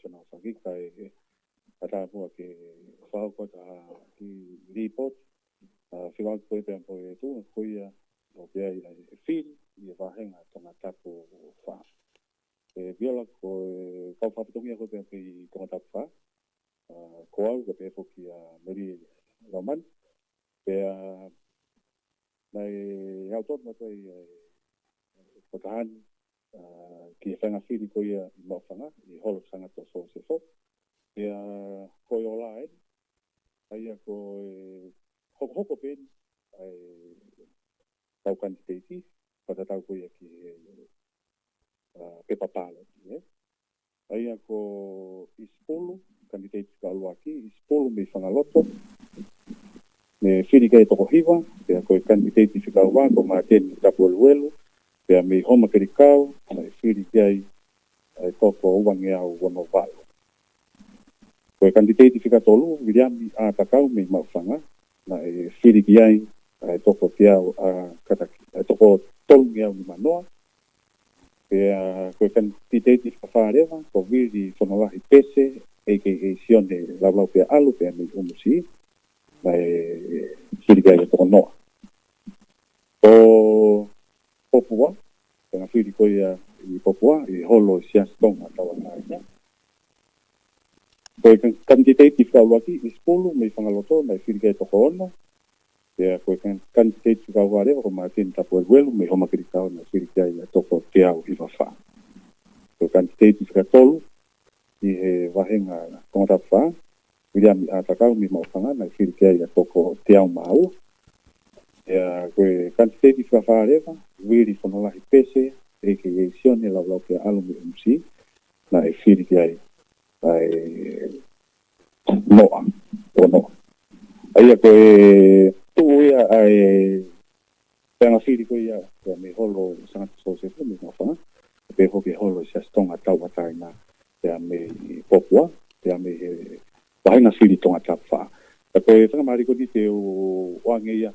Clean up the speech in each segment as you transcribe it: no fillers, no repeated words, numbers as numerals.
sona whaki kai kataapua ke whakota ki report whiwak koe pēr koe tu koia o pēr i whiri i wahenga tonga tapu wha. Viola koe kauwhapatongia koe pēr ki tonga tapu wha. Ko au ka pēr poki a Meri Raman. Pēr nei autot na koe Whakahani ki whanga whiri koe i mawhanga i holo sanga to so se fo. Pēr koe o la e. Aia koe hoko pēni ai tau kandidati patatau koe ki pepa pala. Aia ko ispolu kandidati ka aluaki ispolu me whangaloto me whiri kai toko hiwa pēr koe kandidati whika ua ko māteni tapu aluelu pēr me homa kerikau me whiri kai toko uangi au wano valo. Koe kandidati whika tolu Williami a takau me mawhanga na whiri kiai toko tiau kataki toko tolu ngiau ni manoa koe kandidati whawharewa ko viri whanalahi pese aka sione laulau pia alu pia me umusi na whiri kiai toko noa. O Popua tanga whiri koe i Popua i holo siastonga tawa nai. Koe kandidati whauaki i spulu me whangaloto na whiri kiai toko ono. Pea koe kandidati whauarewa ko māteni tapu aluelu me homa kirikau na whiri kiai toko te au i whawha. Koe kandidati whakatolu i he wahenga tonga tapu wha. Williami a takau me mawhanga na whiri kiai toko te au mau. Pea koe kandidati whawharewa wiri whanalahi pese eke sione laulau pia alu me umsi na whiri kiai noa o noa. Aia koe tuu ia pēnga whiri koe ia me holo sangata sōsefu me mawhanga pe hoki holo siastonga tauwatai na pēr me Popua pēr me wahenga whiri tonga tapwha. Ta koe whangamari ko ni te o oangeia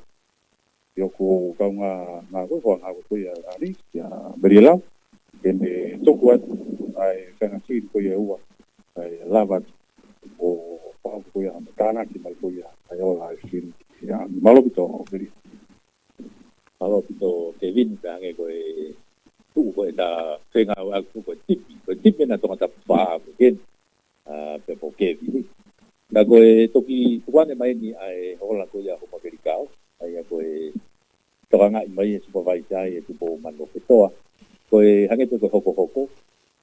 i oko kaunga ngā koe hoa ngā koe ia ari ia Merilau ke me toku atu ai whenga whiri koe ia ua ai lava o pāu koe ia tānaki mai koe ia ai ola ai whiri ia malopito o whiri. Malopito Kevin peange koe tuku koe ta whenga aku koe tipi na tonga tapu wha ken pe po Kevin. Ka koe toki tuane mai ni ai hola koe ia homa kerikau ai koe toranga i mai e supervisor e tupo mano petoa. Koe hange toko hoko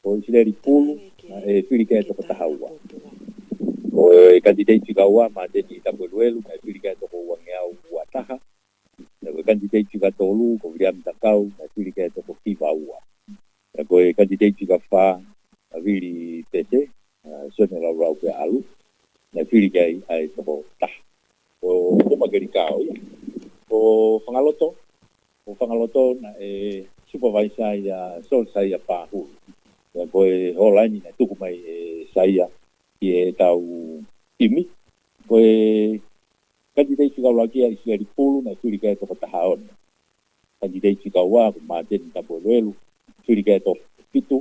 koe isileri pulu e whiri kai toko tahaua. Koe kandidati kaua māteni tapu aluelu mai whiri kai toko uangeau uataha. Koe kandidati ka tolu ko William takau mai whiri kai toko kiwa ua. Koe kandidati ka wha whiri pese sone rau pe alu mai whiri kai ai toko taha. O homa kerikau o whangaloto na supervisor ia sol saia pāhuru. Koe holaini na tuku mai saia i e tau timi. Koe kandidati kau laki a isiari pulu na whiri kai toko tahaona. Kandidati kau wā ko māteni tapu aluelu whiri kai toko pitu.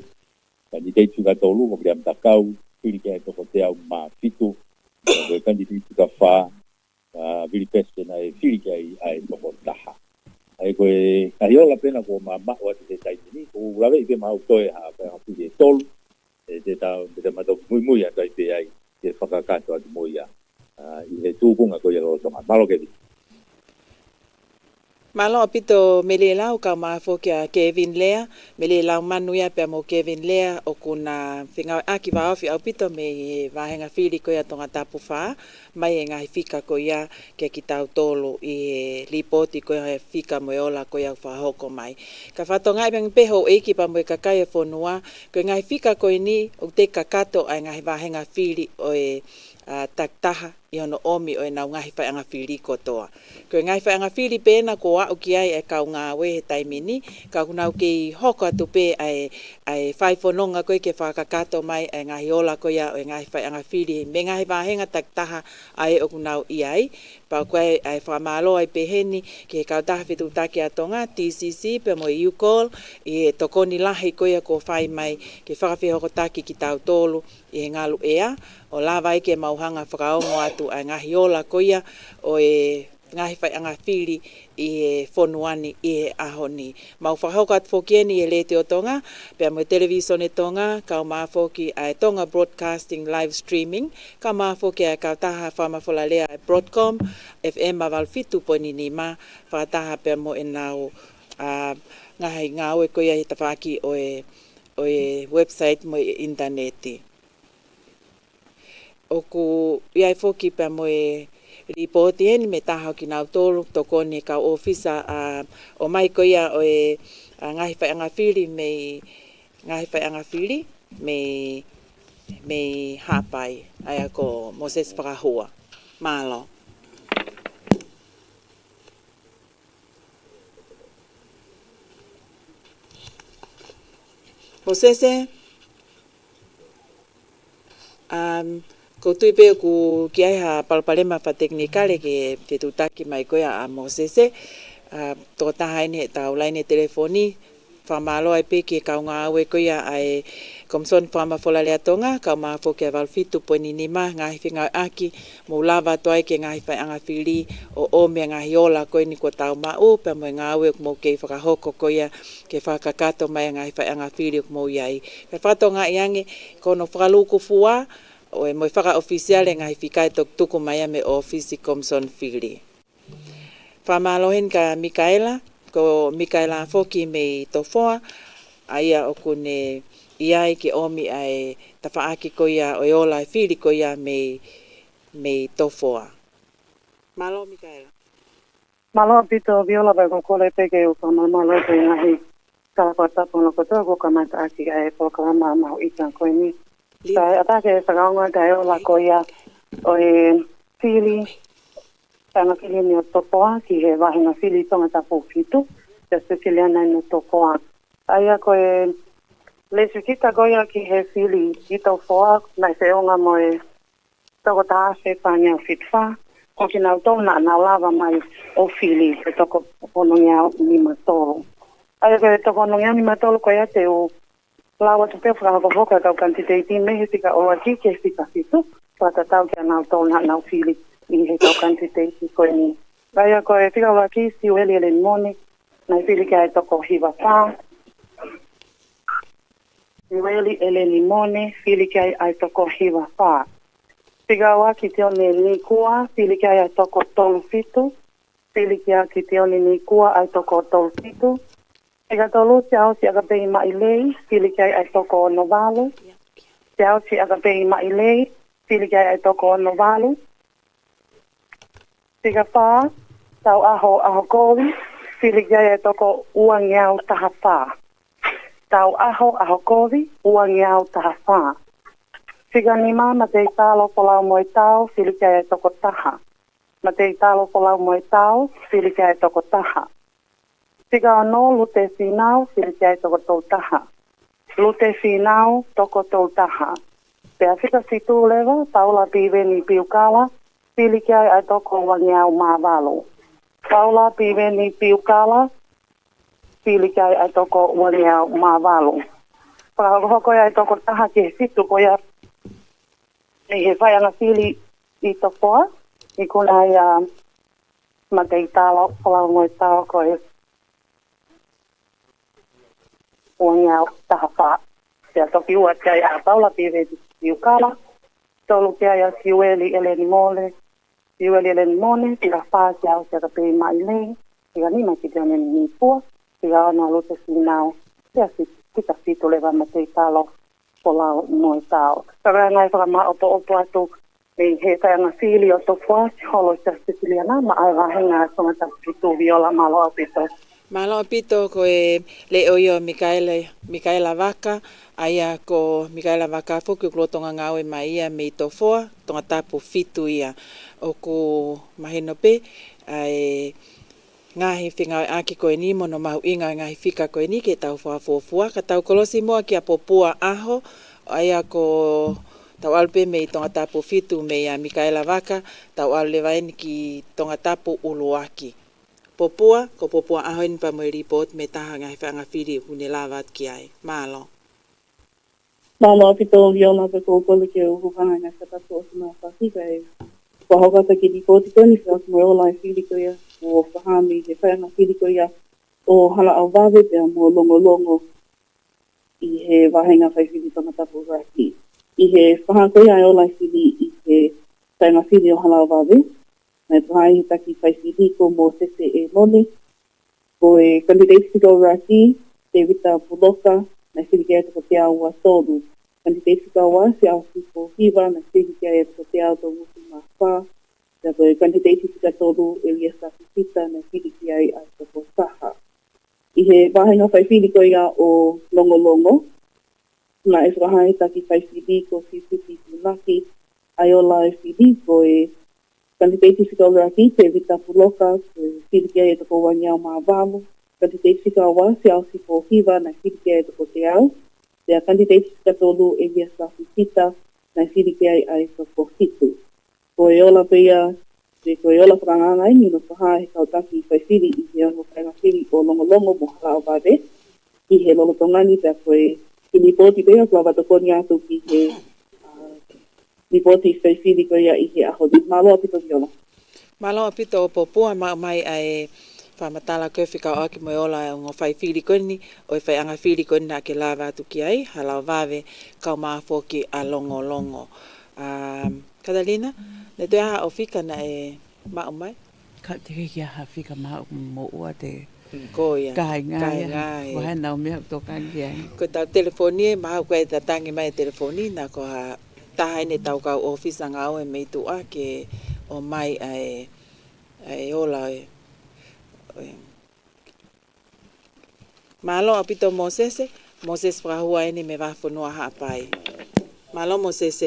Kandidati kau tolu ko William takau whiri kai toko te au mā pitu. Koe kandidati kau wha whiri pese na whiri kai ai toko taha. Ai koe kahiola pena ko mama o te taitini ko ulawe i pe mau toe ha pe ha whiri tolu. Te tau te mato mui a tai pe ai te whakakato atu moi a i he tūkunga ko ia lo tonga. Malo Kevin. Malo apito Melelau ka maafoki a Kevin Lea. Melelau manuia pe mo Kevin Lea o kuna whinga aki waofi au pito me wahenga whiri ko ia tonga tapu wha. Mai e ngahi whika ko ia ke ki tau tolu i lipoti ko ia whika mo e ola ko ia whahoko mai. Ka whatonga i bang peho eiki pa mo e kakai e whonua. Ko ngahi whika ko ni o te kakato ai ngahi wahenga whiri o e taktaha i ono omi o e nau ngahi whai anga whiri kotoa. Ko ngahi whai anga whiri pēna ko au ki ai e kau ngā we he taimini, ka kunau ki hoko atu pē ai whai whanonga koe ke whakakato mai e ngahi ola ko ia o e ngahi whai anga whiri. Me ngahi wāhenga taktaha ai o kunau i ai, pau koe ai whamalo ai peheni ke kau taha whitu take atonga, TCC, pe mo i UCall, i e tokoni lahi koe ko whai mai ke whakawhihoko take ki tau tolu i he ngalu ea, o lawa i ke mauhanga whakaongo atu a ngahi ola koia o e ngahi whai anga whiri i e whonuani i e ahoni. Mau whakahoko atu whokieni e le te o tonga, pia mo television e tonga, kau maafoki a tonga broadcasting live streaming, kau maafoki a kau taha whamawhola lea e Broadcom, FM a walfitu poni ni ma, whataha pia mo e nau ngahi ngā oe koia he tawhaki o e website mo e interneti. Oku iai foki pia mo e ripoti heni me taha ki nau tolu tokoni ka ofisa o mai ko ia o e ngahi whai anga whiri me ngahi whai anga whiri me hapai ai ko Moses Whakahua. Malo. Mosese ko tui peo ku ki ai ha palpalema fa teknikale ke te tutaki mai koia a Mosese tō taha ene tau laine telefoni whamalo ai pe ki kau ngā aue koia ai Komson whamawhola lea tonga kau maafo ke walfitu poini nima ngahi whinga aki mo lava toai ke ngahi whai anga whiri o ome ngahi ola koe ni ko tau mau pe mo ngā aue mo kei whakahoko koia ke whakakato mai ngahi whai anga whiri mo iai ke whatonga iange kono whakaluku fua o e moi whaka ofisiale ngai whikai tok tuku mai me ofisi Komson whiri. Whamalohen ka Mikaela, ko Mikaela foki me tofoa, aia o kune iai ke omi ai tawhaaki ko ia o ola whiri ko ia me tofoa. Malo Mikaela. Malo pito viola vai ko kole peke o ka malo pe ngahi kalapata pono ko to ko kamata aki ai po kalama mau ikan ko ni. Sai atake whakaonga kai o la koia o e whiri tanga whiri ni o topoa ki he wahinga whiri tonga tapu fitu te spesiliana no topoa. Aia ko e le sukita koia ki he whiri i topoa nai se onga mo e toko taha se pania fitfa ko ki nau tona na lava mai o whiri e toko ponongia ni matolo. Aia ko e toko ponongia ni matolo koia te o lawa te pe whakahoka kau kantiteiti me he tika o aki ke tika fitu pata tau kia nau tōna nau whiri i he kau kantiteiti koe ni. Raia koe tika o aki si ueli ele mone nai whiri kia e toko hiwa pā. Ueli ele limone whiri kia e toko hiwa pā. Tika o aki te one ni kua whiri kia e toko tolu fitu. Whiri kia ki te one ni kua e toko tolu fitu. Ega tolu te au si aga pei mai lei, whiri kai ai toko ono walu. Te au si aga pei mai lei, whiri kai ai toko ono walu. Tika whā, tau aho kōwi, whiri kai ai toko uangiau taha whā. Tau aho kōwi, uangiau taha whā. Tika ni ma te talo polau moe tau, whiri kai ai toko taha. Ma te talo polau moe tau, whiri kai ai toko taha. Tika no lute whinau, whiri kia toko tau taha. Lute whinau, toko tau taha. Pea whika fitu lewa, taula piwe ni piukala, whiri kia ai toko wangiau mā walo. Taula piwe ni piukala, whiri kia ai toko wangiau mā walo. Whakahoko ai toko taha ki he fitu koia i he whai anga whiri i tokoa, i kuna ia matei tālo, polau moe tālo koe uangiau taha whā. Te toki ua kai a taula piwe ti ukala. Tolu kia ia siueli ele ni mole. Siueli ele ni mole. Tika whā kia au tia ka pei mai lei. Tika nima ki te oneni ni pua. Tika ona lute sinau. Tika fitu lewa ma te talo polau moe tau. Tara ngai whakama opo atu. E he taanga whiri o to whā. Holo tia Siciliana. Ma ai wahenga songa ta fitu viola malo apito. Malo pito ko le oyo Mikaela Vaka aia ko Mikaela Vaka foku ko tonga ngawe mai ia me tofoa tonga tapu fitu ia o ko mahino pe ai ngahi whinga aki ko ni mono mahu inga ngahi fika ko ni ke tau fuafua ka tau kolosi moa ki a popua aho aia ko tau alpe me tonga tapu fitu me ia Mikaela Vaka tau alpe vaini ki tonga tapu uluaki popua ko popua ahoin pa mo report me taha ngai whanga whiri hune lavat ki ai. Malo. Malo pito viola pe ko kole ke uhukanga ngai katato o sina whakika e wahokata ki di koti koni whaka mo ola e whiri ko ia o whahami he whanga whiri ko ia o hala au wawe pia mo longo i he wahenga whai whiri tona tapu raki. I he whanga ko ia e ola e whiri i he whanga whiri o hala au wawe. Mai prahi taki whaisiri ko mo sese e mone. Ko e candidate to go raki, te wita puloka, na whiri kia e toko te aua tolu. Candidate to go wa, se au sipo hiva, na whiri kia e toko te aua tolu ma wha. Te ko e candidate to go tolu e lia sa whita, na whiri kia e a toko taha. I he wahenga whaisiri ko ia o longo. Na e whahai taki whaisiri ko whiwhiti punaki, ai ola e whiri ko e candidate fika raki te vita puloka te whirikia e toko wanyao maa wamu. Candidate fika wa se au sipo hiva na whirikia e toko te au. Te a candidate fika tolu e via sa whita na whirikia e ai toko hitu. Ko e ola peia, ko e ola whangangai ni no whaha he kautaki whai whiri i he ono whainga whiri o longo mo hala o vade. I he lolo tongani te a koe kini poti peia kua watakoni atu ki he ni poti whai whiri ko ia i he aho di malo apito viola. Malo apito o popua mai ai whamatala koe whika o aki mo ola o ngō whai whiri koni o e whai anga whiri koni na ke lawa atu ki ai halau vave kau maa foki a longo. Kadalina, ne te aha o whika na e mau mai? Ka te ki aha whika mau mo ua te Koia. Kai ngai. Ko hana o mea to kangi ai. Ko tau telefoni e maha koe ta tangi mai telefoni na ko ha taha ene tau kau ofisa ngā oe mei tua ke o mai ai ola e. Malo apito Moses whakahua ene me whafonua haapai. Malo Moses.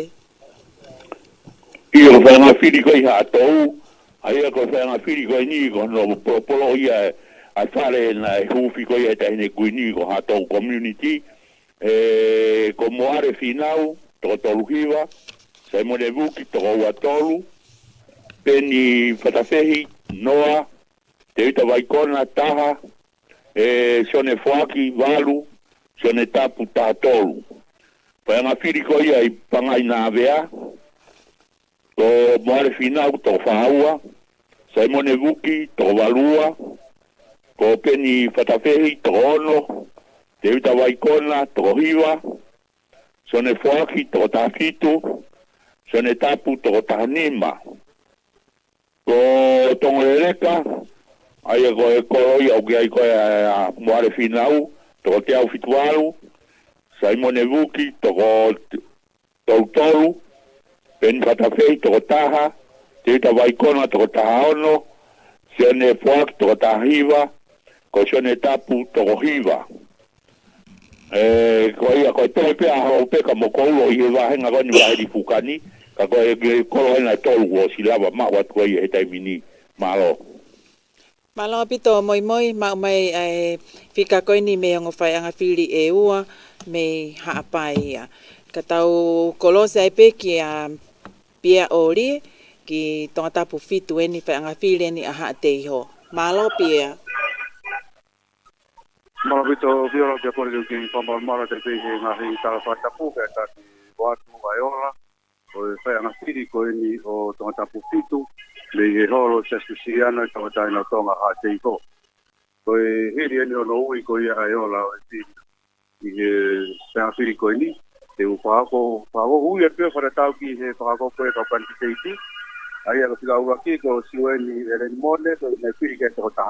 Ia ko whainga whiri koi ha tau, aia ko whainga whiri koi ni ko no polo ia a whare na huwhi koi e tahine kui ni ko ha tau community, ko moare whinau, toko tolu hiwa, sai mone vuki toko ua tolu, peni whatawhehi, noa, te uta waikona, taha, sione whaki, walu, sione tapu, taha tolu. Whainga whiri koi ai pangai nā vea, ko moare whinau toko whahaua, sai mone vuki toko walua, ko peni whatawhehi toko ono, te uta waikona toko hiwa, sone whaki toko tāwhitu, sone tapu toko tānima. Ko tongo e reka, aia ko e koroi au ki ai koe a moare whinau, toko te au whituaru, saimone vuki toko tolu, pen whatawhei toko taha, te uta waikona toko taha ono, sone whaki toko tāhiwa, ko sone tapu toko hiwa. Ko ia ko te pe a o pe ka mo ko lo i va henga goni va di fukani ka ko e ko lo na tolu o si lava ma wat ko e tai mini malo pito moi mai ai fika ko ni me ngo fai anga fili e ua me ha pai ia ka tau kolose ai pe ki a pia ori ki tonga tapu fitu eni fai anga fili ni a ha te ho malo pia Maravito viola de por el que informa mara de que na rita fata puga ta watu aiola o fa na físico ni o tonga pufitu le holo se susiana ka ta na tonga ha te ko ko hiri ni no ui ko ia aiola o ti ni sa físico ni te upa ko ui pe para ta ki he pa ko ko ka quantity ai ala sila ua ki ko siweni ele mole so ne física to ta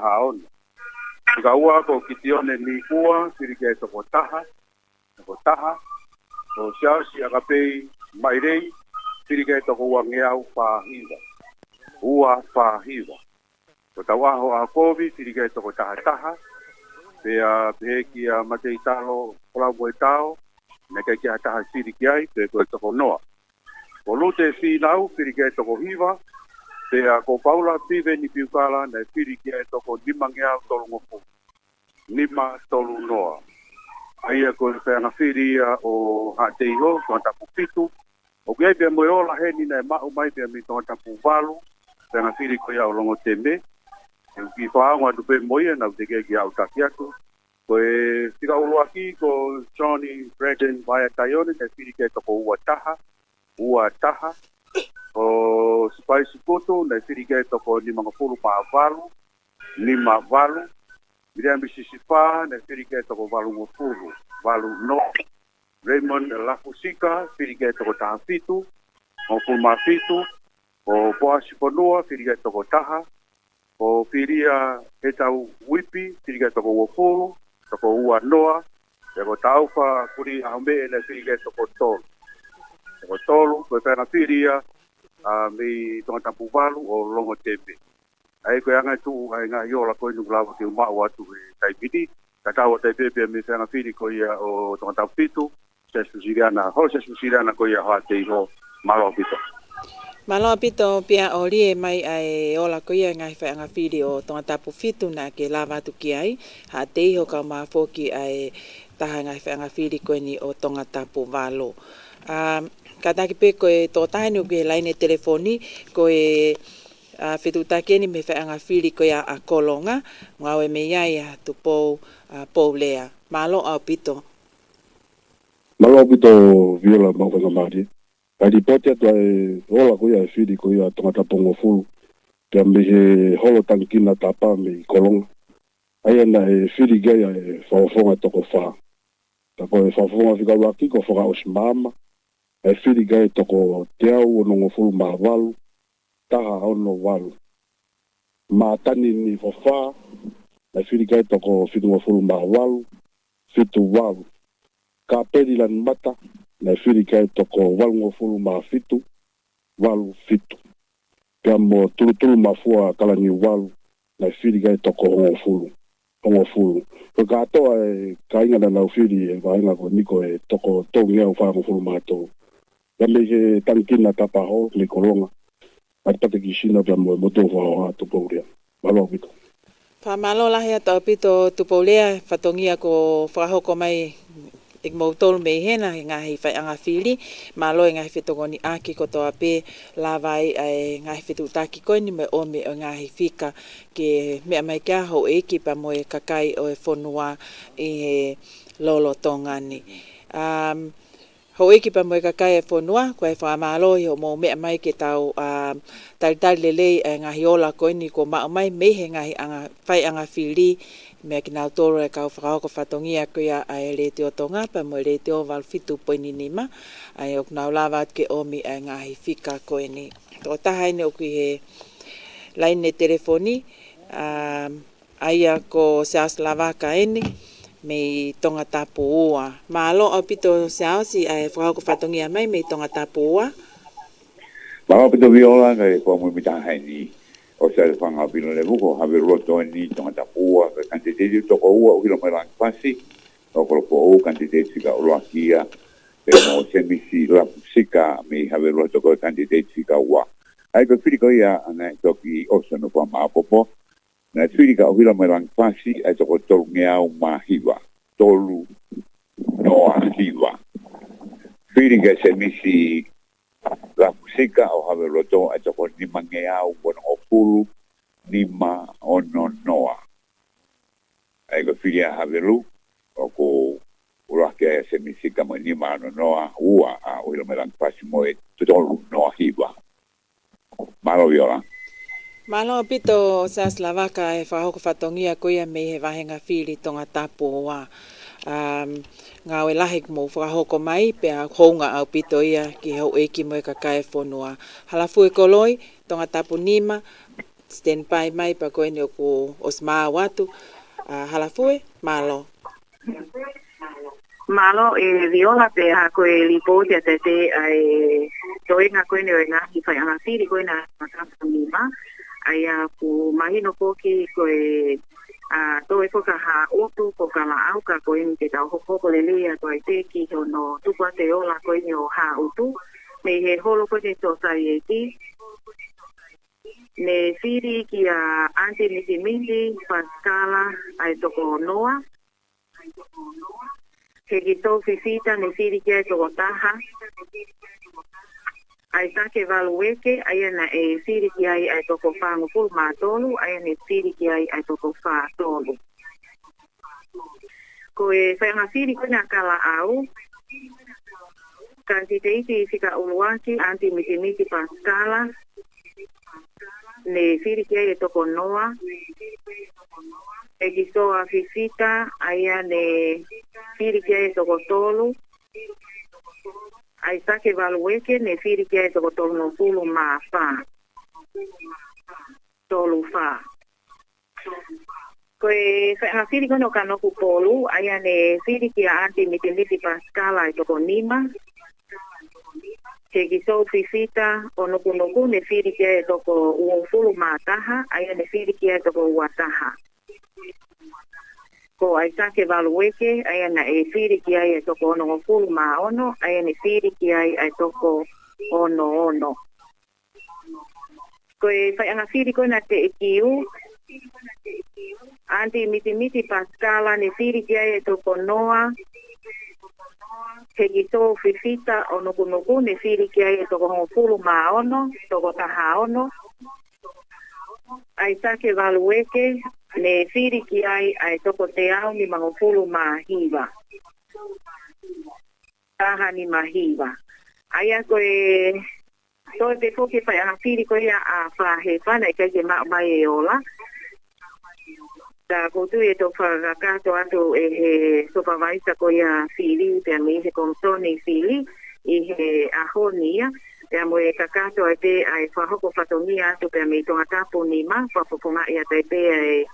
haon Gaua ko kitione ni kua sirike to taha o siasi agape mairei sirike to wangeau pa hiva ua pa hiva Ko tawa ho a COVID tirike to ko taha pe ki a matei talo kola mo tao ne ke ki taha tirike ai pe ko to noa. Ko lute fi lau tirike to ko hiva pe ko paula pive ni piukala ne tirike to ko dimangea tolu ngofu. Nima tolu noa. Aia ko pe na firia o ha te ho ko ta pupitu. O ke pe mo ola he ni na ma o mai pe mi to ta puvalu. Pe na firi ko ya o longo tembe. Ki fa ngwa du pe moia na te ke au takiatu. Ko e tika ulu aki ko Johnny Braden via Tayone te firi ke to ko ua taha. O Spice Poto na firi ke to ko ni mangapulu valu. Lima valu. Miriam Bisisipa na firi ke to ko valu ngopulu. Valu no. Raymond Lafusika firi ke to ko tahafitu. Ngopulu mafitu. O Boasi Ponua firi ke to ko taha. O firia etau wipi firi ke to ko wofulu. To ko ua noa. Te ko taufa kuri ahome na firi ke to ko tolu. Ko tolu ko pena firia mi tonga tapu valu o longo tembe. Ai ko anga tu ai nga yola ko nu lava ke ma watu tai piti. Kata o tai pepe mi pena firi ko ia o tonga tapu pitu. Se susiriana, ho se susiriana ko ia ha te ho malo pito. Malo pito pia olie mai ai ola ko ia ngai fa anga firi o tonga tapu fitu na ke lava tu ki ai. Ha te ho ka ma foki ai taha ngai fa anga firi ko ni o tonga tapu valo. Kata ki pe ko e tō tahinu ki laine telefoni ko e whetutake ni me wha anga whiri ko ia a kolonga ngau e me iai a tu pou lea. Malo au pito. Malo au pito viola mawhanga mari. Kai di poti atu ai ola ko ia e whiri ko ia tongata pongo fulu. Kia me he holo tangkina tapa me kolonga. Ai ana e whiri gaya e whaofonga toko wha. Tako e whaofonga whika waki ko whaka os mama. E whiri gai toko te au o nongo fulu maa walu, taha ono walu. Maa tani ni whawha, e whiri gai toko whitunga fulu maa walu, whitu walu. Ka peri lan mata, e whiri gai toko walungo fulu maa whitu, walu whitu. Pia mo tulu mafua kalangi walu, e whiri gai toko hongo fulu. Ko katoa e kainga na lau whiri e vainga ko niko e toko tau ngeo whango fulu maa tau. Kami he tangkina tapa ho le kolonga. Ai pate ki sina pia mo moto ho ha to pouria. Malo pito. Pa malo la he to pito tu pouria fatongia ko whahoko mai ik mo tolu me hena ngahi whai anga whiri. Malo ngahi whetogoni aki ko toa pe lawai ai ngahi whetutaki koe ni me o me o ngahi whika ke mea mai kia ho eki pa mo e kakai o e whonua i he lolo tongani. Ho eki pa mo e kakai e whonua, ko e whaamalo i ho mo mea mai ke tau tari lelei e ngahi ola koe ni ko mao mai mehe ngahi whai anga whiri mea ki nau toro e kau whakahoko whatongia ko ia e le te o tonga pa mo le te o walwhitu poini nima ai ok nau lawat ke omi e ngahi whika koe ni. Tō tahaine o ki he laine telefoni aia ko seas lavaka eni me tonga tapu ua. Malo au pito seao si ai whakako whatongia mai me tonga tapu ua. Malo pito viola kai kua mui mitaha ni o se whanga pino le muko hawe roto ni tonga tapu ua ka kantiteti toko ua uhilo mai lang pasi o kolopo o kantiteti ka oloakia pe mo semisi lapusika me hawe roto ko kantiteti ka ua. Ai ka whiriko ia ana toki osano pa maapopo na whirika o hila mai lang pasi ai toko tolu ngeau mahiwa. Tolu noa hiwa. Whirika se misi la musika o hawe roto ai toko nima ngeau bono o fulu nima ono noa. Ai ka whiria hawe lu o ko urake se misika mo nima ono noa ua a o hila mai lang pasi mo e tolu noa hiwa. Malo viola. Malo pito sa Slavaka e whahoko whatongia ko ia me he wahenga whiri tonga tapu wa. Ngau e lahik mo whahoko mai pe a hounga au pito ia ki hau eki mo e kakai whonua. Halafu e koloi tonga tapu nima stand by mai pa koe ni o ko osmaa watu. Halafu e malo. Malo e viola pe ha ko e lipoti te ai toinga ko ni o nga hi whai anga whiri ko na tapu nima. Aia ku mahino poki koe to e foka ha otu ko kala au ka koe ni te tau hoko le lia koe te ki hono tukua te ola koe ni o ha otu. Me he holo koe te tō sai e ki. Ne whiri ki a Auntie Miti Pascala ai toko noa. He ki tō whiwhita ne whiri ki ai toko taha. Ai take walueke, ai ana e whiri ki ai toko whangu pulu mātolu, ai ana e whiri ki ai toko whātolu. Ko e whainga whiri koe nā kala au. Kanti te iti whika uluaki, Auntie Miti Pascala. Ne whiri ki ai toko noa. E ki soa whiwhita, ai ana e whiri ki ai toko tolu. Ai take walueke ne whiri ki ai toko tolu no pulu mā whā. Tolu whā. Koe whainga whiri kono ka noku polu, ai ane whiri ki a Auntie Miti Pascala ai toko nima. Ke ki sou whiwhita o noku ne whiri ki ai toko uofulu mā taha, ai ane whiri ki ai toko uataha. Ko ai take walueke, ai ana e whiri ki ai toko ono fulu mā ono, ai ane whiri ki ai toko ono. Ko e whaianga whiri koe na te ikiu, Auntie Miti Pascala ne whiri ki ai toko noa, he ki tō whiwhita o nuku ne whiri ki ai toko hongofulu mā ono, toko taha ono, ai take walueke, ne whiri ki ai toko te au ni mangofulu mā hiwa. Taha ni mā hiwa. Ai a koe, tō te whoki whai a whiri koe a whahe whana i kaike mai e ola. Ta koutu e tō whakakato atu e he supervisor koe a whiri, pia mi he komsoni whiri, i he ahonia. Pea mo e kakato ai te ai whahoko whatongia atu pea mi tonga tapu ni ma, whapoponga i a te pea e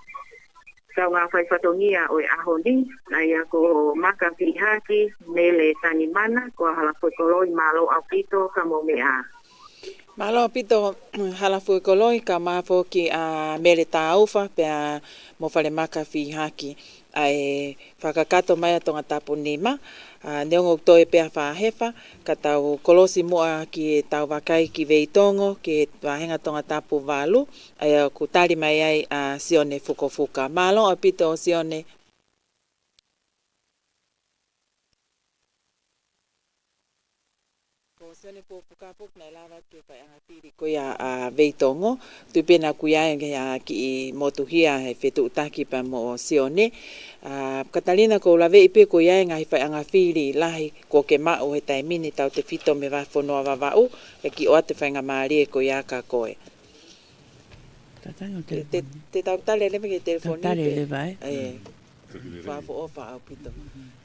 sau ngā whai whatongia o e ahoni, ai a ko maka whihaki, nele tani mana, ko hala whoikoloi malo au pito ka mo me a. Malo pito hala whoikoloi ka mafo ki a mele tā uwha pea mo whare maka whihaki. Ai whakakato mai a tonga tapu nima, neongo toe pea whahefa, ka tau kolosi mua ki tau wakai ki veitongo, ki wahenga tonga tapu walu, ai ku tari mai ai a Sione Fukofuka. Malo a pito o Sione. Sione Fukofuka puk na lava ke whaianga tiri ko a veitongo, tupena kuia ki motuhia he whetu utaki pa mo Sione. Katalina ko lawe ipe ko ia ngai whaianga whiri lahi ko ke mao he tai mini tau te whito me wafonoa wawau, e ki oa te whainga maari e ko ia ka koe. Te tau tale lewe ke telefoni. Tau tale lewe, Whafo ofa au pito.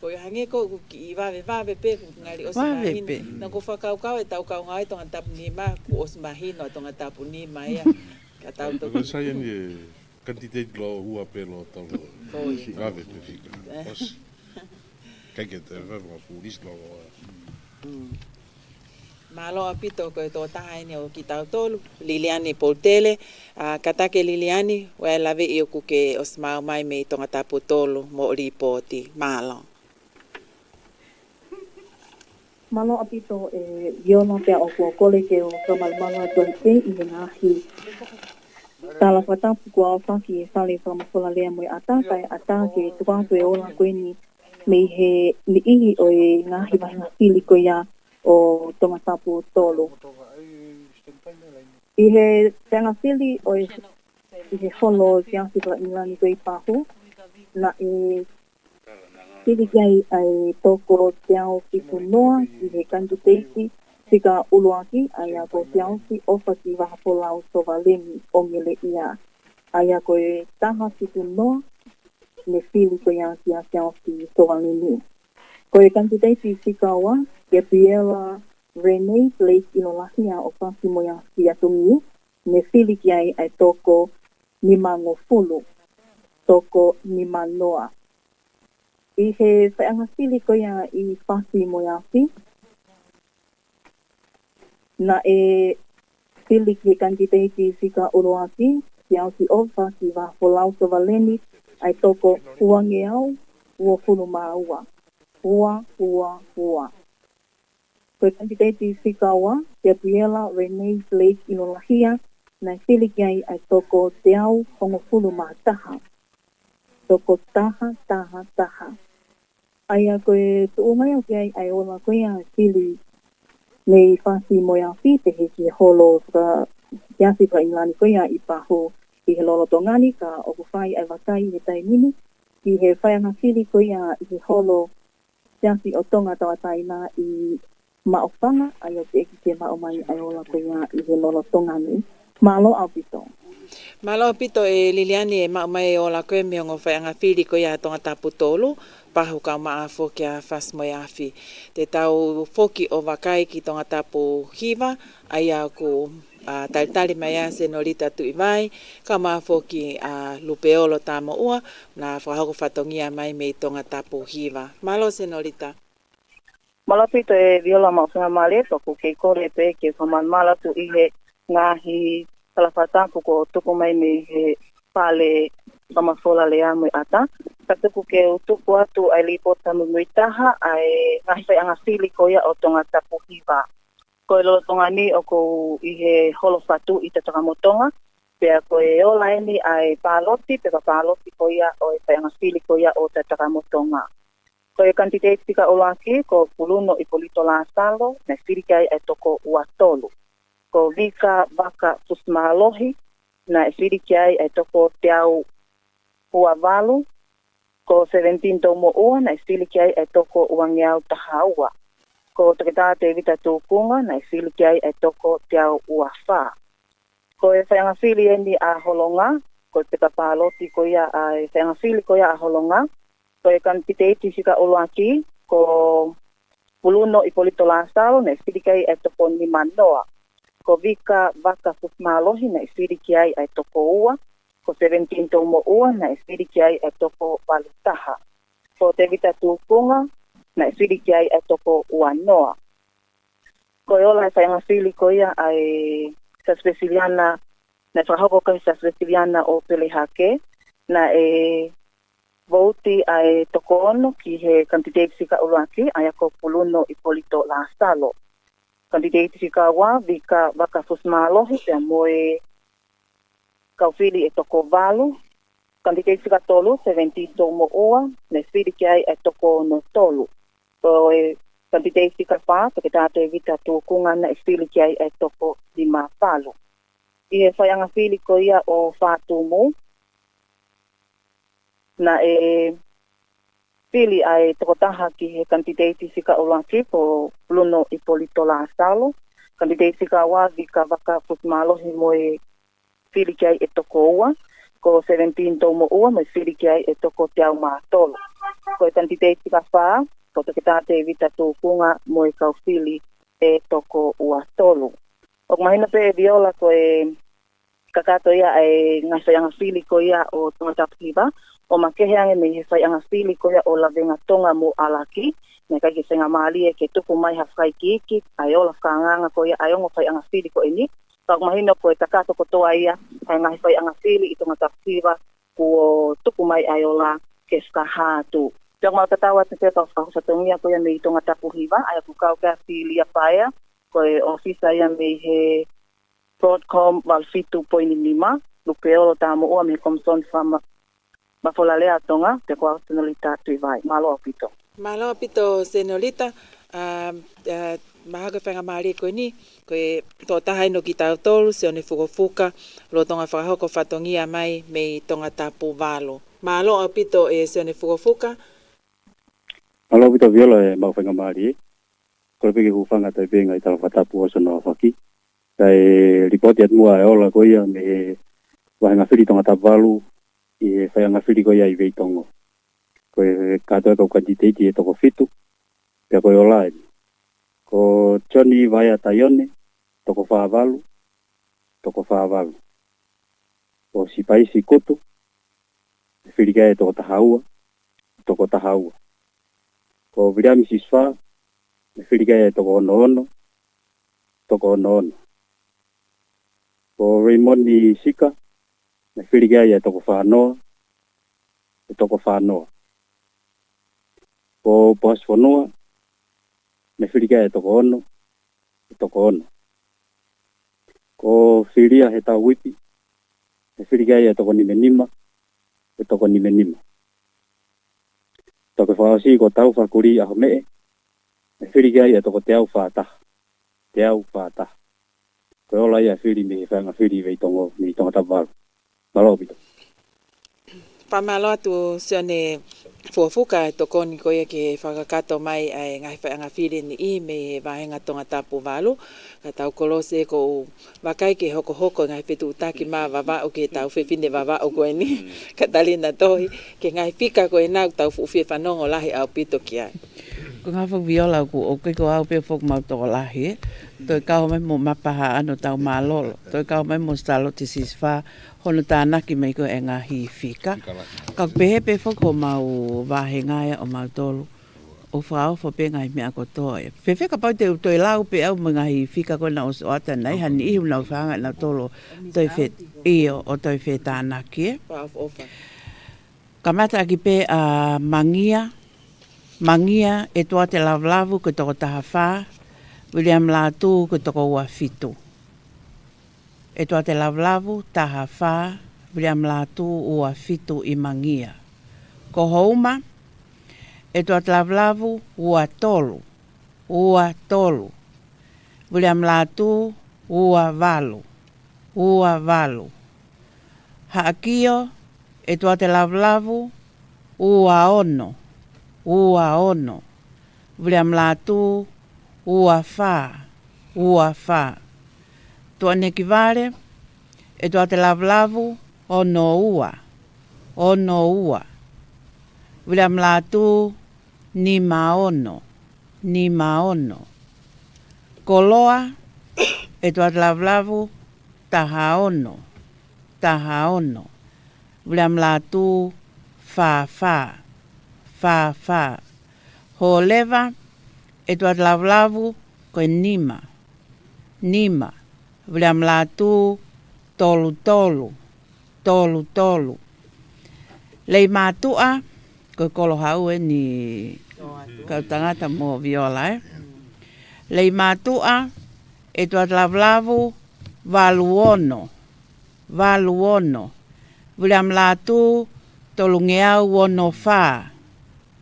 Ko i hange ko ki i wawe pe ngari osimahino. Na ko whakaukau e tau kau ngai tonga tapu ni ma, ku osimahino tonga tapu ni ma ia. Ka tau toku. Ko sai ni kantiteit lo ua pelo tau. Wawe pe fika. Kijk het, we hebben voor Islam. Malo apito ko to tahaini o ki tau tolu. Liliani Poltele, katake Liliani, wai lawe i oku ke osmau mai me tonga tapu tolu mo ripoti. Malo. Malo apito e viona pia o kole ke o kamalmanga tonte i ngahi. Tala whatapu kua o whaki e whale whamakola lea mo i ata ke tukantu e ola koe ni me he ni ihi o e ngahi mahinga whili ko ia o tonga tapu tolu. I he tenga whili o i he holo fiansi pa inilani ko i pahu na e whili kiai ai toko tiao kipu noa i he kantu teiti tika uluaki ai a ko fiansi ofa ki wahapola o sova lemi o mele ia ai a ko e taha kipu noa le whili ko ia ki a fiansi sova lemi. Ko e kantu teiti whikaua Gabriela Renee Blake Inolahia o Pasi Moya ki atungi, ne whili ki ai toko nimango fulu, toko nimanoa. I he whaanga whili ko ia i Pasi Moya na e fili ki kandidati sika uruaki, ki au si ofa ki wa folau so valeni, ai toko huange au, ua fulu maua. Ua. Koe kandidati sika wa, te Briella Renee Blake Inolahia, na fili ki ai toko te au hongo fulu taha. Toko taha. Aia koe tuumai au ki ai ola koe a fili nei whasi moia fi te heki holo ka kiasi ka inglani koe a i paho i he lolo tongani ka oku whai ai wakai he tai mini ki he whaianga fili koe a i he holo kiasi o tonga tawataina i maofanga ai o te eki ke maomai ai ola koe a i he lolo tongani. Malo au pito. Malo pito e Liliani e maomai o la koe miongo whaianga fili koe a tonga tapu tolu. Pahu ka maa foki a fas moi afi. Te tau foki o wakai ki tonga tapu hiva, ai a ku talitali mai a senolita tu iwai, ka maa foki a lupeolo tamo ua, na whahoko whatongia mai me tonga tapu hiva. Malo senolita. Malo pito e viola mausunga male, toku kei kore pe ke whaman mala tu i he ngahi talawhatapu ko tuku mai me he pale kamafola le amui ata. Katuku ke utuku atu ai lipo tamu muitaha ai ngahi whai anga fili koia o tonga tapu hiva. Koe lolo tonga ni o ko i he holo whatu i te takamotonga. Pea koe ola eni ai pāloti, pea pāloti koia o i whai anga fili koia o te takamotonga. Koe kandidate tika olaki ko puluno i polito la salo, na fili kai ai toko uatolu. Ko vika vaka tusmalohi, na fili kai ai toko teau huavalu. Ko 17 tomo ua, na fili ki ai e toko uangeau tahaua. Ko takita te vita tūkunga, na fili ki ai e toko te au uawha. Ko e whaianga fili eni a holonga, ko te kapaloti ko ia a e whaianga fili ko ia a holonga. Ko e kantiteiti sika uluaki, ko puluno i polito la salo, na fili ki ai e toko ni manoa. Ko vika vaka fusmalohi, na fili ki ai e toko ua. Ko 17 tomo ua, na esiri ki ai e toko walutaha. Ko te vita tūkunga, na esiri ki ai e toko uanoa. Ko e ola e whaianga fili ko ia ai sa spesiliana, na whahoko kai sa spesiliana o Pelehake, na e vouti ai toko ono ki he kandidate sika uluaki, ai ako puluno i polito la salo. Kandidate sika wa, vika waka fusmalohi, te moe kaufili e toko valu, kandidate sika tolu, 17 tomo ua, ne fili ki ai e toko no tolu. So e kandidate sika wha, toke tātou e vita tūkunga na e fili ki ai e toko 5 palu. I e whaianga fili ko ia o whātumu, na e fili ai toko taha ki he kandidate sika ulaki ko Luno i polito la salo, kandidate sika wa vika waka fusmalohi moe fili ki ai e toko ua, ko 17 tomo ua, mo fili ki ai e toko te au mātolo. Ko e kandidate sika wha, ko te tāte e vita tūkunga mo e kau fili e toko ua tolu. O mahina pe e viola ko e kakato ia e ngā whaianga fili ko ia o tonga tapuhiva, o makeheange me he whaianga fili ko ia o lawenga tonga mo alaki, me kai ke whenga maali e ke tupu mai ha whai ki iki, ai ola whanganga ko ia ai ongo whaianga fili ko e ni, Pag mahina ko e takato ko toa ia, ai ngahi whai anga fili i tonga tapuhiva, ko tupu mai ai ola ke skahatu. Pag mau tatawa te pepa sa tongia ko ia me i tonga tapuhiva, ai aku kau kia fili a paia, ko e ofisa ia me he Broadcom Valfitu Poinimima, lupeolo tamo ua me komson fama mafolalea tonga, te kua senolita tuivai. Malo apito. Malo apito senolita, mahaka whanga maari koe ni, koe tō tahai no ki tau tolu, se one fukofuka, lo tonga whakahoko whatongia mai me tonga tapu valo. Malo apito e se one fukofuka. Malo apito viola e mau whanga maari, koe peke hufanga tai penga i tala whatapu o sana whaki. Kai ripoti atua e ola ko ia me wahenga whiri tonga tapalu i whaianga whiri ko ia i veitongo. Koe katoa kau kandidate e toko fitu, pia koe ola e. Ko Johnny Vaia Taione, toko whaavalu. Ko Sipaisi Kutu, whiri kai e toko tahaua. Ko Viriami Siswa, whiri kai e toko ono. Ko Raymond ni Sika, me whiriga ia toko whanoa, e toko whanoa. Ko Boss Whanua, me whiriga ia toko ono, e toko ono. Ko whiria he tau wipi, me whiriga ia toko nime nima, e toko nime nima. Toko whaosi ko tau whakuri aho mee, me whiriga ia toko te au whātaha, te au whātaha. Ko ola ia whiri me whanga whiri vei tongo, me tonga tawaru. Malo bito. Pamalo atu sione fuafuka e tokoni ko ia ke whakakato mai ai ngai whaanga whiri ni I me wahenga tonga tapu walu. Ka tau kolose ko wakai ke hoko hoko ngai whetu utaki maa wawa o ke tau whiwhine wawa o koe ni. Ka talina tohi ke ngai whika koe nau tau fuwhie whanongo lahi au pito ki ai. Ko ngā whakviola ku o kiko au pe whok mau toko lahi. Toi kau mai mo mapaha ano tau malolo. Toi kau mai mo stalo te siswha. Hono tānaki mai ko e ngā hi whika. Ka pehe pe whok ho mau wahengaia o mau tolu. O whao whape ngai mea ko toi. Pehe ka pau te toi lau pe au mga hi whika ko na o soata nei. Hani ihu nau whanga na tolo. Toi whet io o toi whet tānaki. Ka mata aki pe a mangia. Mangia e toa te lavlavu ko toko taha whā. William Latu ko toko ua fitu. E toa te lavlavu taha whā. William Latu ua fitu I mangia. Ko houma. E toa te lavlavu ua tolu. Ua tolu. William Latu ua valu. Ua valu. Haakio. E toa te lavlavu ua ono. Ua ono. William Latu ua whā. Ua whā. Tua neki vare. E toa te lavlavu ono ua. Ono ua. William Latu ni maono. Ni maono. Koloa. E toa te lavlavu taha ono. Taha ono. William Latu whā whā. Whā whā. Ho leva, e toa lavlavu, koe nima. Nima. William Latu, tolu tolu. Tolu tolu. Lei mātua, koe kolo hau e ni kautangata mo viola e. Lei mātua, e toa lavlavu, valu ono. Valu ono. William Latu, tolu ngeau ono whā.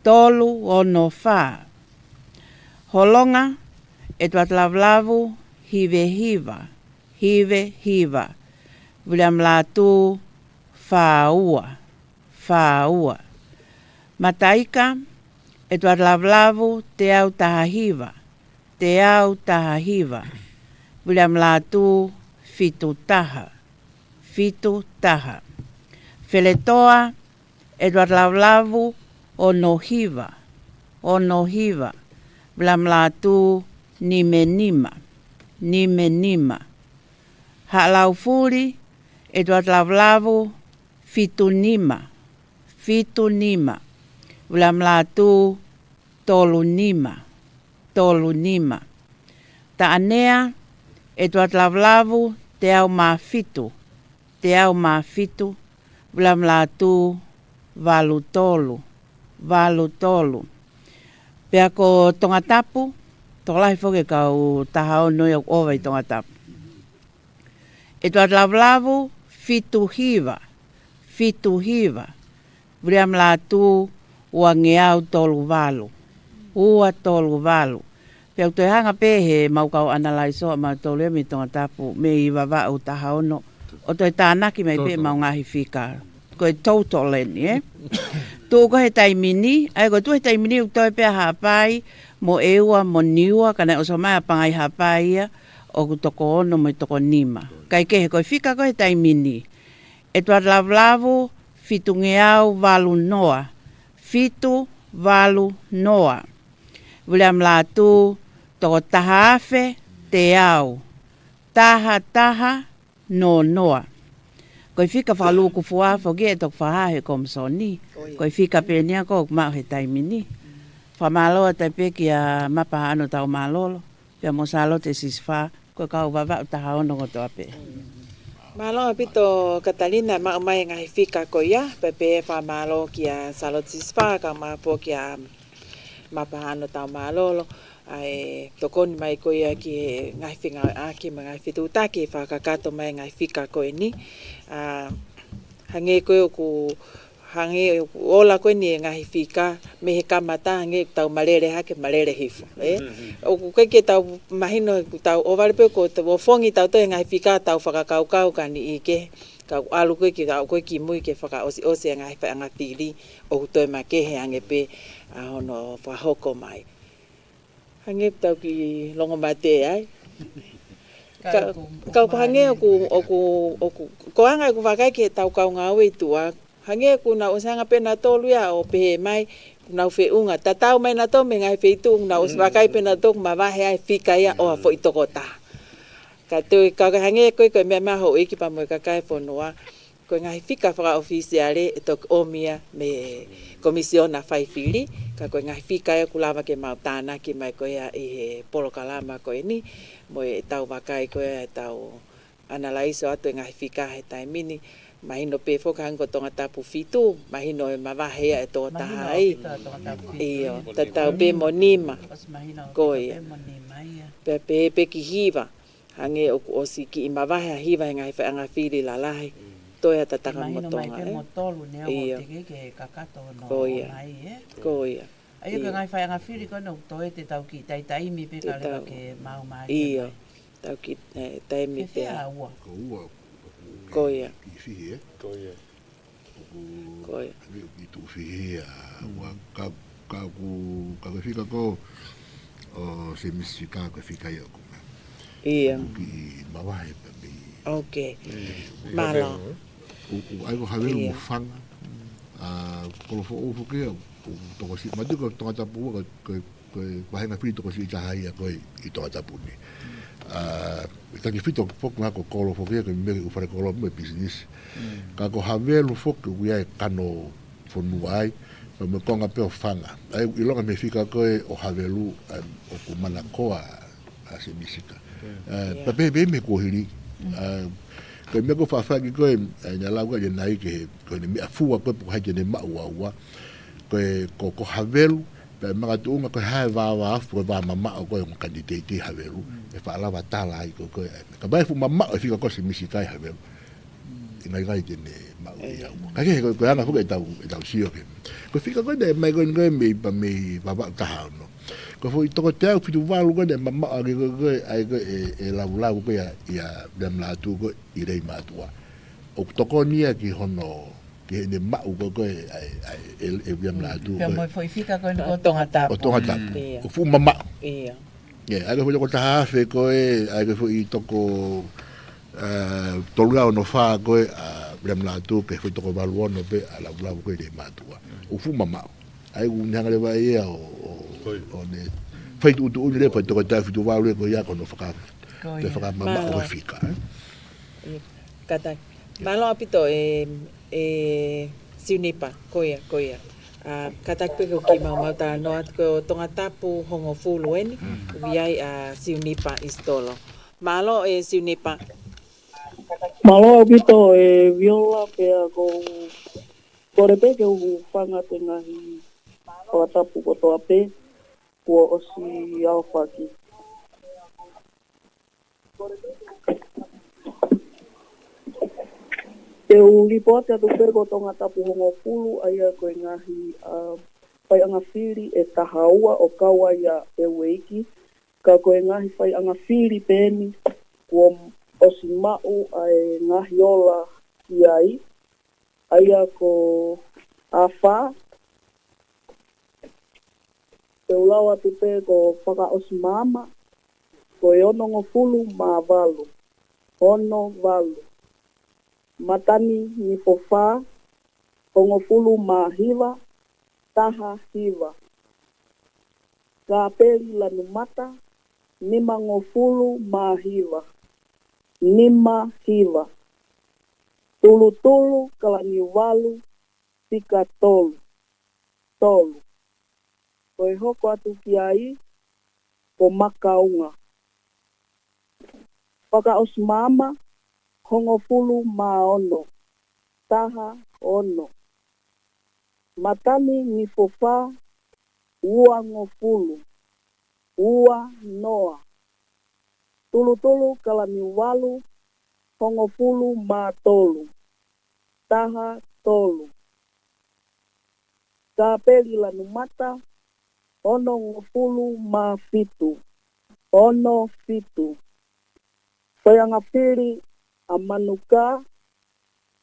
Tolu ono whā. Holonga, e toa lavlavu, hive hiva. Hive hiva. William Latu, whā ua. Whā ua. Mataika, e toa lavlavu, te au taha hiva. Te au taha hiva. William Latu, fitu taha. Fitu taha. Wheletoa, e toa lavlavu, ono hiva. Ono hiva. William Latu, nime nima. Nime nima. Halau furi, e toa lavlavu, fitu nima. Fitu nima. William Latu, tolu nima. Tolu nima. Taanea, e toa lavlavu, te au mā fitu. Te au mā fitu. William Latu, valu tolu. Valu tolu. Pea ko tonga tapu, tō lahi whoke kau taha o noi au owai tonga tapu. E toa lavlavu, fitu hiva. Fitu hiva. William Latu, ua ngeau tolu valu. Ua tolu valu. Pea toi hanga pehe mau kau analaiso a mau tolu e mi tonga tapu me I wawa au taha ono. O toi tānaki mai pe mau ngahi whika. Koe total eni, Tō ko he taimini, ai ko tu he taimini u toi pia hapai, mo eua, mo niua, kana o so mai apangai hapai ia, o ku toko ono mo toko nima. Kai ke he koe whika ko he taimini. E tua lavlavu, fitu ngeau valu noa. Fitu valu noa. William Latu, toko taha afe, te au. Taha taha, no noa. Koe whika whalu ku fua whoke e tok whahahe komsoni. Koe whika pēnia ko mau he taimini. Whamaloa tai peki a mapaha ano tau malolo. Pea mo salo te siswha. Koe kau wawa taha ono ko toa pe. Malo pito Catalina ma mai ngai fika ko ya pepe fa malo kia salotis fa ka ma po kia mapahano tau malolo ai tokoni mai ko ia ki ngai finga aki ngai fitu taki fa kakato mai ngai fika ko ni hange ko ku hange ola ko ni ngai fika me he kamata hange tau malere hake malere hifu o ku ke tau mahino tau ovalpe ko te fongi tau to ngai fika tau fakakau kau kan ike ka alu ko ki mui ke faka osi ngai fa ngai tili o to ma ke he hange pe a hono fa hoko mai hange tau ki longo mate ai ka hange ku anga ku vakai ke tau kau ngawe tua hange ku na usanga pena tolu ya o pe mai na fe unga tatau mai na to me ngai fe tu na us vakai pena tok ma va he ai fika ya o fo itokota ka tu ka hange ko me ma ho iki pa mo ka kai fo noa ko ngai fika fra oficiale tok omia me komisiona fai fili ka ko ngai fika ya kulava ke mau tana ki mai ko ya e polo kalama ko ni mo tau vakai ko ya tau analaiso atu ngai fika he tai mini mahino pe fo ka ngo tonga tapu fitu mahino e mavahe e to tahai iyo tatau pe monima ko ya pe ki hiva hange o si ki mavahe hiva ngai fa nga fili la lai toya tatanga motonga iyo ko ya ai ka ngai fa nga fili ko no to te tau ki tai mi pe ka le ke mau mai iyo tau ki tai mi pe Koia. Koia. Koia. Itu fihia. Ka fika ko se misika ka fika yo ko. Iya. Ki mawai pa bi. Okay. Malo. Ai ko havelu fanga. Ko fo o fo ke to ko si madu ko to ta pu ko bahenga fito ko si jahai ko i to ta pu ni. Taki fito fok na ko kolo fok ia ke me u fare kolo me business ka ko havelu fok u ia kano fonuai pa me konga pe fanga ai i longa me fika ko o havelu o ku mana ko a se misika pa be me ko hiri ko me ko fa ki ko nya la ko ye nai ke ko ni me fu ko po ha ke ne ma wa ko havelu pe mga tuunga ko hai wa fu ba mama ko yung kandidate havelu e fa la batala ai ko ka ba fu mama e fika ko se misika havelu ngai ngai ke ne ma ya ka ke ko anga fu ke tau sio ke ko fika ko de mai ko me ba ka no ko fu to ko te fu va lu ko de mama ko ai ko e la ko ya dem la tu ko i rei ma tua o to ko ni ki hono ke ne ma u ko e viam la tu ko mo foi fika ko no tonga tap o tonga tap o fu mama iya ai ko ta fe ko ai ko i to ko tolga no fa ko viam la tu ke foi to ko valu no pe ala la ko de ma tu o fu mama ai un hanga le va ia o ne fai tu le fa to ko ta fi tu valu ko ya ko no fa te fa mama o fika kata malo apito siunipa koia katak pe ko ki mau ta no at ko tonga tapu hongo fulu eni viai siunipa istolo malo siunipa malo apito viola pe ko repe ke u fanga tenga hi o tapu ko to ape ko osi alfa ki te ulipote atu pego tonga tapu hongo fulu aia ko ngahi pai anga fili e tahaua o kawa ya e weiki ka ko ngahi pai anga fili peni ko osimau ai ngahi ola kiai aia ko afa te ulawa tu pego paka osimama ko ono fulu ma valu ono valu matani ni fofa kongo fulu ma hiva taha hiva ka peli la numata nima ngofulu ma hiva nima hiva tulu tulu kala ni walu tika tolu koe hoko atu kiai ko makaunga paka os mama hongofulu maono, taha ono. Matani ni fofa, ua ngofulu, ua noa. Tulu kalani walu, hongofulu matolu, taha tolu. Kapeli lanu mata, ono ngofulu mafitu, ono fitu. Sayangapiri amanuka,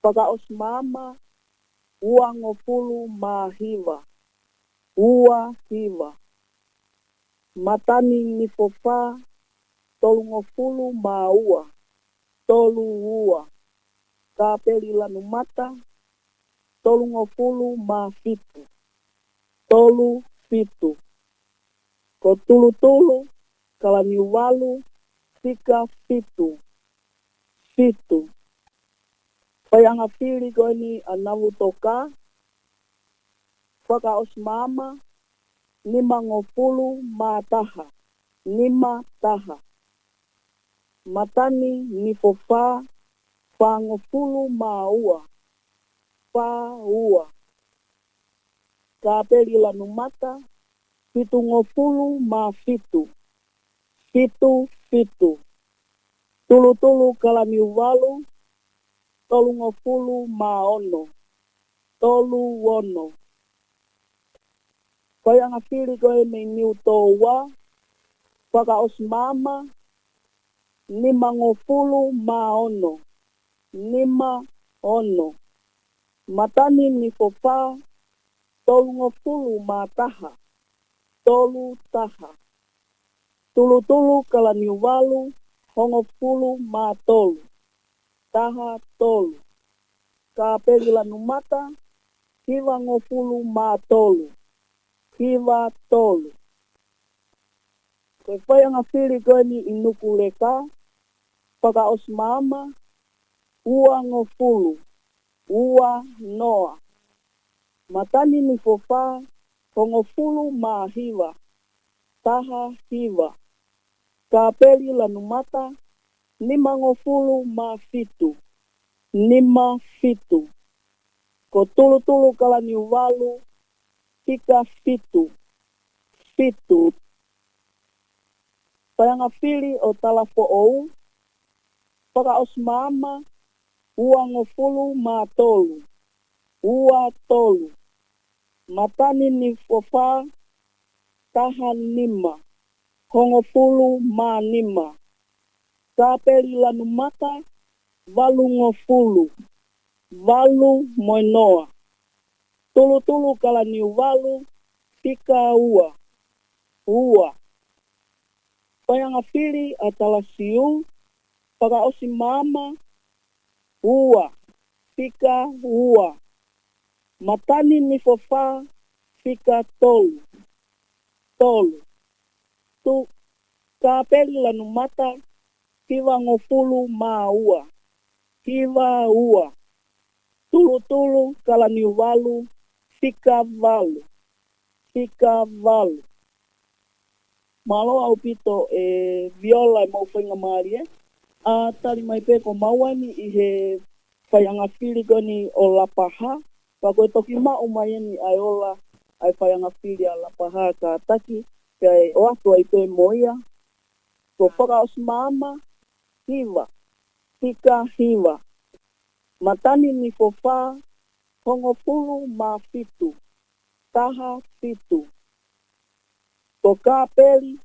paka osmama, ua ngofulu mahiva, ua hiva. Matani ni fofa, tolu ngofulu maua, tolu ua. Kapeli lanu mata, tolu ngofulu mafitu, tolu fitu. Ko tulu, kalani walu, sika fitu, fitu. Sayangapiri goni anavu toka, paka osmama, nima ngofulu mataha, nima taha. Matani ni fofa, fa ngofulu maua, fa ua. Kapeli lanu mata, fitu ngofulu mafitu, fitu fitu. Tulu kalani walu, tolu ngofulu maono, tolu wono. Sayangapiri koe me niu toa, paka osmama, nima ngofulu maono, nima ono. Matani ni fofa, tolu ngofulu mataha, tolu taha. Tulu kalani walu, hongofulu matolu, taha tolu. Kapeli lanu mata, hiva ngofulu matolu, hiva tolu. Sayangapiri goni inukuleka, paka osmama, ua ngofulu, ua noa. Matani ni fofa, hongofulu mahiva, taha hiva. Kapeli lanu mata, nima ngofulu mafitu, nima fitu. Ko tulu kalani walu, tika fitu, fitu. Sayangapiri o talafo ou, paka osmama, ua ngofulu matolu, ua tolu. Matani ni fofa, taha nima, hongofulu manima. Kapeli lanu mata, valu ngofulu, valu moinoa. Tulu kalani walu, tika ua, ua. Sayangapiri atalasiu, paka osimama, ua, tika ua. Matani ni fofa, tika tolu, tolu. Tu kapeli lanu mata, hiva ngofulu maua, hiva ua. Tulu kalani walu, tika valu, tika valu. Malo au pito viola mau whainga maari tari mai peko mauani i he whaiangawhiri goni o lapaha. Pa koe toki mao mai ni ai ola ai whaiangawhiri a lapaha ka taki. Kai o atu ai pe moia. Ko whaka osmama hiva, tika hiva. Matani ni fofa, hongofulu ma fitu, taha fitu. Ko kapeli,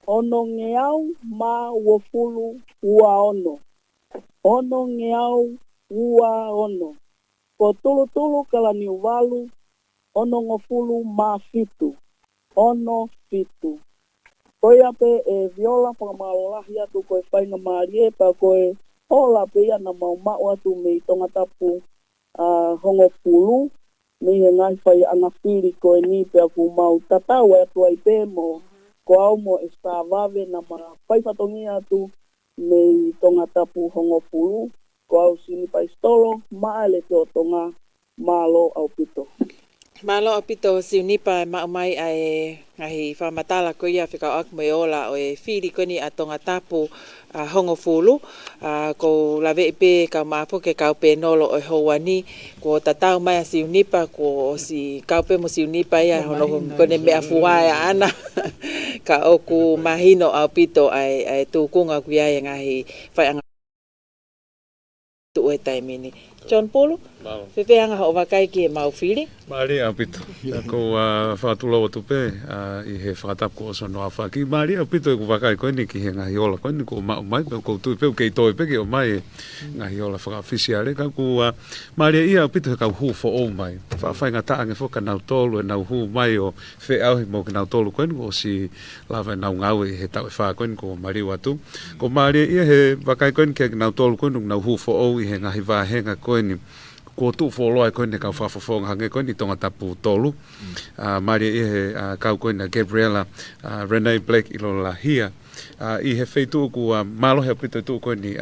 ono ngeau ma wofulu ua ono. Ono ngeau ua ono. Ko tulu kalani walu, ono ngofulu ma fitu, ono fitu. Koe ape viola whakamalahi atu koe whainga maarie pa koe hola pe ia na mau atu me i tonga tapu hongofulu. Me he ngai whai angawhiri koe ni pe aku mau tatau atu ai pe mo ko au mo e stavawe na ma whaifatongi atu me i tonga tapu hongofulu. Ko au sini pa istolo, maa le te o tonga malo au pito. Malo apito siunipa mai ai ngahi whamatala ko ia whika ak mai ola o e whiri koni atonga tapu hongo fulu ko lawe ipe ka mapo ke kaupe nolo o houani ko tatau mai siunipa ko si kaupe mo siunipa ia hono kone me afua ya ana ka oku mahino apito ai tukunga ku ia ngahi whai tu e taimini. John Polo, whewheanga o wakai ki e mau whiri? Maari apito. Ko whaatula o tupe i he whakatapu o sono a whaki. Maari apito e ku wakai koe ni ki he ngahi ola koe ni ko mai. Ko tui peu kei toi peke o mai ngahi ola whakawhisiare. Ka ku maari ia apito he kau huu fo o mai. Whawhainga taange whoka nau tolu e nau huu mai o whe au he mo ke nau tolu koe ni ko si lawa e nau ngau e he tau e whaa koe ni ko maari watu. Ko maari ia he wakai koe ni ke nau tolu koe ni nau huu fo o i he ngahi wahenga koe ni ko tu fo loa koe ne kau whawhawhonga hange koe ni tonga tapu tolu. Maria i he kau koe na Gabriela Renee Blake ilo la hia. I he wheitu ku malo hea pito tu koe ni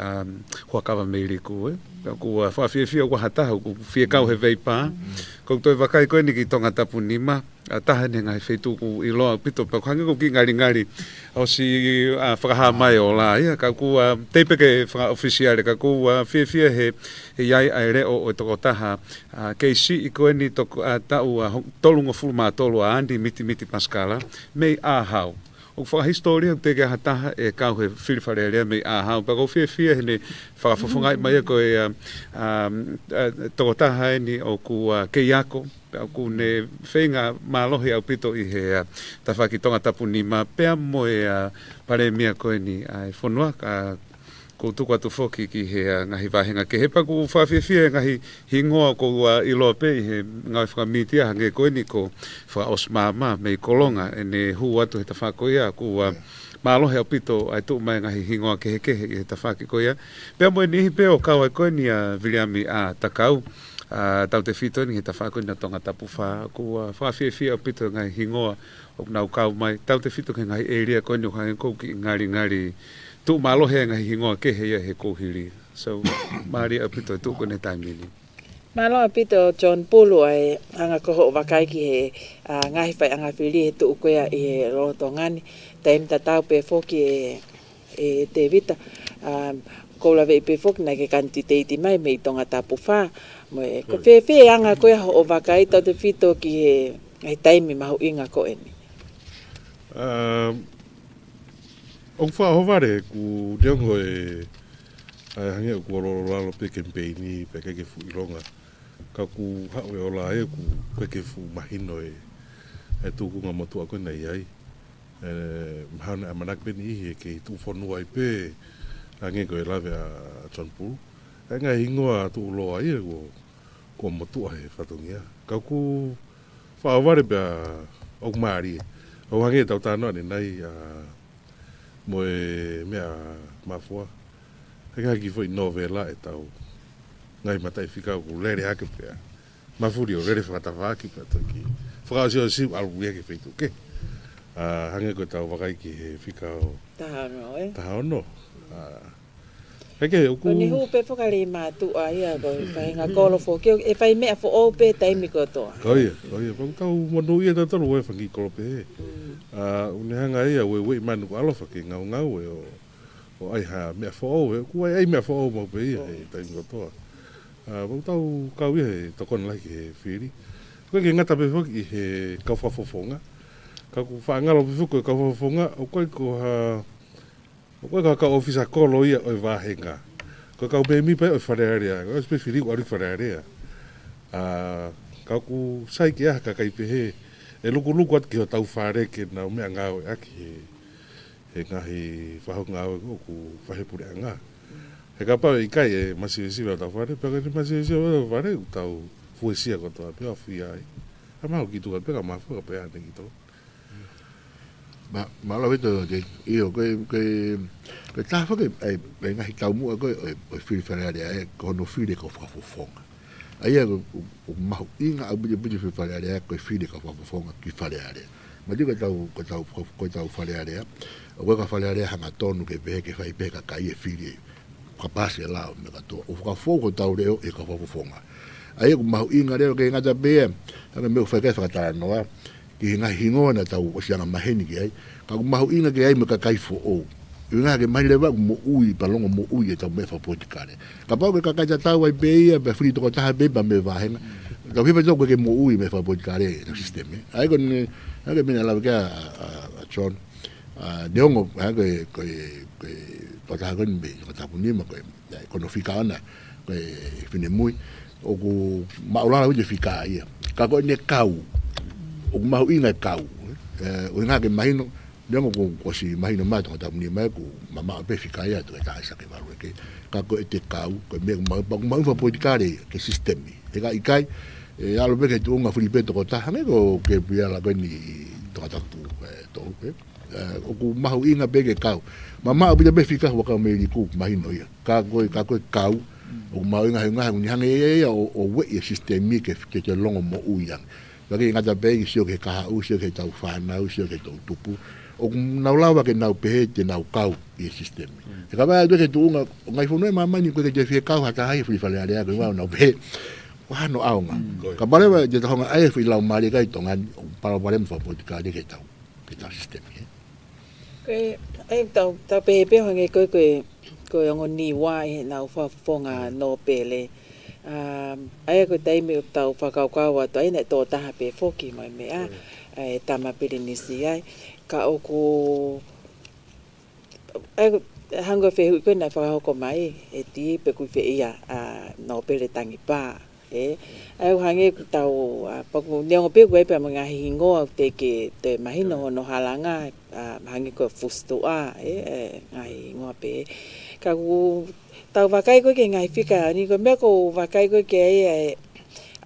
huakawa meiri ku ku whawhiawhia ku hataha ku whia kau he veipa. Ko toi wakai koe ni ki tonga tapu nima. Taha ne ngai wheitu ku iloa pito pa hange ko ki ngari o si whakaha mai o la ia ka ku teipeke whaka ofisiare ka ku whia he iai ai reo o toko taha kei si i koe ni toko tau tolunga fulma tolu a Andy miti Pascala mei ahau. O whakahistoria te ke hataha e kau he whiriwharearea mei ahau. Pa ko whia he whakawhawhangai mai ko e toko taha e ni o ku keiako. Ku ne whenga mālohi au pito i he tawhaki tonga tapu ni ma pea mo e pare mia koe ni ai whanua ko tuku atu whoki ki he ngahi wahenga ke hepa ku whawhiawhia ngahi hingoa ko iloa pe i he ngai whakamitia hange koe ni ko wha osmama mei kolonga e ne hu atu he tawhako ia ku mālohi au pito ai tu mai ngahi hingoa ke i he tawhaki koe ia pea mo e nihi pe o kau ai koe ni Viliami takau tau te whito ni he tawhako na tonga tapu wha ku whawhiawhia au pito ngai hingoa o nau kau mai tau te whito ke ngai area koe ni hange kou ki ngari tu mālohi ngai hingoa ke he ia he kouhiri so maari au pito tu kone taimini Malo apito John Pulu ai anga koho wakai ki he ngahi whai anga whiri he tu koea i he rotongani taim tatau pe whoki e te vita ko lawe i pe whoki na ke kantiteiti mai mei tonga tapu wha ko whewhe anga koea ho o wakai tau te whito ki he taimi mahu inga ko eni o whahovare ku deongo e hange o kuaroralo pe kempeini pe keke fu ilonga ka ku hau e ola e ku keke fu mahino e tukunga motua koe nei ai mahana amanak beni i ke tu whanua i pe hange koe lawe a John Pulu nga hingoa tu uloa i e ko motua he whatungia ka ku whahovare pe o kumari o hange tau tānoa ni nei mo e mea mafua heka ki foi novela e tau ngai matai fika ku lere hake pea mafuri o lere whakatawhaki pea toki whakaosio si albuia ke feitu ke hange ko tau wakai ki he fika o tahaono heke uku ni hu pe whakari mātu a ia ko whainga kolofo e whai mea fo o pe taimi kotoa koia pang tau manu ia tataru e whangi kolope une hanga ia we manu ko alofa ke ngau e o ai ha mea fo e ku ai mea fo mo pe ia e taimi kotoa pang tau kau ia he tokon lai he whiri koe ke ngata pe whaki he kauwhafofonga ka ku whaangalo pe whuko e kauwhafofonga o koe ko koe ka ofisa kolo ia o wahenga. Koe ka ubemi pai o wharearea. Koe spe whiri ko ari wharearea. Ka ku sai ki aha ka kaipehe. E luku at ki ho tau whare ke na mea ngāo e aki he ngahi whaho ngāo e ku whahepure a ngā. He ka pau i kai e masiwesiwa o tau whare. Paka ni masiwesiwa o tau whare u tau fuesia ko toa pia whi ai. Ha maho ki tuka peka mawhaka pia ane ki toa. Ma lo vedo che io che sta fa che venga i tau ko o fili fare con fili ko fa fonga ai ma inga abu fili fare ko fili ko fa fonga ki fare ma dico tau fare o ko fare hanga tonu che be che fai peka kai e fili capaz lá me gato o ka fogo tau reo e ka fa fonga ai ko mau inga reo ke ngata be anga me fa ka fa ta no ki nga hingo na tau o sia ma heni ki ai ka mau inga ke ai me ka kai fo o nga ke mai leva mo ui palongo mo ui ta me fa potikare ka pa ka ka tau ai be be fri to ta be ba me va henga ka vi peto ke mo ui me fa potikare no sistema ai kon anga me la ka a John neongo anga ko pata kon be ko ta puni ma ko no fika ana ko fine mui o ku maulana uje fika ia ka ko ne kau o mau inga kau o nga ke mahino neongo ko si mahino ma to ta puni ma ku mama be fika ia to ta sa ke malu ke ka ko te kau ko me ma fa potikare ke sistemi e ka ikai alo be ke tu nga flipe to ta ne ko ke bia la ko ni to ta pu to o ku mau inga be ke kau mama abi be fika wa ka me ku mahino ia ka ko kau o mau inga ni hange o we sistemi ke te longo mo uyang lagi ngata be sio ke ka u sio ke tau fa na u sio ke tau tupu o na lawa ke na pe te na kau e sistemi e ka ba do ke tu nga ngai fo no mama ni ko ke te kau ha ka hai fri fa le ale ko wa na pe wa no au nga ka ba le je ta nga ai fri la mari ka to nga para ba le fa po ka de ke tau sistemi ai tau pe ho nge ko ngo ni wa na fa fonga no pele ai ko tai me tau fa ka wa to ai ne to ta pe foki mai me ai tama pele ni si ai ka o ko ai hango fe ko na fa ko mai e ti pe ku fe ia no pele tangi pa ai hange tau pa ko neo pe ko pe mga hingo te ke te mahino no halanga hange ko fusto ngai ngo pe ka ku tau vakai ko ke ngai fika ni ko me ko vakai ko ke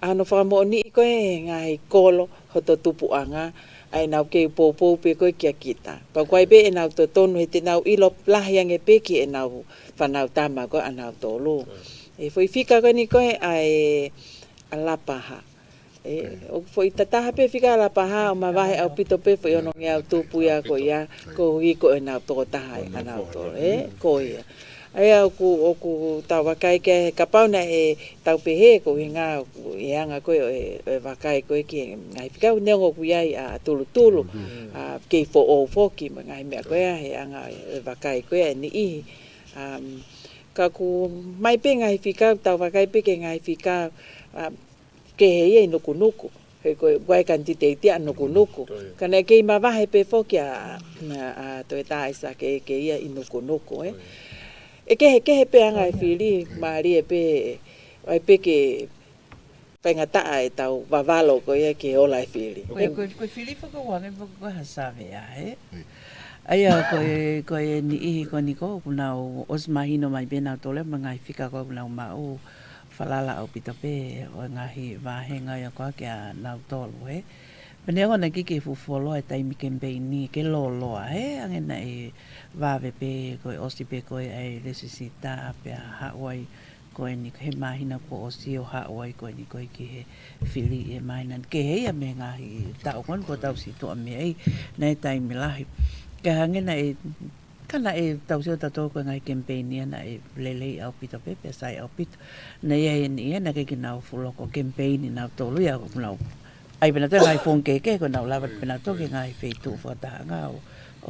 ano fa mo ni ko ngai kolo hoto tupu anga ai nau ke popo pe ko ke kita pa ko be nau to tonu he te nau ilo lah yang e pe ki nau fa nau tama ko anau tolo e foi fika ko ni ko ai alapaha o foi tata pe fika alapaha o ma vai au pito pe foi ono nge au tupu ya ko i ko nau to ta anau to ko ia ai o ku tau wakai ke kapauna tau pehe ko hinga anga ko wakai ko ki ngai fika nengo ku ai tulu ke fo o foki ngai me ko anga wakai ko ni i ka ku mai pe ngai fika tau wakai pe ke ngai fika ke he no kunuku he ko wai kan ti te no kunuku kana ke ma va he pe foki to ta isa ke ia no kunuku e ke pe anga fili mari e pe ai pe ke pengata ai tau vavalo ko ye ke ola fili ko fili fo ko wa ko hasave ai ko ni ko na os mahino mai bena tole mangai fika ko na ma o falala o pita pe o ngahi va henga ya ko ke na tolo Pene ona kiki fu folo e taimi campaign ni ke lolo angena e vave pe ko osi pe ko e resisita pe Hawaii ko ni he mahina ko osi o Hawaii ko ni ko ki he fili e mahina ke he ya me ngahi ta kon ko tau si to me ai nei taimi lahi ke angena e kana e tau si ta to ko ngai campaign ni na e lele au pito pe pe sai au pito nei e ni na ke na fu lo ko campaign na to lu ya ko na ai pena te ngai fon ke ko na lava pena to ke ngai fe tu fata nga o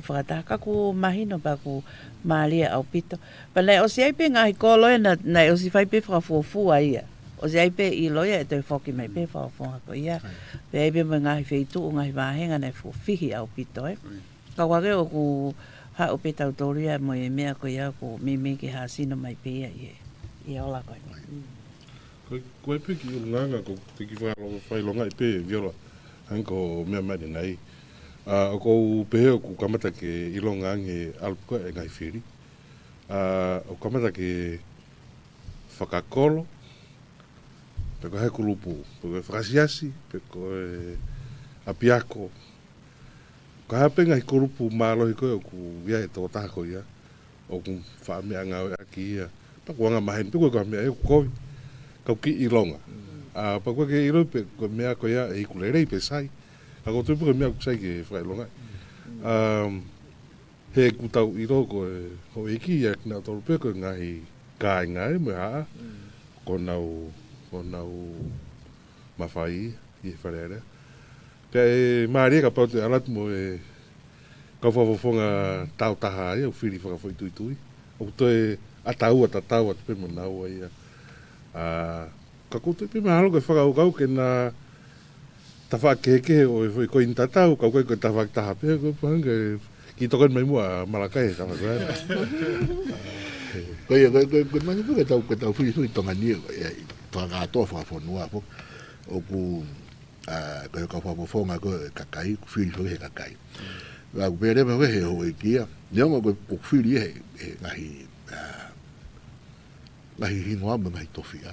fata ka ku mahino pa ku malia au pito pele o si ai pe ngai ko lo na o si fai pe fra fu ai o si ai pe i lo ya te foki mai pe fa fo ko ia pe ai pe ngai fe tu ngai va henga na fu fihi au pito ka wa ke o ku ha o pe tau toria mo e mea ko ia ko me ke ha sino mai pe ia ola ko Koe peki o nganga ko tiki whai longa i pē viola hanko mea mani nei. O kou pehe o ku kamata ke ilo ngange alpuka e ngai whiri. O kamata ke whakakolo, pe ko he kulupu, pe ko e whakasiasi, pe ko e apiako. Ko hape ngai kulupu mālohi koe o ku ia e tō tāko ia, o ku whaamea ngau e aki ia. Pa kuanga mahen, pe koe ka mea e ku kovi. Kau ki i longa. Pa koe ke i roi pe koe mea koe ia e kulerei pe sai. A ko tui koe mea ku sai ke whai longa. He kutau i ro koe ho eki ia kina tolu pe koe ngahi kai ngai me haa. Ko nau o nau mawhai i whareare. Pea maari ka pau te alatu mo kau whawhawhonga tau taha ai, au whiri whakawhoi tui tui. O toi atau at pe mo nau ai. Ka koutou pe mahalo koe whakaukau ke na tawha keke o i koe in tatau, kau koe tawha taha pe, koe pahanga ki token mai mua Malakai ka koe. Koe mani koe tau whiri tonga nia whakatoa whakawhonua o ku koe kau whakawhonga koe kakai, whiri he kakai. Wa ku pere me he ho e kia, neonga koe whiri he ngahi hinoa me ngahi tofia.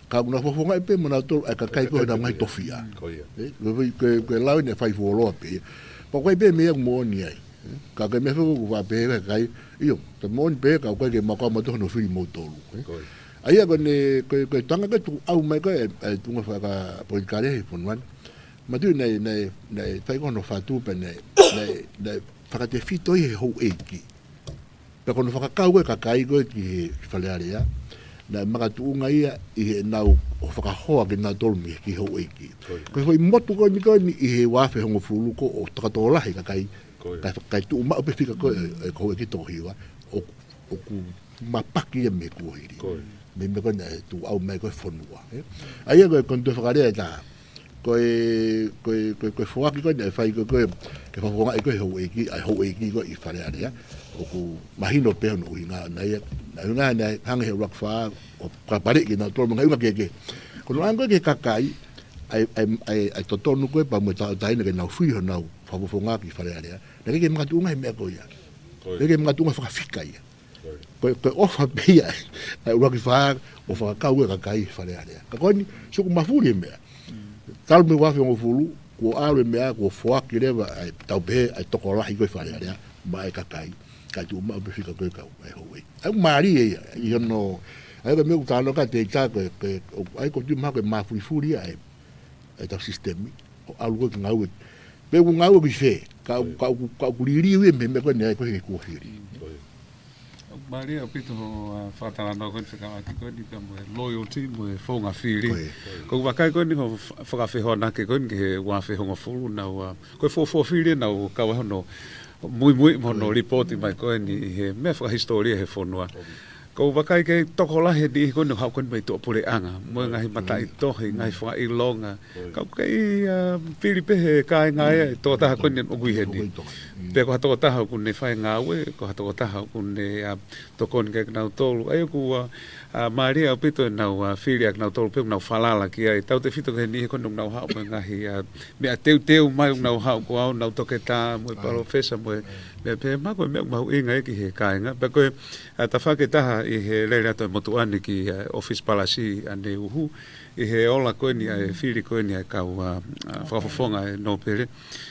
Ka una whawhonga e pe mana tolu ai kakai koe na ngahi tofia. Koe lau ne whai wholoa pe. Pa koe pe mea kumooni ai. Ka koe me whawhu wa pe kakai, iyo, ta mooni pe ka koe ke makao matoho no whiri mo tolu. Aia koe tanga koe tu au mai koe tunga whaka poikare he ponuan. Matu nei whai kono whatu pe nei whakate whito i he hou eiki. Pe kono whakakau koe kakai koe ki he whalearea. Na makatuunga ia i he nau o whakahoa ke nau tolumi ki hou eiki. Koe hoi motu koe ni koe ni i he wafe hongo fuluko o takatolahi kakai. Kai tu umau pe whika koe e koe ki tohiwa o ku mapaki e me kuhiri. Me me koe tu au mai koe whonua. Aia koe kontu whakarea ta koe whuaki koe ne whai koe ke whawonga e koe hou eiki koe i wharearea. O ku mahino peo no uhinga nai nga nei hanga he rakfa o ka pare ki na tolo ngai ke kono ango ke kakai ai totonu ko pa mo ta ne na fui ho na fafonga ki fare area na ke matu nga me ko ya ke matu nga fa fika ya ko ofa be ya ai rakfa o fa ka u kakai fare area ka koni so ku mafuri me tal me wa ngo fulu ko aro me ko fo ki le ai tau be ai tokola i ko fare area mai kakai ka tu ma be fika koe kau ai hoi ai mari e no ai me uta no ka te ta ko ai ko tu ma ko ma furi ai ta sistemi o algo que ngau pe un ngau que fe ka liri me ko ne ko ko hiri Maria pito fatala no ko fika ko ni ka mo loyalty mo fonga fili ko wakai ko ni ho faka fe hona ke ko ni wa fe honga fulu na ko fo fili na ka wa no muy mono report mai ko ni he me fa historia he fonua ko wakai ke tokola he di ko no ha ko mai to pure anga mo ngai mata i to he ngai fa i longa ka kai Filipe he kai ngai to ta ko ni ogui he ni pe ko to ta ko ni fa nga we ko to ta ko ni to kon ke na tolu ai ku Maria pito na filia na tolu pe na falala ki ai tau te fito ke ni ko no ha mo ngai me teu mai na ha ko na to ke ta mo professor mo pe ma ko me ma inga ki he kai nga pe ko ta fa ke ta i he leila to motuani ki office palasi ane uhu i he ola ko ni ai fili ko ni ka fa no pere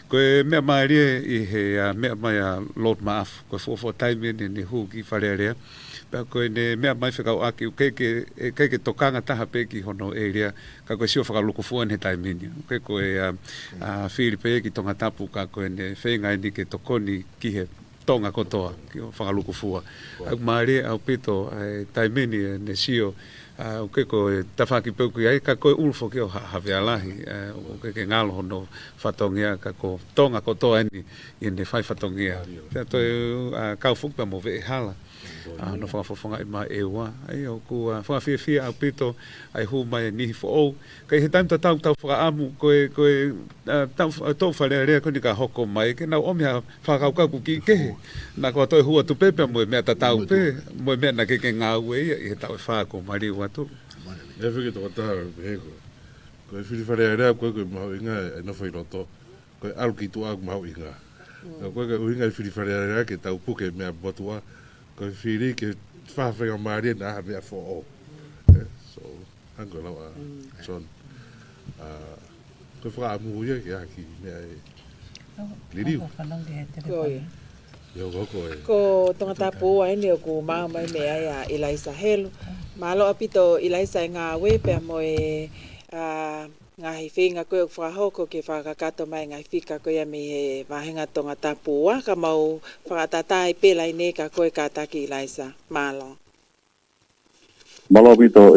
ko me marie i he me mai lot maaf ko fo time ni hu ki falere ko ne me mai fika aki ke tokanga taha pe ki hono area ka ko sio faka luku fu ne time ni ko fili pe ki tonga tapu ka ko ne fenga ni ke tokoni ki he tonga kotoa ki faka luku fu ak mari au pito time ni ne sio o ke ko tafaki pe ku ai ka ko ulfo ki ha vialahi o ke ngalo no fatongia ka ko tonga kotoa ni ne fai fatongia to ka fu pa mo ve hala no fa ma ewa ai o ku fa fi a pito ai hu mai ni fo o kai he time tau fa amu ko tau to fa le ko ni ka hoko mai ke na o me fa ka ku ki ke na ko to hu tu pepe mo me tau pe mo me na ke nga we e tau fa ko mari wa tu e fi to ta be ko fi fa le ko ma inga no fa roto ko al ki tu ag ma inga ko inga fi fa le ke tau pu ke me botua ko fili ke fa Maria na me fo so ango la son ko fra mu ye ya ki me liri yo ko tonga tapu ai ne ko ma mai me ya Eliza Helu malo apito Eliza nga we pe mo nga hifinga ko fra hoko ke fa kato mai nga fika ko ya me vahenga tonga tapu ka mau fra tata i pela ine ka ko ka taki Eliza malo pito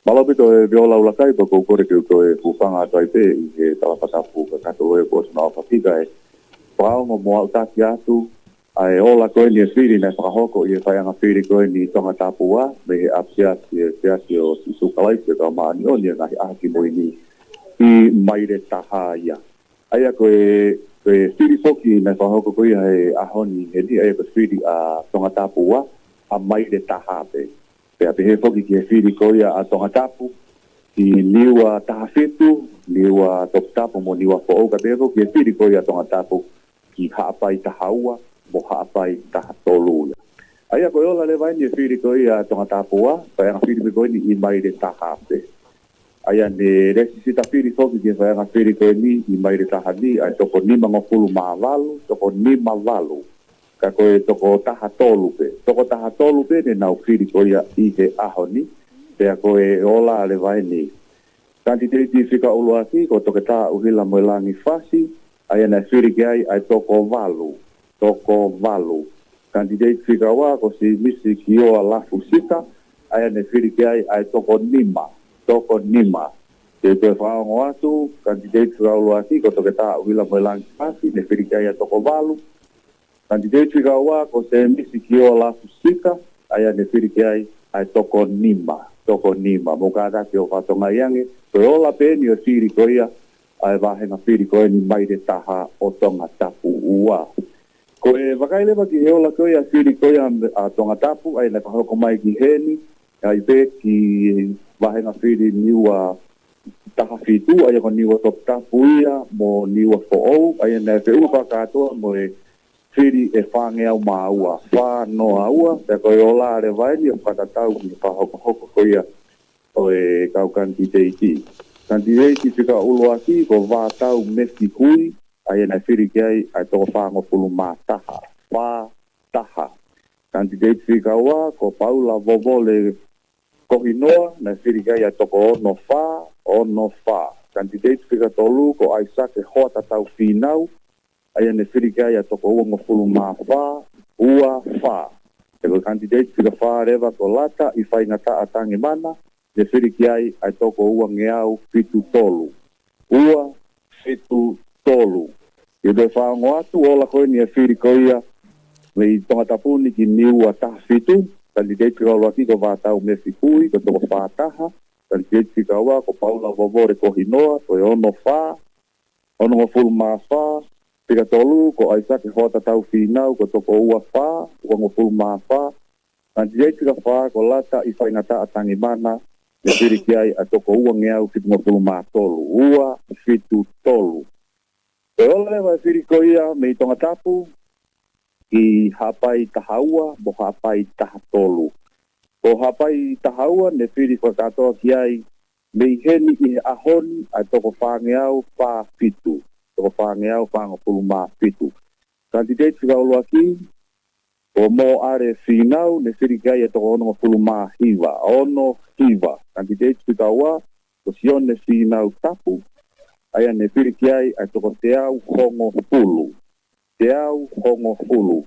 Malapito e viola ula kai pa ko kore ke e fufanga tai pe e tala patapu ka kato e ko sna fatika e pao mo mo ta atu ai ola ko ni firi na fa hoko e fa nga firi ko ni tonga tapua me apsia e o su kalai ke ka ma ni oni na a ki mo ni I mai re taha ia ai ko e firi foki na fa hoko ko e a honi e di e ko firi a tonga tapua a mai re taha pe pe ape he foki ki e whiri koia a tonga tapu, ki niwa taha whetu, niwa top tapu mo niwa po oka pe foki e whiri koia a tonga tapu, ki haapai taha ua, mo haapai taha tolu ia. Aia koe ola le vaini e whiri koia a tonga tapu a, pai anga whiri me koini I mai re taha pe. Aia ne resi sita whiri foki ki e pai anga whiri koini I mai re taha ni, ai toko nima ngofulu maa walu, toko nima walu. Ka koe toko taha tolu pe. Toko taha tolu pe ne nau whiri koia I he ahoni. Pea koe ola ale vai ni. Kanti teiti whika ulu aki, ko toke taha uhila moe langi fasi, aia na whiri ke ai toko walu. Toko walu. Kanti teiti whika wa, ko si misi ki oa lafu sita, aia na whiri ke ai toko nima. Toko nima. Te koe whaongo atu, kanti teiti whika ulu aki, ko toke taha uhila moe langi fasi, ne whiri ke ai toko walu. Kanti teiti whika wa, ko se misi ki oa lafu sita, aia ne whiri ke ai toko nima. Toko nima. Mo kātaki o whatonga iange, koe ola pēni o whiri koia, ai wahenga whiri koe ni maire taha o tonga tapu ua. Koe wakailewa ki he ola koia whiri koia a tonga tapu, ai na kahoko mai ki heni, ai pē ki wahenga whiri niwa taha whitu, ai ako niwa top tapu ia, mo niwa fo'ou, ai na whiu whakatoa mo e whiri e whange au maua, whanoa ua, te koe ola are vaini o whakatau ki whahoko koia o e kau kanti teiti. Kanti teiti whika ulo aki ko wātau mefi hui, ai na whiri ki ai toko whango pulu mā taha, wā taha. Kanti teiti whika ua ko paula vovole kohinoa, na whiri ki ai toko ono whā. Kanti teiti whika tolu ko aisake hota tau whinau, ai ne whiri kai a toko ua ngofulu mā whā, ua whā. E ko kandidate whika whā rewa ko lata I whaingata a tangi mana, ne whiri kai a toko ua ngeau whitu tolu. Ua whitu tolu. I doi whaongo atu, ola koe ni a whiri koia, me I tonga tapuni ki niua taha whitu, kandidate whika ua ki ko vātau me whikui, ko toko whā taha, kandidate whika ua ko paula vovore ko hinoa, ko e ono whā, ono ngofulu mā whā, Pika tolu, ko aisake hota tau whinau, ko toko ua whā, ua ngofulu mā whā. Nanti ei pika whā, ko lata I whaingata a tangi mana, ne whiri ki ai a toko ua ngeau whitu ngofulu mā tolu. Ua whitu tolu. E ola lewa whiri ko ia me I tonga tapu, I hapai taha ua, mo hapai taha tolu. Ko hapai taha ua, ne whiri ko katoa ki ai, me I heni I ahoni, a toko whangeau whā whitu. Toko whangeau whango pulu mā whitu. Kandidate whika ulu aki, o mō are whinau, ne whirikai e toko ono pulu mā hiwa. Ono hiwa. Kandidate whika ua, ko sione whinau tapu, aia ne whirikai e toko te au hongo pulu. Te au hongo pulu.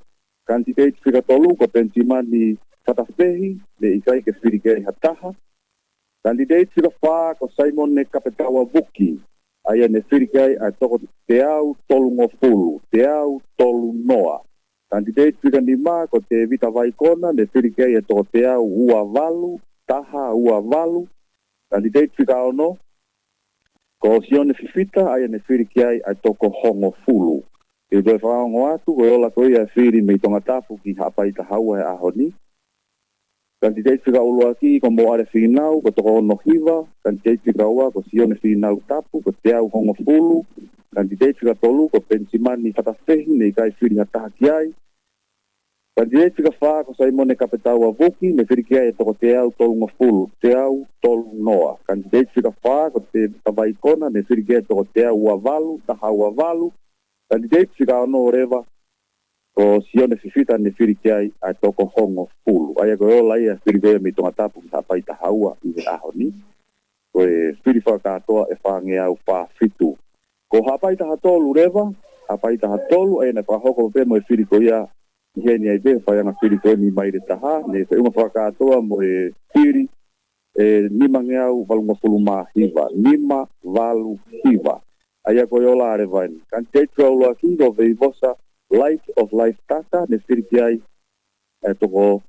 Kandidate whika tolu, ko pentimani whatawhehi, ne ikai ke whirikai hataha. Kandidate whika whā, ko Simon ne kapetawa buki. Aia ne whirikai a toko te au tolu ngofulu, te au tolu noa. Kandidate whika ni mā ko te vita vaikona, ne whirikai a toko te au ua walu, taha ua walu. Kandidate whika ono, ko sione fifita, aia ne whirikai a toko hongo fulu. E doi whaongo atu, ko ola ko ia whiri me tonga tapu ki hapai tahaua e ahoni. Kandidate whika ulu aki, ko mo are whinau, ko toko ono hiwa. Kandidate whika ua, ko sione whinau tapu, ko te au hongo fulu. Kandidate whika tolu, ko pensimani whatawhehi, ne kai whiri hataha ki ai. Kandidate whika whā, ko Simone kapetaua vuki, ne whiri ki ai toko te au tolu ngofulu, te au tolu noa. Kandidate whika whā, ko te tawaikona, ne whiri ki ai toko te au ua walu, taha ua walu. Kandidate whika ono rewa, ko sione fifita ne whiri ki ai a toko hongo fulu. Aia koe ola ia whiri koe me tonga tapu ki hapai tahaua I he ahoni. Koe whiri whakatoa e whange au wha whitu. Ko hapai taha tolu rewa, hapai taha tolu, aia na whahoko pe mo e whiri koe ia I heni ai pe, whaianga whiri koe ni maire taha, ne te uma whakatoa mo e whiri, lima ngeau valunga fuluma hiva, lima valu hiva. Aya ko yola are vain. Kan te traulo aki go veivosa Light of Life tata ne whirikiai toko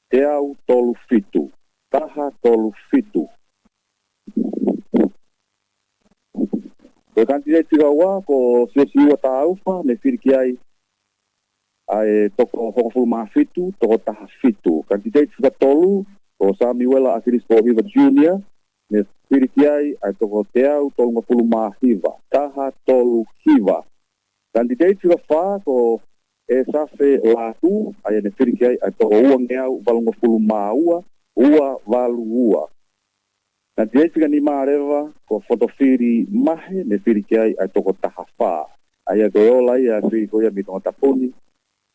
te au tolu fitu. Taha tolu fitu. Ko kanti te tika ua ko siwa ta aufa ne whirikiai ai toko hongofuluma fitu, toko taha fitu. Kanti te tika tolu ko Samuela Akirispo Hiva Junior ne whirikiai ai toko te au tolu ngofuluma hiva. Taha tolu hiva. Kanti tika wha ko safe latu ai ne whirikiai ai toko ua ngeau valunga fuluma ua valu ua. Kanti tika ni marewa ko fotofiri mahe ne whirikiai ai toko taha wha. Ai ko yola ia whiriko ia mitonga tapuni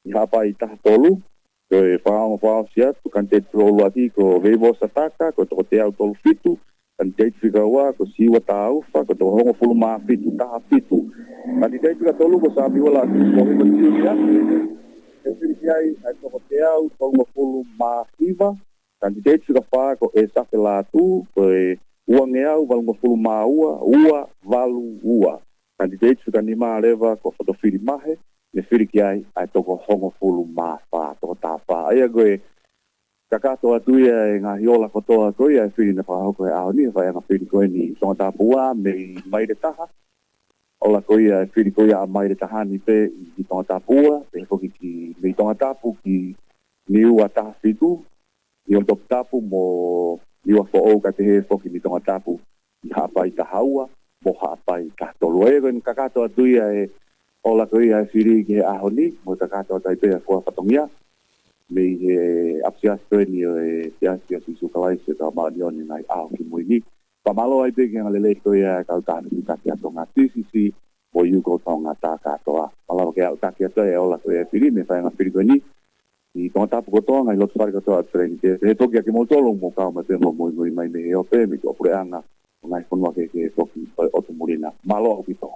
i hapa i taha tolu. Ko e whaongo siatu kanti trolu ati ko veivo sataka ko toko te au tolu fitu. Kanti tika ua ko siwa ta aufa ko toko hongo fuluma fitu taha fitu. Kanti tika tolu ko sabi wala ati ko hiva tiunia. E whirikiai ai toko te au tolu fuluma hiva. Kanti tika wha ko e safe latu ko e ua ngeau valunga fuluma ua valu ua. Kanti tika ni marewa ko fotofiri mahe ne whirikiai ai toko hongo fuluma wha toko ta wha. Aia koe kakato atu ia e ngā hiola kotoa koe ai whiri na whahoko e ao ni whai anga whiri koe ni tonga tāpua me maire taha. Ola koe ia e whiri koe a maire taha ni pe i tonga tāpua, pe hoki ki me tonga tāpu ki ni ua taha fitu, ni on top tāpu mo ni ua who ka te he hoki ni tonga tāpu i hapa i tahaua, mo hapa i tātolu. Ea koe kakato atu ia e ola koe ia e whiri ki he aho ni, mo kakato atu i pe a kua whatongia. Me he apsiasto ni e tiasia si sukalaisi ka maanioni nai ao ki muini. Pamalo ai peke nga lele ko ia ka utani ki taki ato ngā TCC o yuko tonga tā katoa. Malawa ke au taki ato e ola ko e whiri me whai ngā whiri koe ni. I tonga tapu kotoa ngai lotu whari katoa treni. He toki aki motolo mo kao ma temo mui mai me e o pe me ki opure anga ngai whanua ke toki o tu murina. Malo au pito.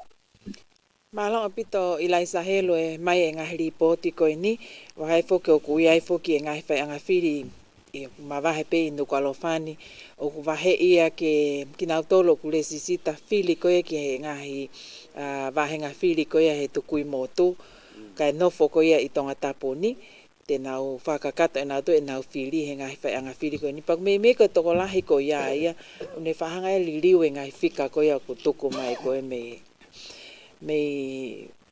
Malo pito ilai sahelo e mai e ngahi ripoti koe ni. Wahai foke o kui ai foke e ngahi whai anga whiri e mawahe pe inu kalofani. O kuwahe ia ke kinautolo kule sisita whili koe ki he ngahi wahenga whili koe he tukui motu. Kai nofo koe ia i tonga tapuni. Te nau whakakato e nau to e nau whili he ngahi whai anga whili koe ni. Pak me ko toko lahi koe ia ia. Une whahanga e liliu e ngahi whika koe ia ku tuku mai koe me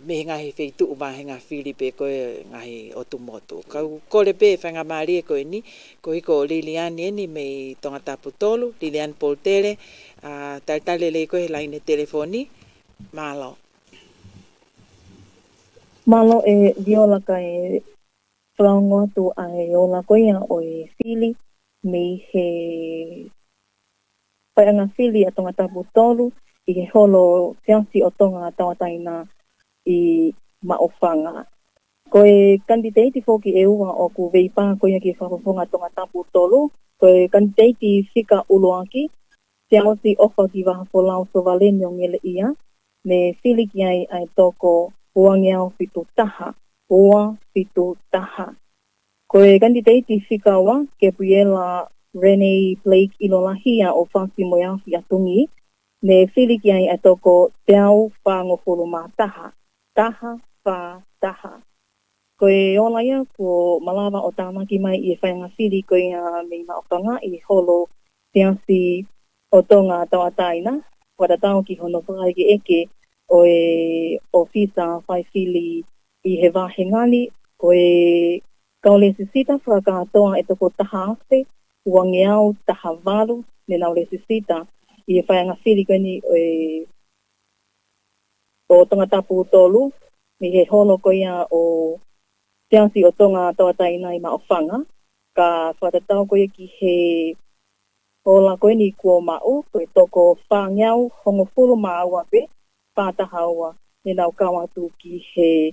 ngahi feitu umahe ngā whiri pe koe ngahi otumotu. Kau kore pe whanga maari e koe ni, ko hiko Liliane eni me tonga tapu tolu, Liliane Poltere, taitale le koe laine telefoni, malo. Malo e viola ka e whaongo atu ai ola koe o e whili, me he whaianga whili a tonga tapu tolu, i he holo teansi o tonga tawataina i maofanga. Ko e kandidati foki e ua o ku veipa ko ia ki whakafonga tonga tapu tolu. Ko e kandidati whika uloaki, teansi ofa ki waha polau so valenio ngele ia, me whiliki ai toko uangeao fitu taha, ua fitu taha. Ko e kandidati whika wa, Gabriela Renee Blake ilolahia o whasi moiafi atungi, me whiliki ai toko te au whangofolo mā taha. Taha, wha, taha. Ko e ola ia, ko malawa o tāmaki mai i e whainga whiri ko ia mei maokanga i holo teansi o tonga tawataina. Wada tau ki hono whaike eke o e ofisa whai whili i he wahengani. Ko e kaole sisita whakatoa e toko taha afe, uangeau taha valu, me naule sisita. I e whaianga whiri koe ni o tonga tapu tolu, mi he hono ko ia o teansi o tonga tawataina i maofanga, ka whatatau ko ia ki he hola koe ni kua mao, koe toko whangiau hongo fulu maaua pe, whataha ua, ni nau kawatu ki he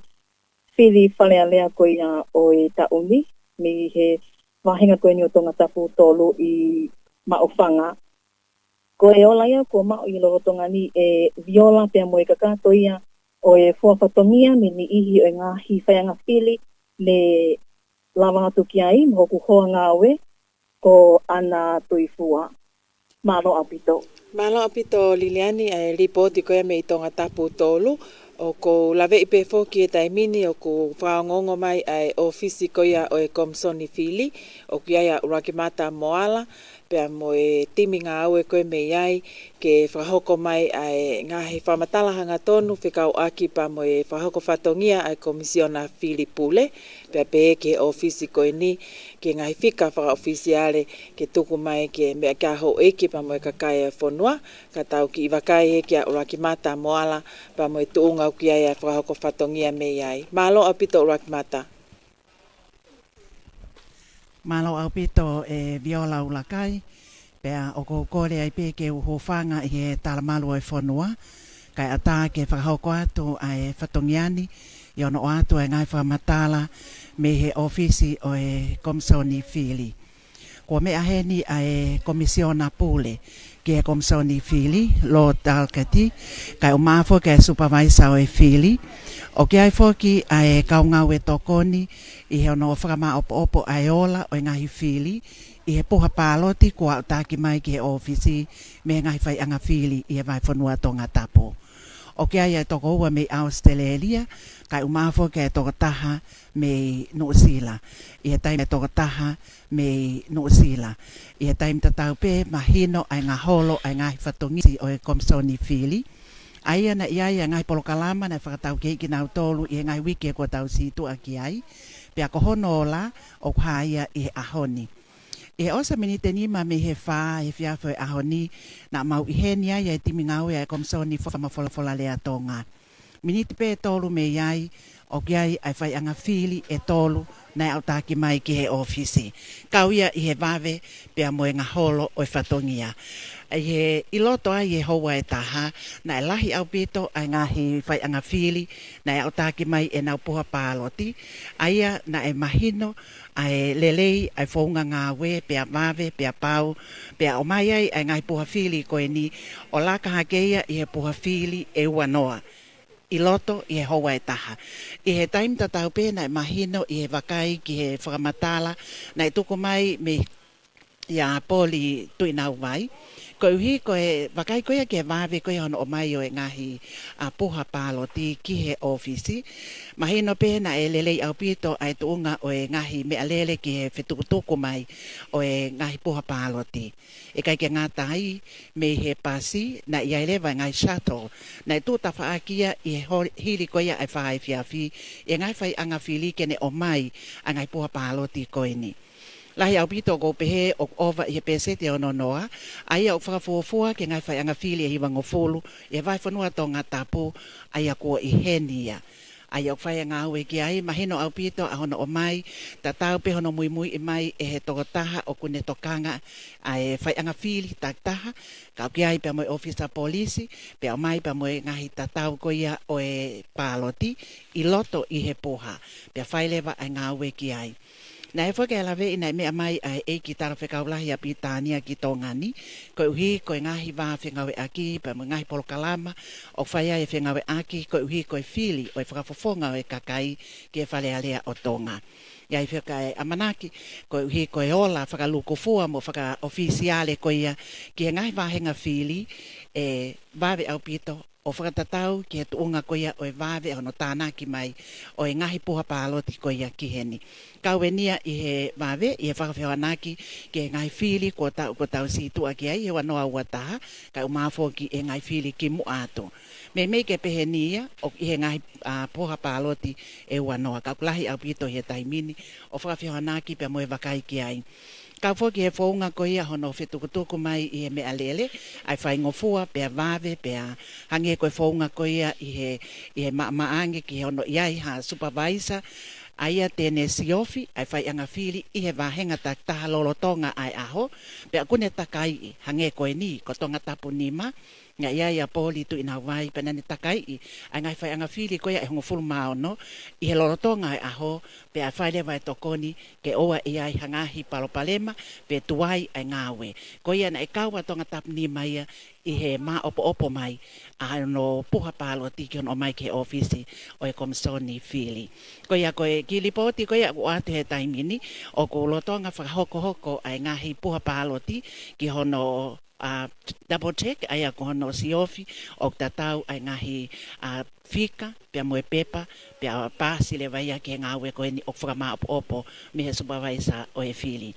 whiri whalea lea ko ia o e tauni, mi he wahinga koe ni o tonga tapu tolu i maofanga. Ko e ola ia, ko mao i lorotonga ni e viola pia mo e kakato ia o e fuafatongia me ni ihi o e ngahi whaianga whili le lawa atu ki ai, mo ku hoa ngāwe ko ana tuifua. Malo apito. Malo apito Liliani ai ripoti ko me itonga tapu tolu o ko lave ipe foki e taimini o ko whaongongo mai ai ofisi ko ia o e Komsoni Fili o kia ia Urakimata Moala pea mo e timi ngā au e koe me iai ke whahoko mai ai ngahi whamatalahanga tonu whikau aki pa mo e whahoko whatongia ai Komisiona Fili Pule pea pe ke ofisi koe ni ke ngahi whika whaka ofisiale ke tuku mai ke mea kia ho eki pa mo e kakai e whonua ka tau ki iwakai he kia Urakimata Moala pa mo e tuunga ki ai ai whakahoko whatongia me iai. Malo apito Urakimata. Malo apito e viola ulakai, pea o ko kore ai peke u hofanga i he talamalu e whanua, kai ata ke whakahoko atu ai whatongiani, i ono atu e ngai whamatala me he ofisi o e Komsoni Fili. Ko mea heni ai Komisiona Pule, ke Komsoni Fili, lo talkati, kai o mafo ke supervisor o e Fili, o ke ai foki ai kaungau e tokoni, i he ono whakama opo ai ola o ngahi Fili, i he poha pāloti kua o tāki mai ki he ofisi, me ngahi whai anga Fili i he vai whanua tonga tapo. O ke ai toko ua me Australia, kai umafo ke toko taha me Nuusila. I he taime toko taha me Nuusila. I he taime tatau pe mahino ai ngā holo ai ngahi whatongisi o e Komsoni Fili. Aia na iai ngai polokalama na whakatau ke iki nau tolu i ngai wiki e kua tau situ aki ai. Pea ko hono ola o haia i he ahoni. E osa minite nima me he wha he whiawho e ahoni na mau i he nia i e timi ngau e Komsoni whamafola lea tonga. Minite pe tolu me iai o kiai ai whai anga Fili e tolu na au tāki mai ki he ofisi. Kauia i he vave pea mo e ngā holo o e whatongia. I loto ai e hoa e taha na e lahi au pito ai ngahi whai anga Fili na e au tāki mai e nau puha pāloti. Aia na e mahino ai lelei ai whaunga ngā we pea vave pea pau pea o mai ai ngahi puha Fili koe ni o laka hakeia i he puha Fili e ua noa. I loto i he hoa e taha. I he taim tatau pēna e mahino i he wakai ki he whakamatala na e tuku mai me ia poli tuinau vai. Ko uhi ko e wakai koia ke wawe koia hono o mai o e ngahi a puha pāloti ki he ofisi. Mahino pēna e lelei au pito ai tuunga o e ngahi mea lele ki he whetukutuku mai o e ngahi puha pāloti. E kai ke ngātai me he pasi na i ailewa ngai shuttle na e tūta whaakia i he hili koia ai whaai whiawhi e ngai whai anga Fili kene o mai a ngai puha pāloti koini. Lahi au pito ko pehe o ova i he pesete o nonoa, aia o whakafuafua ke ngai whai anga Fili e hiwa ngofulu, e vai whanua tō ngā tapu, aia ko i henia. Aia o whai ngā ue ki ai, mahino au pito a hono o mai, ta tau pe hono mui mui i mai e he tokotaha o kune tokanga, a e whai anga Fili taktaha, ka ki ai pe moe ofisa polisi, pe o mai pe moe ngahi ta tau ko ia o e pāloti, i loto i he poha, pe whai lewa ai ngā ue ki ai. Na e whake alawe ina mea mai ai e ki tara whekaulahi a pitania ki tōngani, ko uhi ko e ngahi wā whengawe aki, pa mo ngahi polokalama, o whaia e whengawe aki, ko uhi ko e Fili, o e whakafofonga o e kakai, ki e whale alea o tōnga. Ia i whika e amanaki, ko uhi ko e ola, whakaluko fua mo whaka ofisiale ko ia, ki e ngahi wāhenga Fili, e wawe au pito, o whakatatau ki he tuunga ko ia o e wawe hono tānaki mai o e ngahi puha pāloti ko ia ki heni. Kau e nia i he wawe, i he whakawhiwanaki ki e ngahi Fili ko tau situa ki ai, he wanoa ua taha, ka umafo ki e ngahi Fili ki mu ato. Me ke pehe nia o i he ngahi puha pāloti e wanoa. Ka kulahi au pito he taimini o whakawhiwanaki pe moe wakai ki ai. Ka foki he whaunga ko ia hono whetukutuku mai i he mea lele, ai whai ngofua, pea wawe, pea hangi koe whaunga ko ia i he maange ki hono iai ha supervisor, aia tēne siofi, ai whai anga Fili i he wahenga tak taha lolotonga ai aho, pea kune takai i hangi koe ni, ko tonga tapu nima, nga ia poli tu ina wai penane takai i ai ngai whai anga Fili ko ia e hongo fulu maono i he lorotonga e aho pe a whai lewa e tokoni ke oa i ai hangahi palopalema pe tuai ai ngawe ko ia na e kaua tonga tap ni mai i he ma opo mai a no puha palo tiki on o mai ke ofisi o e Komsoni Fili ko ia ko e kilipoti ko ia o atu he taimini o ko lotonga whakahoko ai ngahi puha palo ti ki hono double check ai ko no si ofi o tatau ai ngahi fika pe mo pepa pe pa si le vai ke ngawe ko ni o frama opo me he supervisor o e fili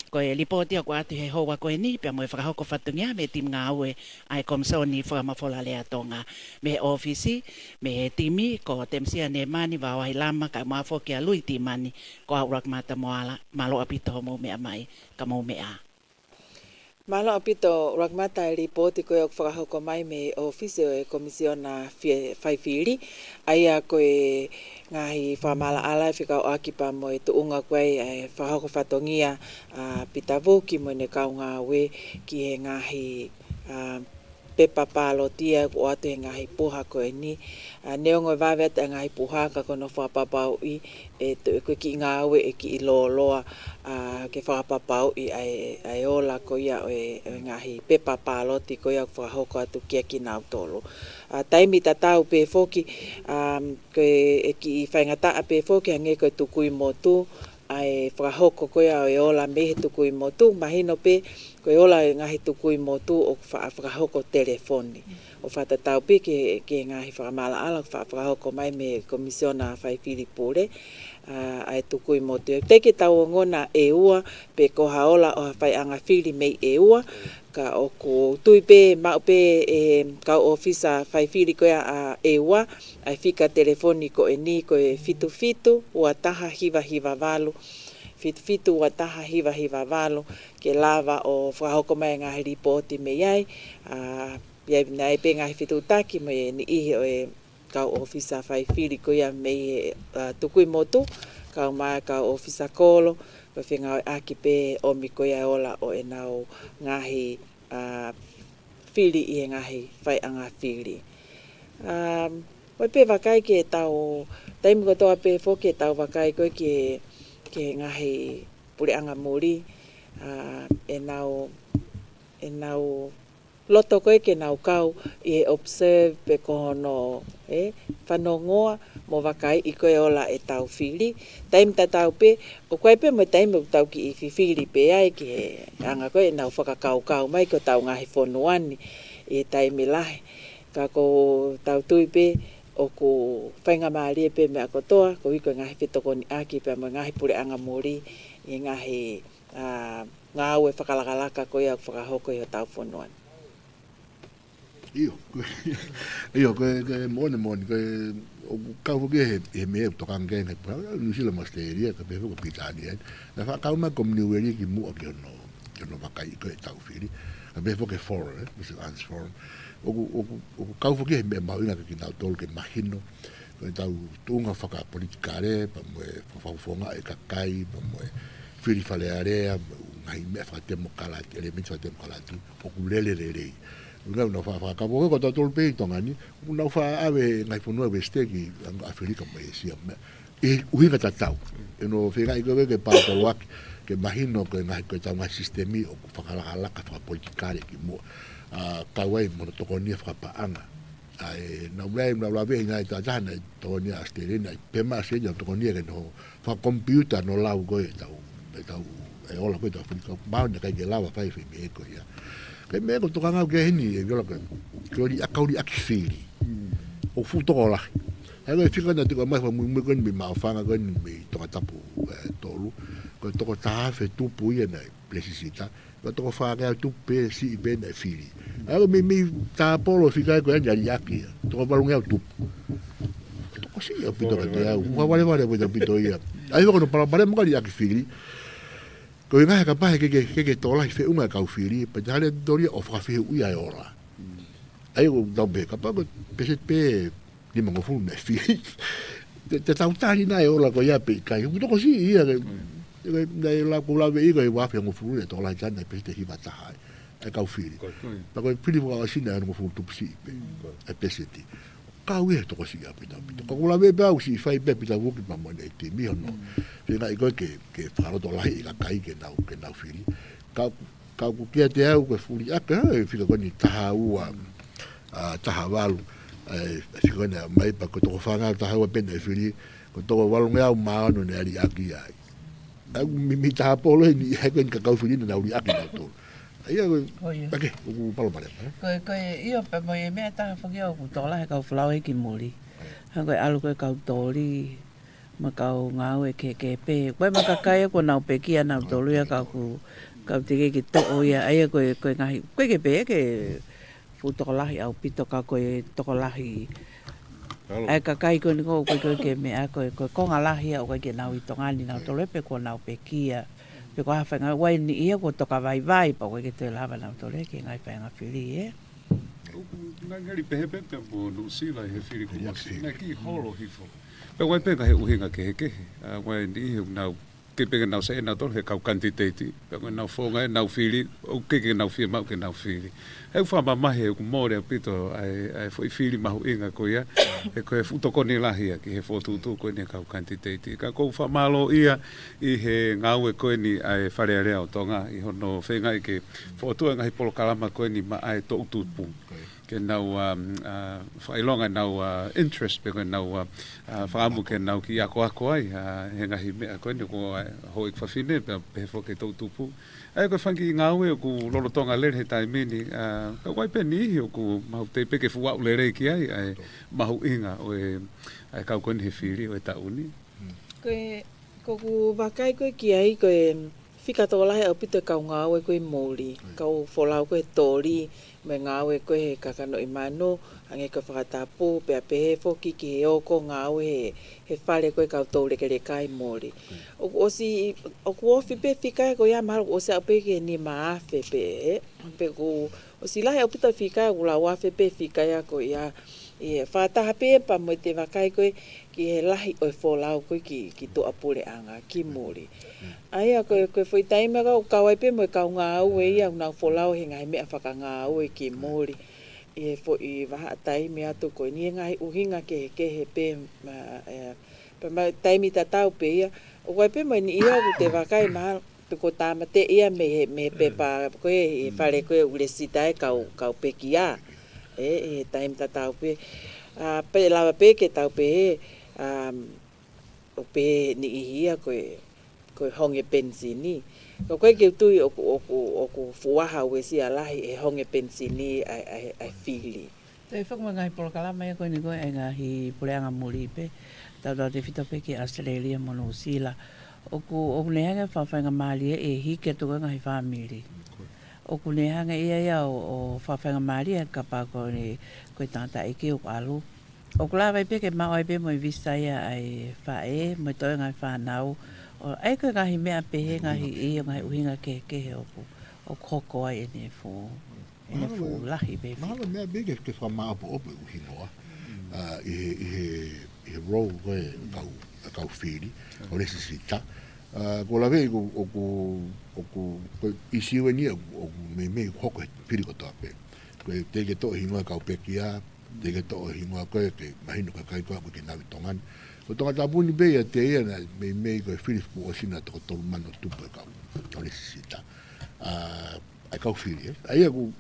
ko e lipoti ko atu he hoa ko ni pe mo e fra ko fatungia me tim ngawe ai komsoni frama fola le atonga me ofisi me timi ko temsia ne mani va wai lama ka ma fo ke lui timani ko aurak mata moala malo apito mo me mai ka mo me a Malo apito ragmata ripoti ko yok whakahoko mai me ofisi o e komisiona whaifiri. Aia ko e ngahi whamala ala whika o akipa mo e tuunga koe e whakahoko whatongia pitavuki mo ne kaunga we ki he ngahi pepa palo tia o atu he ngahi puha koe ni. Neongo wavet e ngahi puha ka kono whapapau i e koe ki ngā we e ki i loa ke whapapau i ai ola ko ia o e ngahi pepa paloti ko ia whahoko atu kia ki nau tolo. Taimi tatau pe foki ko e ki whaingata pe foki hange ko tukui motu ai whahoko ko ia o e ola mehe tukui motu mahino pe ko e ola e ngahi tukui motu o whahoko telefoni. O whatatau pe ke ngahi whamala ala whahoko mai me komisiona whaifiri pure. Ai tukui motu. Teke tau ngona e ua, pe ko haola o hawhai anga whiri mei e ua, ka o ko tui pe, mau pe ka ofisa whai whiri koea e ua, ai whika telefoni ko e ni ko e fitu fitu, ua taha hiva hiva walu, fitu fitu ua taha hiva hiva walu, ke lava o whahoko mai ngahi ripoti mei ai, iai nai pe ngahi fitu taki me ni ihi o e kau ofisa whai whiri ko ia mei tukui motu, kau mai kau ofisa kolo, ko whenga o aki pe o mi ko ia ola o e nau ngahi whiri i e ngahi whai anga whiri. Wai pe wakai ke tau, taimi ko toa pe fo ke tau wakai koe ke ngahi pure anga muri, e nau loto koe ke nau kau i observe pe kohono whanongoa mo wakai i koe ola e tau whiri. Taim ta tau pe, o koe pe mo taim o tau ki i whiwhiri pe ai ke anga koe nau whakakau mai ko tau ngahi whonuani e taimi lahi. Ka ko tau tui pe o ko whainga maari pe me ako toa, ko hiko ngahi whitoko ni aki pe mo ngahi pure anga muri i ngahi ngā ue whakalakalaka koe au whakahoko i o tau whonuani. Iyo, mone, o kau ke he me to kan ke ne pa New Zealand masteria ka be ko pitani na fa ka ma community ki mu ke no makai ko ta ufiri ka be ke foreign this is ans foreign o kau ke me ma ina ki na tol ke mahino ko ta tunga fa ka politikare pa mo fa fonga e ka kai pa mo firi faleare ngai me fa temo kala elemento temo kala tu o kulele le no fa ka bo ko tol pe tongani no fa ave ngai fo no veste ki Afrika me sia e uhinga tatau no fe ngai ko ke pa to wak ke imagino que ngai ko ta ma sistemi o fa kala ka fa politikare ki mo ka wai mo to ko ni fa pa anga ai no vai no la ve ngai ta jana to ni asterina pe ma se to ko ni ke no fa computer no la go ta e ola ko to Afrika ba ne ka ke lava fa fe me ko ya ke me ko toka ngau ke hini e viola ko li akauri akifiri o futo ola e go fika na tiko mai mu ko ni ma fanga ko ni me toka tapu tolu ko toko ta fe tu pui na precisa ko toko fa ga tu pe si ben e fili e go me ta polo fika ko ya yaki toko balunga tu toko si o pito ka te au vale po pito ia ai ko no para mo ka akifiri ko nga ka pa ke tola fe unha ka ufiri pe dale dori o fa fe u ya ora ai go do be ka pa ko pe ni mo fu me fi te tau tani na ora ko ya pe kai u to ko si ia dai la ko la ve i wa fe mo fu le tola ja na pe te hi bata ai ka ufiri pa ko pili mo asi na mo fu tu si e pe se ti ka u to ko si ya pe ta ko la ve ba u si fa i pe ta vu ki pa mo ne ti mi no na iko ke faro to lai ka kai ke nau firi ka ku kia te au ke furi aka e fika ko ni tahau tahawalu e fika na mai pa ko to fanga tahau pe na firi ko to walu ngau ma no ne ali aki ai au mi ta polo ni he ko ka firi na uri aki na to Ia ko pake o palo pare. Ko io pe mo e me ta fo o tola ka flau e ki muri. Ha ko alu ko ka tori ma ka ngau e ke pe. Ko ma ka kai ko na pe ki ana tolu ya ka ku ka te ki to o ya ai ko ngai ko ke pe ke fu tola au pito ka ko tola hi. Ai ka kai ko ni ko ke me a ko ngalahi au ko ke na i tongani na tolu pe ko na pe ki pe ko hafa nga wai ni ia ko toka vai pa ko ke te lava na tole ke ngai pa nga fili ngari pe po no sila he fili ko na ki holo hifo pe wai pe ka he uhinga ke wai ni he na ke pe na se na tole ka quantity pe na fonga na fili o ke na fi ma ke na fili e fa ma he ko more pito ai foi fili ma uhinga ko ia e ko futo ko ni la hia ki he foto tu ko ni ka quantity ka ko fa malo ia I he ngau e ko ni ai fare rea o tonga I hono fenga ke foto nga hi polo kalama ko ni ma ai to tu pu ke nau fai longa nau interest pe ko nau faamu ke nau ki ako ai he nga hi me ko ni ko ho ik fa fine pe fo ke to tu pu ai ko fangi ngau e ku lolo tonga le he tai mini ka wai pe ni hi ku ma te pe ke fu wa le re ki ai ma hu inga o ai ka ko ni he fili o ta uni ko ku wakai ko ki ai ko fika tola he opito ka ngau e ko mori ka folau ko tori me ngau e ko he kakano imano ange ko whakatapu pe pe he foki ki he o ko ngau he whare ko ka tole ke le kai mori o si o ko fi pe fika ko ya mal o se ape ke ni ma fe pe ko o si la he opito fika ko la wa fe pe fika ya ko ya e fata hape pa mo te wakai ko ki he lahi o folau ko ki to apure anga ki mori ai ko foi taima ka wai pe mo ka nga o e ia na folau he ngai me afaka nga o ki mori e fo I wa taimi atu ko ni ngai uhinga ke he pe ma taimi tatau pe ia o wai pe mo ni ia ko te wakai ma pe ko tamate ia me pe pa ko e fare ko uresita e ka pe kia e taimi tatau pe pe lava pe ke tau pe o pe ni ia ko honge pensini ko ke tu o fuaha we si ala e honge pensini ai fili te fok ma ngai por kala mai ko ni ko e nga hi puleanga muri pe ta te fita pe ki Australia mono sila o ne hanga fa nga mali e hi ke to nga hi family o kune hanga ia o whawhanga maria ka pa ko ni ko tanta e ke o alu o kula vai pe ke ma oi pe mo vista ia ai fae mo to nga fa nau o ai ko ga hi me pe he nga hi nga uhinga ke o koko ai ne fo la hi be ma me be ke fa ma po o uhinga e ro ka fili o necessita ko la ve ko isi venia o me hoko piri ko tape ko te ke to hinua ka pekia te ke to hinua ko ke mahino ka kai ko ke na vitongan ko tonga tabuni be ya te ia me ko fili ko sina to to mano tu pe ka o necessita ai ka fili ai ko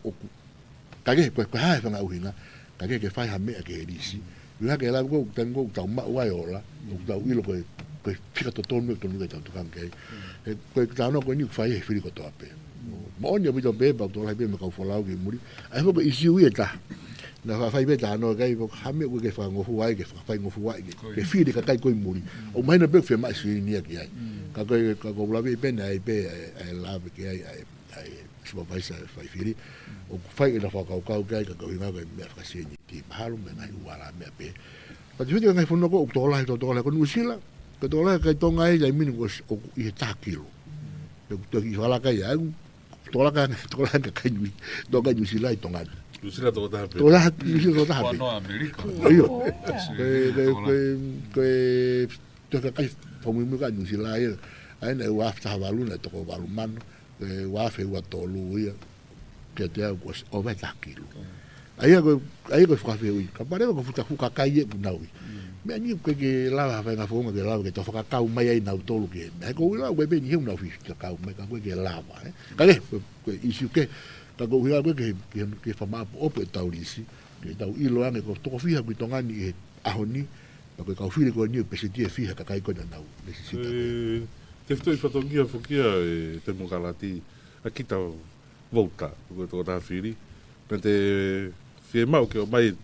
ka ke ko ha fa na uhinga ka ke fa ha me ke risi yo ha ke la ko tengo ta ma wa yo la no ta ilo ko fika to tonu to nuga to kan ke ko ta no ko ni fa e fili ko to ape mo ni bi to be ba to la be me ka fo la ke muri ai ko isi wi ta na fa be ta no ke ko ha me ko ke fa ngo fu ai ke fa ngo fu ai ke fili ka kai ko muri o mai na be fe ma si ni ke ai ka ko la be na ai be ai la be ke ai so ba sa fa fili o fa ina fa ka ka ko ina ko me fa si ni ti halu me na wala me be pa ti ngai fu no ko to la ko nu sila ko to la ka tonga ai ai min ko I ta kilo to I wala ka ya to la ka kai ni do ka ni sila I tonga Lucila to ta pe. To la Lucila to ta pe. No America. Yo. To ka kai fo mi ka ni sila ai na wa fa valu na to ko valu man wa fe wa to lu ia que te ko o va ta kilo. Ai ko fa fe ka pare ko futa ka kai na ui. Me ani ke lava fa na foma ke lava ke to fa ka mai ai na to lu ke. Ai ko la we be ni una fi ka mai ka ke lava. Ka le ko isu ke ka ko hia ke fa ma o pe taurisi. Ke tau ilo ane ko to fi ha ki tonga ni ahoni. Ko ka fi ko ni pe se tie fi ka kai ko na na. Te ftoi fatongia fokia te mo galati. Aki tau volta ko to ta fili pe te fie mau ke o mai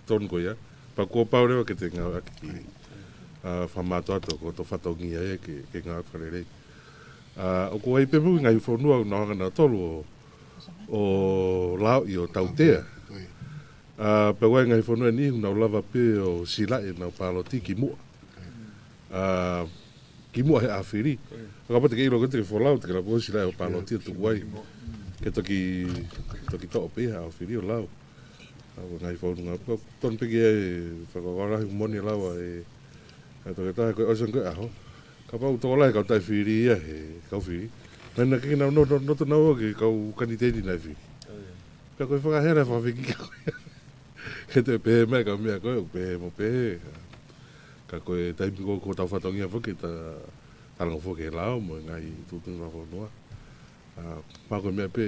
ton ko ya pa ko pa ore ke te nga ki fa mato to ko to fatongi e ke nga frere o ko ai pe mu ngai fo no na tolu o lao i o tautea pe wai ngai fo no ni na lava pe o sila e na palo tiki mu ki mua he a whiri. Ka pate ke ilo ke te wholau te kera posi lai o pālo tia tu wai. Ke toki tō peha a whiri o lau. Awa ngai whaunga. Ton peki e whakawarahi moni laua e toke tahe koe osan koe aho. Ka pau tō lai kau tai whiri ia he kau whiri. Mena ke kina no to nau ke kau kaniteni nai whiri. Pea koe whakahera whawhiki koe. Ke te pehe mea kau mea koe o pehe mo pehe. Ka koe taimi ko tau whatongia whuki ta tarango whuki e lao mo ngai tūtun whako noa. Mā koe mea pe,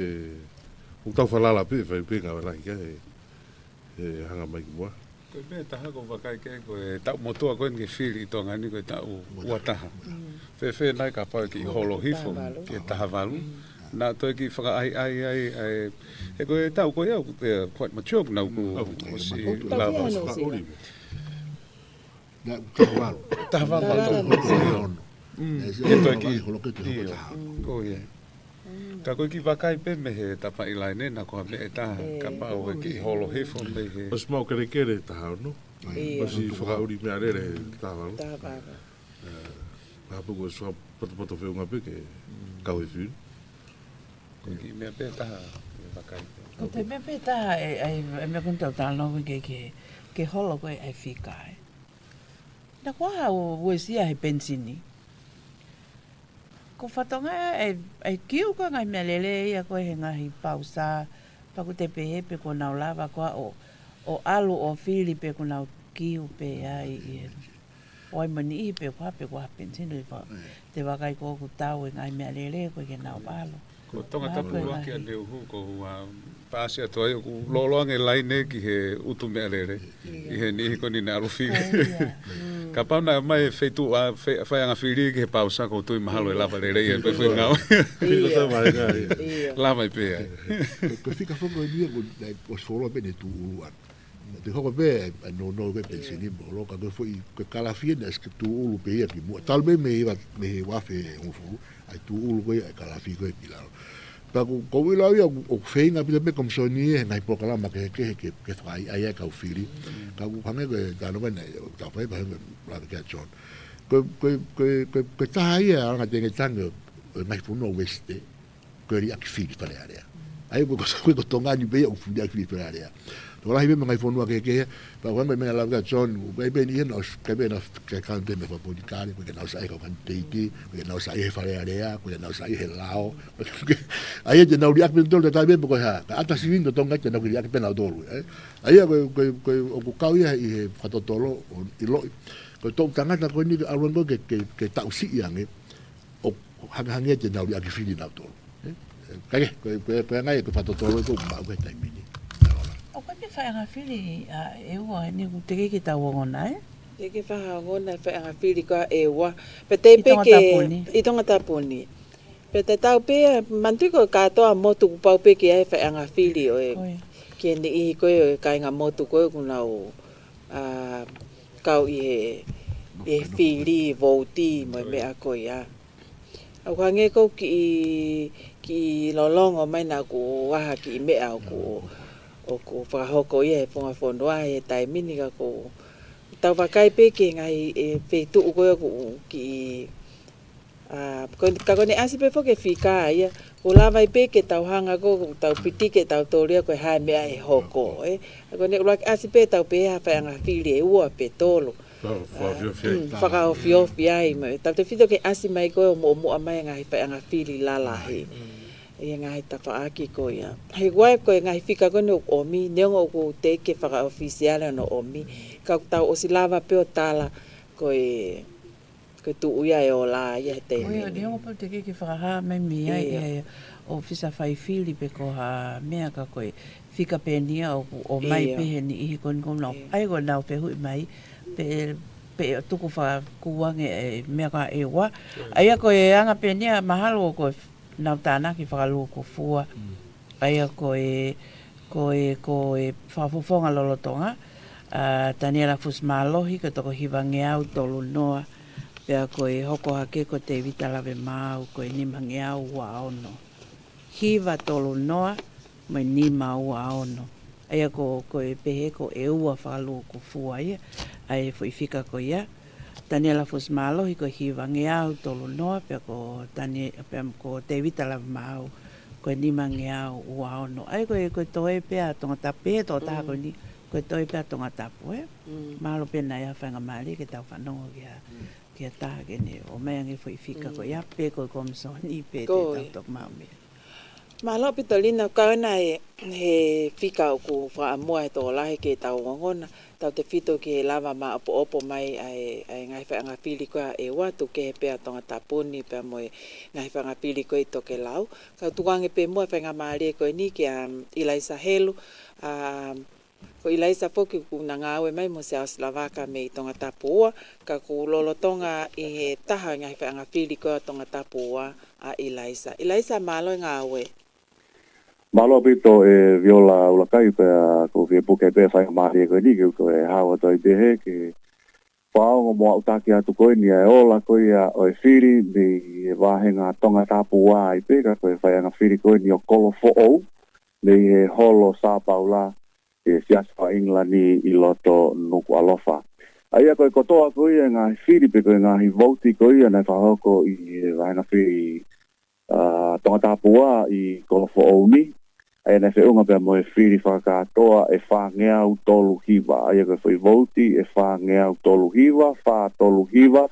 o tau whalala pe, whai pe ngā walahi kia he hanga mai ki mua. Koe mea taha ko wakai ke koe tau motua koe nge whiri i tō ngani koe tau uataha. Whewhe nai ka pau ki holo hifo ki taha walu. Nā toi ki whaka ai, he koe tau koe au quite mature nau ko si lava. Na tahavalo. Tahavalo. Ke toi ki holo ke te ko ye. Ka koe ki wakai pe me he tapa ilai ne na ko me ta ka pau ki holo hefo me he. Os mau kere taha no. Osi whakauri mea rere tahavalo. Tahavalo. Hapu ko sua poto whiunga pe ke kau e whiu. Ko ki mea pe taha wakai. Ko te mea pe taha e mea kuntau tāna ke holo koe ai whikai. Na kua hau uesia he pensini. Ko whatonga e kiu ka ngai mea lele ia koe he ngahi pausa. Paku te pehe pe ko nau lava koa o alu o whiri pe ko nau kiu pe ai i oi mani i pe kua pensini. Te wakai ko ku tau e ngai mea lele koe ke nau palo. Ko tonga tapu waki a neu hu ko paasi a toa ku loloange laine ki he utu mea lele. I he nihi ko ni na arufi. Ka pauna mai feitu a whaianga whiri ki he pausa ko tui mahalo e lava lele ia. Koe whi ngau. Lava i pe ai. Koe whika whongo e nia ko sfola pene tu uluan. Te hoko pe no koe pensini mo loka koe fwoi koe kalafia na eske tu ulu pe ia ki mua. Talme me he wafe ngufuru. Ai tu ulu koe ai kalafia koe pilaro. Paku ko ila ia o feinga pila me komsoni e ngai pokalama ke whai ai kau whiri. Ka ku hange koe tano mai nei, tau whai pa hange rada kia John. Koe taha ia anga tenge tango mai whuno weste, koe ri aki whiri whare area. Ai koe ko tonga ni bea u whiri aki whiri whare area. Tō rahi me ngai whunua ke pa hange me ala kia John, kai be ni hena, kai be na kai kante me whaponi kāre, koe ke nau sa e kau kan teiti, koe ke nau sa e he whare area, koe ke nau sa e he lao. Ai te nau ri aki tolu te tai me koe ha, ka ata siwinga tonga te nau ki ri aki pena tolu. Ai koe o ku kau ia i he whatotolo i loi. Koe tō tangata koe ni aruango ke tau si iange, o hangahangia te nau ri aki whiri nau tolu. Kage, koe ngai koe whatotolo i koe mau koe tai mini. O koe me whaianga whiri e ua ni ku te ke tau ngona e? Te ke whahangona whaianga whiri ka e ua. Pe te peke i tonga taponi. Pe te tau pe mantuko katoa motu ku pau peke ai whaianga whiri o e. Ke ni ihi koe o e kainga motu koe kuna o kau i he whiri, vouti, mo mea koe ia. Au ka nge kou ki lolongo mai na ku waha ki mea o ko whakahoko ia e whonga whonua e tai mini ka ko tau wakai peke ngai e whetu ukoe ko ki ka kone asi pe whoke whika ia ko lava i peke tau hanga ko tau pitike tau toria koe hae mea e hoko ka kone asi pe tau peha whaianga whiri e ua pe tolo whakaofiofi ai tau te whito ke asi mai koe o mua mai ngai whaianga whiri lala he ia ngai tafaaki ko ia. Hei wai koe ngai whika kone o omi, neongo ko te ke whaka-ofisiale no omi, ka tau o si lava peo tala koe tu uia e o la ia te me. Oia, neongo peo te ke whakaha mai mi ai o fisa whai whiri pe ko ha mea ka koe whika penia o mai pehe ni ihi koni kong nao. Ai koe nao pe hui mai pe tuku whakakuange mea ka e wa. Ai a koe anga penia mahalo o koe nau tāna ki whakalua ko fua. Aia ko e whafufonga lolotonga. Daniela Fusmalohi, ko toko hiwange au tolu noa. Pea ko e hoko hake ko te vita lawe mau, ko e nimange au ua ono. Hiwa tolu noa, mo e nima ua ono. Aia ko e pehe ko e ua whakalu ko fua ia. Ai fo i fika ko ia. Daniela Fusmalohi, ko hiwange au tolu noa, pea ko te vita lawe mau, ko e nimange au ua ono. Ai ko e toe pea tonga tape, to taha ko ni. Ko toi pea tonga tapu, Malo pena ia whanga maari ke tau whanongo kia taha ke ne. O mea nge fwoi fika ko ia pe ko komisoni pe te tau tok maumea. Malo pitolina kauna he fika ku whaamua he tō lahi ke tau ngongona. Tau te fito ki he lava ma opo mai ai ngai whaanga whili koa e watu ke he pea tonga tapuni pea moe ngai whaanga whili koe toke lau. Kau tuange pe mua whaanga maari koe ni ki Ilaisa Helu. Ko Ilaisa foki ku na ngawe mai mo se Auslavaka me i tonga tapua. Ka ku lolotonga i he taha ngai whaanga whili koa tonga tapua a Ilaisa. Ilaisa malo ngawe. Malo pito e viola ulakai pea ko fie puke pea whainga maari koe ni ko e hawa toi pehe ke whaongo moa utaki atu koe ni e ola koe a o e whiri me e wahenga tonga tapua i peka koe whainga whiri koe ni o kolofo ou me he holo sāpaula e siaswa Inglani i loto nuku alofa. Aia koe kotoa koe ngā whiri pe koe ngā hi vauti koe nei whahoko i wahenga whiri tonga tapua i kolofo ou ni. Aia nei whiunga pia mo e whiri whakatoa e whangeau tolu hiwa. Aia koe whi vauti e whangeau tolu hiwa, wha tolu hiwa.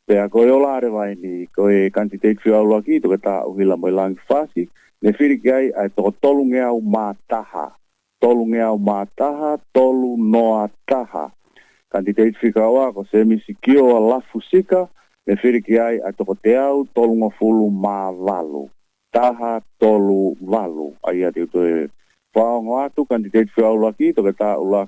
Pea koe olare vai ni koe kantiteit whiaulua ki toke tā uhila mo i langi whasi. Ne whiri ki ai ai toko tolu ngeau mātaha. Tolu ngeau mātaha, tolu noa taha. Kantiteit whikaua ko se misi kio a lafu sika, me whiriki ai a toko te au, tolu ngafulu mā walu. Taha, tolu walu. Ai ati uto e whaongo atu, kantiteit whiaula ki, toke tā ula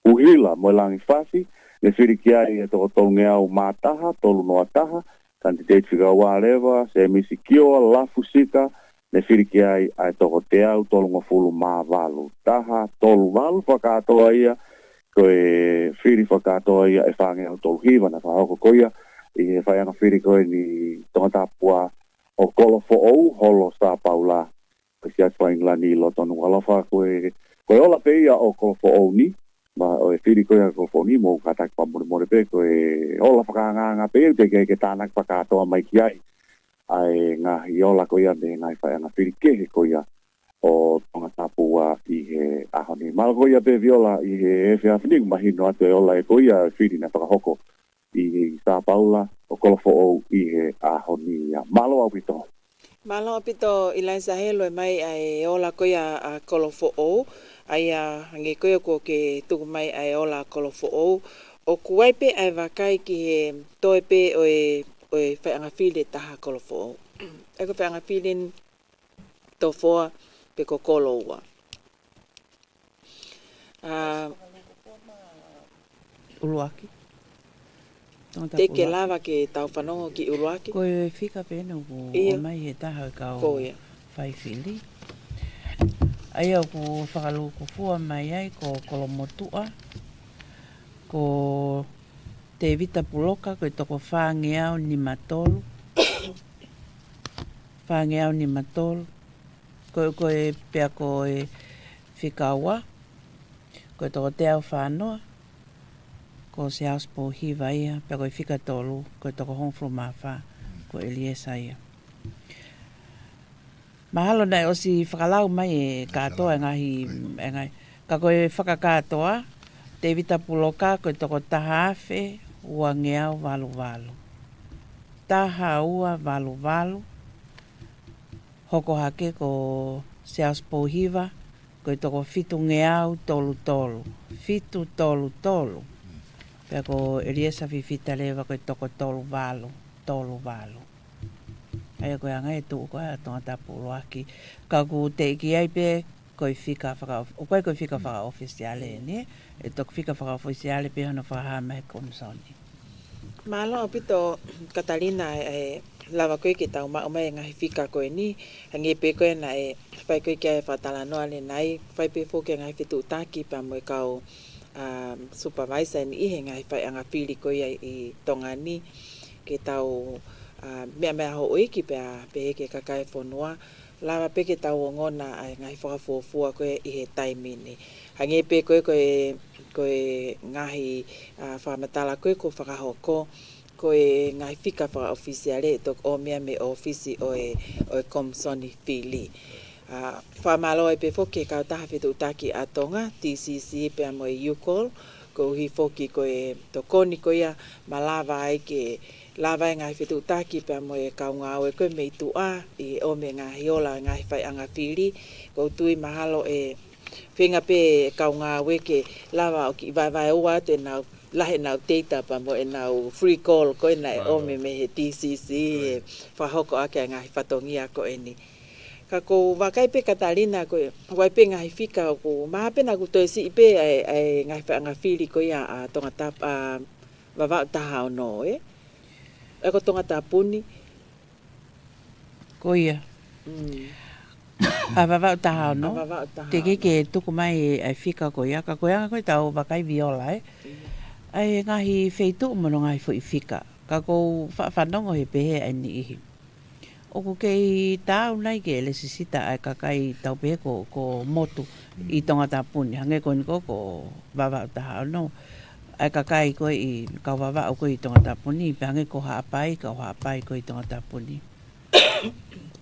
uhila mo langi whasi, me whiriki ai a toko tolu ngeau mātaha, tolu noa taha, kantiteit whikaua lewa, se misi kio a lafu sika, ne whiriki ai ai toko te au tolu ngafulu mā walu. Taha tolu walu whakatoa ia, koe whiri whakatoa ia e whange au tolu hiwa na whahoko koia, i he whaianga whiri koe ni tonga tapua o kolofo ou holo sa paula, koe siaswa Inglani lo tonu alofa koe ola peia o kolofo ou ni, ma o e whiri koe a kolofo ni mo katak pa more pe koe ola whakanganga pe te ke tānak whakatoa mai ki ai. Ai ngā hiola koia me ngai whaianga whiri kehe koia o tonga tapua i he ahoni. Malo koia pe viola i he ewhia whiniku mahino atu e ola e koia whiri na whakahoko i he Sā Paula o kolofo ou i he ahoni. Malo au pito. Malo au pito Ilaisa Helu e mai ai ola koia a kolofo ou. Ai a hangi koia ko ke tuku mai ai ola kolofo ou. O kuwaipe ai wakai ki he toe pe o e whaanga while taha kolofo ou. Eko whaanga while tō whoa pe ko kolo ua. Uluaki. Te ke lava ke tau whanongo ki Uluaki. Ko e whika pēna o mai he taha kau whai whili. Ai au ko whakalu ko fua mai ai ko kolomotua. Ko te vita puloka ko toko whangeau ni matolu. Whangeau ni matolu. Ko e pia ko e whikaua. Ko toko te au whanoa. Ko se auspo hiwa ia. Pia ko e whikatolu. Ko toko hongflu mawha. Ko Eliesa ia. Mahalo nei o si whakalau mai e katoa ngai. Ka ko e whakakatoa. Te vita puloka ko toko taha awhe. Ua ngeau walu walu. Taha ua walu walu. Hoko hake ko se auspo hiwa. Ko toko fitu ngeau tolu tolu. Fitu tolu tolu. Pea ko Eliesa fifita lewa ko toko tolu walu. Tolu walu. Aia koe anga e tuu koe a tonga tapu loaki. Ka ku te iki ai pe koe whika whaka... O koe koe whika whaka ofisiale ne. E toku whika whaka ofisiale pe hana whahama e komisoni. Malo pito Catalina lava koe ke tau ma mai ngahi fika koe ni hangi pe koe na e fai koe kia e whatala noa le nai fai pe fo ke ngahi fitu taki pa mo e kau supervisor ni ihe ngahi fai anga whiri koe i tonga ni ke tau mea ho oiki pe ke kakai whanua lava pe ke tau ngona ai ngahi whakafuafua koe i he taimini hangi pe koe ngahi whamatala koe ko whakahoko koe ngai fika wha ofisiale tok o mea me ofisi o e Komsoni Fili. Whamalo e pe foki kau taha whitu taki atonga, TCC pe amo e UCOL, ko hi foki koe tokoni koea malawa ai ke lava e ngai whitu taki pe amo e kau ngau e koe me itu a i o me ngahi ola ngai whai anga Fili, ko tui mahalo e whenga pe kau ngau e ke lava o ki vai ua te nau lahe nau data pa mo e nau free call ko e nai ome me he TCC e whahoko ake a ngahi whatongia ko e ni. Ka ko wakai pe Katalina ko e wai pe ngahi whika ko maha pe na kuto e si ipe e ngahi whaanga whiri ko ia a tonga tap a wawau taha o no e. E ko tonga tapuni. Ko ia. A wawau taha o no. Te ke tuku mai e whika ko ia. Ka ko ia koe tau wakai viola e. Ai ngahi feitu mono ngahi fo i fika. Ka ko whanongo he pehe ai ni ihi. O ko kei tau nai ke le sisita ai kakai tau pehe ko motu i tonga tapuni. Hange ko ni ko wawa taha no. Ai kakai ko i kau wawa ko i tonga tapuni. Pe hange ko haapai ko i tonga tapuni.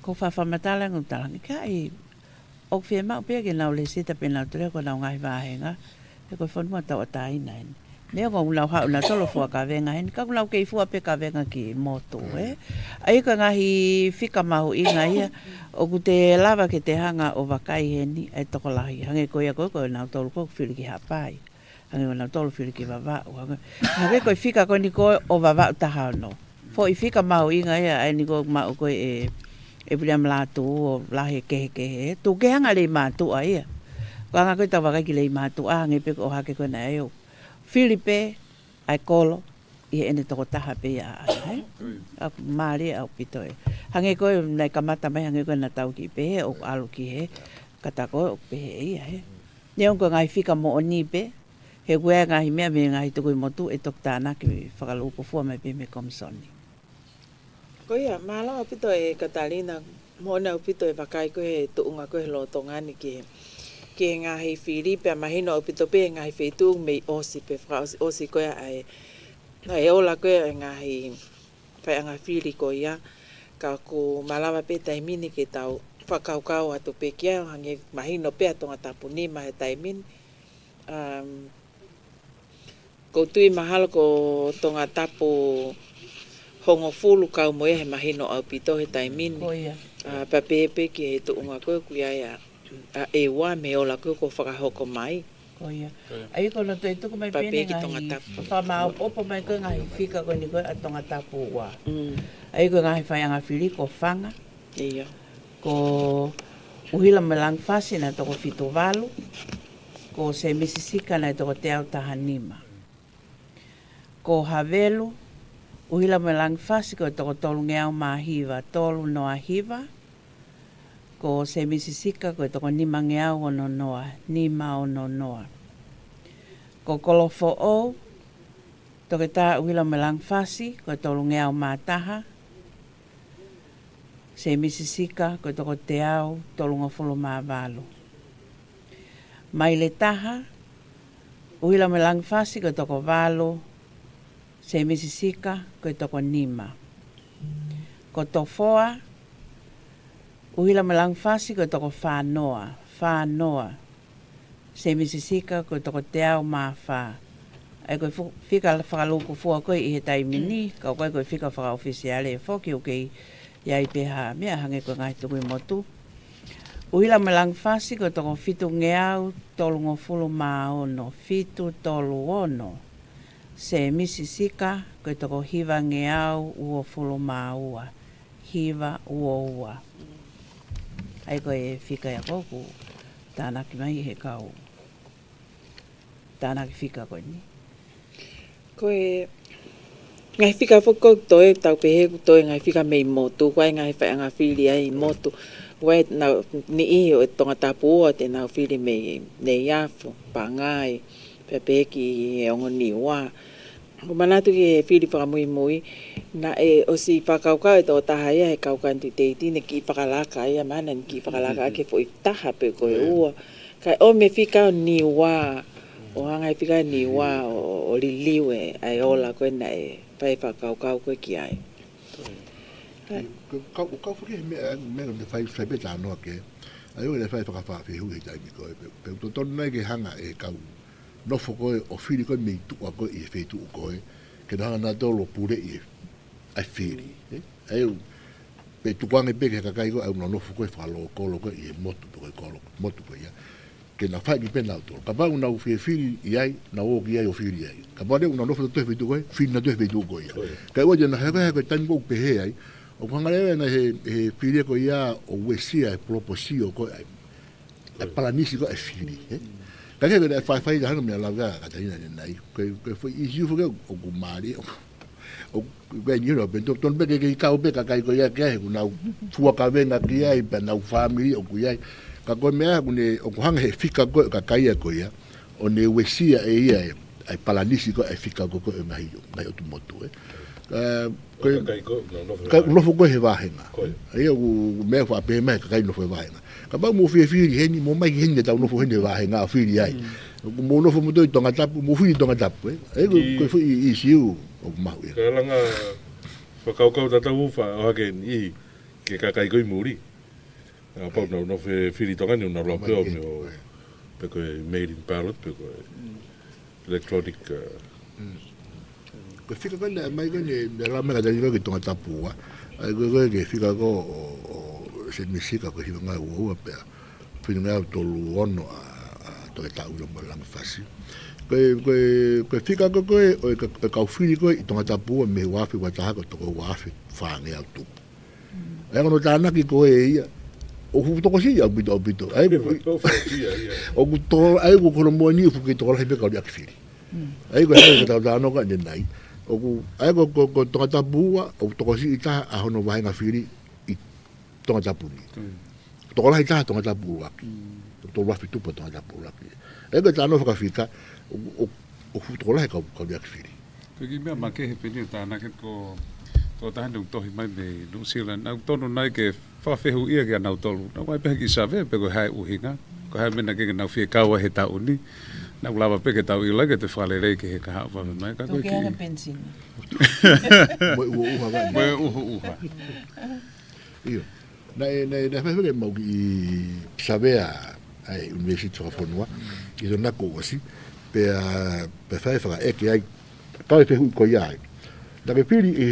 Ko whawhamatala ngu talangi ka i o whia mau pehe ke nau le sita pe nau ture ko nau ngahi wahenga. E ko whanua tau ataina eni. Nea ko ulau hau na tolo fua ka venga hen ka ulau kei fua pe ka venga ki moto ai ka ngahi fika mahu inga ia o ku te lava ke te hanga o wakai heni ai toko lahi hange ko ia ko na tolo ko whiri ki hapai hange na tolo whiri ki wawa hange ko fika ko ni ko o wawa taha no fo i fika mahu inga ia ai ni ko mau ko e William Latu o lahi kehe tu ke hanga le matu ai ko hanga ko ta wakai ki le matu hange pe ko hake ko na eu Filipe ai kolo i ene toko taha pe ia ai a mari au pito e hange ko nei kamata mai hange ko na tau ki pe o alu ki he kata ko pe ia he neon ko ngai fika mo oni pe he kue ngai mea me ngai tuku motu e tok tana ki whakalu ko fua mai pe me Komsoni ko ia malo pito e Katalina mo na pito e wakai ko he tuunga ko he lotonga ni ki ke ngahi whiri pe mahino o pito pe ngahi whetu me osi pe osi koea ai ola koea ngahi whai anga whiri ko ia ka ko malawa pe taimini ke tau whakaukau atu pe kia hangi mahino pe atonga tapuni mahe taimini ko tui mahalo ko tonga tapu hongo fulu kau moe he mahino au pito he taimini papepe ki he tuunga koe kuia ia e wa me ola ko whakahoko mai. Ko ia. Ai ko no te tuku mai pene ngai. Whamau opo mai ko ngai whika ko ni ko a tonga tapu wa. Ai ko ngai whaianga whiri ko whanga. Ia. Ko uhila melang whasi na toko whito walu. Ko se misisika na toko te au tahanima. Ko havelu. Uhila melang whasi ko toko tolu ngeau mahiva. Tolu noa hiva. Ko se misisika ko toko nima ngeau ono noa, nima ono noa. Ko kolofo o, toke tā uila melang whasi, ko tolu ngeau mātaha. Se misisika ko toko te au, tolu ngofolo mā walo. Mai le taha, uila melang whasi ko toko walo, se misisika ko toko nima. Ko tofoa, uhila melang whasi ko toko whanoa. Se misisika ko toko te au mā whā. Ai koe whika whakaluku fua koe i he taimini, ka koe koe whika whakaofisiale e whoki o kei iai peha mea hange koe ngai tuku i motu. Uhila melang whasi ko toko whitu ngeau tolu ngofulu mā ono, whitu tolu ono. Se misisika ko toko hiva ngeau ua fulu mā ua, hiva ua. Ai koe whika ia koku, tānaki mai he kau. Tānaki whika koe ni. Koe ngai fika foko toi tau pe toi ngai fika me motu kwa ngai fa nga fili ai motu wai na ni I o tonga tapu o te na fili me ne yafu pangai pe ki e ngoni wa o manatu ki fili fa mui mui na o si pakauka e to tahaya e kaukan tu te tine ki pakalaka ia mana ki pakalaka ke foi taha pe ko ua kai o me fika ni wa o hanga fika ni wa o liliwe ai ola ko na e pai pakauka ko ki ai kau fuki me de fai be ta no ke ai o le fai fa fi hu ta mi ko pe to ton na ke hanga e kau no foko o fili ko me tu ko e fe tu ko ke na na do lo pure e ai fili ai pe tu kwang e pe ke ka kai ko au no foko e fa lo ko e motu ko motu ko ya ke na fai pe na to ka ba una u fili ai na o ki ai o fili ai ka ba de una no foko to fe tu ko fili na to fe tu ko ya ka o je na ha ko tan ko pe he ai o pangale na he fili ko ya o wesia e proposio ko ai palanisi ko e fili kaya que fai já não me lava a Catarina nem que foi isso foi o gumari o ganho bento ton be que cau be ka kai ko ya que na fua ka venga que ai pe na family o kuia ka ko me ne o hanga he fika ko ka kai ko ya o ne wesia e ia ai palanisi ko e fika ko mai o tu moto no fo ko he va henga ai o me fa pe me ka kai no fo va henga ka ba mo fi heni mo mai heni ta no fo heni va henga fi ai mo no fo mo to tonga tapu mo fi tonga tapu ko fo I siu o ma we ka langa fa kau tata ufa o ke ni ke ka kai ko muri a pa no fi tonga ni na lo pe o pe ko made in pallet pe ko electronic ko fika ko na mai ko ni la me ka dai ko tonga tapu wa ko ke fika ko se misika ko hiva ngai ua pe fina ngai to luono a to ta ulo mo lang fasi ko fika ko ka fili ko I tonga tapu me wafi wa ta ko to wafi fa ngai tu ai no ta na ki ko e o fu to ko si ya bito ai o ku to ai ko ko mo ni fu ki to la be ka ya fili ai ko ai ko ta no ka ni nai o ku ai ko tonga tapu o to ko si ta a hono wa nga fili tonga tapu ni to la ita tonga tapu wa to wa fitu po tonga tapu la e ko tano fa fika o to la ka ya fili ke ki me ma ke he peni ta na ke ko to ta ndu to hi mai be New Zealand na to no nai ke fa fe hu ia ke na to lu na mai pe ki sa ve pe ko hai u hinga ko hai me na ke na fi ka wa he ta uni na lava pe ke ta u la ke te fa le re ke ka ha va mai ka ko ki ke pensin mo u io na fa que mo ki sabe ai university of Fonua I dona ko si pe fa e ke ai ka fe hu ko ya da ke fili e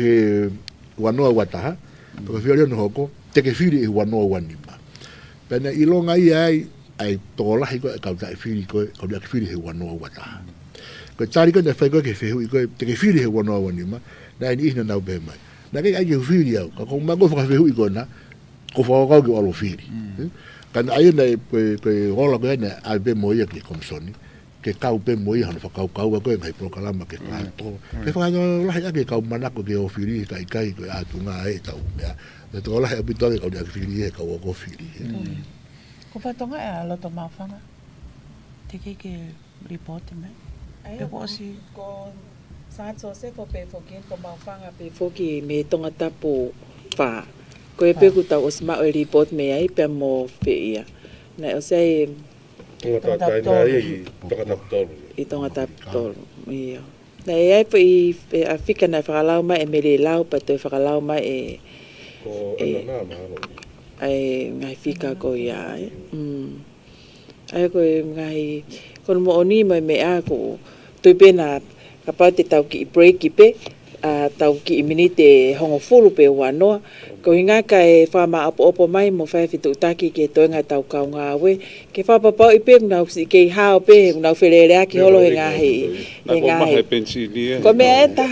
wanoa wataha ko fe no hoko te ke fili e wanoa wanima pe na ilonga ai to la ko ka ta fili ko ka fili e wanoa wataha ko tari ko na fa ko ke fe hu ko te ke fili e wanoa wanima na ni ina na be mai na ke ai fili ya ko ma ko fa fe hu ko na ko fa ko ke alo fili kan ai na ko rola ko na ai be mo ia ke komsoni ke kau pe mo ia no fa kau ko ngai programa ke fa to ke fa no la ya ke kau mana ko ke o fili kai ko atu nga e tau ya de to la habito ke ko fili e ko fili ko fa tonga e lo to mafanga te ke report me ai ko si ko sa so se ko pe fo ke ko mafanga pe fo ki me tonga tapu fa ko e pe ku ta o sma o report me ai pe mo pe ia na o sei tonga tap ia na ai pe Afrika na falau mai e me le lau pa te falau mai ko na ma ai ngai fika ko ia ai ko ngai ko mo oni mai me a ko tu pena kapa te tau ki break pe tau ki minute hongo fulu pe wano ko hinga ka e fa ma opo mai mo fa fitu taki ke to nga tau ka nga we ke fa papa I pe na si ke ha pe na felele ki holo nga he nga pensini ko me ta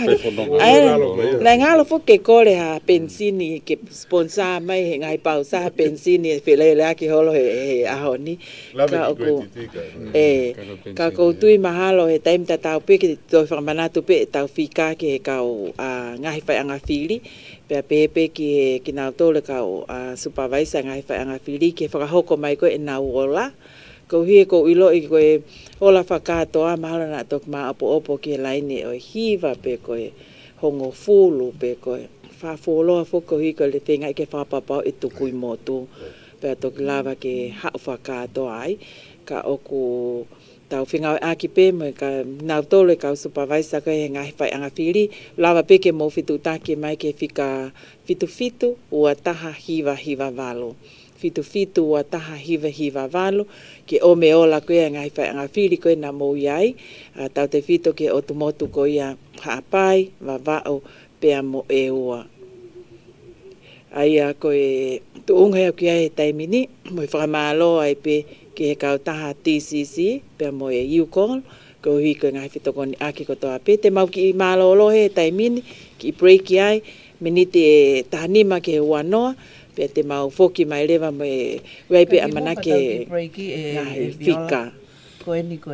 na nga lo fu ke ko le ha pensini ke sponsor mai nga pa sa pensini felele ki holo he a honi ka ko ka ko tu mahalo he time ta tau pe ke to fa mana tu pe tau fika ke ka kau ngahi whai anga whiri, pia pepe ki nau tole kau supervisor ngahi whai anga whiri, ke whakahoko mai koe e nau ola, ko hie ko ilo i koe ola whakatoa mahala na tok ma opo ki laini o hiva pe koe hongo fulu pe koe whafoloa whoko hi ko le whenga i ke whapapau i tukui motu pe tok lava ke hau whakatoa ai ka oku tau whinga aki pe mo ka nau tole ka supervisor koe he ngahi whai anga whiri lava pe ke mo fitu taki mai ke whika fitu ua taha hiva valo fitu ua taha hiva valo ke o me ola koe ngai whai anga whiri koe na mou iai tau te fito ke o tumotu koe ia haapai vao pea mo e ua aia koe tu unga au ki ai taimini mo i whakamalo ai pe ke he kau taha TCC pea mo e Yukon ko hi koe ngai fito koni aki ko toa pe te mau ki malo lo he taimini ki break ai minite e tahanima ke wanoa pe te mau foki mai lewa mo e wei pe amana ke fika ko ni ko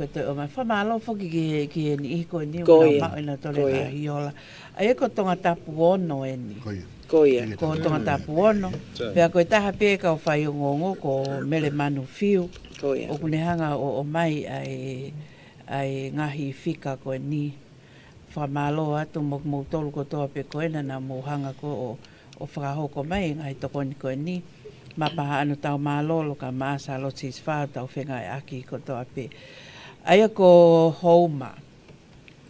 te o mai whamalo foki ki ni ko ni o ma ina tole ka hiola ai ko tonga tapu ono ni ko tonga tapu ono pe ko taha pe ka o fai ngongo ko mele manu fiu o kunehanga o mai ai ngahi fika ko ni whamalo atu mo tolu ko toa pe ko ena na mo hanga ko o whakahoko mai ngai toko ni koe ni mapaha anu tau malolo ka maasa lo tis whao tau whengai aki ko toa pe aia ko houma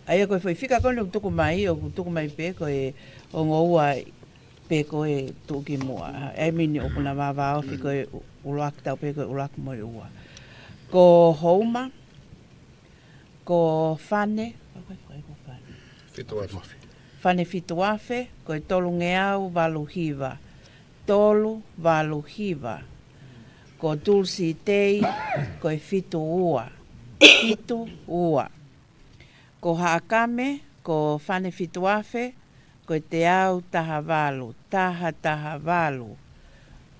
aia koe whika kone o tuku mai o tuku mai pe koe o ngoua pe koe tuki mua e mini o kuna wawao fi koe ulak tau pe koe ulak moi ua ko houma ko fane Fane fituafe, koe tolu ngeau walu hiva. Tolu walu hiva. Ko dulsi tei, koe fitu ua. Fitu ua. Ko haakame, ko fane fituafe, koe te au taha walu. Taha walu.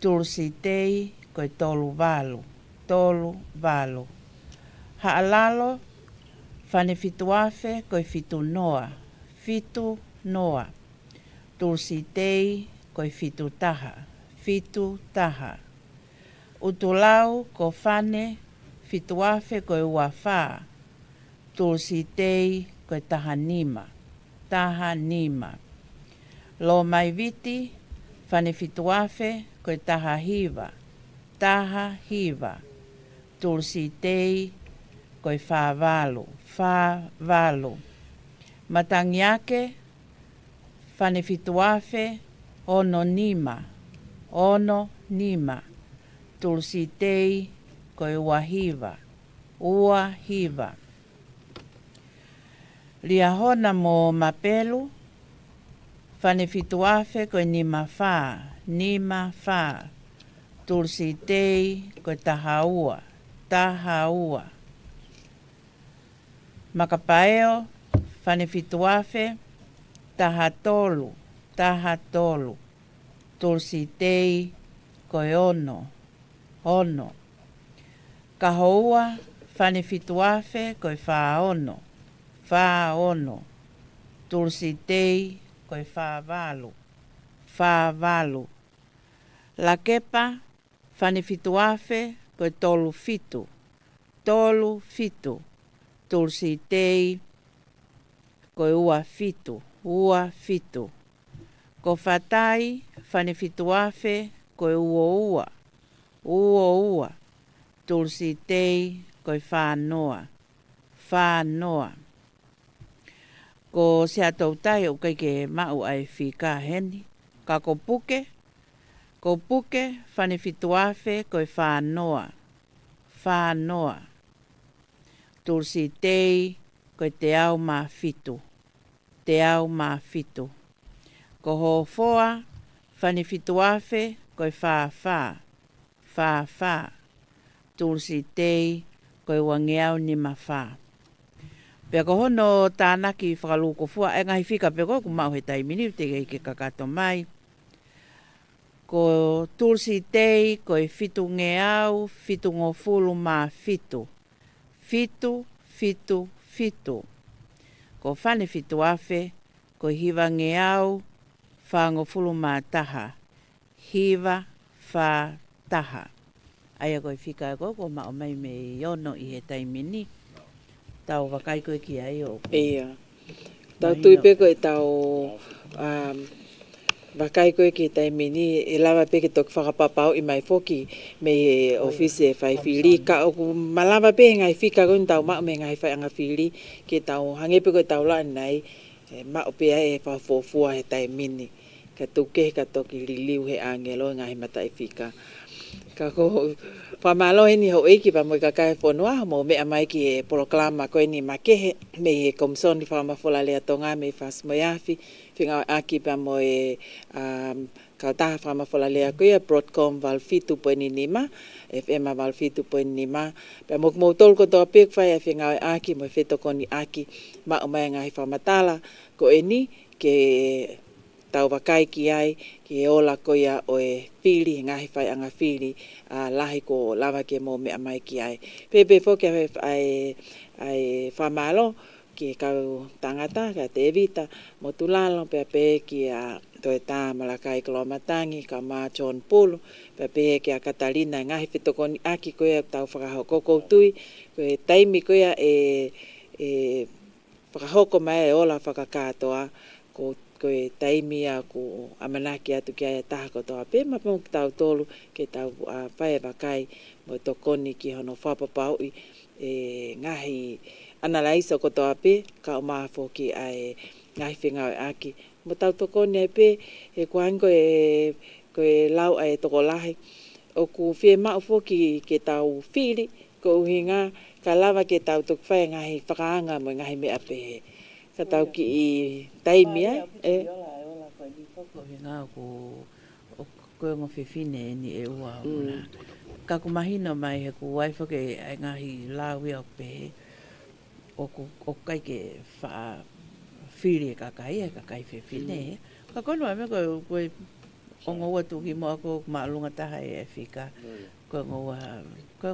Dulsi tei, koe tolu walu. Tolu walu. Haalalo, fane fituafe, koe fitu noa. Fitu noa. Tulsi tei koe fitu taha. Fitu taha. Utulau ko fane fituafe koe uawha. Tulsi tei koe taha nima. Taha nima. Lo mai viti fane fituafe koe taha hiva. Taha hiva. Tulsi tei koe wha valu. Wha valu. Matangi ake, fane fituafe, ono nima. Ono nima. Tulsi tei, koe ua hiva. Ua hiva. Lia hona mo mapelu, fane fituafe, koe nima wha. Nima wha. Tulsi tei, koe taha ua. Taha ua. Makapaeo, fane fituafe, taha tolu, taha tolu. Tulsi tei, koe ono, ono. Kahoua, fane fituafe, koe wha ono, wha ono. Tulsi tei, koe wha valu, wha valu. Lakepa, fane fituafe, koe tolu fitu, tolu fitu. Tulsi tei, koe ua fitu, ua fitu. Ko whatai, fane fituafe, koe ua, ua. Tulsi tei, koe whanoa, whanoa. Ko sea tautai o keike mau ai whika heni. Ka ko puke, fane fituafe, koe whanoa, whanoa. Tulsi tei, koe te au mā fitu. Te au mā fitu. Ko ho foa, fane fituafe, koe wha. Wha. Tulsi tei, koe wangeau ni ma wha. Pea ko hono tānaki whakaluko fua, e ngahi whika pe ko mau he taimini, te ke kakato mai. Ko tulsi tei, koe fitu ngeau, fitu ngofulu mā fitu. Fitu. ko whane whituafe, ko hiwa ngeau, whango fulu mā taha. Hiwa wha taha. Aia koe whika ko mao mai me iono I he taimini. Tau wakai koe ki ai o. Ia. Tau tuipe koe tau wakai koe ki taimini e lawa pe ke tok whakapapau I mai foki me office e whai whiri. Ka oku malawa pe ngai whika koe tau mao me ngai whai anga whiri ke tau hangepe koe tau la nei mao pe e whafofua he taimini. Ka tuke ka toki liliu he angelo ngai mata I whika. Ka ko whamalo heni ho eiki pa mo kakai whanua mo mea mai ki e proklama koe ni makehe me he komsoni whamawhola lea tonga me whasmoiafi whinga aki pa mo e kautaha whamawhola lea koe Broadcom Valfitu poeni nima FM Valfitu poeni nima pa mo tol ko toa pek whai a whinga aki mo whetokoni aki ma o mai ngai whamatala ko eni ke tau wakai ki ai, ki e ola koia o e whiri, ngahi whai anga whiri, lahi ko lawa ke mō mea mai ki ai. Pepe whoke ai whamalo, ki kau tangata, ka te evita, mo tulalo, pepe ki a toe tā malakai Kolomatangi, ka mā John Pulu, pepe ki a Katalina, ngahi whetokoni aki koia tau whakahoko koutui, koe taimi koia e whakahoko mai e ola whakakatoa, ko koe taimi a ko amanaki atu ki ai taha ko toa pe ma pong tau tolu ke tau whae wakai mo tokoni ki hono whapapau e ngahi analaisa ko toa pe ka o maafo ki ai ngahi whengau aki mo tau tokoni ai pe e kuango koe lau ai tokolahi o ku whie mao foki ke tau whiri ko uhinga ka lawa ke tau tok whae ngahi whakaanga mo ngahi mea pehe. Ka tau ki I taimi ai. Ola koe ni whoko hinga ko koe ngō whiwhine ni e ua ona. Ka kumahina mai he ku waiwhake ai ngahi lawi au pehe. O kai ke wha whiri e kakai e kakai whiwhine. Ka kono ai me koe o ngō ua tuki mo ako maalunga taha e whika. Koe ngō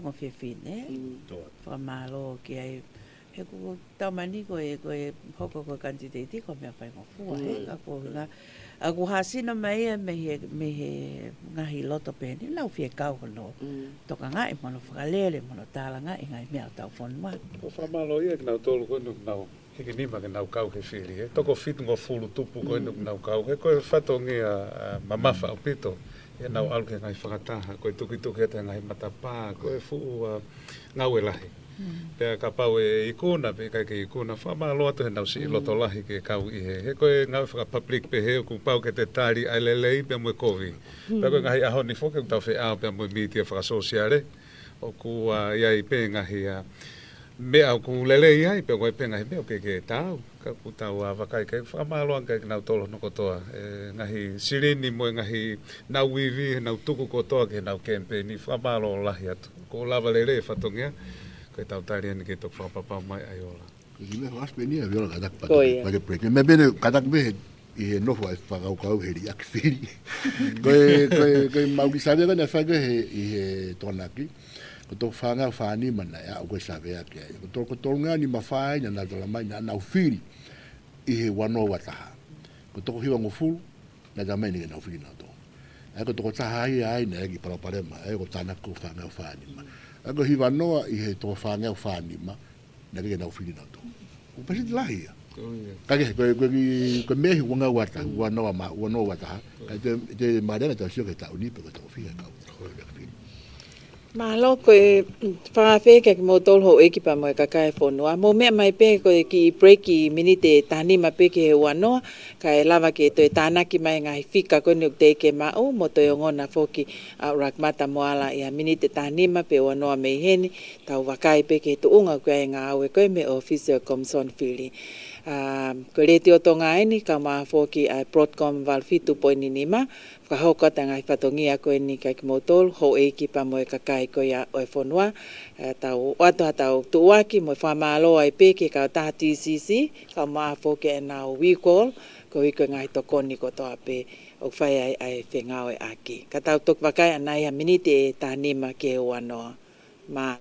whiwhine. Whamalo ki ai he ku tau mani koe hoko koe kantiteiti ko mea whai ngofua ka ko nga a ku hasina mai me he ngahi loto peni lau fie kau hono toka ngai mono whakalele mono tala ngai ngai mea tau whanua ko whamalo ia ki nau tolu koe nuk nau hiki nima ki nau kau ke whiri toko fitu ngō fulu tupu koe nuk nau kau he koe whatongi a mamafa o pito e nau alu ke ngai whakataha koe tuki ata ngai matapā koe fuu ngau e lahi Pea ka pau e ikuna, pe kai ke ikuna, whamalo atu he nau si loto lahi ke kau I he. He koe ngau whaka public pe he, ku pau ke te tari ai lelei pe mwe kovi. Pea koe ngahi aho ni whoke, ku tau whi au pe mwe media whaka sosiare. O ku iai pe ngahi mea ku lelei ai, pe koe pe ngahi mea ke tau. Ka ku tau wakai ke whamalo an kai nau tolo no kotoa. Ngahi sirini mo ngahi nau wivi, nau tuku kotoa ke nau campaigni, whamalo lahi atu. Ko lava lelei whatongia. Koe tau tari ani ke tok whapapa mai ai ola. Koe me whaspe ni a viola katak pake prek. Me bene katak me I he nofo ai whakau heri aki whiri. Koe mauki sawe kane whake I he tonaki. Ko tō whanga whani mana e au koe sawe aki ai. Ko tō ngā ni mawhai na nā tala mai na nau whiri I he wano wataha. Ko tō hiwa ngofuru na tala mai ni ke nau whiri nā tō. Ko tō taha ai na eki paraparema. Ko tānako whanga whani mana. Ako hiwa noa I he tō whāngau whānima, na kike nau whiri nau tō. O pasi te lahi ia. Kake, koe mehi wanga wata, ua noa wata ha. Te marenga tau sio ke tau nipe, koe tau whia kau. Mahalo koe whakawheke ki mō tolho eki pa mo e kakai whonua. Mō mea mai pe koe ki break I minite tānima pe ke he wanoa. Ka e lawa ke toi tānaki mai ngahi whika koe nuk te ke mao. Mo toi ngona whoki rakmata moala I a minite tānima pe wanoa mei heni. Tau wakai pe ke tuunga koe ai ngā aue koe me officer Komson Whiri. Ko reti o tonga eni ka maa whoki ai Broadcom Valfitu poeni nima. Ka hoko ta ngai whatongia koe ni kai ki motol, ho eiki pa mo e kakai koe a oe whonua. Tau watoa tau tuuaki mo e whamalo ai peke ka taha TCC, ka maa whoke e nao WeCall, ko iko ngai tokoni ko toa pe o whai ai whengao e aki. Ka tau tok wakai anai ha minite e tānima ke o anoa. Maa.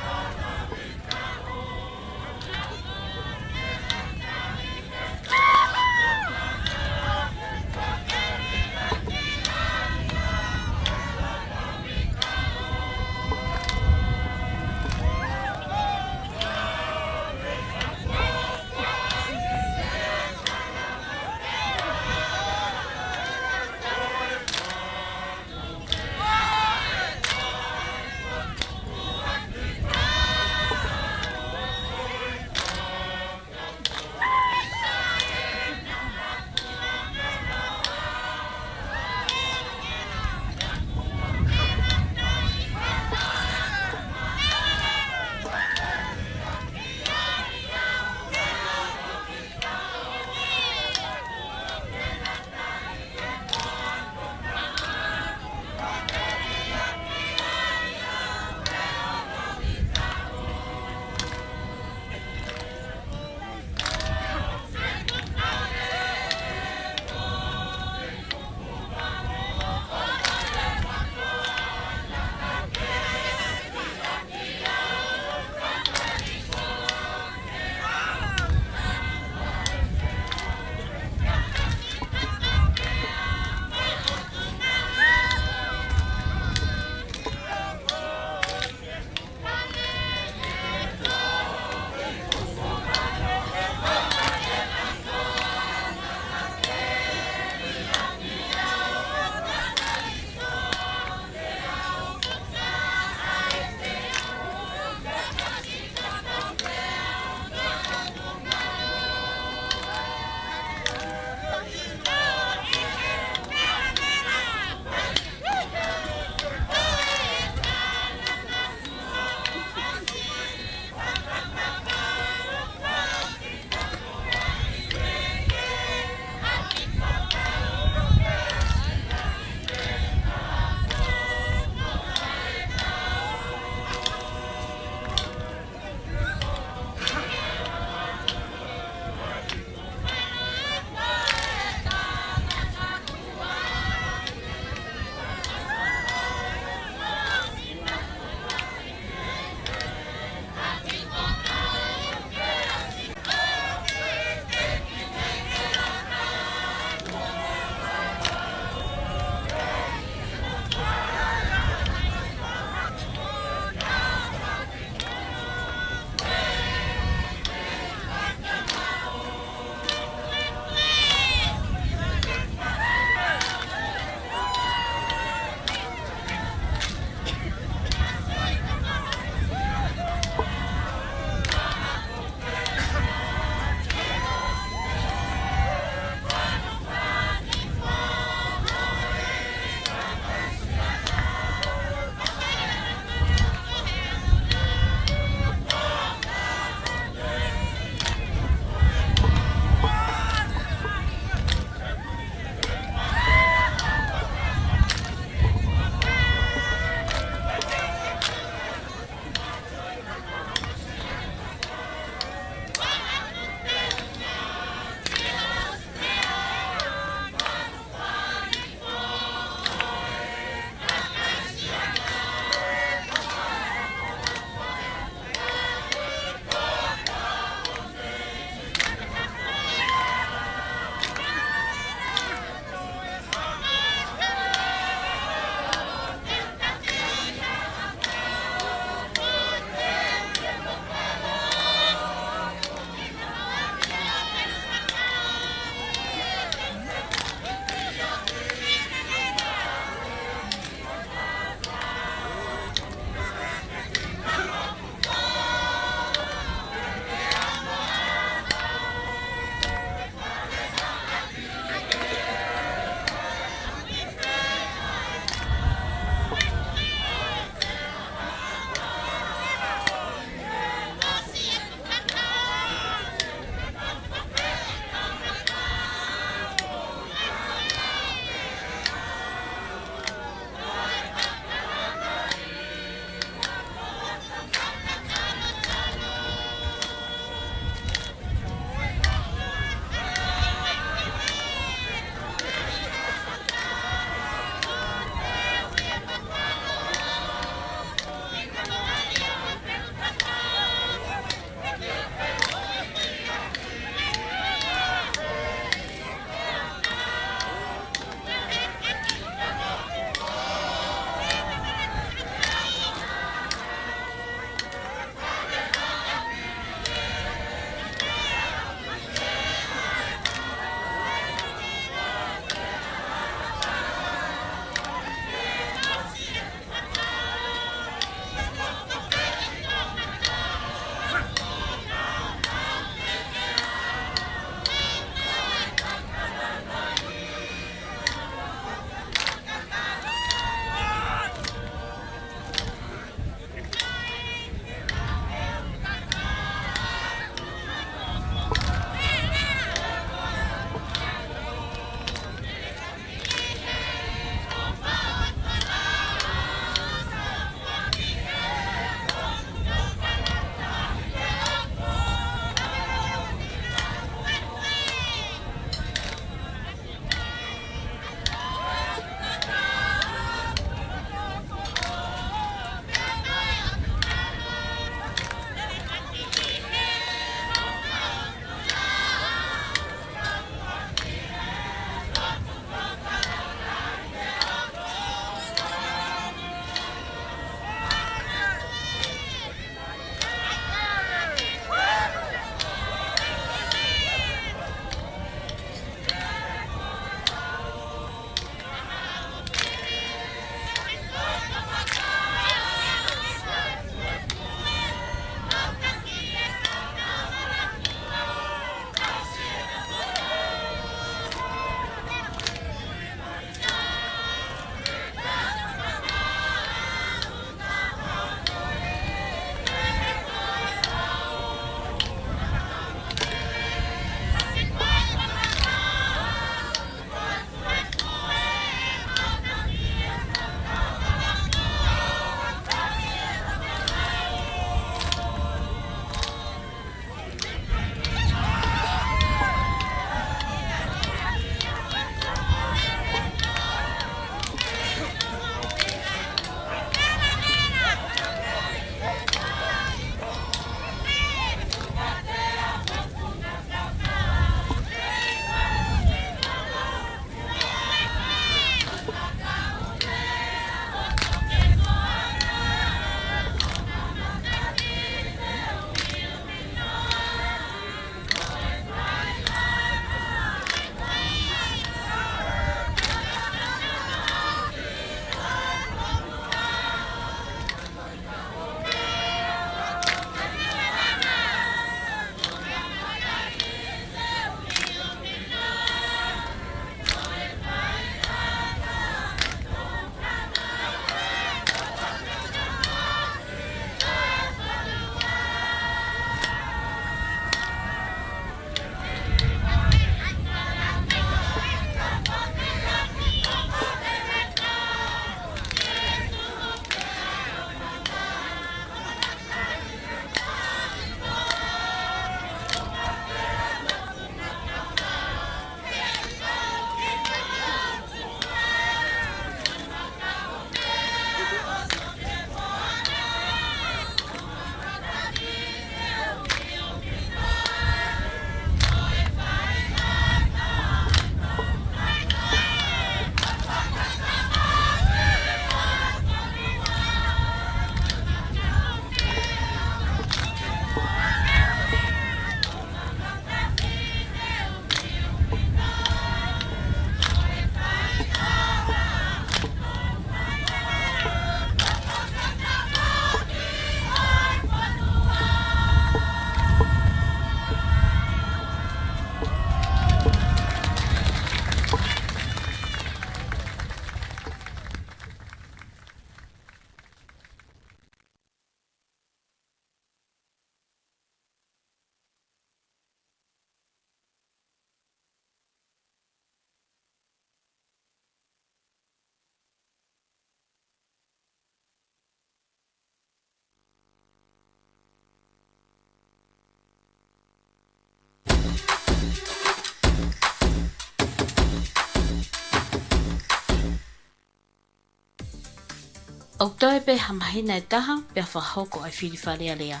Au toi pe hamahina e taha pe whahoko ai whiri wharea lea.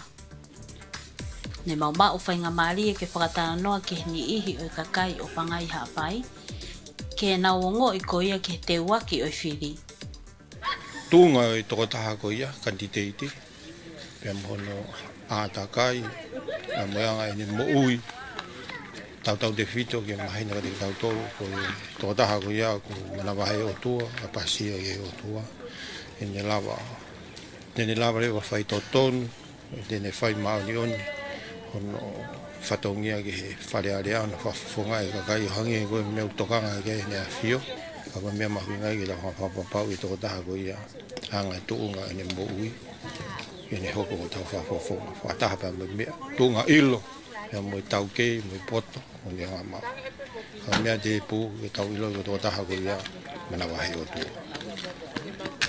Ne mauma o whainga maari e ke whakatana noa ke ni ihi o kakai o pangai hapai, ke na wongo i koia ke te waki o whiri. Tūnga i toko taha koia, kanditeiti, pe mohono ātakai, na moeanga e ne mo ui, tau te whito ke mahina ka te tautoro, ko toko taha koia, ko manawahe o tua, a pasia e o tua, e ne lava rewa whai tō tonu, e ne whai maoni oni, ono whatongia ke he wharearea ana whafonga e kakai hangi e koe meu tokanga ke ne a whio. Kapa mea mahuinga ke la whapapau i toko taha koia hanga e tuunga e ne mo ui. E ne hoko o tau whafonga, whataha pa mea tuunga ilo, e mo i tau kei, mo i poto, o ne hanga mau. Ka mea te pū e tau ilo i toko taha koia mana wahe o tua.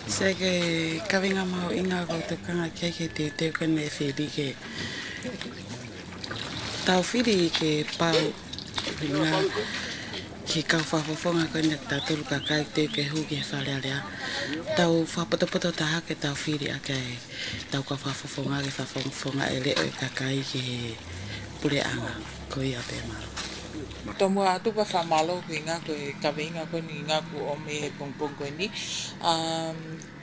Se ke kawinga mau inga ko tukanga kei ke te teukane e whiri ke tau whiri ke pau ringa ki kau whafofonga kone tāturu kakai te ke huki e wharearea. Tau whapotopoto taha ke tau whiri a kei tau ka whafofonga ke whafofonga e leo e kakai ke pureanga ko ia pe maro. Tomo atu pa whamalo ko inga ko e kawinga ko ni inga ko o me he pongpong ko ni.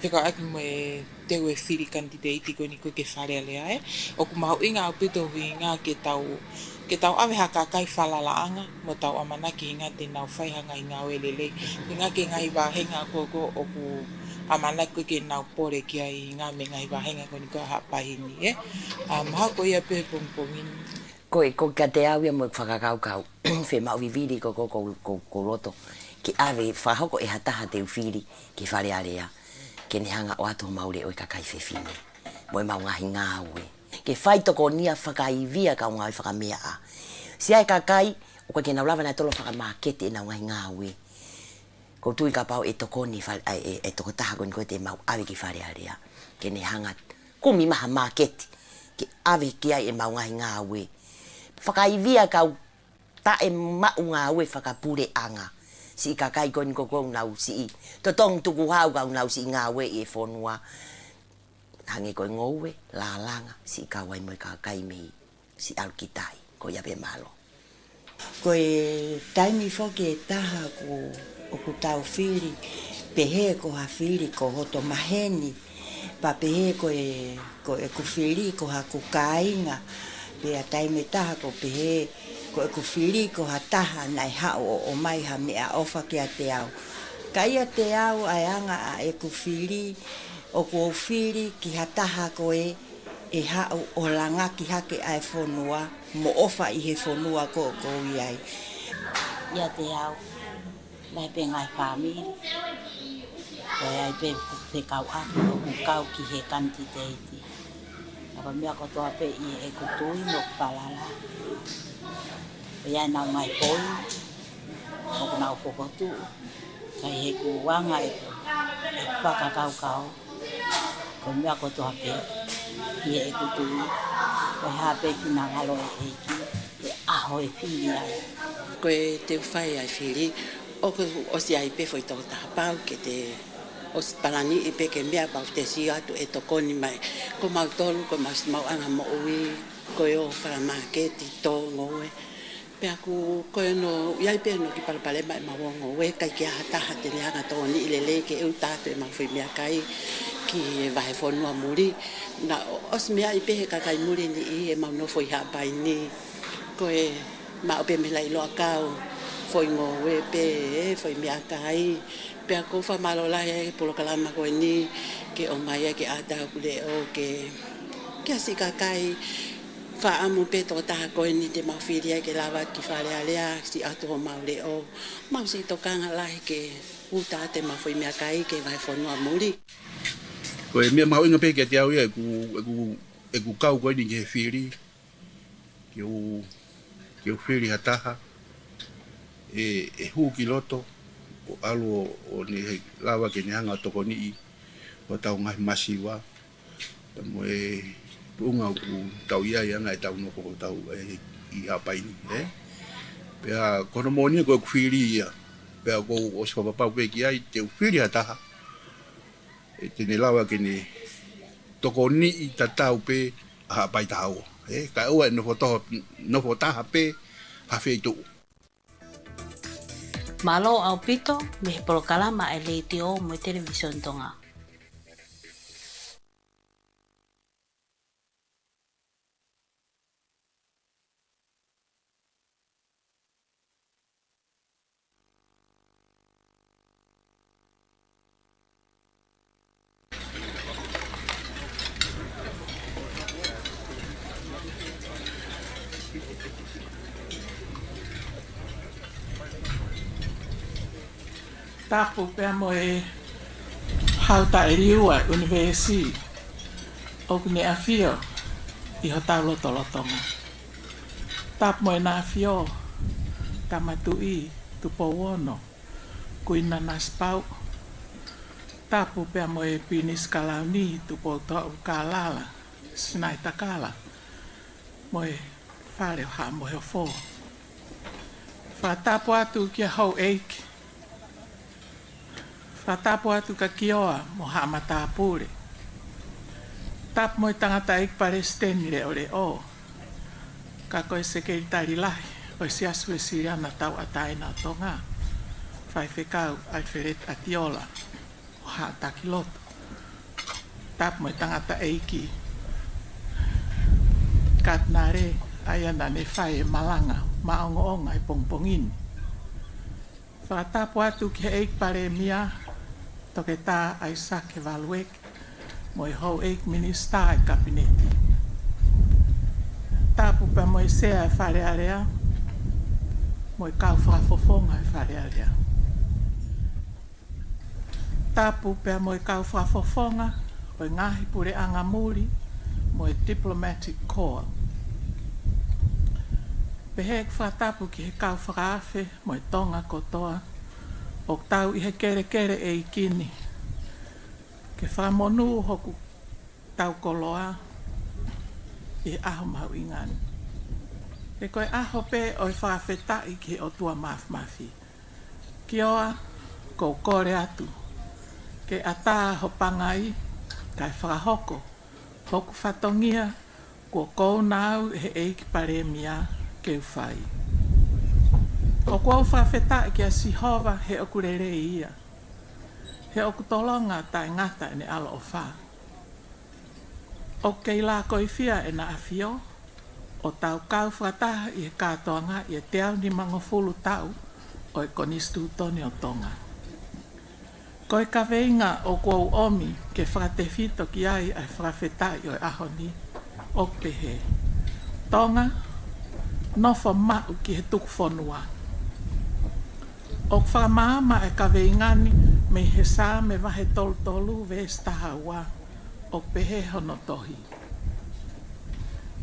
Whika aki mo e teo e whiri kandideiti ko ni ko ke wharearea e. O ku mahu inga o pito hui inga ke tau awe haka kai whalalaanga mo tau amanaki inga te nau whaihanga inga o elele. Inga ke ngai wahenga ko o ku amanaki ko ke nau pore ki ai inga me ngai wahenga ko ni ko hapahini e. Maha ko ia pe pongpongini. Ko ka te awia mo whakakaukau, whe mau viviri ko roto, ki awe whahoko e hataha te uwhiri ki wharearea, ke ne hanga o ato maure o i kakai whewhine, mo e mau ngahi ngāwe. Ke whaitoko nia whakaivia ka o ngāi whakamea a. Sia e kakai, o ka ke nau lawa na tolo whakamākete e nau ngahi ngāwe. Ko tui ka pau e toko ni e toko taha ko ni koe te mau awe ki wharearea, ke ne hanga kumi maha mākete, ke awe ki ai e mau ngahi ngāwe. Whakaivia kau ta e maunga ue whakapure anga. Si kakai koni koko nau si to tong tuku hau kau nau si ngā ue e whonua. Hange koe ngoue, la langa, si kawai mo kakai mei, si alkitai, ko yabe malo. Koe taimi whoke e taha o ku tau whiri, pehe ko ha whiri ko hoto maheni, pa pehe ko e ku whiri ko ha ku kainga, pea taime taha ko pehe ko e ku whiri ko ha taha nai hao o mai ha mea ofa ki a te au. Kai a te au ai anga a e ku whiri o ku whiri ki ha taha ko e hao o langa ki hake ai whonua mo ofa i he whonua ko iai. Ia te au, mai pe ngai whamiri. Koe ai pe kau aki o ku kau ki he kantiteiti. Ako mea kotoa pe i e kutui mo palala. Pe iai nau mai poi, o ku nau pokotu. Kai he ku wanga e whakakau. Ko mea kotoa pe i e kutui. Koe hape ki nā ngalo e eiki, e aho e whiri ai. Koe te whai ai whiri, o si ai pe foi tō tāpau ke te o parani i pe ke mea pau te si atu e tokoni mai. Ko mau tolu, ko mau anga mo ui, koe o wharamāketi tō ngoe. Pe aku koe no, iai pe no ki palapalema e mau ngoe, kai ki ahataha te leanga tōni i lele ke eu tātu e mau whi mea kai ki e wahe whonua muri. Na os mea i pehe kakai muri ni i e mau no foi hapai ni. Koe mau pe me lai loa kau, foi ngoe pe e foi mea kai. Pe ako whamalolai e polo kalama koe ni, ke o mai ke atau kule o ke asi kakai whaamu pe tō taha koe ni te mau whiria ke lawa ki whalea lea si atu o mau le o. Mau si tokanga lahi ke uta te mau foi mea kai ke vai whonua muri. Koe mea mau inga pe ke te au ia e ku kau koe ni ke whiri, ke u whiri hataha, e hu ki loto, o alu o ni he lawa ke ni hanga toko ni i, o tau ngahi masiwa, mo e unga ku tau ia anga e tau noko tau i hapai ni, Pea kono monia koe ku whiri ia, pea ko o se papapau pe ki ai te u whiri hataha, E tene lawa kene toko ni I tatau pe a pai tau. Ka ua no fotaha pe ha feitu. Malo au pito me he polokalama e leiti o mo television tonga. Tapu pea mo e hauta e riua universi o kune a fio I ho tau lotolotonga. Tapu mo e na fio tamatui tupo wono kuina naspau. Tapu pea mo e pinis kalauni tupo tau kalala sinai takala mo e whare o ha mo he o fo. Whatapu atu kia hau eiki. Whatapu atu ka kioa mo haamata pure. Tapu mo I tangata ik Palestini le ore o. Ka koe sekeritari lahi o si asu e siriana tau ataina tonga. Whai whekau ai wheret atiola o haata kiloto. Tapu mo I tangata eiki. Katnare aiana ne whai e malanga maongo onga I pongpongini. Whatapu atu ki eik pare mia toke tā ai sake waluek mo I hou eik minista I kabineti. Tapu pa mo I sea e wharearea mo I kau whakafofonga e wharearea. Tapu pa mo I kau whakafofonga o I ngahi pure anga muri mo I diplomatic corps. Pehek whatapu ki he kau whakaafe mo I tonga kotoa o tau I he kere e I kini. Ke whamonu hoku tau koloa I aho mau ingani. E koe aho pe o I whawhetai ki o tua mafi. Ki oa kou kore atu. Ke ata ho pangai kai whakahoko. Hoku whatongia kua kou nau he eiki pare mia ke uwhai. O kua whawhetai ki a Sihova he oku rere ia. He oku tolonga tai ngata ne ala o wha. O kei la koifia e na afio, o tau kau whataha I he kātoanga I e teau ni mangofulu tau o e konistu toni o tonga. Ko e kaweinga o kua uomi ke whakatewhito ki ai ai whawhetai o e ahoni o pehe. Tonga, nofo mau ki he tuku whonua. O whamaama e kaweingani me he sā me wahe tolu vestaha ua o pehe hono tohi.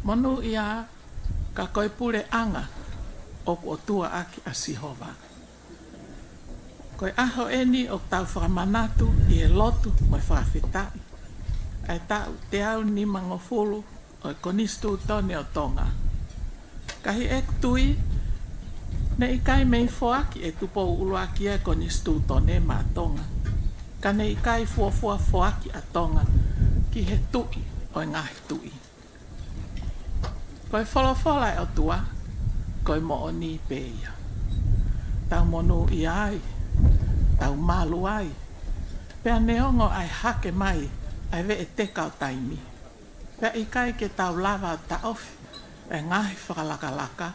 Monu ia ka koe pure anga o tua aki a Sihova. Koe aho eni o tau whamanatu I e lotu mo e whawhetai. Ai tau te au ni mangofulu o e konistu tone o tonga. Kahi e tui ne I kai mei foaki e tupo uluaki e konistu tone ma tonga. Ka ne I kai fuafua foaki a tonga ki he tui o e ngahi tui. Koe wholofola e o tua, koe mo o ni peia. Tau monu I ai, tau malu ai. Pea neongo ai hake mai, ai ve e teka o taimi. Pea I kai ke tau lava ta ofi, e ngahi whakalakalaka.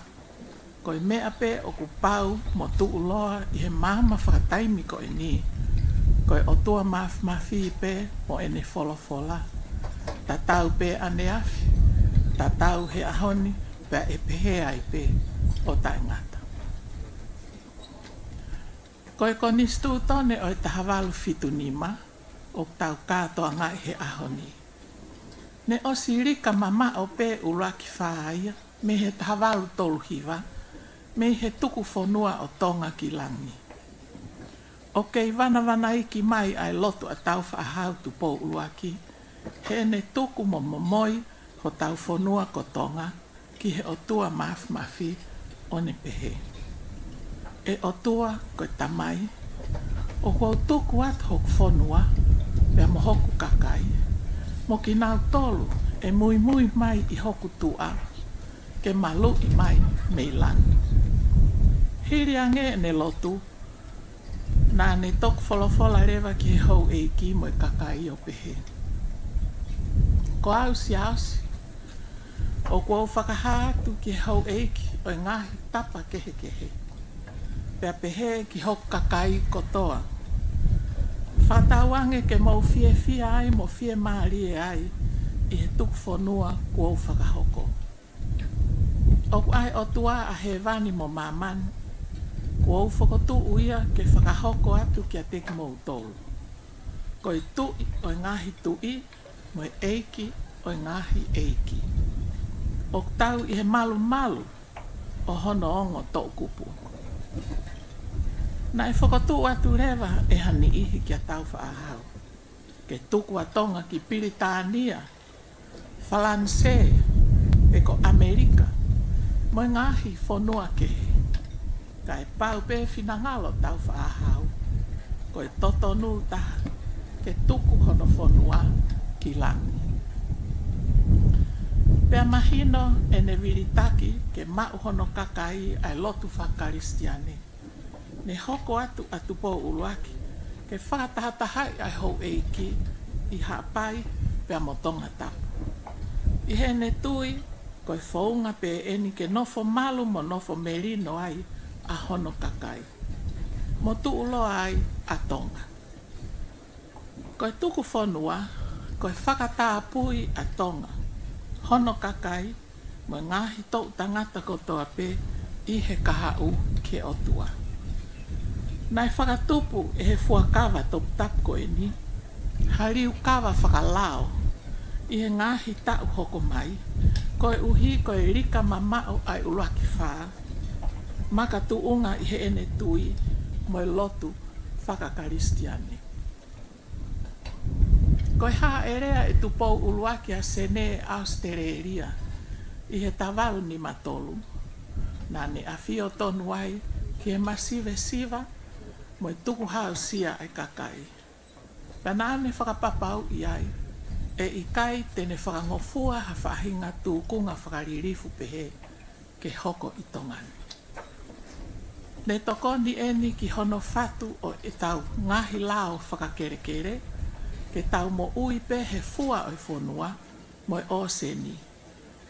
Koe mea pe o kupau mo tuu loa I he mama whakataimi ko e ni. Koe o tua mafi pe mo ene wholofola. Ta tau pe ane afi. Ta tau he ahoni pea e pehe ai pe o tai ngata. Koe konistu tone o e tahawalu fitu nima o tau kātoa ngai he ahoni. Ne o sirika mama o pe uraki whaia me he tahawalu tolu hiwa me he tuku whonua o tonga ki langi. O kei wana iki mai ai lotu a tau whaahau tu po uruaki he ne tuku mo momoi ho tau whonua ko tonga ki he o tua mafi o ne pehe. E o tua ko tamai o kua tuku at hok whonua pea mo hoku kakai. Mo ki nau tolu e mui mai i hoku tua ke malu i mai meilan. Hiri ange ne lotu na ne tok folofola rewa ki hou e ki mo i kakai o pehe. Ko ausi ausi o kua whakahātu ki hou e ki o ngahi tapa kehe kehe. Pea pehe ki hoku kakai kotoa. Whatawange ke mau fie ai mo fie maari e ai i he tuku whanua kua whakahoko. Oku ai o tua a he vani mo mamani kua whakotu uia ke whakahoko atu ki a teki mou tolu. Ko i tui o ngahi tui mo e eiki o ngahi eiki. O tau i he malu o hono ongo tō kupu. Na e whakatu atu rewa e hani ihi ki a tau whaahau. Ke tuku a tonga ki Piritania, Falanse, e ko Amerika, mo ngahi whanua ke. Ka e pau pe finangalo tau whaahau. Ko e totonu taha, ke tuku hono whanua ki langi. Pea mahino e ne viritaki ke mau hono kakai ai lotu whakaristiane. Ne hoko atu po uluaki ke whakatahatahai ai hou eiki i hapai pea motonga tapu. I he ne tui koe whaunga pe eni ke nofo malu mo nofo merino ai a hono kakai. Mo tuulo ai a tonga. Koe tuku whanua koe whakatapui a tonga. Hono kakai, mo ngahi tau tangata kotoa pe i he kahau ke otua. Nai whakatupu e he fuakawa tau tapu e ni, hariu kawa whakalao i he ngahi tau hoko mai, koe uhi koe rika mamao ai uluaki whaa, maka tuunga i he ene tui mo lotu whakakaristiane. Koe haa erea e tupou uluaki a sene Austereria i he tavalu ni matolu. Nā ne a fio tonu ai ki he masive siva mo i tuku hao sia ai kakai. Pena ne whakapapau i ai e i kai tene whakangofua ha whahinga tūkunga whakaririfu pehe ke hoko i tongani. Ne tokoni eni ki hono fatu o e tau ngahi lao whakakerekere ke tau mo ui pe he fua o i whanua mo i oseni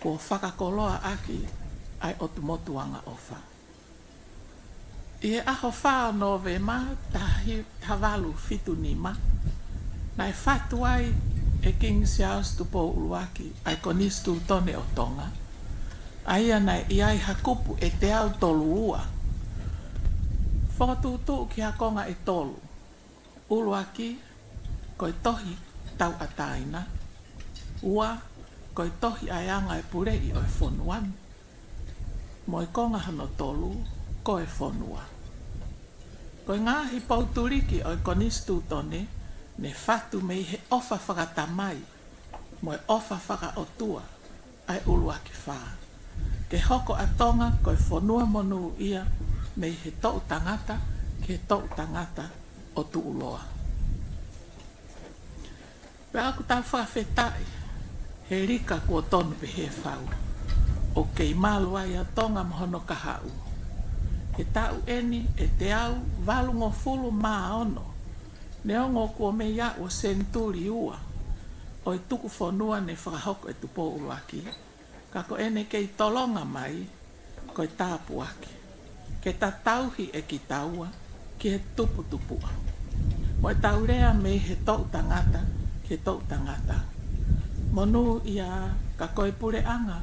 ko whakakoloa aki ai otumotuanga ofa. I he aho whaa no ve ma tahi tawalu fitu nima na e whatu ai e King Charles tupo uluaki ai konistu tone o tonga. Aia nei i ai hakupu e te au tolu ua. Whakatutu ki hakonga e tolu. Uluaki koe tohi tau ataina. Ua koe tohi ai anga e purei o e whonuan. Mo i konga hano tolu koe whonua. Koe ngahi pauturiki o e konistu tone ne whatu mei he ofa whakatamai mo e ofa whakaotua ai uluaki whaa. Ke hoko atonga koe whonua monu ia mei he tau tangata ke tau tangata o tuuloa. Pe aku tau whawhetai he rika kua tonu pe he whau o kei malu ai a tonga mohono kahau. He tau eni e te au valungo fulu maa ono ne ongo kua me ia o senturi ua o i tuku whanua ne whakahoko e tupo uluaki. Kako ene kei tolonga mai ko i tāpu aki. Ke ta tauhi e ki taua ki he tupu tupua. Mo i taurea me he tau tangata ke tau tangata. Monu ia ka koe pure anga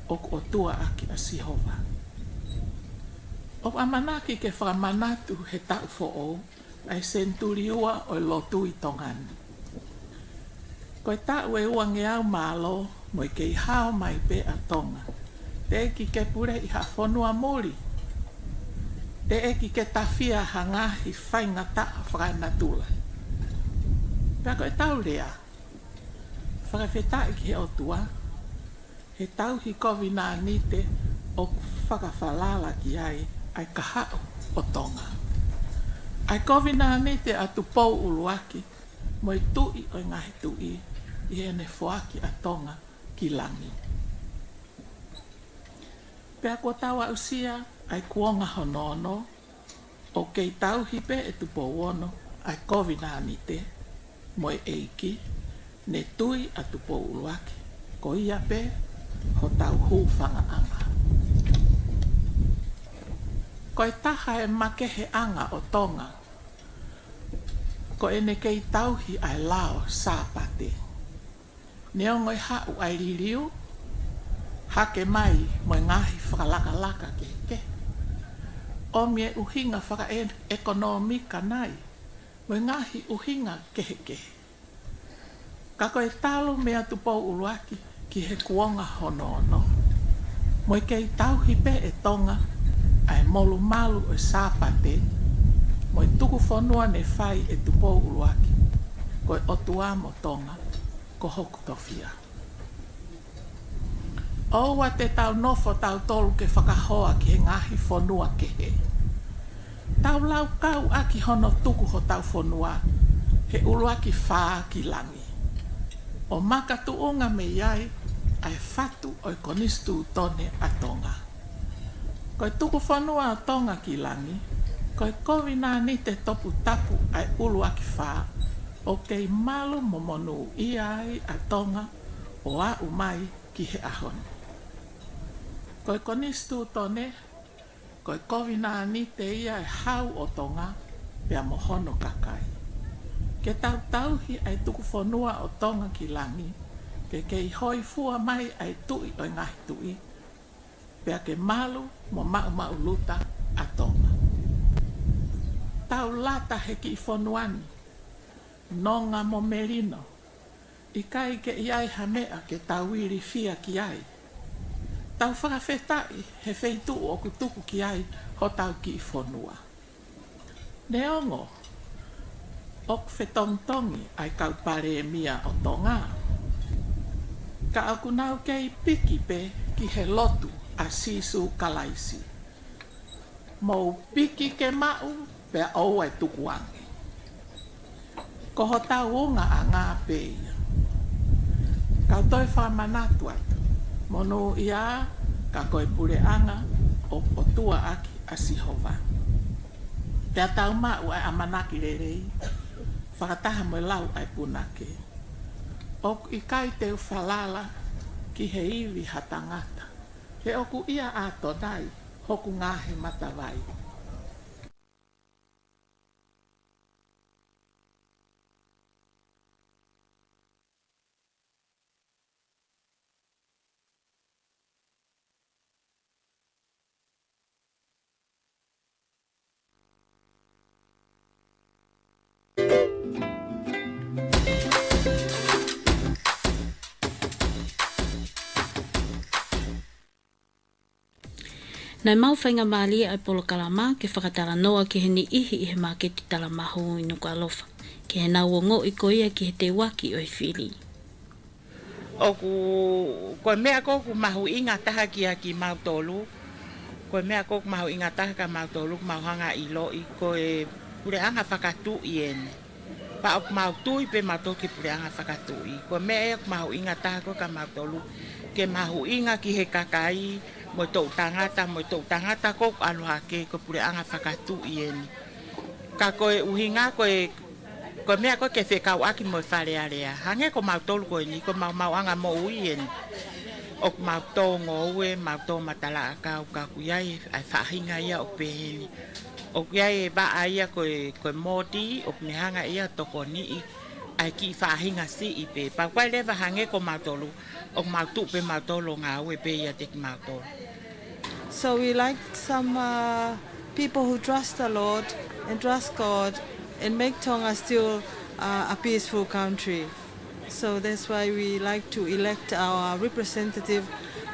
o tua aki a Sihova. O amanaki ke whakamanatu he tau fo'o ai senturi ua o lotu i tongani. Koe tau e ua ngeau malo mo i kei hao mai pe a tonga. Te eki ke pure i ha whanua mori. Te eki ke tawhia hangahi whainga taa whakainatula. Pea koe tau rea. Whakawhetai ki he otua. He tau hi kovi nā nite o whakawhalala ki ai ai kahao o tonga. Ai kovi nā nite atu pou uluaki Moi tui o ngahi tui i ene foaki a tonga ki langi. Pea kua tawa usia ai kuonga honono o kei tau hipe e tupo wono ai kovinani te moi eiki ne tui a tupo uluaki ko ia pe ho tau hūwhanga anga. Ko e taha e make he anga o tonga ko ene kei tauhi ai lao sāpate. Neo ngoi hau ai ririu, hake mai mo ngahi whakalaka ke. O mie uhinga whaka ekonomika nai, mo ngahi uhinga ke. Ka koe talo mea tupou uluaki ki he kuonga honono. Mo kei tauhi pe e tonga ai molu malu o sāpate, mo tuku whanua ne whai e tupou uluaki, koe otua mo tonga, ko hoku tofia. Oua te tau nofo tau tolu ke whakahoa ki he ngahi whanua ke he. Tau lau kau aki hono tuku ho tau whanua, he uluaki whaa ki langi. O maka tuunga me iai, ai whatu o konistu tone a tonga. Koe tuku whanua a tonga ki langi, koe kovina ni te topu tapu ai uluaki whaa, o kei malu momonu iai a tonga o a umai ki he ahoni. Koe konistu tone, koe kovina ni te ia e hau o tonga, pea mohono kakai. Ke tau tauhi ai tuku whanua o tonga ki langi, ke kei hoi fua mai ai tui o ngahi tui, pea ke malu mo mau luta a tonga. Tau lata he ki whanuani, nonga mo merino, i kai ke iai hamea ke tau iri fia ki ai. Tau whakawhetai he wheitu o kutuku ki ai ho tau ki whanua. Neongo, ok whetongtongi ai kau pare e mia o tonga. Ka aku nau kei piki pe ki he lotu a sisu kalaisi. Mou piki ke mau pe au ai tukuangi. Ko ho tau unga a ngā peia. Kau toi whamanatu atu. Mono ia ka koe pureanga o tua aki a sihova. Te tau mau ai amanaki rerei. Whakataha mo lau ai punake. Ok i kai te whalala ki he iwi hatangata. He oku ia a tonai hoku ngahe matawai. Nai mau whainga maali ai polo kalama ke whakatara noa ki he ni ihi i he maketi tala mahu i nuku alofa. Ke he nau o ngō i koia ki he te waki o i whiri. Koe mea kōku mahu inga taha ki a ki mau tolu. Koe mea kōku mahu inga taha ka mau tolu mau hanga i loi. Koe pureanga whakatu i ene. Pa ok mau tui pe mau toki pureanga whakatu i. Koe mea ek mahu inga taha ko ka mau tolu. Ke mahu inga ki he kakai. Mo tau tangata ko aloha ke ko pureanga whakatu i eni. Ka koe uhinga koe mea koe ke whekau aki mo wharearea. Hange ko mau tolu koe ni, ko mau anga mo ui eni. Ok mau tō ngōue, mau tō matala akau ka kuyai ai whahinga ia o peheni. Ok iai e ba ia koe mōti, ok ne hanga ia toko ni i ai ki whahinga si i pe. Pa koe lewa hange ko mau tolu. O mau tupe mau tolo ngā ue pe ia te ki mau tolo. So we like some people who trust the Lord and trust God and make Tonga still a peaceful country. So that's why we like to elect our representative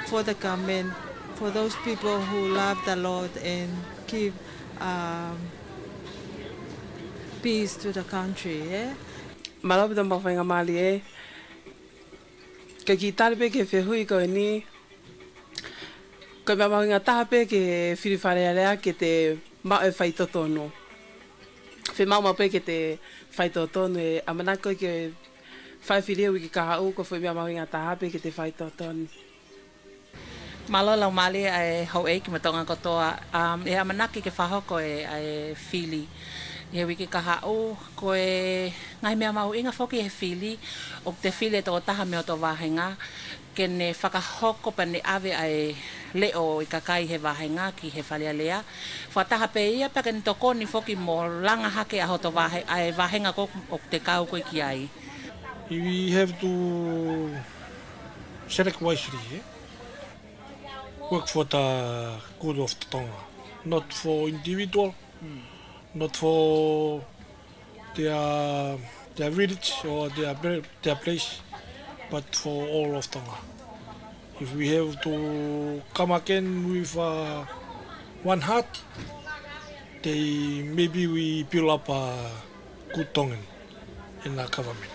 for the government, for those people who love the Lord and give peace to the country. Yeah? Malawi the mawhainga mali e. Ke ki taripe ke whehui koe ni. Koe mea mawinga tahape ke whiriwharearea ke te mau e whaitotono. Fe mau pe ke te whai tō tonu e amanako ke whai whiria wiki kaha u ko whi mea mau inga tahape ke te whai tō tonu. Malo lau mali ai hau e ki matonga kotoa. E amanaki ke whahoko e whili. E wiki kaha u ko e ngai mea mau inga whoki he whili o te whili e tō taha mea o tō wāhenga. Ke ne whakahoko pa ne ave ai leo I kakai he wāhenga ki he whalia lea. Whataha pe ia pa ke ni toko ni whoki mo langa hake aho tō wāhenga ko o te kau koe ki ai. We have to select wisely, eh? Work for the good of the Tonga, not for individual, not for their village or their place, but for all of Tonga. If we have to come again with one heart, maybe we build up a good Tongan in our government.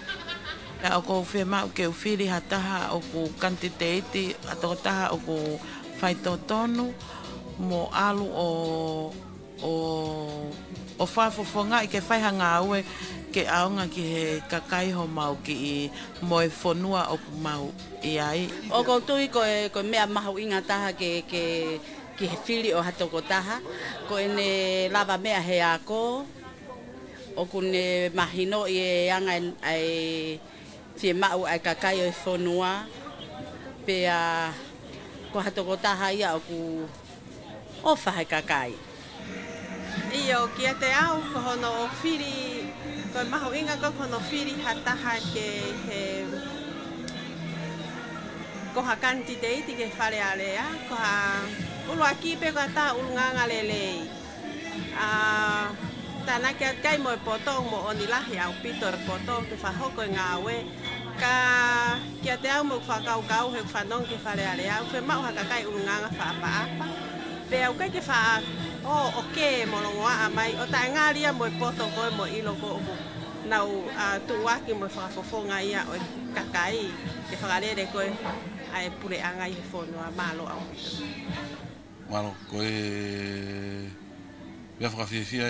O ko whea mau ke uwhiri hataha o ko kantiteiti ato taha o ko whaitotonu mo alu o whaifofonga I ke whaihanga aue ke aonga ki he kakaiho mau ki I moe whonua o ku mau I ai. O ko tui ko mea mahu inga taha ki he whiri o hatoko taha. Ko ene lava mea he ako. O kune mahino I anga ai Fie mau ai kakai o whonua, pea ko hatoko taha ia o ku o whahai kakai. Iyo, kia te au, ko hono o whiri, ko maho inga ko hono whiri hataha ke he ko ha kantiteiti ke whare alea, ko ha ulu akipe ko ha ulunganga lelei. Tāna kia kai mo e potong mo onilahi au pito e potong ke whahoko I ngā aue. Ka kia te au mo whakaukau he whanong ke whare ale au. Whe mau haka kai urunganga whaapa-apa. Pe au kai ke wha oke mo longoa a mai. O tae ngā ria mo e poto koe mo ilo ko umu. Nau tuwaki mo e whakafofonga ia o kakai. Ke whakarere koe ai pure anga I he whonua malo au pito. Malo koe... Ia whakawhiawhia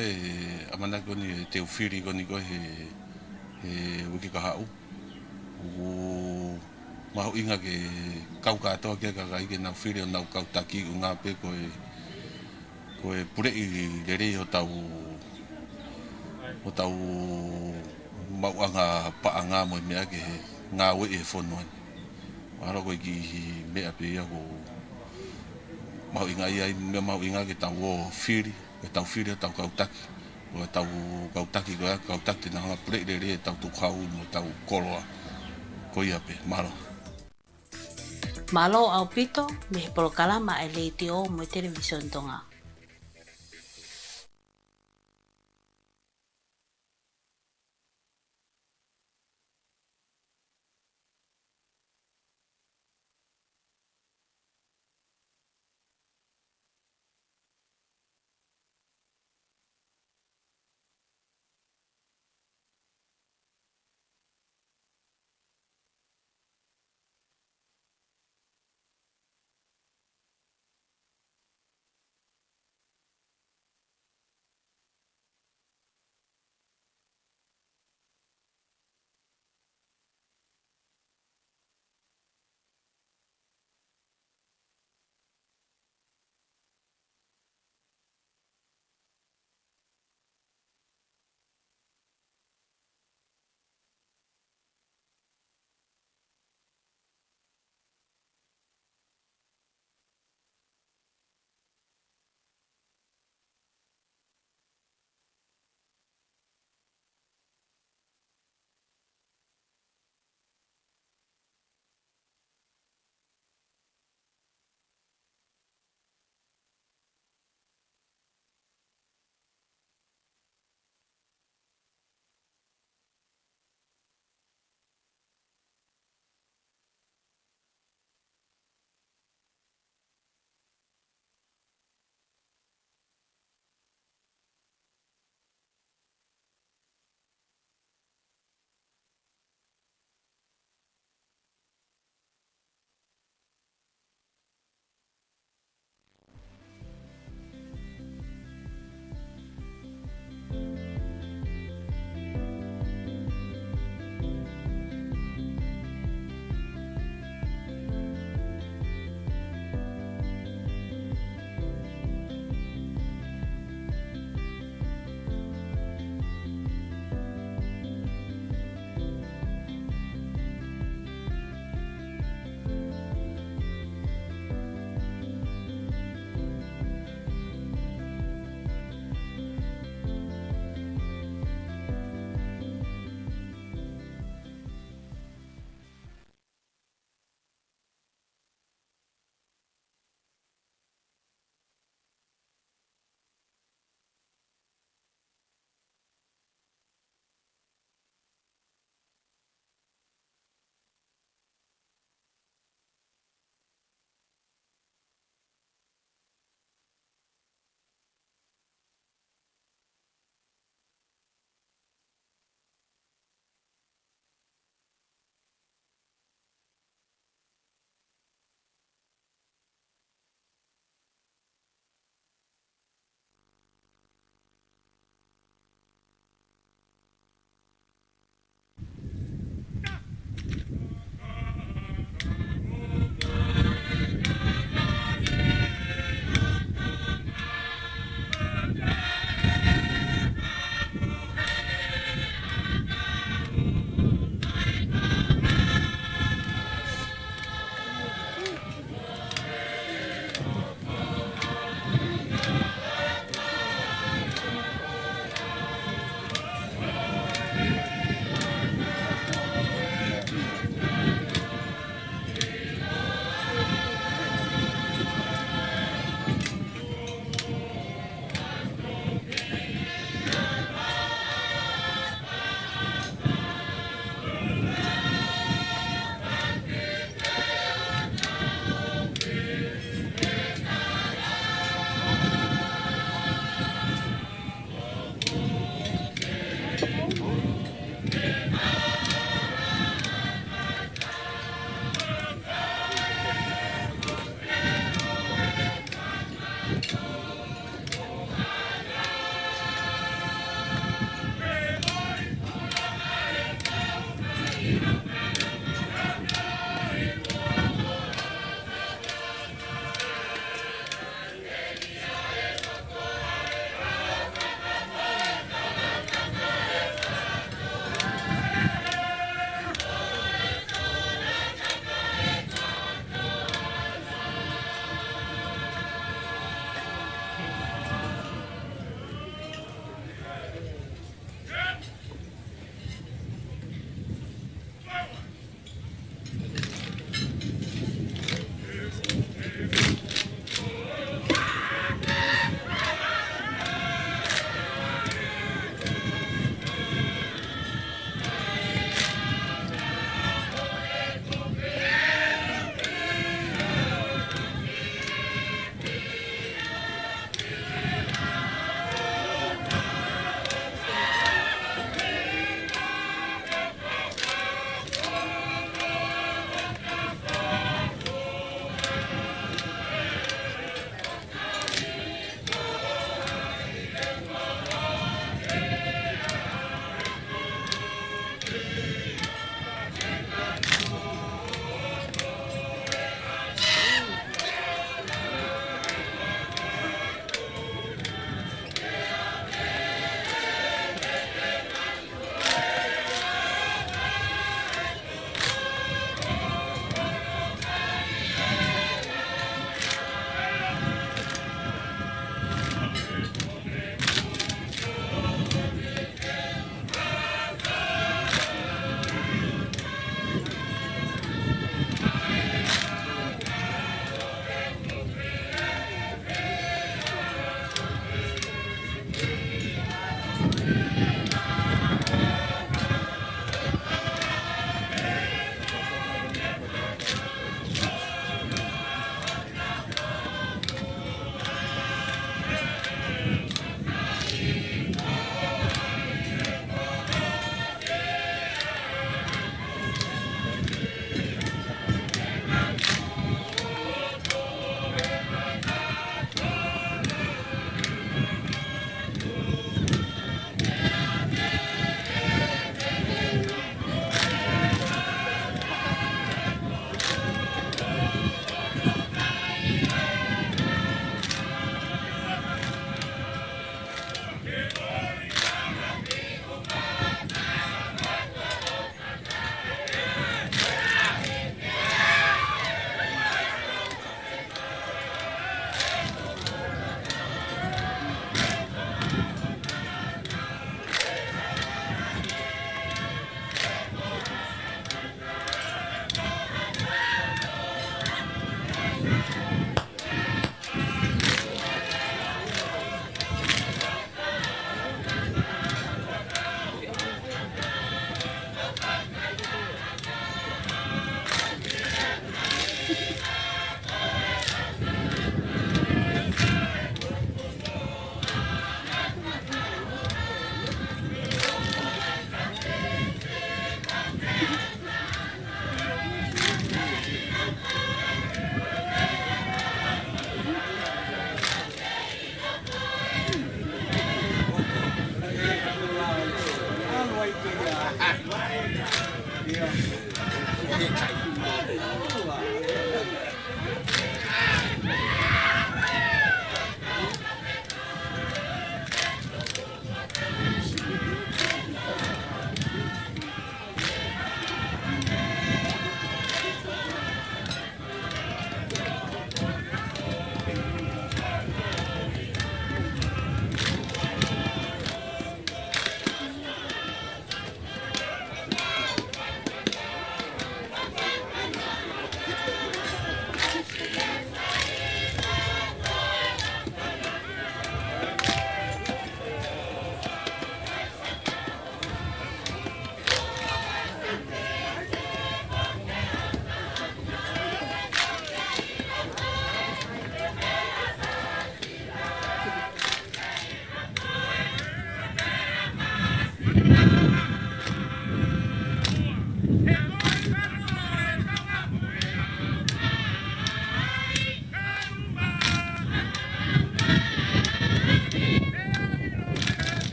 amana koni te uwhiri koni koe he wiki kahau. Maho inga ke kau katoa kia kakai ke nau whiri o nau kau taki o ngā pe koe purei rere o tau mauanga paanga mo mea ke ngā ue e whonuan. Wahara koe ki mea pe ia ko maho inga ia mea maho inga ke tau o whiri. E tau whiri o tau kautaki. O tau kautaki koe kautaki na hanga purei rere e tau tukhau mo tau koloa. Ko ia pe, mahalo. Malo au pito, me he polokalama e leiti o mo television tonga.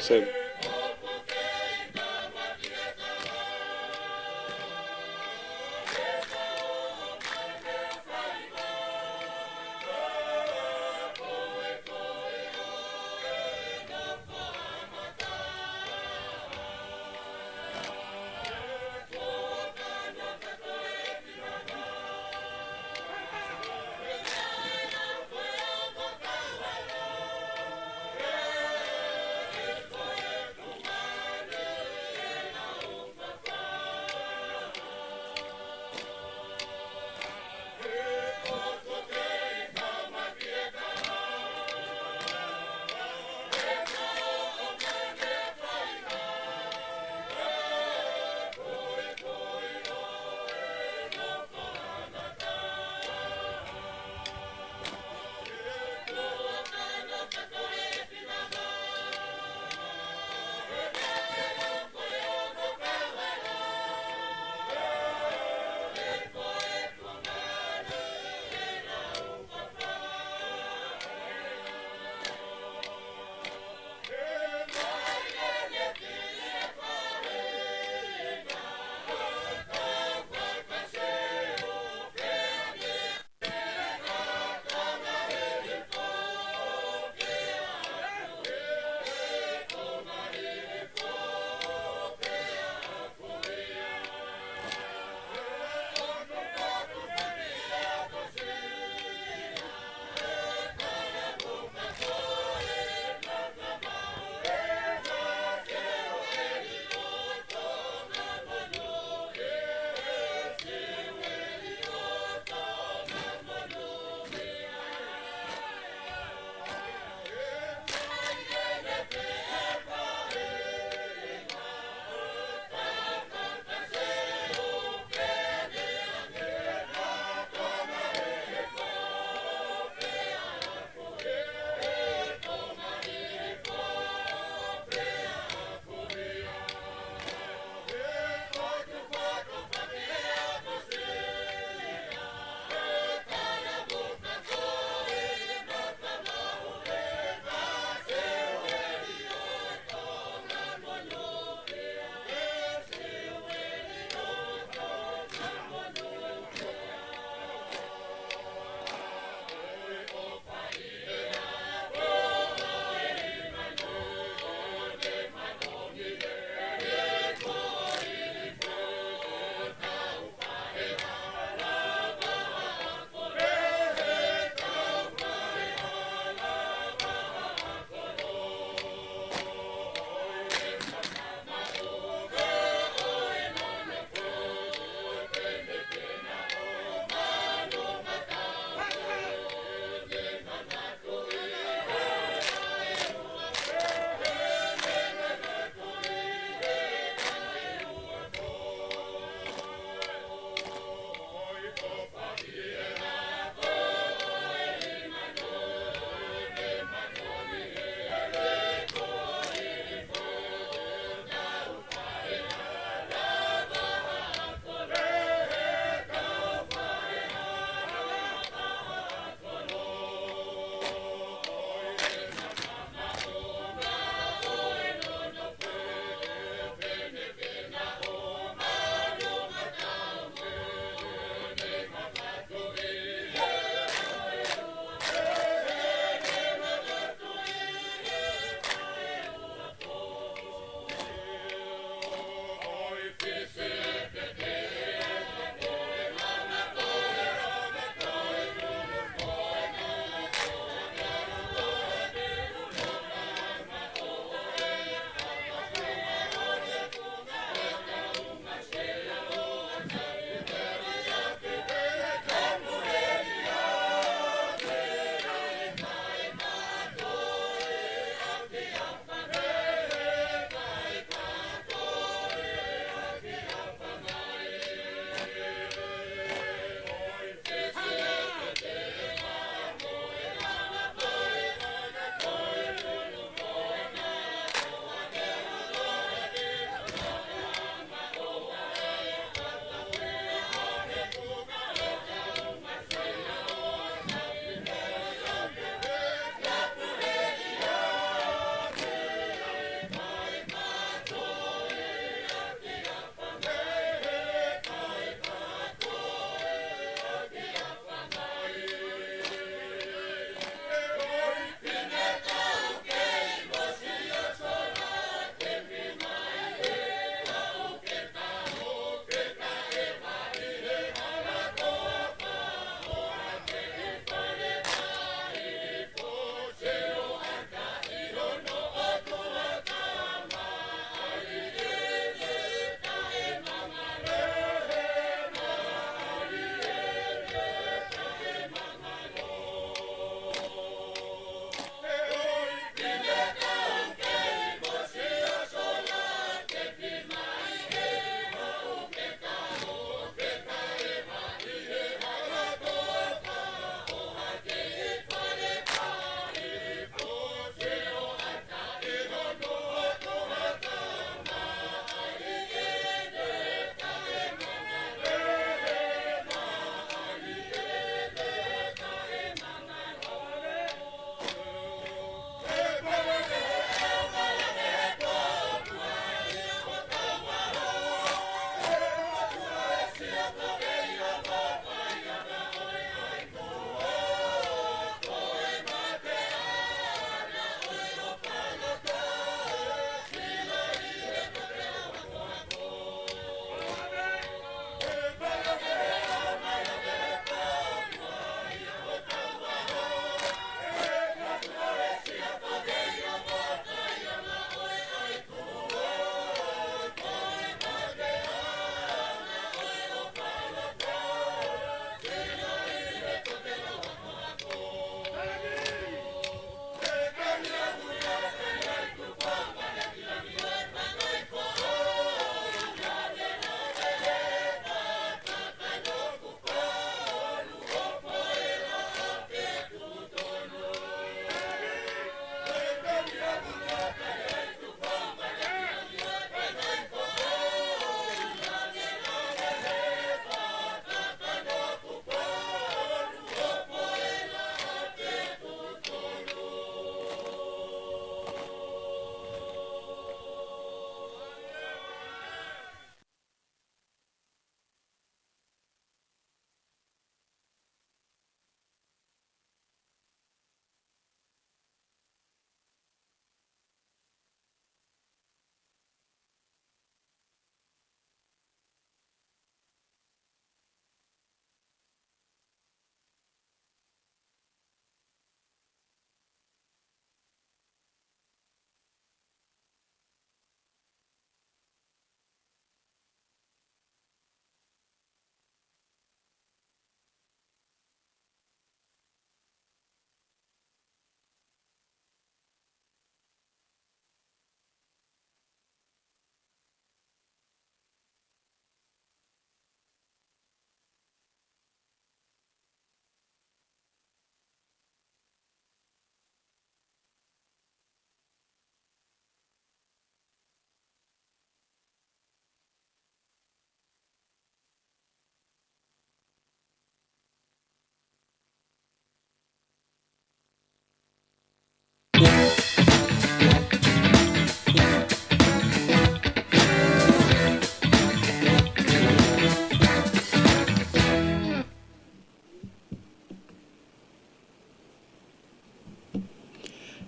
Same.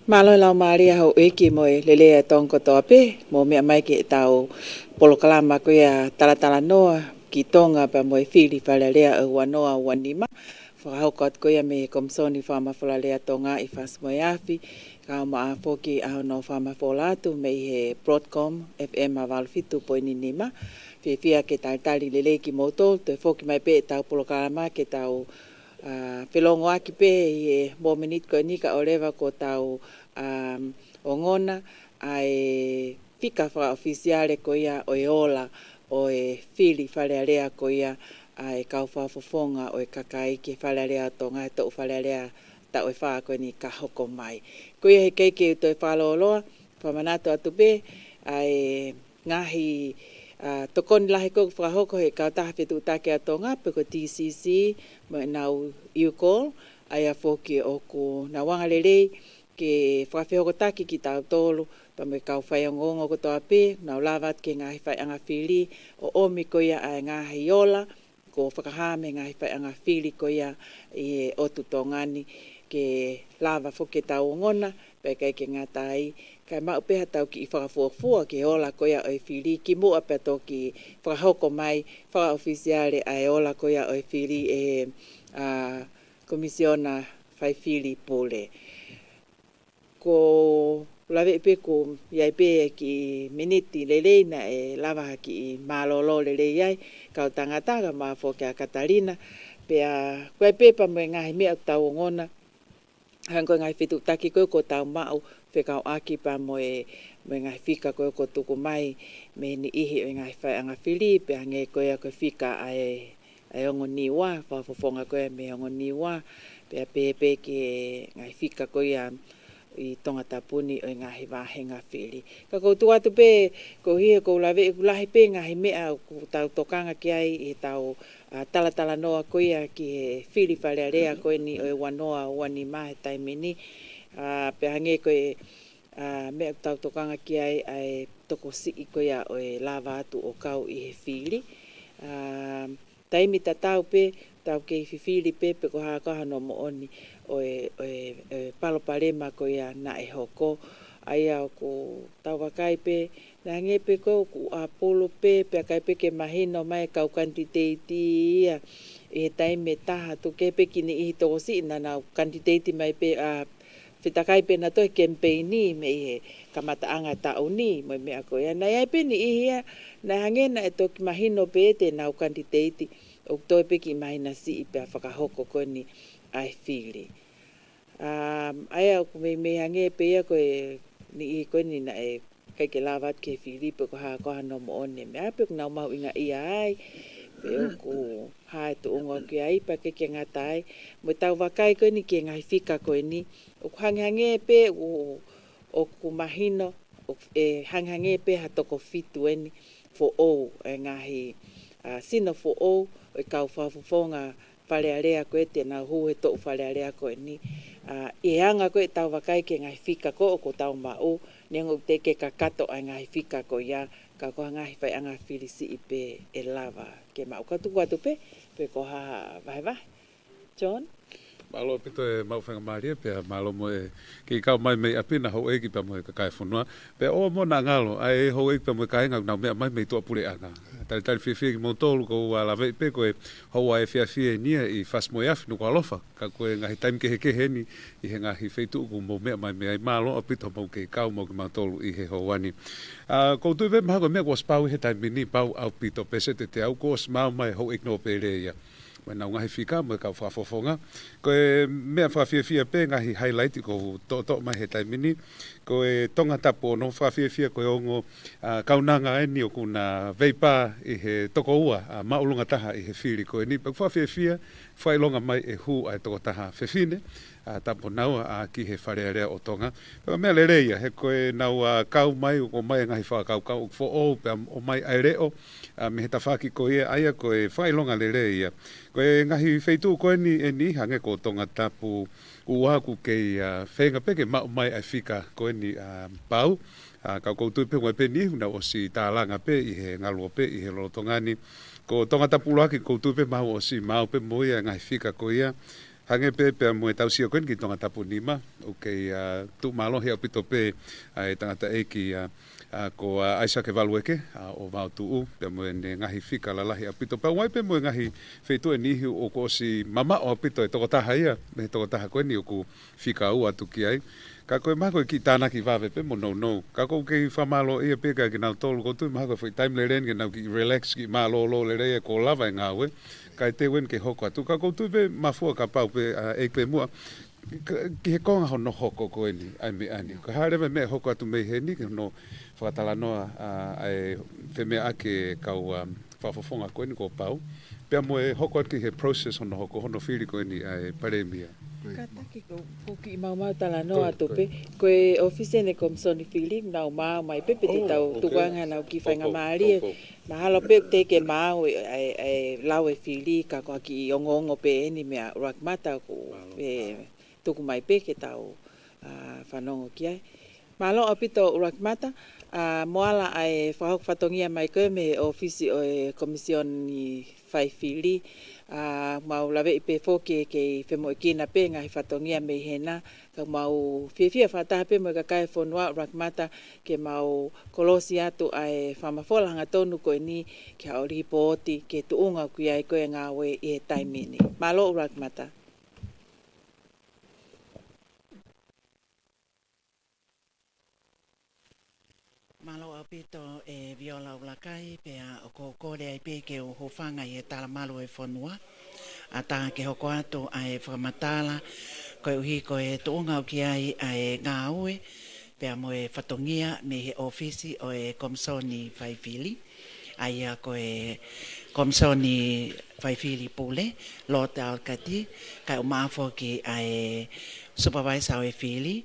Malo lau maria ho eki mo e lele e tonko toa pe, mo mea mai ke tau polokalama ko ia talatala noa ki tonga pa mo e whiri whalelea e wanoa wanima. Whakahokat ko ia me komsoni whama whalelea tonga i whas mo e afi, ka ma a whoki a no whama wholatu me he Broadcom FM a walfitu poini nima. Whiwhia ke talitali lele ki moto, te whoki mai pe tau polokalama ke tau whelongo aki pe i e mo minit ko nika o lewa ko tau o ngona ai fika wha ofisiale ko ia o e ola o e whiri whalearea ko ia ai kau whafofonga o e kakai ke whalearea tonga e tau whalearea ta o e wha ko ni ka hoko mai. Ko ia he keike to e whaloloa, whamanato atu pe ai ngahi tokoni lahi ko whahoko he kautaha whetu take atonga pe ko TCC mo nau iukol ai a whoki o ko na wangalelei ke whawhehoko taki ki tau tolu pa me kau whaiangongo ko toa pe nau lavat ke ngahi whai anga whili o omi ko ia ai ngahi ola ko whakahame ngahi whai anga whili ko ia i o tutongani ke lava whoke tau ngona pe kai ke ngatai kai mau peha tau ki i whakafuafua ke ola ko ia o e whili ki mua pe to ki whakahoko mai whakaofisiale ai ola ko ia o e whili e komisiona whai whili pole. Ko lawe pe ko iai pe ki miniti leleina e lava ki malolo lele iai kau tangataga ma whoke a Katarina pe a koe pe pa mo ngahi mea tau ngona hanko ngai fitu taki koe ko tau mau whekau aki pa mo e ngai fika koe ko tuku mai me ni ihi o ngai whai anga whili pe a nge koe a koe fika ai ongo niwa whafofonga koe me ongo niwa pe a pepe ke ngai fika koe a i tonga tapuni o ngahi wahenga whili. Ka kou tuatu pe ko hia kou lawe i kulahi pe ngahi mea ku tau tokanga ki ai i tau talatala noa ko ia ki he whili whalearea koe ni o e wanoa wani mahe taimini pe hange koe mea tau tokanga ki ai ai toko si i ko ia o e lava atu o kau i he whili. Taimi ta tau pe tau ke i whiwhili pe pe ko hakaha no mo oni o e palopalema ko ia na e hoko. Aia o ko tau wakai pe na nge pe ko ku apolo pe pe kai pe ke mahino mai kau kantiteiti ia e taime taha tu ke pe kini i toko si na na kantiteiti mai pe whitakai pe na toi kempeini me i he kamataanga tauni mo me ako ia. Na iai pe ni i hia na hangena e toki mahino pe te nau kantiteiti o toi pe ki mahina si i pe a whakahoko ko ni ai whili. Aia o me hange pe ia ko e ni i ko ni na e kai ke lavat ke whili pe ko haa koha no mo one me a pe ko nau mahu inga ia ai pe o ko hae tu ungo ki ai pa ke ngatai mo tau wakai ko ni ke ngai fika ko ni o hange pe o ku mahino e hange pe ha toko fitu eni fo o e ngahi sino fo o e kau whafufonga whalearea koe te na hu e tō whalearea koe ni e anga koe tau wakai ke ngai fika ko o ko tau mao nengo te ke kakato ai ngai fika ko ia ka ko ngai whai anga whilisi i pe e lava ke mau katu watu pe ko ha vai John Malo pito e mau whanga maria pe malo mo e ki kau mai mei apina hau eki pa mo e kakai whunua pe o mo na ngalo ai hau eki pa mo e kainga nau mea mai mei tua pure anga tali whiwhi ki mo tolu ko la vei pe ko e hau ai whiawhi e nia i whas mo e afi nuku alofa ka ko e ngahi taim ke he ni i he ngahi wheitu ku mo mea mai mei malo o pito mo ke kau mo ki mau tolu i he hau wani ko tui ve maha ko mea ko spau i he taim ni pau au pito pese te au ko smau mai hau eki no pe rea na ngahi fika mo ka whafofonga ko e mea whawhiawhia pe ngahi highlight ko to mai he taimini ko e tonga tapo no whawhiawhia ko e ongo kaunanga e ni o kuna veipa i he toko ua maulunga taha i he whiri ko e ni pa whawhiawhia whailonga mai e hu ai toko taha whewhine tapo nau ki he wharearea o tonga pa mea lereia he ko e nau kau mai o mai ngahi whakau fo o pe o mai ai reo me he tawhaki ko ia aia ko e whailonga lereia ko e ngahi wheitu ko e ni hange ko tonga tapu ua ku kei whenga peke mai ai whika ko e ni pau ka koutu pe ngoi pe ni na o si tālanga pe i he ngalua pe i he lorotongani ko tonga tapu loaki koutu pe mau o si mau pe moia ngahi whika ko ia hange pe mo tau sia koen ki tonga tapu nima okay tu malo he pito pe ai tangata e ki ko aisa ke valueke o vau tu pe mo ne ngahi fika la lahi pito pa wai pe mo ngahi feitu ni o ko si mama o pito to ta haia me to ta ko ni o ku fika u atu ki ai ka ko ma ko ki tana ki vave pe mo no ka ko ke fa malo e pe ka ki na tol ko tu ma ko foi time le ren ki na ki relax ki malo lo le re ko lava ngawe kai te wen ke hoko atu ka ko tu pe mafua ka pau pe e pe mua ki he konga hono hoko ko ni ai me ani ka hare me hoko atu me he ni no fatala no ai fe me ake ka fa fofonga ko ni ko pau pe mo e hoko ki he process hono hoko hono fili ko ni ai paremia kata ki ko ki mau tala no atu pe ko e office ne komsoni fili na mai pe te tau tuanga na ki fa nga mari mahalo pe te ke mau e lawe fili ka ko ki ongongo pe ni me rakmata ko e tuku mai pe ke tau whanongo ki ai. Malo apito rakmata moala ai whahok whatongia mai koe me ofisi o e komision ni whai fili mau lawe i pe foke ke whemo i kina pe ngahi whatongia me hena ka mau whiawhia whataha pe mo i kakai whonua rakmata ke mau kolosi atu ai whamafola hanga tonu koe ni ke hao ripoti ke tuunga kui ai koe ngawe i he taimini. Malo rakmata. Malo apito e viola ulakai pea o kore ai pe ke o hofanga i e tala malo e whanua. A tā ke hoko atu a e whamatala koe uhi koe tuunga o ki ai a e ngā ue pea mo e whatongia me he ofisi o e komsoni whaifili. Aia koe komsoni whaifili pule lo te alkati kai o maafo ki a e supervisor o e fili.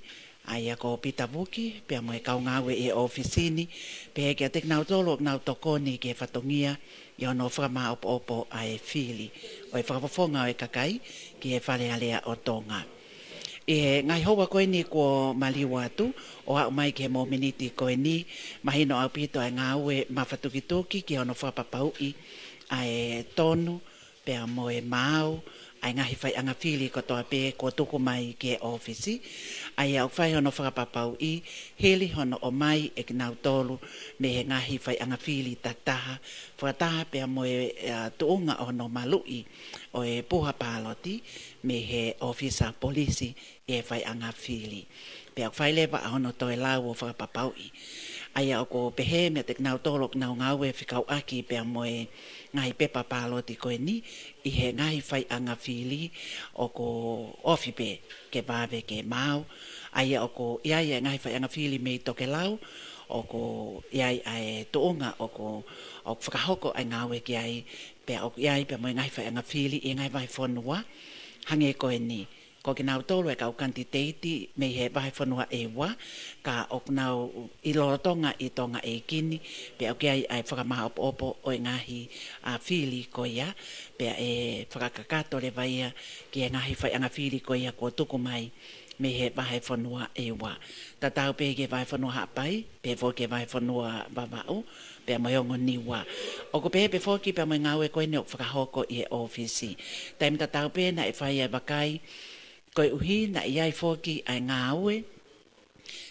Aia ko Pita Vuki, pia mo e kaungawe e ofisini, pia ke atek nau tolo nau tokoni ke whatongia, i ono whama opo a e fili, o e whakafonga o e kakai, ki e whare alea o tonga. E ngai hoa koe ni ko maliwa atu, o hau mai ke mo miniti koe ni, mahino au pito e ngā ue mawhatukituki, ki ono whapapaui, a e tonu, pia mo e mau, ai ngahi whai anga fili ko toa pe ko tuku mai ke ofisi. Ai au whai hono whakapapau i, heli hono o mai e ki nau tolu me he ngahi whai anga fili taktaha. Whakataha pia mo e tuunga ono malui o e puha paloti me he ofisa polisi e whai anga fili. Pia au whai lewa a hono toe lau o whakapapau i. Ai au ko pehe me te nau tolu nau ngau e whikau aki pia mo e ngai pepa paloti koe ni i he ngai whai anga fili o ko ofipe ke vave ke mau ai o ko iai e ngai whai anga fili me toke lau o ko iai ai tuunga o ko whakahoko ai ngawe ki ai pe o iai pe mo ngai whai anga fili i ngai vai whanua hange koe ni ko ki nau tolu e kau kantiteiti me he vai whanua e wa ka o nau i lorotonga i tonga e kini pe o ki ai whakamaha opo o e ngahi a fili ko ia pe e whakakakato le vaia ki e ngahi whai anga fili ko ia ko tuku mai me he vai whanua e wa ta tau pe ke vai whanua hapai pe fo ke vai whanua babau pe mo yongo niwa o ko pe fo ki pe mo ngawe ko ne whakahoko i e ofisi taim ta tau pe na e whai e bakai koe uhi na iai foki ai ngāue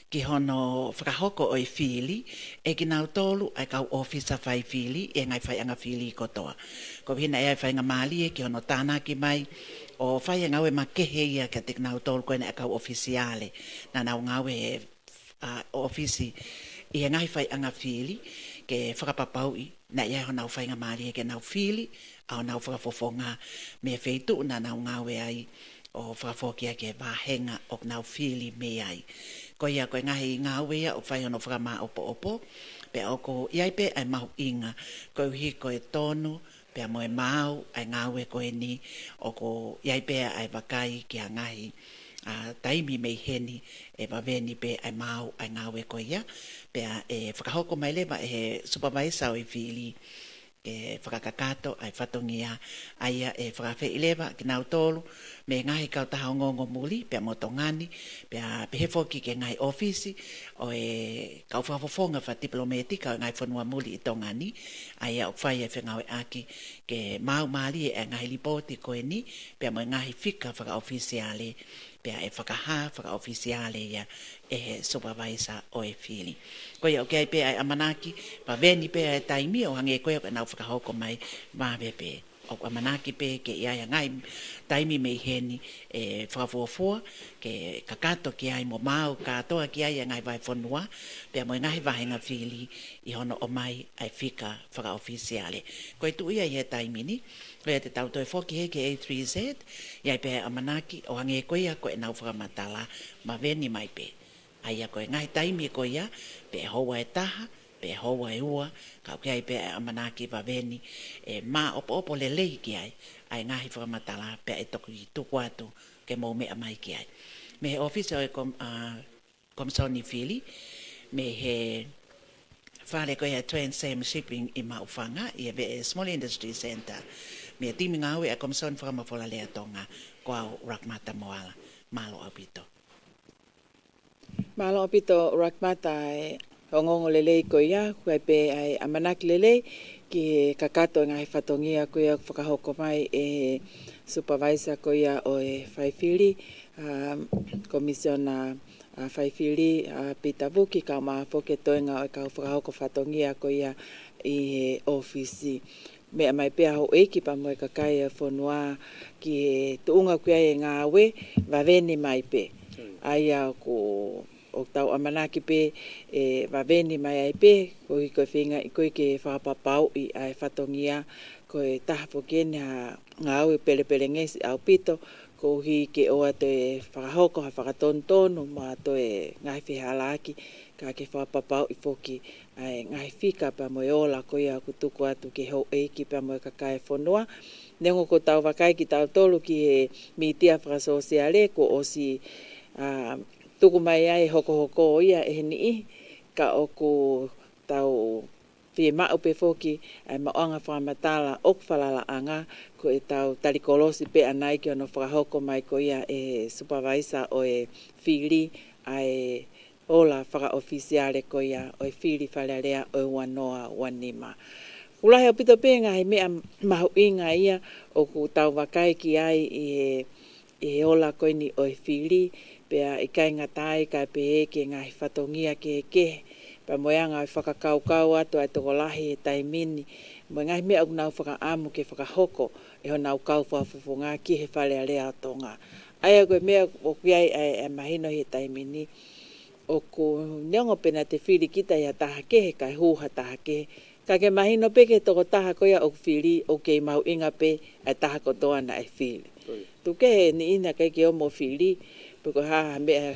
ki hono whakahoko o i fili e ki nau tolu ai kau ofisa whai fili e ngai whai anga fili kotoa. Ko hina iai whai ngā maali e ki hono tāna ki mai o whai ngāue ma kehe ia ki te nau tolu koe na kau ofisiale na nau ngāue e ofisi i e ngai whai anga fili ke whakapapau i na iai honau whai ngā maali e ke nau fili au nau whakafofonga me wheitu na nau ngāue ai o whakafokia ke wahenga o nau fili me ai. Ko ia koe ngahi ngāwe ia o whai ono whakama opo. Pe o ko iai pe ai mahu inga. Ko uhi koe tonu, pe mo e mau ai ngāwe koe ni. O ko iai pe ai wakai ki a ngahi taimi mei heni e waweni pe ai mau ai ngāwe koe ia. Pe e whakahoko mai lewa e he supervisor o i fili. ke whakakakato ai whatongia aia e whakawhi ilewa ki nau tolu me ngahi kau taha o ngongo muli pia motongani pia pehefoki ke ngai ofisi o e kau whafofonga wha diplomati kau ngai whanua muli i tongani aia o whai e whengawe aki ke mau maali e ngai lipoti koe ni pia mo ngahi whika whaka ofisiale pia e whakaha whaka ofisiale ia e supervisor o e whili koe o kia pia e amanaki pa veni pia e taimi o hange koe o nau whakahoko mai mawe pe o amanaki pe ke ia ngai taimi mei heni e whakafuafua ke kakato ki ai mo mau katoa ki ai ngai vai whanua pia mo ngai vahenga whili i hono o mai ai whika whaka ofisiale koe tu ia i he taimi ni koe te tau toi whoki he ke A3Z iai pe amanaki o hange koe ia koe nau whakamatala ma veni mai pe aia koe ngai taimi koe ia pe hoa e taha pe hoa e ua kau ki ai pe amanaki va veni e ma opo le lei ki ai ngahi whakamatala pe e toku i tuku atu ke mou mea mai ki ai me he office o e Komsoni Whili me he whare koe a Trans Sam Shipping i Maufanga i e Small Industry Center me a timi ngau e a Komsoni whakamafola lea tonga ko au Rakmata Moala malo apito Malo apito Rakmata e hongongo lelei ko ia, koe pe ai amanaki lelei, ki kakato ngahi whatongia ko ia whakahoko mai e supervisor ko ia o e whaiwhiri, komisiona whaiwhiri Peter Vuki, kau maa whoke toenga o e kau whakahoko whatongia ko ia i he ofisi. Mea mai pia ho eiki pa moe kakai e whanua ki e tuunga kuia e ngā we, waveni mai pe. Aia ko o tau amanaki pe e waveni mai ai pe, ko i koe whinga i koe ke whapapau i ai whatongia, ko e tahapo kene ngā au e pele ngesi au pito, ko hi ke oa to e whakahoko ha whakatontonu, ma to e ngai whihalaki, ka ke whapapau i whoki ai ngai whika pa moe ola ko ia kutuku atu ke ho eiki pa moe kakai whanua. Nengo ko tau wakai ki tau tolu ki he mitia whakasosiale, ko osi tuku mai ai hoko ia e ni ka oku tau pie mau pe foki ai maonga whamatala ok whalala anga ko e tau tarikolosi pe anai ki ono whakahoko mai ko ia e supervisor o e whiri ai ola whaka ofisiale ko ia o e whiri whalarea o e wanoa wanima. Ulahe o pito penga he mea mahu inga ia o ku tau wakai ki ai e ola koe ni o e whiri pea i kai ngatai kai pe ke ngahi whatongia ke pa moeanga i whakakaukau atu ai toko lahi e taimini mo ngahi mea au nau whakaamu ke whakahoko e ho nau kau whafufunga ki he whale a rea tonga aia koe mea o kiai e mahino he taimini o ku neongo pena te whiri kita ia taha kehe kai huha taha kehe ka ke mahino peke toko taha koia o whiri o kei mau inga pe ai taha kotoa na e whiri tu kehe ni ina kai ke omo whiri Puko ha mea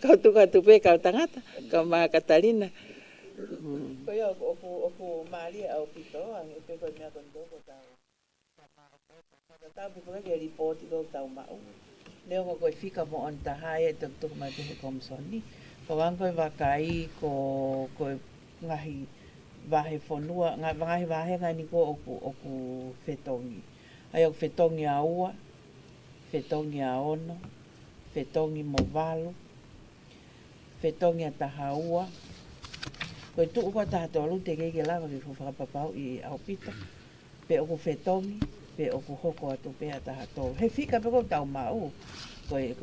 kau tuka tupe kau tangata kau maa Katarina ko ia oku Maria au pito e peko mea kondoko tau tau puko ke ripoti ko tau mau leo ko koe whika mo on tahai e tuku mai te Komsoni ko wangko wakai ko ngahi wahe whanua ngahi wahe ngai ni ko oku whetongi ai oku whetongi a ua whetongi a ono, whetongi mo walo, whetongi a taha ua. Koe tuku kua taha tolu te keike lawa ki whakapapau i au pita. Pe oku whetongi, pe oku hoko atu pe a taha tolu. He whika pe ko tau mau. Koe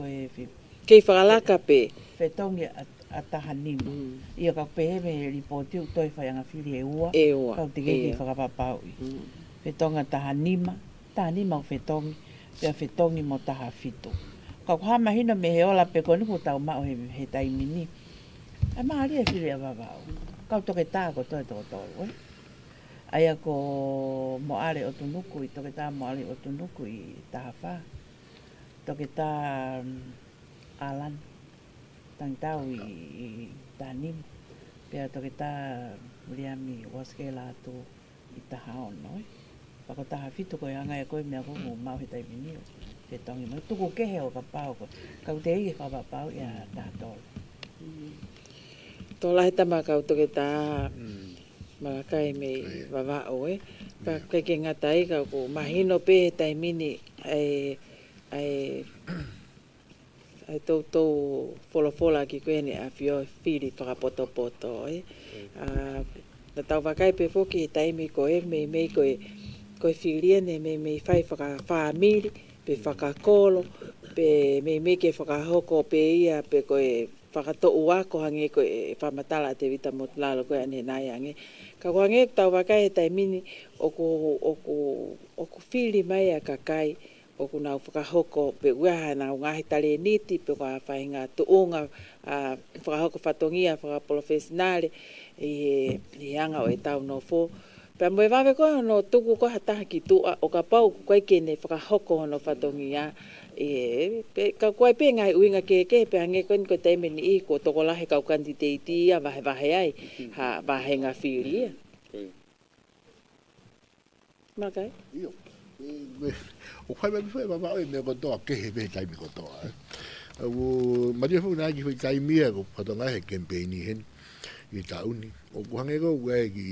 kei whakalaka pe. Whetongi a taha nimu. Ia kau pe he me ripoti u toi whaianga whiri e ua. E ua. Kau te keike whakapapau i. Whetongi a taha nima o whetongi. Pea whetongi mo taha whitu. Kau hama hina me he ola pe koni ku tau mao he taimini. A maari e whiri a wawau. Kau toke tā ko toi toko tolu. Aia ko mo are o tunuku i toke tā mo are o tunuku i taha wha. Toke tā alan. Tang tau i tanim. Pea toke tā Muriami waskela atu i taha ono. Pako taha whitu koe anga e koe mea kongu mau he taimini o whetongi mo. Tuku kehe o ka pao ko. Kau te ii whapapau ia taha tolu. Tōla he tama kau toke tā Malakai me vava'o e. Ka ke ngata i ka ko mahino pe taimini ai tau fola ki koe ne a fio whiri whakapoto e. Na tau wakai pe foki taimi koe me koe whiria ne me whai whakawhamiri pe whakakolo pe me ke whakahoko pe ia pe koe whakato uako hange koe whamatala te vita motlalo koe ane nai hange. Ka wange tau wakai taimini oku whiri mai a kakai oku nau whakahoko pe uaha nau ngahi tale niti pe kua whainga tuunga whakahoko whatongia whakaprofesionale i anga o e tau no fo. Pea moe wawe koe no tuku koe hataha ki tua o ka pau koe kene whakahoko no whatongia ka koe pe ngai uinga ke pe hange koe koe teimeni i ko toko lahe kau kandidati a wahe ai ha wahe ngā whiri ia. Makai? Iyo. O whai mai whai mama oi mea kotoa kehe mehe taimi kotoa. O maria whau nāki whai taimi e ko whatonga he kempeni hen i tauni. O kuhange ko ue ki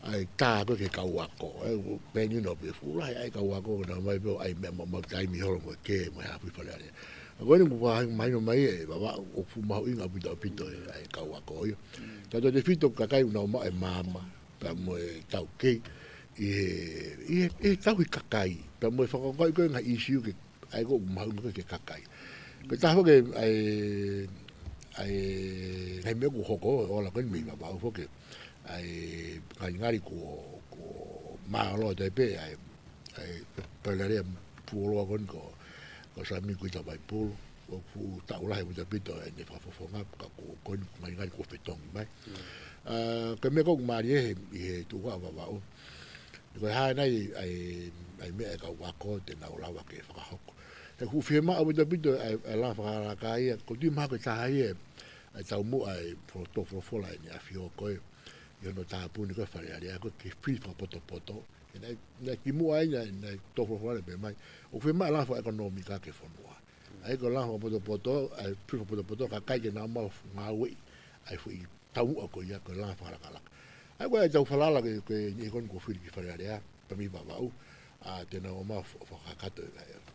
ai tā koe ke kauako. Pēni no pe fulahi ai kauako na mai peo ai mea mama taimi horo mo ke mo hapu whale ane. Koe ni kuwa maino mai e mama o fu mahu inga pito ai kauako io. Tato te fito kakai una o ma e mama. Pea mo e tau kei. I tau i kakai. Pea mo e whakakoi koe ngā isiu ke ai ko mahu koe ke kakai. Koe taho ke ai mea ku hoko o la koe ni mea mau hoke. Ai ngari ko maalo te pe ai pelarea puoloa kon ko sa mi kuita mai pulo o fu taulahe mo te pito e ne fafofonga ka ko kon ngari ko fetong mai ke me ko mari e tu wa o ko ha nai ai me ka wa ko te na ola wa ke fa hoko e hu firma o te pito ai la fa ka ia ko di ma ko ta ai ai tau mo ai foto fola ni afio ko yo no tapu ni ko fare ali ko ke free fa poto na ki mo ai na to fo fare be mai o fe ma la fa economica ke fo no ai ko la fa poto ai free fa poto ka kai ke na ma we ai fu tau ko ya ko la fa la kala ai ko ai tau fa la ke ni kon ko free ki fare ali pa mi ba u a te na o ma fa ka to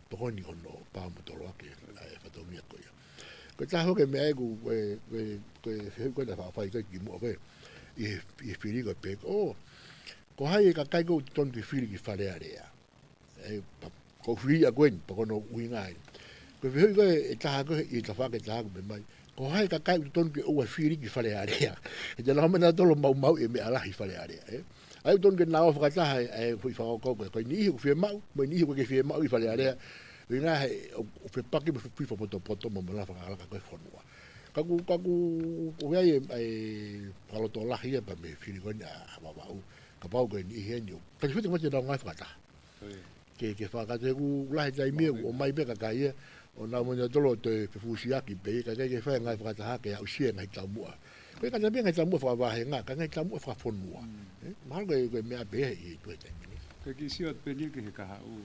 to ni kon no pa mo to lo ke ai fa to mi ko ya ko ta ho ke me ai ko fe ko da fa ki mo ko i whiri ko pe ko hai ka kai ko ton ki whiri ki whare area ko whiri a gwen pa kono uingai ko whiri ko e taha ko i ta whake taha ko me mai ko hai ka kai ko ton ki ua whiri ki whare area e te lau mena tolo mau e me alahi whare area ai ton ki nao whakataha e hui whakako ko ni ihi ko whiri mau mo ni ihi ko ke whiri mau i whare area uingai o whipaki mo whiri poto mo la whakalaka ko whanua kaku ai palo to la hia pa me fili ko nya ba ka pau ko ni henyo ka fiti mo te na ngai fata ke fa ka te ku la dai mi o mai be ka ia o na mo to lo te fusiaki be ka ke fa ngai fata ha ke au sia ngai tamu ko ka te ngai tamu fa ba henga ka ngai tamu fa fonua mal ko me be i to te ke ki si ot pe ni ke ka ha u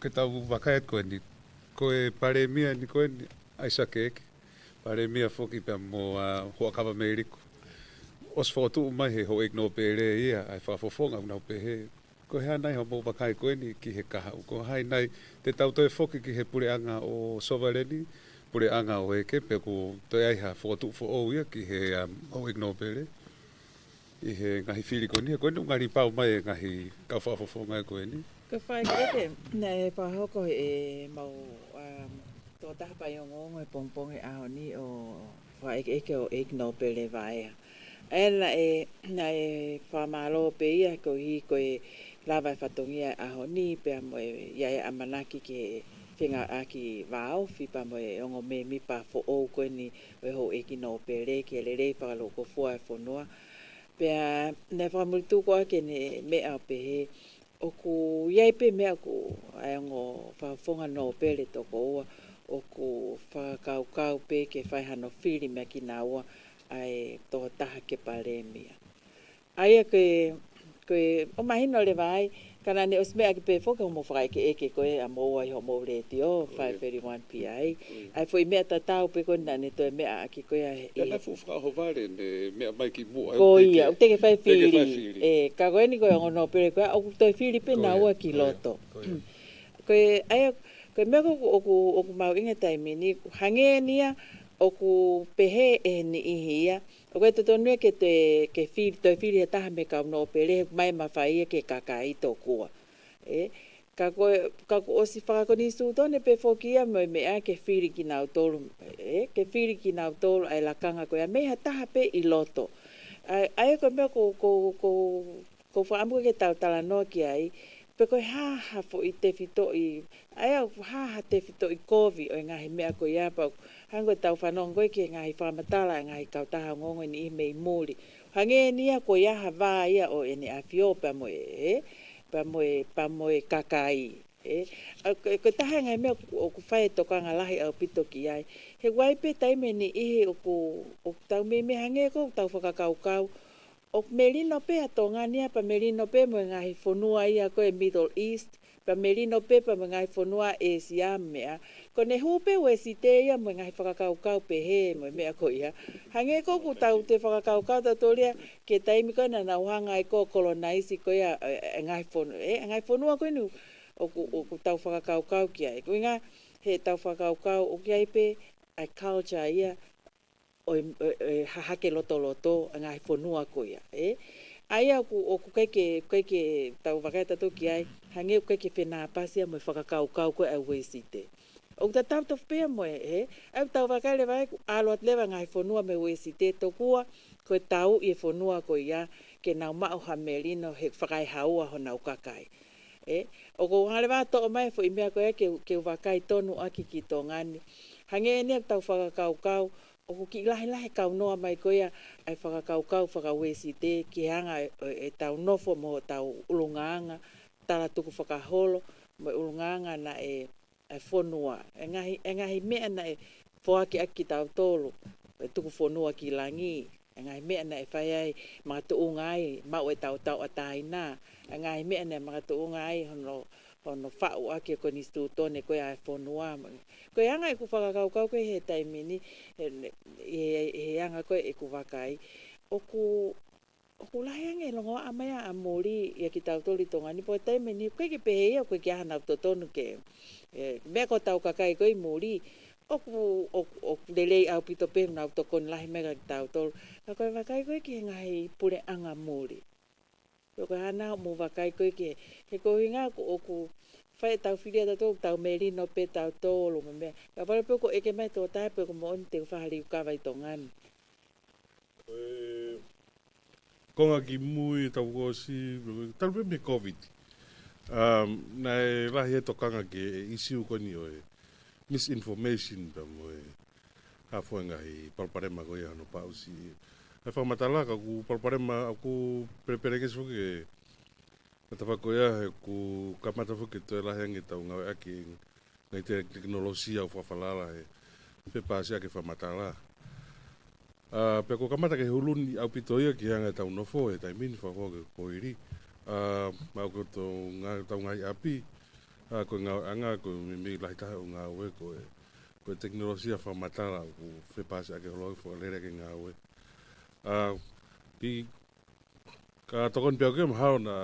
ke tau vakai ko ni ko e pare mia ni ko ni ai sakeke pare mia foki pe mo ho akaba meriko os foto mai he ho igno pere ia ai fa fofonga na pe he ko he nai ho mo bakai ko ni ki he kaha ko hai nai te tau to foki ki he pure anga o sovareni pure anga o ke pe ko to ai ha foto fo o ia ki he ho igno pere i he ngahi fili ko ni ko ni ngari pau mai ngahi ka fa fofonga ko ni ka fai ke nei pa ho ko e mau to ta pa yo ngo e pompong e a ni o fa e o igno pele vai ela na e fa malo pe ia ko hi ko e lava fatongia a ni pe mo ia e amanaki ke finga aki vao fi pa mo e ngo me mi pa fo o ko ni e ho igno pele ke le le pa lo ko fo e fo no pe ne fa multu ko ke ne me a pe o ku ia pe me ko ai ngo fa fonga no pele to ko o ku whakau pe ke whai hano whiri mea ki nā ua ai tō taha ke paremia. Aia ke koe o mahino le vai kana ne osme aki pe foka mo fai ke eke koe a mo ai ho mo le tio 531 pi ai foi me tatau pe kon ne to me aki koe e fu fra ho vale ne me mai ki mo ko ia o te ke fai fili e ka koe ni koe ngono pe koe o to fili pe na o ki loto koe ai koe me ko mau inga taimi ni hange nia o ku pehe e ni ihia o koe tonu ke fili to fili ta me ka no pele mai mafai ke kakai to kua ka ko si fa ko ni su tone pe fokia me a ke fili ki na tolu ke fili ki na tolu ai la kanga ko ya me ta pe i loto ai ko me ko fa ambo ke tala no ki ai pe ko ha fo i te fito i ai ha te fito i kovi o nga me ko ya pa hango tau whanongo ke ngai whamatala ngai kau taha ngongo ni me muri. Hange nia ko ia hawa ia o ene a fio pa moe kakai. Ko taha ngai mea o ku whae toka ngalahi au pito ki ai. He waipe taime ni ihe o tau me hange ko tau whakakaukau. O melino pe atonga nia pa melino pe mo ngai whonua ia ko e Middle East. Pa melino pe pa mo ngai whonua Asia mea. Ko ne hupe we si te ia mo ngai whakakaukau pe he mo mea ko ia. Hange ko ku tau te whakakaukau ta toria ke taimi ko na nauhanga i ko colonize ko ia ngai whonua ko inu o ku tau whakakaukau ki ai. Ko inga he tau whakakaukau o ki ai pe ai culture ia o hahake loto ngai whonua ko ia. Ai o ku keke tau whakaita toki ai hange ku keke whena pasia mo whakakaukau ko ai we si te. O ta tau to pe mo au tau vakale vai alo atleva ngai fonua me wesi te to kua ko tau i fonua ko ia ke na ma o hamelino he fakai haua ho na ukakai o ko hale va to mai fo imea ko ke vakai tonu aki ki to ngani hange ne tau fakakau kau o ko ki lahi kau no mai ko ia ai fakakau faka wesi te ki hanga e tau nofo mo tau ulunganga tala tuku fakaholo mo ulunganga na ai fonua engahi mea na e foaki aki tau tolu e tuku fonua ki langi engahi mea na e whai ai mga tuungai mau e tau atai na engahi mea na mga tuungai hono whau aki ko ni stutone koe ai fonua koe anga e ku whakakaukau koe he taimini he anga koe e ku wakai o ku lahiange longo amaya a mori ia ki tau toli tonga ni po taimini koe ki pehe ia koe ki ahana totonu ke mea ko tau kakai koe muri o lelei au pito pe na to kon lahi mega tau tol ka koe wakai koe ki ngai pure anga muri ko hana mo wakai koe ki he ko hinga o ku fai tau filia tau melino pe tau tolo me ka pare pe ko eke mai to tai pe ko mo te fahali ka vai tongan konga ki mui tau ko si tal pe me covid nai rahi e tokanga ke isiu ko ni oe misinformation pa moe hafo ngahi palparema ko ia no pausi e fa matala ka ku palparema aku prepare ke so ke ta fa ko ia ku kamata fo ke to la hangi tau nga aki ngai teknologia fa falala e pe pasia ke fa matala pe ko kamata ke huluni au pitoia ki hanga tau no fo e tai min fa ko ko iri mau ko to nga tau ngai api ko nga anga ko mi lai ta nga we ko teknologia fa matala ku fe pas ake lo fo lere ke nga we ki ka to kon pe ke ma na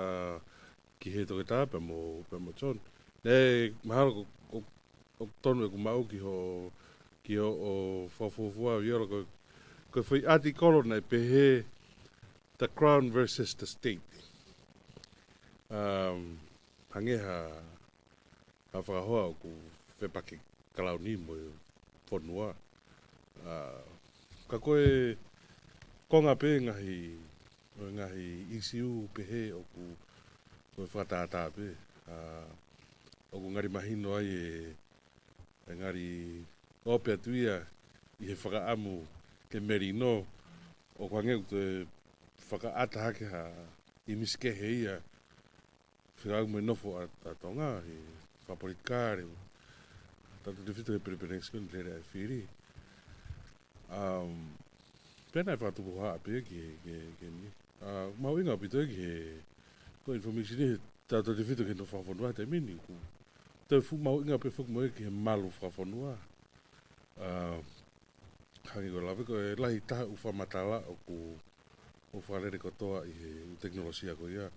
ki he to ta pe mo chon ne ma ko tonu ku mau ki ho o fo yo ko foi article na pe he the crown versus the state hangeha whakahoa ku whepake kalauni mo whanua. Ka koe konga pe ngahi isiu pehe o ku whakatata pe. O ku ngari mahino ai e ngari opea tuia i he whakaamu ke merino o ku hangeu te whakaata hake ha i miskehe ia Whirau me nofo a tonga, e whaporikare, tanto te whitu e preparation le rea whiri. Pena e whatuku haa pe ki ni. Mau inga pito ki Ko information ni ta to te fito ke no whafonua te mini ku. Te fu mau inga pe fuk moe ki he malu whafonua. Hangi ko lawe ko e lahi taha uwha matala o ku o wharere kotoa i he teknolosia ko ia.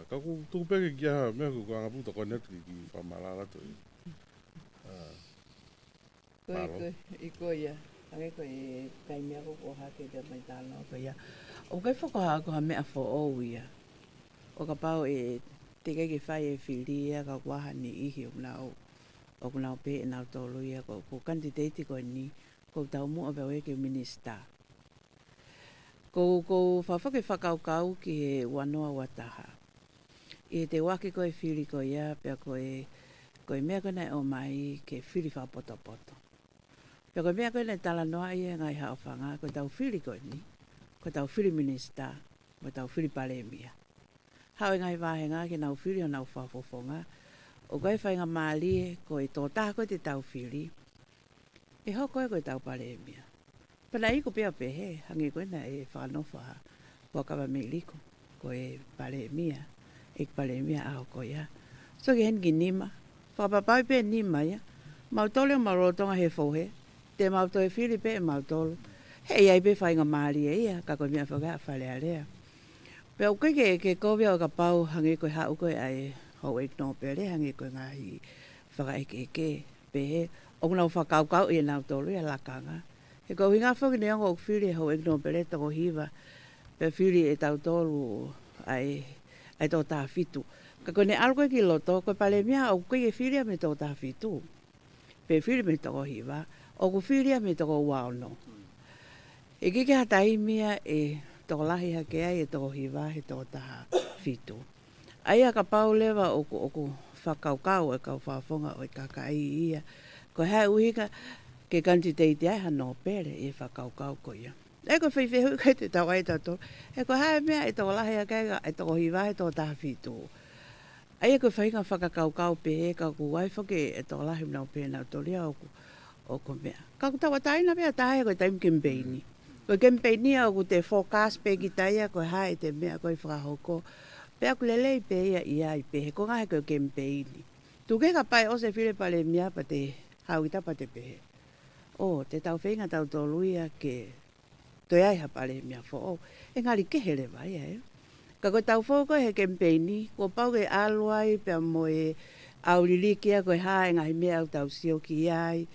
Ka ku tuku peke ki aha mea ku anga puta ko netu ki whamalala to i. Iko ia. Hangi ko e kai mea ko hake te mai tāna ko ia. O kai whakaha ko ha mea fo o ia. O ka pau e te kei whai e whiria ka wahani ihi o nao. O nao pe e nao tolu ia ko kandidati ko ni ko tau mua peo e ke minista. Ko whawhake whakaukau ki he wanoa wataha. I te wake ko e whiri ko ia pia ko e mea kona o mai ke whiri whapoto. Pia ko mea kona tala noa ia ngai hao whanga ko tau whiri ko ni. Ko tau whiri minista. Ko tau whiri paremia. Hau ngai wahenga ke nau whiri o nau whafofonga. O kai whainga maali ko e tō tāko te tau whiri. E hoko e ko e tau paremia. Pana i ko pia pehe, hangi koe na e whanowha kua kawa me liko. Ko e paremia. E paremia a hoko ia. So ke hen ki nima. Whakapapai pe nima ia. Mautole o marotonga he fauhe. Te mauto e whiri pe e mautolo. Hei ai pe whainga maali e ia. Kako mea whakea whalea rea. Pea o koe ke kovia o ka pau hangi koe hau koe ai hau e no pere hangi koe ngahi whakaeke pehe. O kuna whakaukau i nau tolu ia lakanga. He ko hinga whaki ne ongo o whiri hau e no pere toko hiva. Pea whiri e tau tolu ai tō tā fitu. Ka koe ne alkoe ki loto koe pale mea o koe e whiri me tō tā fitu. Pea whiri me toko hiva. O ku whiri me toko waono. E kike hatai mea e toko lahi hake ai e toko hiwa he toko taha fitu. Aia ka pau lewa o ku whakaukau e kau whafonga o e kakai ia. Ko hae uhika ke kantiteiti ai hano pere e whakaukau ko ia. E ko whiwhihu kai te tau ai tato. E ko hae mea e toko lahi hake ai e toko hiwa he toko taha fitu. Aia ko whainga whakakaukau pe e ka ku waifoke e toko lahi mnau pe nau tolia o ko mea. Ka ku tawa taina mea tahe ko taim kimbeini. Ko kempeini au te forecast pe ki taia ko hae te mea ko i whakahoko. Pea ku lelei pe ia ia i pehe. Ko ngahe ko kempeini. Tu ke ka pai o se whire pale mea pa te hauita pa te pehe. O, te tau whenga tau toluia ke toi ai ha pale mea fo. E ngari ke hele vai e. Ka ko tau foko he kempeini. Ko pau ke aluai pea mo e aurilikia ko hae ngahi mea au tau sio ki ai.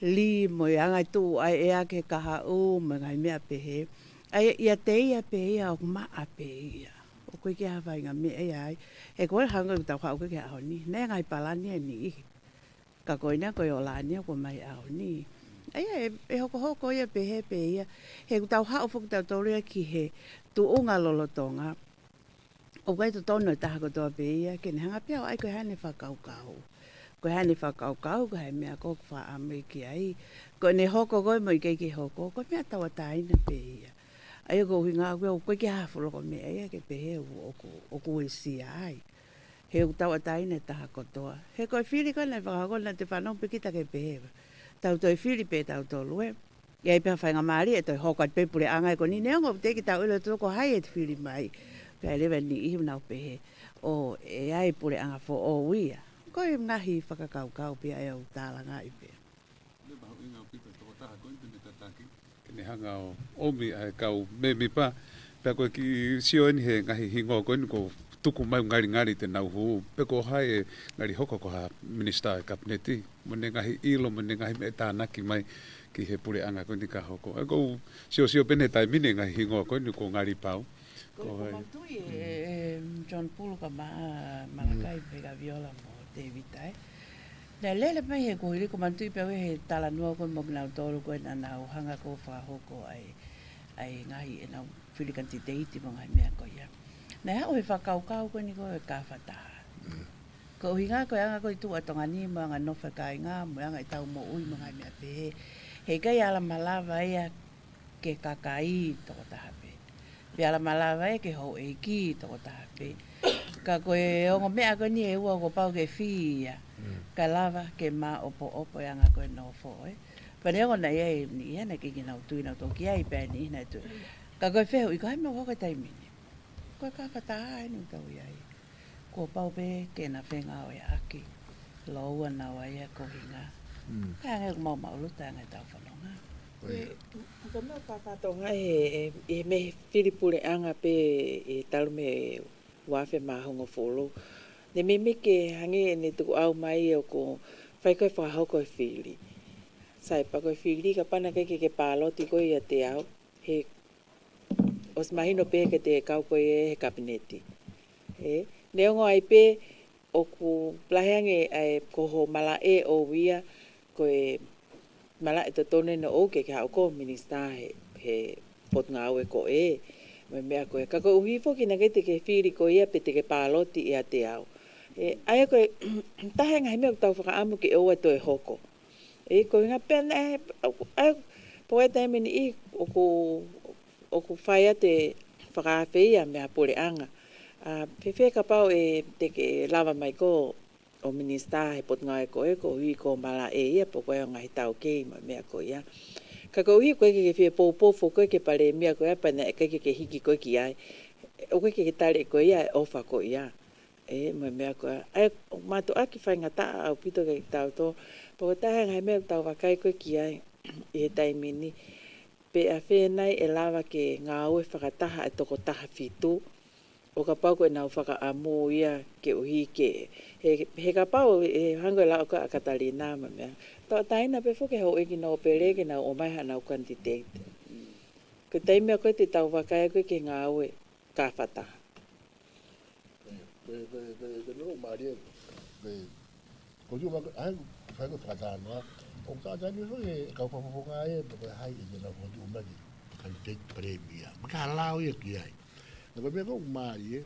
Li mo e angai tū ai ea ke kaha o ma ngai mea pehe. Ai ia te ia pehe o maa pehe ia. O koe ke hawa inga mea ai. E koe hanga ku tau hau koe ke aho ni. Nea ngai palani e ni ihi. Ka koe nea koe o lani ko mai aho ni. Ai e hoko hoko ia pehe pehe ia. He ku tau hau fuku tau tauria ki he tu unga lolotonga. O koe tu tono e taha kotoa pehe ia. Ke ne hanga pia o ai koe hane whakaukau. Ko hane whakaukau, ko hei mea koko wha Ameriki ai. Ko ne hoko koe mo i keiki hoko, ko mea tawa taina pe ia. Ai ko hinga koe o koe ki hawholo ko mea ia ke pe heu o koe sia ai. Heu tawa taina taha kotoa. He koe whiri koe nei whakakona te whanau pekita ke pe hewa. Tau toi whiri pe tau tolue. Iai pia whainga maari e toi hoko at pepure angai ko ni neongo teki tau ilo toko hai et whiri mai. Pia lewa ni ihi nau pe he. O e ai pure anga fo o wia. Ko e ngahi whakakaukau pia e au tāla ngai pia. Le bahu inga o pita toko taha koe te me tataki. Kene hanga o omi ai kau me mi pa. Pea koe ki sio eni he ngahi hingo koe ni ko tuku mai ngari te nau huu. Pe ko hai e ngari hoko ko ha minista e kabineti. Mone ngahi ilo, mone ngahi me tānaki mai ki he pure anga koe ni ka hoko. E ko sio pene tai mine ngahi hingo koe ni ko ngari pau. Ko matui e John Pulu ka malakai pega viola mo. David ai. Na lele mai he ko hiri ko mantui pe he tala noa ko mo na tolu ko na na hanga ko fa hoko ai ngahi e na filikanti deiti mo ngai mea ko ia. Na ha o he whakaukau ko ni ko e ka whata. Ko hinga ko anga ko tu atonga ni mo anga no whakai ngā mo anga i tau mo ui mo ngai mea pe. He kai ala malawa ia ke kakai toko taha pe. Pe ala malawa ia ke ho e ki toko taha pe. Ka koe ongo mea koe ni e ua ko pau ke whia. Ka lava ke mā opo e anga koe no fo e. Pane ongo na ia ni ia na kiki nau tui nau toki ai pēni ina tui. Ka koe whehu i ko hai mea waka taimini. koe kakata ai nu tau iai. Ko pau pe ke na whenga o ia aki. Loua na wai e ko hinga. Kaya ngai mau mau luta ngai tau whanonga. Ka mea whakatonga e me whiripure anga pe e talu me wafe mahongo wholo. Ne me me ke hange ne tuku au mai o ko whai koe whahau koe whiri. Sai pa koe whiri ka pana ke pāloti koe ia te au. He os mahino pe ke te kau koe he kabineti. Neongo ai pe o ku plaheange ai koho mala e o wia koe mala e to tone no o ke hao ko minista he pot ngau e ko e me mea koe kako uhi foki na kete ke whiri ko ia pe te ke pāloti ia te au. Ai koe tahenga he mea tau whakaamu ke oa to e hoko. Koe ngā pēna ai poe taimini i o ku whaia te whakaawhia mea pore anga. Pewhia ka pau e te ke lava mai ko o minista he pot ngā e ko hui ko mala e ia po koe o ngai tau kei ma mea ko ia. Ka ko hui koe ke whia pōpōfo koe ke pare mea koe apana e ke hiki koe ki ai. O koe ke tare koe ia e ofa ko ia. Ma mea koe. Ai mātu aki whai ngata au pito ke tau tō. Po tahe ngai mea tau wakai koe ki ai i he taimini. Pe a whenai e lava ke ngā ue whakataha e toko taha whitu. O ka pau koe nau whakaamu ia ke uhi ke. He ka pau e hango e lau ka akatari nāma mea. Tau taina pe fuke hau eki nau pere ke nau o mai hanau kantiteite. Ko taimea koe te tau wakai koe ke ngā ue ka whataha. Ke nuru maria, ko tiu maka, ai whai koe whakataha noa. O ka tani so e kau whapaponga e, pa koe hai e tena ko tiu maki, kantiteite paremia. Maka halau ia ki ai. Na koe mea kau maari e,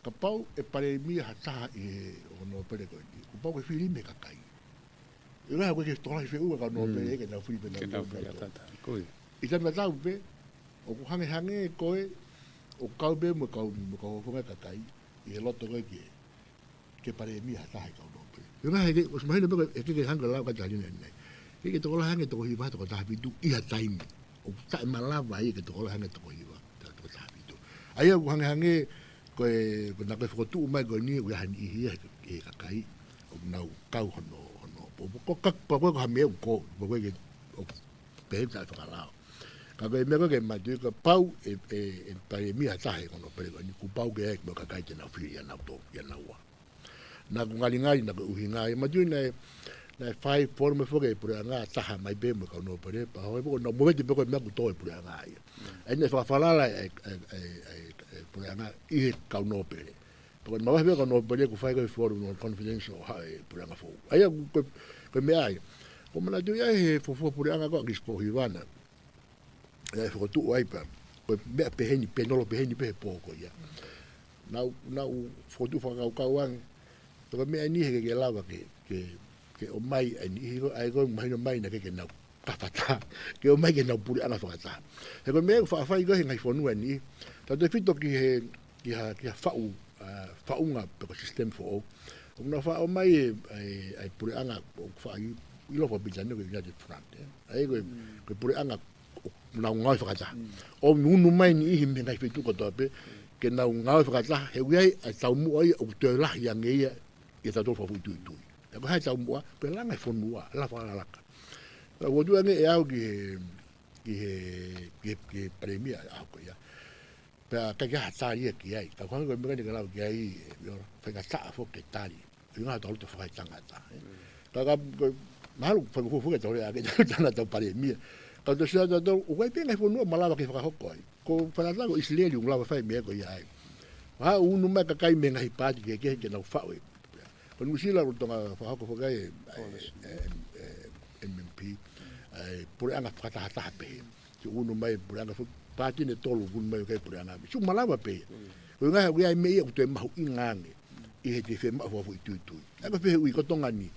ka pau e pare mia hataha i ono pere koe ni. Ku pau ke whiri me kakai. I raha koe ke tola i whiua ka ono pere e ke nau whiri pe nau whiri. I tana tau pe, o ku hange hange e koe, o kau pe mo kau hofonga kakai, i he loto koe ke pare mia hataha i ka ono pere. I raha ke, o smahina me koe e ke hanga lau ka tarina nei. Ke tokola hange toko hiwa toko taha pitu i ha taimi. O tae malawa i ke tokola hange toko hiwa. Ai aku hange koe na koe whakotu umai koe ni ui hani ihi e kakai o nau kau hono po koe ko hamea ko koe ke o pehe tae whakarao ka koe mea koe ke matu ka pau e pare miha tahe kono pere koe ni ku pau ke eke mo kakai te nau whiri nau tō ia nau wa na ku ngari na koe uhi ngai matu na whai pōru me whoke e pure ngā taha mai be mo ka no pere pa hoi poko na mwete pe koe mea ku tō e pure ngā ia ai ne whawhalala pure ngā i he kau no pere poko mawahi peko no pere ku whai koe whoru no confidential hae pure ngā whou ai a koe mea ai ko mana tui ai he whofua pure ngā koe kispo hiwana ai whakotu o aipa koe mea peheni penolo peheni pehe pōko ia nau whakotu whakau kauang toko mea ni he ke lawa ke o mai ai koe mahino mai na ke nau kapata ke o mai ke nau puri ana whakata he koe mea whaafai koe ngai whanua ni tau te whito ki ha whaunga peko system fo o na wha o mai ai puri ana o wha i lofa bitane koe United Front ai koe puri ana nau ngai whakata o nunu mai ni ihi me ngai whitu kotoa pe ke nau ngai whakata he uiai ai tau mua i o te lahi a ngeia i tau tofa hui tui tui ko hai tau mua pe langa i fonua la fa la ka o du ane e au ki premia au ko ya pe ka ga tari ki ai ka ko me ni ka la ki ai yo fe ka sa fo ke tari nga to to fa tanga ta ka ga malu fa ko fu ke to ya ke tanga to premia ka to sia to o kai pe ngai fonua mala ke fa ko ko fa la ko isleli un la fa me ko ya ai ha unu me ka kai me ngai pa ke na fa Kon musila rutonga whahako whakai MMP pure anga whakataha pehe. Si unu mai pure anga pātine tolu unu mai kai pure anga. Su malawa pehe. Ko ngai hau ia mea o te mahu ingange i he te whe mahu wafu i tuitui. Aka pehe ui kotonga ni.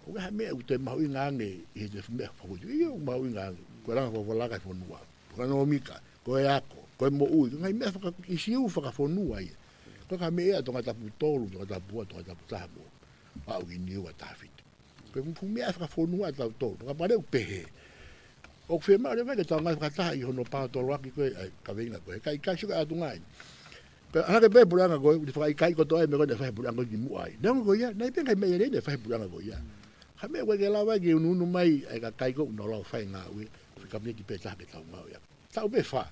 Ko ngai mea o te mahu ingange i he te whe mahu i tuitui. Ia o mahu ingange. Ko ranga whawalaka i whanua. Ko ranga o mika. Ko e ako. Ko e mo ui. Ko ngai mea isiu whakawhanua ia. Ko ka mea tonga tapu tolu, tonga tapu tapu. Au i niu a tawhiti. Ko mu mea whakawhanua tau tolu. Ko ka pare u pehe. O whema ore mai ke tau ngai whakataha i hono pātoro aki koe ka venga koe. Kai suka atu ngai. ana ke be pulanga go di fa kai ko to ai me ko de fa pulanga di mu ai na go ya na pe kai me le de fa pulanga go ya ha me we ke la wa ke unu mai ai ka kai ko no lo fa nga we ka me ki pe ta ke ta ma ya ta be fa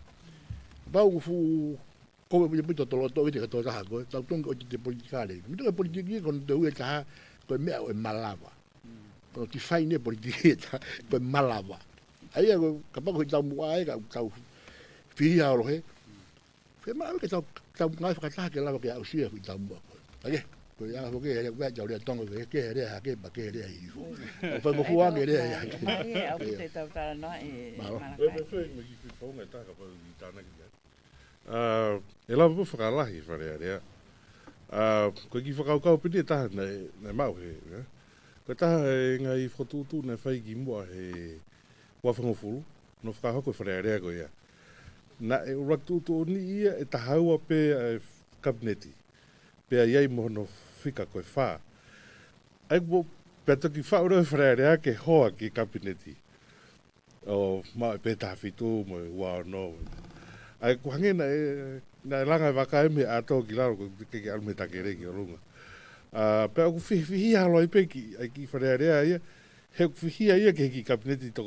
ba u fu ko me pito to lo to ke to ta go ta tong ko de politica le mi to politica con de u ta ko me o malava ko ti fai ne politica ko malava ai ko ka pa ko ta mu ai ka fi ya lo he fe ma ke ta ngai fa ta ke la ke au sia fi ta mu ai ko ya ko ke ya ja le tong ke re ha ke ba ke re ai fu fa mo fu ang re ya mai au te ta ta no e fe me ki ko ngai ta ka pa ta na ki e la po fa la hi fa re ko ki fa ka pe ta na ma he ko ta ngai fo tu na fa ki mo he wa fa mo fu no fa ko fa re ko ya na e ratu to ni e ta haua pe kabineti pe ai mo no fika ko fa ai bo pe to ki fa ora frere ke hoa ki kabineti o ma pe ta fitu mo wa no ai ko hange na langa va ka me ato ki la ko ke al me ta kere ki lunga pe ko fi ha lo pe ki ai ki frere ai he fi ai ke ki kabineti to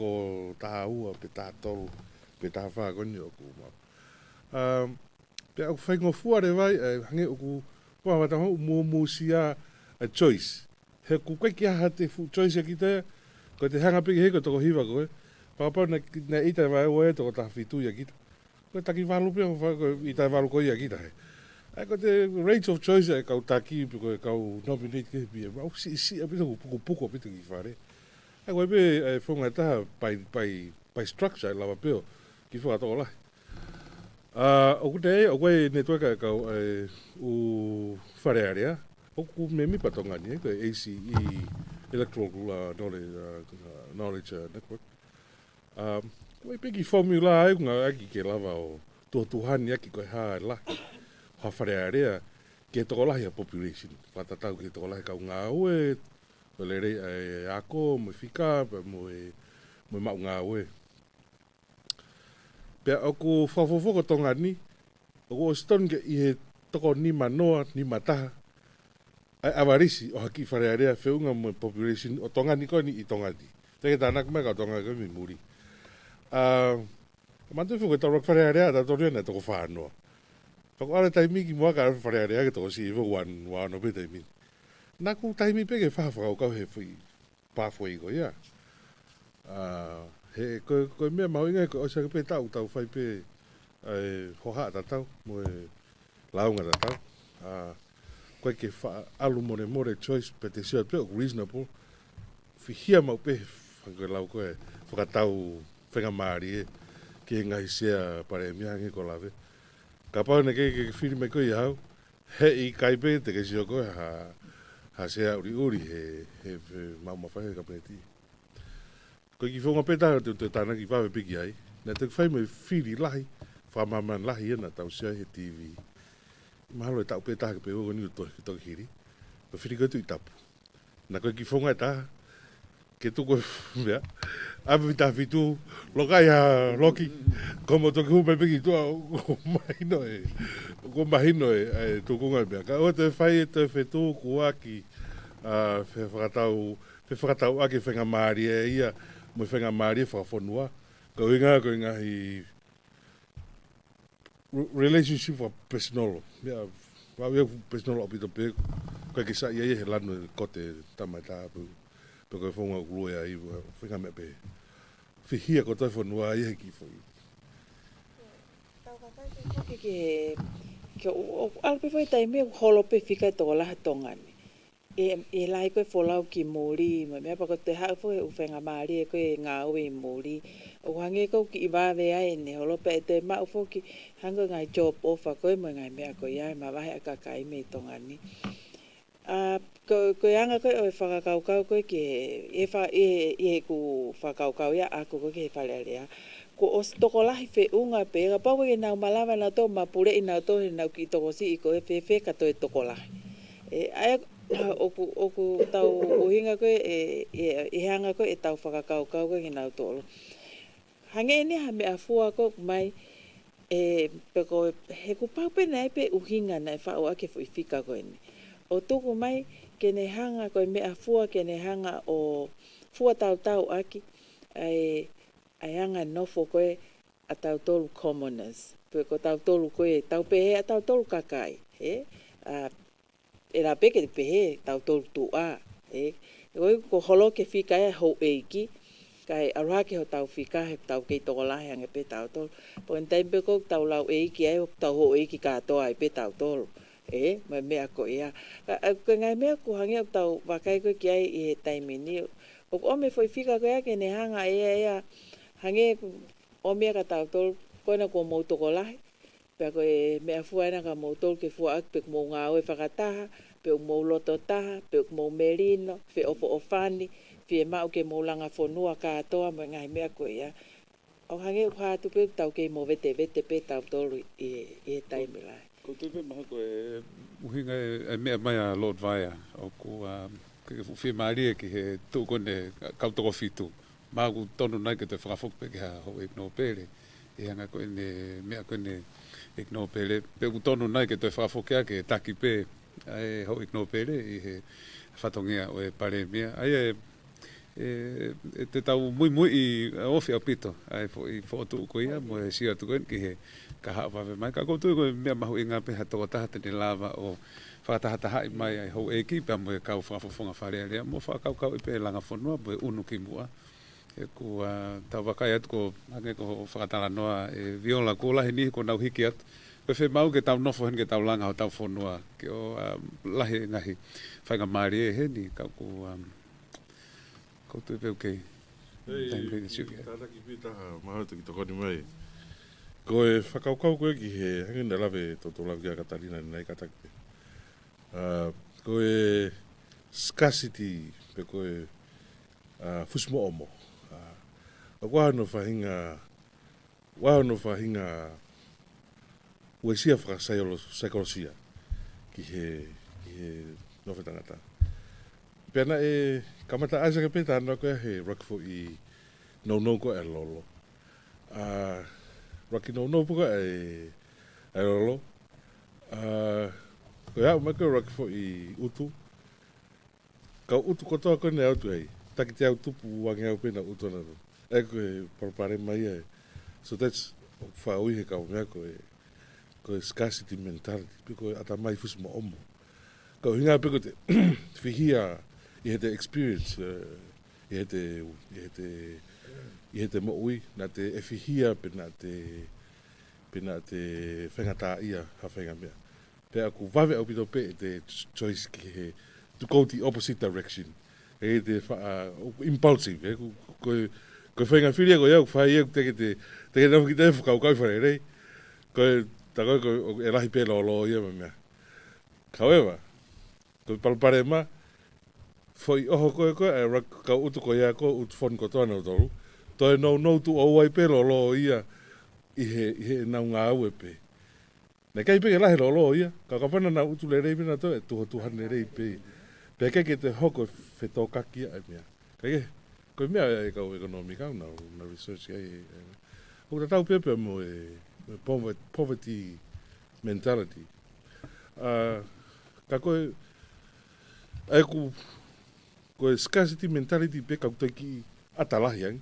ta haua pe ta to pe ta fa ko ni o ku ma pe aku fai ngo fuare vai hange ku pa wa ta mo sia a choice he ku ke ki ha te fu choice ki te ko te hanga pe he ko to hiva ko pa pa na ita vai o to ta fitu ya ki ko ta ki valu pe ko ita valu ko ya ki ta ai ko te range of choice ka ta ki ko ka nominate ke bi au si a pe ko puko pe ki fare ai ko be fonga ta by structure la va pe ki fo to la o ku te o koe ne toka ka u whare area o ku me mi patonga ni ko ACE Electoral Knowledge Network koe peki formula ai kunga aki ke lava o tuhani aki koe ha la ha whare area ke toko lahi a population patatau ke toko lahi ka ngā ue ko le rei ako mo fika mo mau ngā ue pea aku whawhawhoko tonga ni, aku o stone ke i he toko ni manoa, ni mataha, ai awarisi o haki wharearea whiunga mo population o tonga ni koe ni i tonga ni. Teke tānak mea ka tonga koe mi muri. Mantu whuko tau rak wharearea ta toria na toko whanoa. Pako ara taimi ki mua ka wharearea ke toko si iwa wano pe taimi. Naku taimi peke whawhakau kau he whi pāwhoi ko ia. He ko mea mau inga ko osa pe tau fai pe hoha tau mo launga tau ko ke fa alu more choice pe te sia pe reasonable fi hia mau pe ko lau ko fa tau fenga mari ke ngai sia pare mia ngi ko lave ka pa ne ke fili me ko ia he I kai pe te ke sio ko ha sia uri he mau ma fa ka pe ti ko ki fonga peta te tana ki pawe piki ai na te fai me fili lahi fa maman lahi na tau sia he TV mahalo tau peta ke pe o ni to hiri ko fili ko tu tapu na ko ki fonga ta ke tu ko ya ave ta fitu lokai ha loki como to ku pe piki tu ko mahino to ko ngai ka o te fai te fetu ku aki fe fratau aki fenga mari ia mo whenga maari whakafonua, ko inga hi relationship wa personal. Wa personal opito pe, ko ki sa ia he lanu kote tamata pe ko fonga gloya I whenga me pe. Fihia ko toi fonua ia ki foi. Ke o alpe foi tai me holo pe fika to la tongani. E lai koe wholau ki mōri, ma mea pako te hau fo u whenga maari e koe ngā ue mōri. O hange kou ki I wawe ai ne holope e te mau fo ki hanga ngai job offer koe mo ngai mea koe ai, ma wahe a kakai me tongani. Koe anga koe o e whakakaukau koe ke e ku whakaukau ia ako koe ke whalearea. Ko o toko lahi whiunga pe, ka pau koe nau malawa na tō mapure I nau tō he nau ki toko si I koe whewhe ka tō e toko lahi. Oku tau uhinga koe e hanga koe e tau whakakaukau koe ki nau tōlo. Hange ni ha mea fua koe mai peko he ku pau pena pe uhinga na fa o ake foi fika ko ni o tuku mai ke ne hanga ko me afua ke ne hanga o fua tau aki ai hanga no fo ko a tau tolu commoners peko tau tolu ko tau pe tau tolu kakai era pe ke pe tau tolu tu a ko holo ke fika ho eiki kai araki ho tau fika he tau ke to la hang pe tau tol po entai pe ko tau lau eiki ai tau ho eiki ka to ai pe tau tol me me ko ia ko ngai me ko hangi tau wa kai ko ki ai e tai mini o me foi fika ko ia ke ne hanga ia hangi o me ka tau tol ko na ko mo to ko la pe ko me afua na ka mo tol ke fua ak pe mo nga o fakata pe mo loto ta pe mo merino fe o fani fie mau ke molanga fonua ka toa mo ngai mea ko ia o hange ha tu pe tau ke mo vete pe tau tolu e time lai ko tu pe ma ko uhinga e mea mai a Lord Vaia o ko ke fie mari ke he tu ko ne ka to fitu ma ku tonu nai ke te frafok pe ke ha ho no pele e hanga ko ne mea ko ne no pele pe ku tonu nai ke te frafok ke taki pe ai ho no pele e he fatongia o e pare mea ai te tau muy i ofi apito ai fo tu ko ia mo sia tu ki he ka ha va mai ka ko tu ko me ma ho inga pe ha to ta te lava o fa ta ha mai ai ho e ki pa mo ka fa fonga fa le mo fa ka pe langa fonua bo unu ki mua e ko ta va ka et ko age ko fa ta la noa e viola ko la ni ko na hiki at pe fe mau ke tau no fo hen ke tau langa o tau fonua ke o la he ngahi fa nga mari he ni ka ko ko tu pe okay tana ki pita maha te ki toko ni mai ko e whakaukau koe ki he hangina lawe to la kia Katarina ni nei katakpe ko e scarcity pe ko e fusmo omo wahano whahinga uesia whakasaiolosia ki he nowe tangata pena e kamata aisa ke peta no ko he rockfo I no ko e lolo rocky no ko e lolo ko ya ma ko rockfo I utu ka utu ko to ko ne autu ai taki te autu pu wange au pena utu na e ko prepare mai e so that's fa ui he ka me ko scarcity mentality ko ata mai fus mo omo ko hinga pe ko te fihia I had the experience, I had the mo'ui, na te efihia pena te whengata ia ha whenga mea. Pea ku wawe au pito pe te choice ki he, to go the opposite direction. E te impulsive, ko whenga whiria ko iau whai iau teke nafu ki te whakau kau whare rei. Ko e rahi pe lo ia mea. However, ko palpare ma, foi oho koe e ka utu ko ia ko ut fon ko tona tolu to e no tu o ai pe lo ia I he na nga au pe ne kai pe la he lo ia ka pana na utu le rei na to e tu han rei pe pe ke te hoko fe to kaki ai mea kai ko mea e ka economica na research ai o ta tau pe mo poverty mentality ka ko ai ku ko scarcity mentality pe ka ki atalahi ang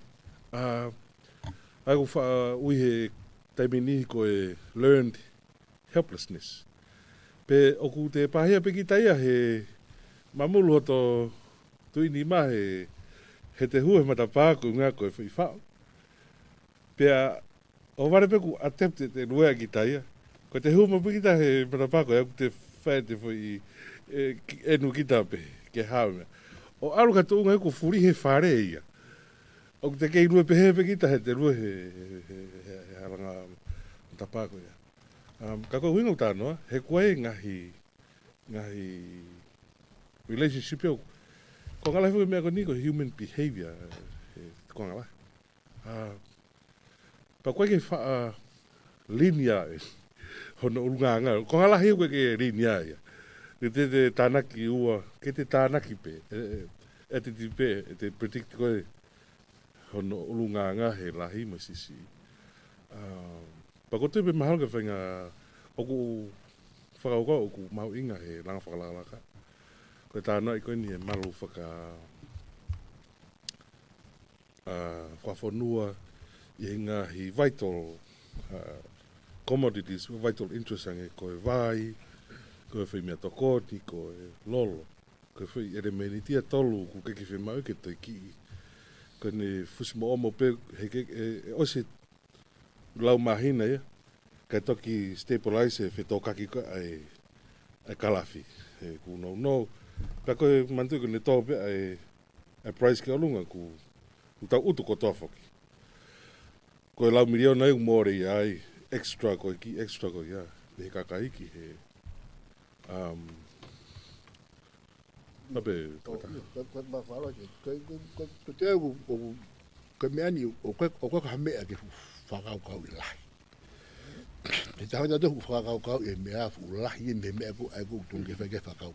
ai fa ui he taimini ko learned helplessness pe oku te pahia pe ki taia he mamulu to tuini ma he te hue mata pa ko nga ko fi fa pe o vare pe ku attempt te lua ki taia ko te hue ma pe ki ta he mata pa ko te fa te foi enu ki ta pe ke ha o alu ka tunga ko furi he fare ia o te kei rue pehe pe kita he te rue he haranga tapako ia ka ko wingo tano he koe ngahi relationship yo ko ngala fu me ko ni ko human behavior ko ngala pa koe ke fa linia hono ulanga ko ngala he koe ke linia ia te tanaki ua, ke te tanaki pe, e te predict koe hono ulunganga he lahi masisi. ko te pe mahal ka whainga oku whakauka oku mau inga he langa whakalalaka. Ko tāna i koe ni e malu whawhanua i inga hi vital commodities, vital interest ange koe vai, koe whi mea tokoti, koe lolo. Koe whi ere meni tia tolu ku keki whi mau ke toi ki. Koe ne fusimo omo pe he ke ose lau mahina ia. Kai toki stabilize whi tō kaki koe ai kalafi. He ku no. Ka koe mantu ko ne tō pe ai price ke olunga ku tau utu ko tōwhoki. Koe lau miliona i umore i ai extra koe ia. He kakaiki he. Nabe tōta. Koe mawhara ke. Koe te au koe meani o koe ka mea ke whakau i lahi. E tahu na tu whakau e mea fu lahi e mea ku ai ku tunge whake whakau.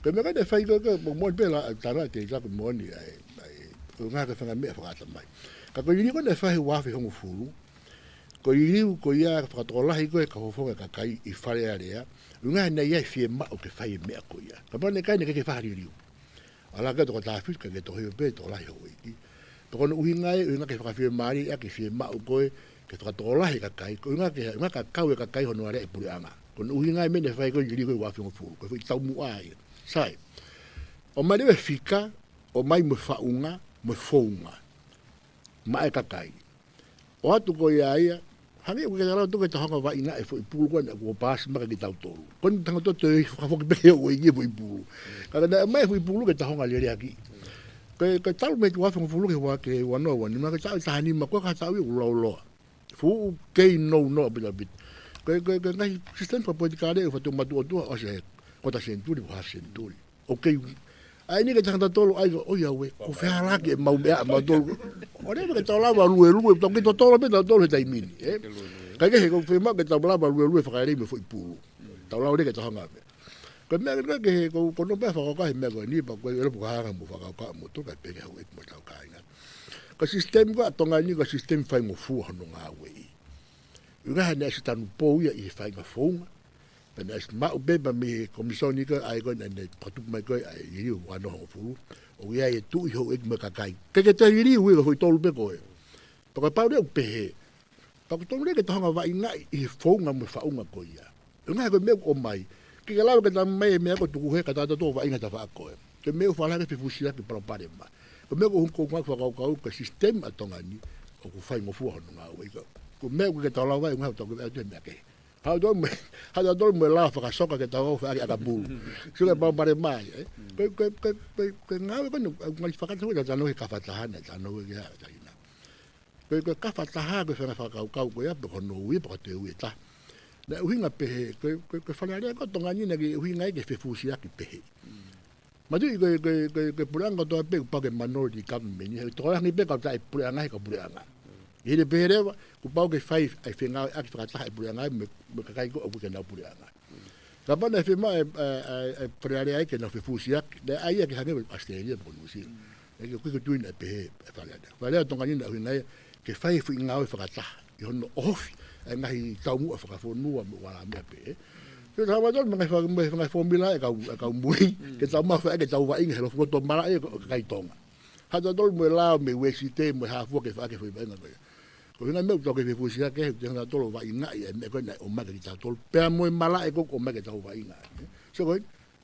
Koe mea kane whai koe mo pela tara te taku moni ai ngā ka whanga mea whakata mai. Ka koe iri kone whahi wafi hongu furu. Koe iriu koe ia whakatolahi koe ka hofonga ka kai i whare area. Ngā nei ai whie mao ke whai mea koe ia. Ka pane kai ne keke whahari iriu. Ala ka toko tāwhit ka ke tohi o pe tolahi ho iti. Toko no uhi ngai uhi ngā ke whakawhia maari ea ke whie mao koe ke whakatolahi ka kai. Koe ngā ka kau e ka kai hono area e puri anga. Koe uhi ngai mene whai koe iri koe wafi hongu furu. Koe whi tau mua ai. Sai. O mai rewe whika, o mai mo whaunga, mo whaunga. Mai ka kai. O atu ko ia ia, hangi o kaya rau tuke tahonga wa ina e fo i pulu kua na kua pāsi maka ki tau tolu. Koni tanga to te whakafoki peke o ingi fo i pulu. Kaka na mai fo i pulu ke tahonga lere aki. Kai talu me ki wafi ngofulu ke wake wanoa wani, maka tau tahani ma kua ka tau i ulau loa. Fu kei no bila bit. Kai ngai sistem pa politikare e whatu matu o tua o se kota senturi o ha senturi. Okay. Ai ni ke tanga tolu ai o ia we ko fea laki e mau mea mau tolu. O ne ke tau lava lue tau ki to tolu pe tau tolu tai mini. Kai ke ko fea mau ke tau lava lue whakaere me fo i pulu. Tau lau ne ke tau hanga me. Ko mea ke ko no pe whakauka he mea koe ni pa koe ere puka hanga mo whakauka mo to kai peke hau e mo tau kainga. Ka sistem ko atonga ni ka sistem whai mo fua hano ngā wei. Ura hane asi tanu pou ia i whai ngā whaunga. Pena es mau beba me komisoni ka ai ko ne patu mai ko ai iri wa no fu o ia e tu ho ek me ka kai ke te iri wi ho tolu pe ko e pa pa de pe pa ko tolu ke tanga va ina i fonga me fa unga ko ia nga ko me o mai ke la ke ta me ko tu he ka ta to va ina ta fa ko e ke me fa la ke fusia ke para pare ma ko me ko ko ma fa ka sistem atonga ni o ko fa mo fu ho nga we ko me ko ke ta la va nga to ke me ke hau do me la fa soka ke tau fa aka bulu sule ba bare mai ke ngau ko ngai fa ka tau da no ka fa tahana da no ya da ina ke ka fa tahana ke fa ka ko ya ko no wi pa te wi ta na uhinga pe ke fa le ko tonga ni na ke uhinga ke fe fusia ki pe ma tu ke puranga to pe pa ke minority government ni to ngi pe ka tai puranga ka puranga ele bereva ku pau ke 5 ai finga aki frata ai puranga me kai ko ku na puranga la bana fe ma ai puranga ai ke na fe fusia de ai ke hange australia por musi e ke ku tu na pe fala tonga ni na hina ke 5 finga ai frata yo no off ai ngai tau mu fa fo nu mo wala me pe ke ta ma dol me formula e ka mui ke ta ma fa ke ta wa inga lo fo to mala e kai tonga ha dol me la me we site me ha fo ke fa ke fo ba nga ko nga me to ke fusia ke te nga tolo va ina e me ko na o ma ke ta tol pe mo mala e ko me ke ta va ina so ko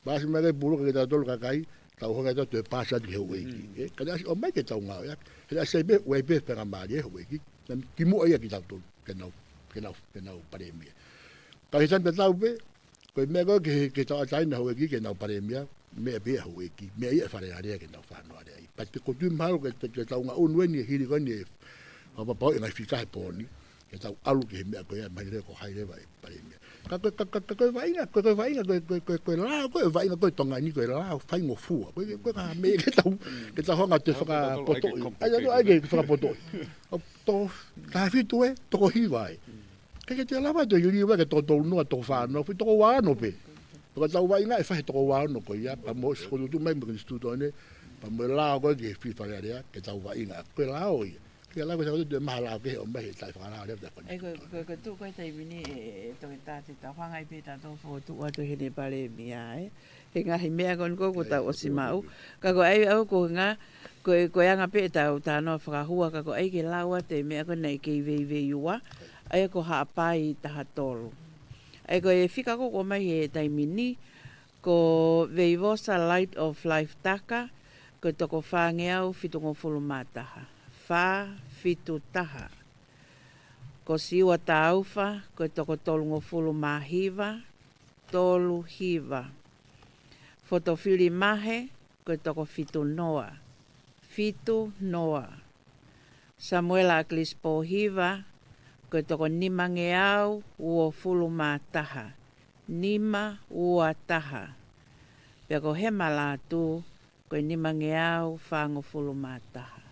ba si me ke bulu ke ta tol ka kai ta ho ga te pasa de ho ki ka da o me ke ta nga ya la se be we be per ma de ho ki ki mo ya ki ta tol ke no pare mi pa ke tan ta be ko me ko ke ta ta na ho ki ke no pare mi me be ho ki me ia fa re ke no fa no re pa ko tu mal ke ta nga un we ni hiri ko ni apa pau ngai fika he poni ke tau alu ke me ko ya mai re ko hai re vai pare me ka vai na ko la ko vai na ko tonga ni ko la fai mo fu ko ka me ke tau honga te faka poto ai no ai ke faka poto to ta fi tu e to ko hi vai ke te lava to yuri wa ke to no to fa no fi to wa no pe ko tau vai na e fa to wa no ko ya pa mo ko tu mai mo studio ne pa mo la ko ke fi fa ya ke tau vai na ko la o Kia la ko sa de mala ke o mai tai fa na le da kon. Ai ko tu ko tai mini to ta ta hanga I pe ta to fo tu wa to he ne pale mia he nga he mea kon ko ta o si mau ka ko ai au ko nga ko anga pe ta no fra hua ka ko ai ke lawa te mea ko nei ke ve yuwa ai ko ha pai ta ha tolu ai ko e fika ko mai he tai mini ko veivosa Light of Life taka ko toko whange au fitungo fulu mataha wha fitu taha ko siwa taufa ko toko tolungo fulu mahiva tolu hiva fotofili mahe ko toko fitu noa Samuela Aklispo hiva ko toko nimange au uo fulu mataha nima ua taha pia ko he malatu ko nimange au whango fulu mataha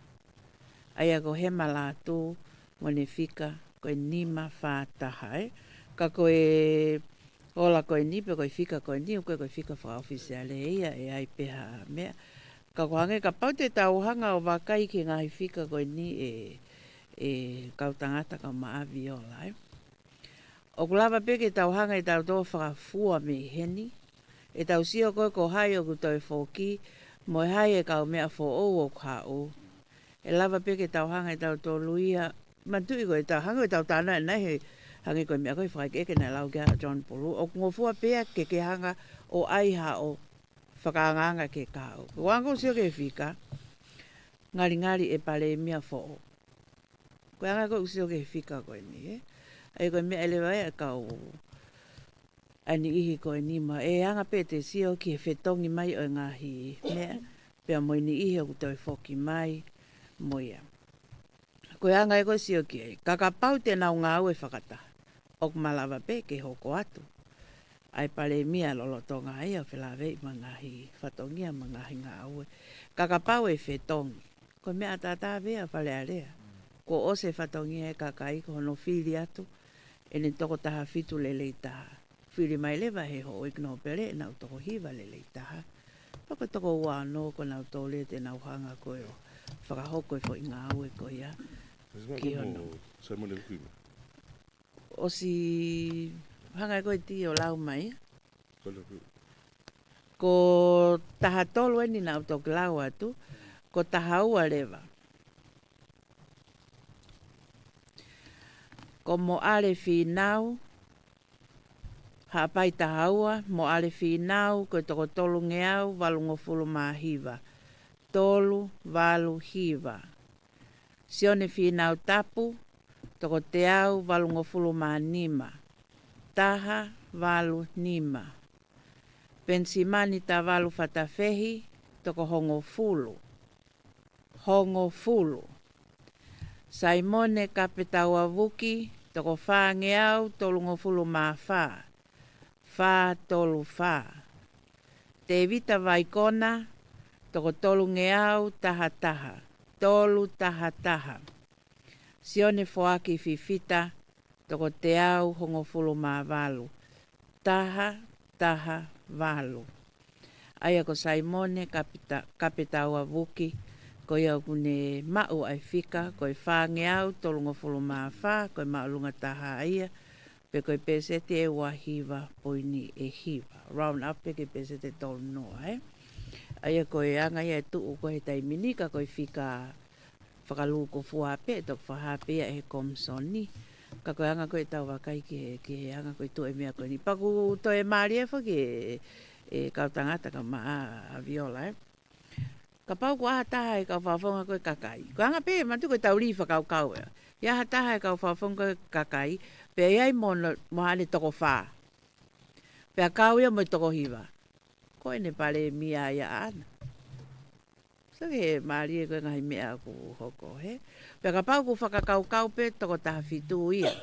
aia ko he malatu ngone fika ko nima whataha ka ko ola ko ni pe ko fika ko ni ko fika fa officiale ia e ai peha mea ka ko hange ka paute tauhanga o wakai ki ngai fika ko ni e kautangata ka maavi ola o kulava peke tauhanga I tau tō whakafua me heni. E tau sio koe ko hai o kutoi whoki, mo hai e kau mea fo o ka o. E lava peke tauhanga I tau tō luia, matui koe tauhanga I tau tāna e nei he hangi koe mea koe whakeke na lau kia John Pulu. O ngofua pea ke hanga o aiha o whakaanganga ke ka o. Wango sio ke whika, ngari e pale mea fo o. Koe anga koe sio ke whika koe ni ai koe mea ele vai a kau ani ihi koe nima. E anga pete sio ki he whetongi mai o ngahi mea. Pea moi ni ihi o kutoi whoki mai moia. Koe anga e koe sio ki ei. Kakapau te nau ngā ue whakata. Ok malawa pe ke hoko atu. Ai pale mia lolo tonga ai o whelawei ma ngahi whatongia ma ngahi ngā ue. Kakapau e whetongi. Koe mea tata vea pale area. Ko ose whatongia e kakai ko hono whiri atu. Ene toko taha fitu lelei taha. Whiri mai lewa he ho ikno pere e nau toko hiva lelei taha. Pako toko ua no ko nau tole te nau hanga koe o whakahoko e fo i ngā ue koe ia. Ki hono. O si hanga koe ti o lau mai. Ko taha tolu eni nau toko lau atu. Ko taha ua lewa. Ko mo ale whinau, hapai tahaua, mo ale whinau, ko toko tolu ngeau, walungo fulu mahiva. Tolu, walu, hiva. Sione whinau tapu, toko te au, walungo fulu manima. Taha, walu, nima. Pensimani ta walu fatafehi, toko hongo fulu. Hongo fulu. Saimone kapetaua wuki, toko wha ngeau, tolungo fulu maa wha. Wha tolu wha. Te vita vaikona, toko tolu ngeau, taha taha. Tolu taha taha. Sione foaki fifita, toko te au, hongo fulu maa walu. Taha, taha, walu. Aia ko Saimone kapetaua wuki, ko iau kune mau ai fika, koe whange au, tolunga fulu maa wha, koe maulunga taha ia, pe koe pesete e wahiva, poini e hiva. Round up pe ke pesete tolu noa, Aia koe anga ia tuu koe tai minika, koe fika whakaluko fua pe, tok whahape e komsoni. Ka koe anga koe tau wakai ke anga koe tu e mea koe ni. Paku to e maari e whaki e kautangata ka maa a viola, Ka pau ko aha taha e kau whawhonga koe kakai. Ko anga pe, matu koe tau rifa kau kau e. Ia aha taha e kau whawhonga koe kakai, pe iai mohane toko wha. Pe a kau ia mo toko hiva. Ko ene pale mia ia ana. So ke maari e koe ngahi mea ku hoko, Pe ka pau ko whakakau kau pe toko taha fitu ia.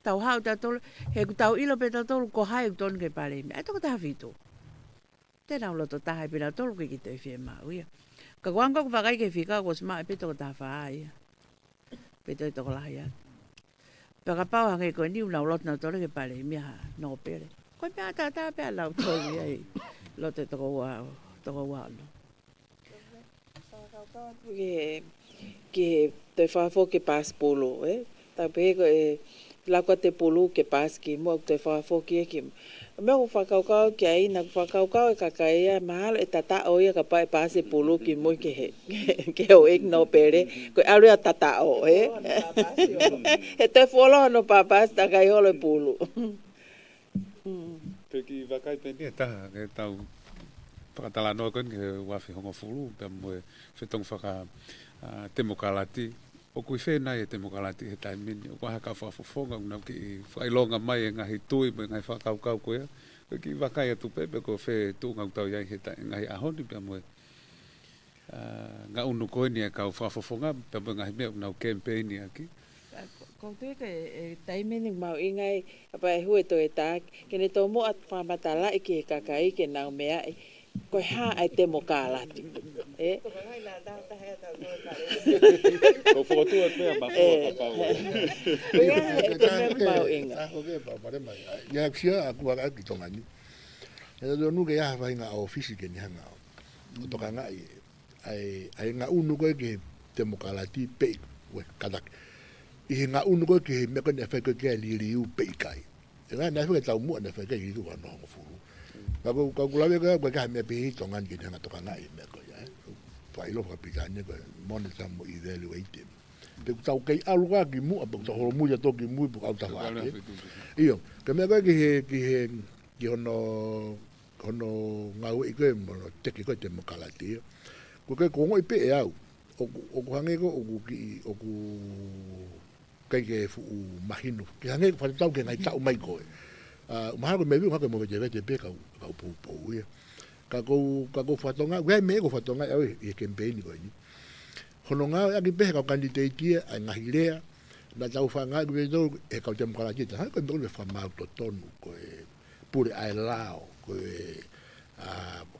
Tau hau tau tolu, he ku tau ilo pe tau tolu ko hai ku tonu ke pale mea. E toko taha fitu. Tēnā loto taha e pina tolu ke ki te whie mau ia. Ka kuanga ku whakai ke whika ko smaa e peto ko taha whaa ia. Peto e toko lahi atu. Paka pau hange koe niu nau loto nau tolu ke pale mea no pere. Koe mea tata pea lau tolu ia i loto e toko ua no. ke te whafo ke pas polo, ta pe la ko te polo ke pas ki mo te whafo ki ki. Me ko whakaukau ki ai, na whakaukau ka kai mahalo tata o ia ka pai pas e polo ki mo ke o ek no pere, ko alu tata o, e te folo no papas ta kai o le polo. Peki vakai peni ta ke tau pakatala no kon ke wafi hongo fulu pe mo fetong faka temokalati o kui fe nai temokalati he tai mini o ha ka fa fofonga una ki fai longa mai nga hitui me ngai fa kau ko ya ki vakai tu pepe ko fe tu ngau tau ya he tai ngai a honi pe mo nga unu ko ni ka fa fofonga pe ngai me na campaign aki ko te ke tai mini mau ingai apa hu to eta ke ne to mo at fa matala ke kakai ke na mea ko ha ai temokalati ko foto at me ma ya sia aku aga ki tongani do nu ke ya va nga office ke ni hanga o to kanga ai nga unu ko ke temokalati pe we kada i nga unu ko ke me ko ne fa ke li u pe kai nga na fa ta mu na fa ke i do no fu ka lawe ka me pe tongan ki na to kana me ko ya pa ilo kapitane ko monitor mo evaluate pe ta kai aluga ki mu apo to mu ya to ki mu po ta fa io ke me ko ki hono ngau i ko mo te ki ko te mo kalati ko ko ngoi pe au o ko hange ko o ki o ku kai ke fu mahino ki hange fa ta ke ngai ta mai ko mahalo me viu hake mo te pe ka po ia ka ko fatonga we me ko fatonga e campaign ko ni hononga ya ki pe ka candidate a ngahilea na tau fanga we do e ka tem kala kita ha ko ndo le fama to tonu ko e pure ai lao ko e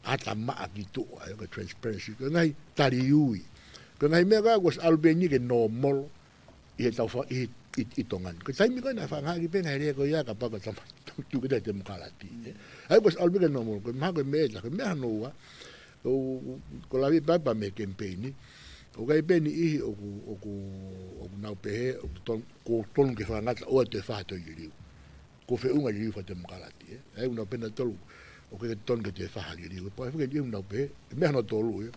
ata ma akitu ai ko transparency ko ngai tari ui ko ngai me ka was albeni ke normal e tau fa i tongan ko sai mi ko na fanga ki pe ngai ko ya ka pa ko tu que te mokalati ai pues albe que no mo que ma que me no wa ko la vi papa me campaign o ga beni i o na pe o ton que fa ngata o te fa to yiri ko fe unga yiri fa te mokalati ai una pena tolu o que ton que te fa yiri ko fa que una pe me no tolu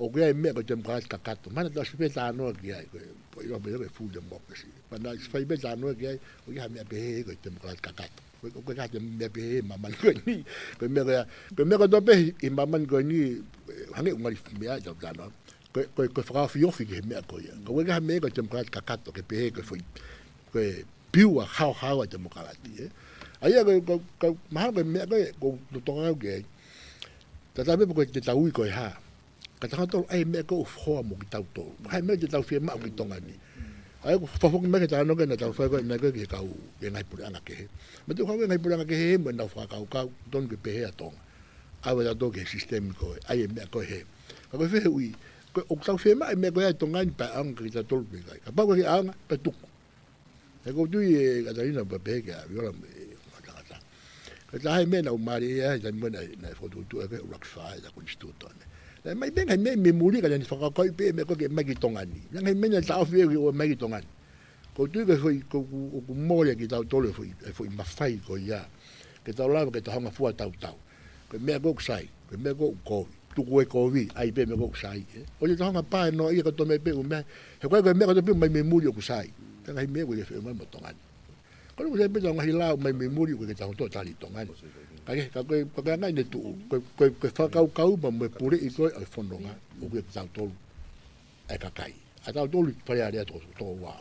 o que me ko te mokalati kakato mana ta se peta no que ai ko io be fu de mo que si pana fa beta no que ai o ya me pe ko te mokalati kakato ko ka te me pe maman ko ni ko me ko do pe i maman ko ni hange ngali me a ta no ko fra fio fi ke me ko ya ko ga me ko te ka kato ke pe ko foi ko piu a how te mo kalati ai ko ma ko me ko to nga ke ta be ko te tau ko ha ka ta to ai me ko ho mo ki tau to ai me te tau fi ma ko to nga ni ai ko fa fo me ke ta no ke na tau fa ko na ke ka u ke nai pura na ke me te ko ngai pura na ke mo na fa ka don ke pe a tong a wa do ke system ko ai me ko he ko fe ui ko o tau fe ma me ko ai to ngai pa ang ke ta tol be ka pa ko ang pa tu e ko tu e ka ta ina pa pe ke a viola me ka ta ka ta me na o mari ya ta mo na fo tu ke rock fa da ko instituto mai ben me memori ka ni fa ka pe me ko ke mai tongani ngai me na ta fe o mai tongani ko tu ke foi ko mo le ki ta tole foi ma fai ko ya ke ta la ke ta hanga fu ta ko me ko sai ko me ko tu ko vi ai pe me ko sai o le ta hanga pa no ia ko to me pe o me he ko me ko to pe mai memori ko sai ta ngai me ko le fe mai tongani ko le pe ta ngai la mai memori ko ke ta to ta li tongani ka ko ngai ne tu ko fa ka ma me pure i ko ai fondonga o ke ta tolu ai ka kai a ta tolu pa ya to wa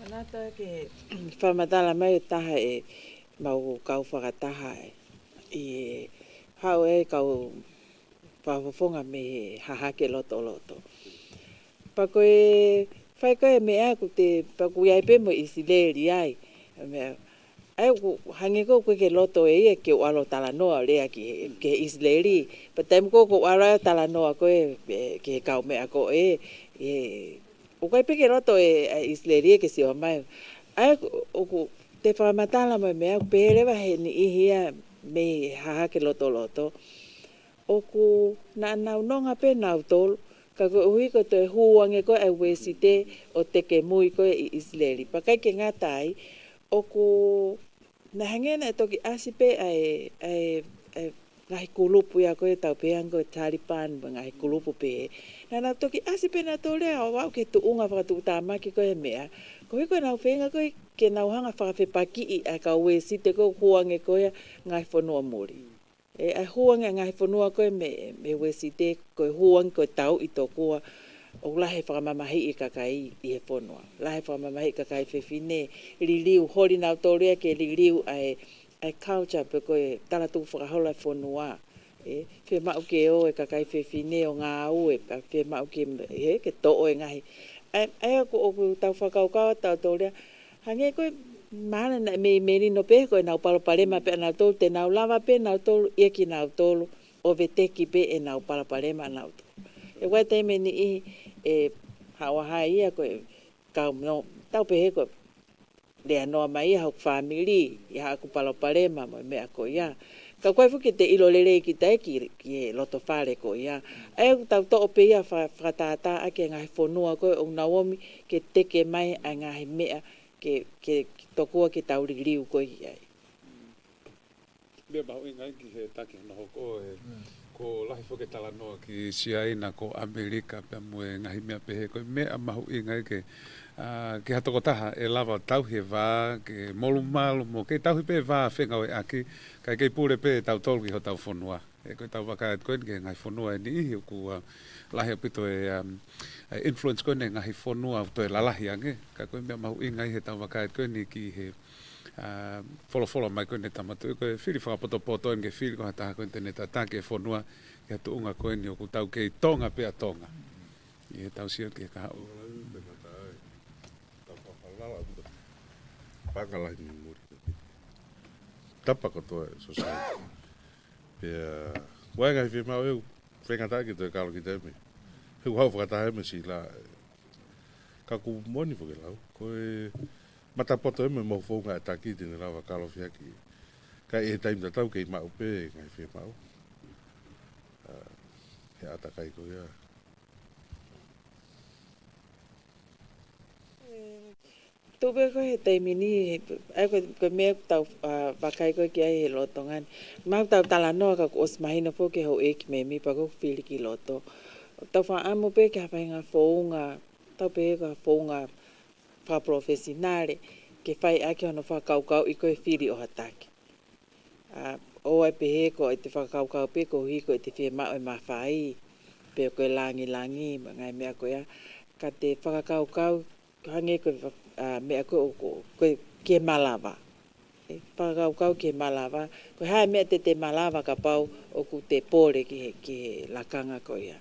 nata ke whamatala mai taha e mau kau whakataha e hau e kau whawafonga me haha ke loto. Pako e whai koe me aku te paku iai pe mo isileri ai. Ai hangi ko ke loto e ke walo tala noa lea ke isileri. Pa taim ko walo tala noa koe ke kau me ako o kai peke roto islerie ke si o mai ai o te whamatala mai mea pere wa he ni ihia me haha ke loto o ku na nonga pe na tol ka ko hui ko te huange ko e wesite o te ke mui ko i Israeli pa kai ke ngatai o ku na hangena toki asipe ai ngai kulupu ya ko tau pe ango Taliban ngai kulupu pe na toki asipe na tole o wa ke tu unga fa tu tama ki ko e mea ko ko na fenga ko ke na hanga fa fe paki i ka wesite ko huange ko ya ngai fono mori e ai huanga ngai fonua koe me wesite koe huang koe tau i tō kua o lahe whakamamahi i kakai i he fonua. Lahe whakamamahi i kakai whewhine liliu, hori nau tōrea ke liliu ai culture pe koe taratu whakahola fonua. Whe mau ke o e kakai whewhine o ngā au e whe mau ke tō o e ngahi. Ai ako o tau whakaukau tau tōrea, hange koe mana na me no pe ko na palo palema pe na tol te na lava pe na tol e ki na tol o veteki pe e na palo palema na tol e wa te me ni e hawa hai ko ka no tau pe ko le no mai ha family ya ku palo palema me ko ya ka ko fu ki te ilo lele ki te ki loto fare ko ya e tau to pe ya fa tata a ke ngai fonua ko o Naomi ke te ke mai a ngai me ke tokua ki tauri riu ko i ai. Mea mahu ingai ki he taki no hoko ko lahi whoke tala noa ki Siaina ko Amerika pia mue ngahi mea pehe ko mea mahu ingai ke hatoko taha e lava tauhi e wā ke molu malu mo ke tauhi pe wā whenga o e aki kai kei pure pe tau tolu ki ho tau whonua. E koe tau waka e koen ke ngai whonua e ni ihi ku lahi apito influence koene ngahi whonua to e lalahi ange. Ka koe mea mahu ingai he tau waka e koene ki he wholo mai koene tamatu. E koe whiri whakapoto en ke whiri ko hataha koene tene ta take e whonua ke hatu unga koene o ku tau kei tonga pea tonga. I he tau sio ke ka hau. Pakalahi ni muri. Tapa kotoa e society. Pea waenga hi mau eu whengatai ki toi kalo ki te me. Heu hau whakatahe me si la ka ku moni whake lau. Koe matapoto e me mau whaunga e taki tine rawa kalo whiaki. Kai e taim tatau kei mau pe ngai whi mau. He atakai ko ia. Tūpe ko he taimini, ai ko mea tau wakai ko ki ai he loto ngani. Mau tau tala noa ka ku osmahina fo ke hau eki me mi pa ko whili ki loto. Tau wha amo pe ke hawai ngā whaunga, tau pe ka whaunga wha profesionale, ke whai ake hono wha kaukau i koe whiri o hatake. O ai pe he ko i te wha kaukau pe ko hui ko i te whia mao e ma whai, pe koe langi, ngai mea koe ka te whakaukau, hange koe mea koe ke malawa. Whakaukau ke malawa. Koe hae mea te malawa ka pau o ku te pōre ki he lakanga ko ia.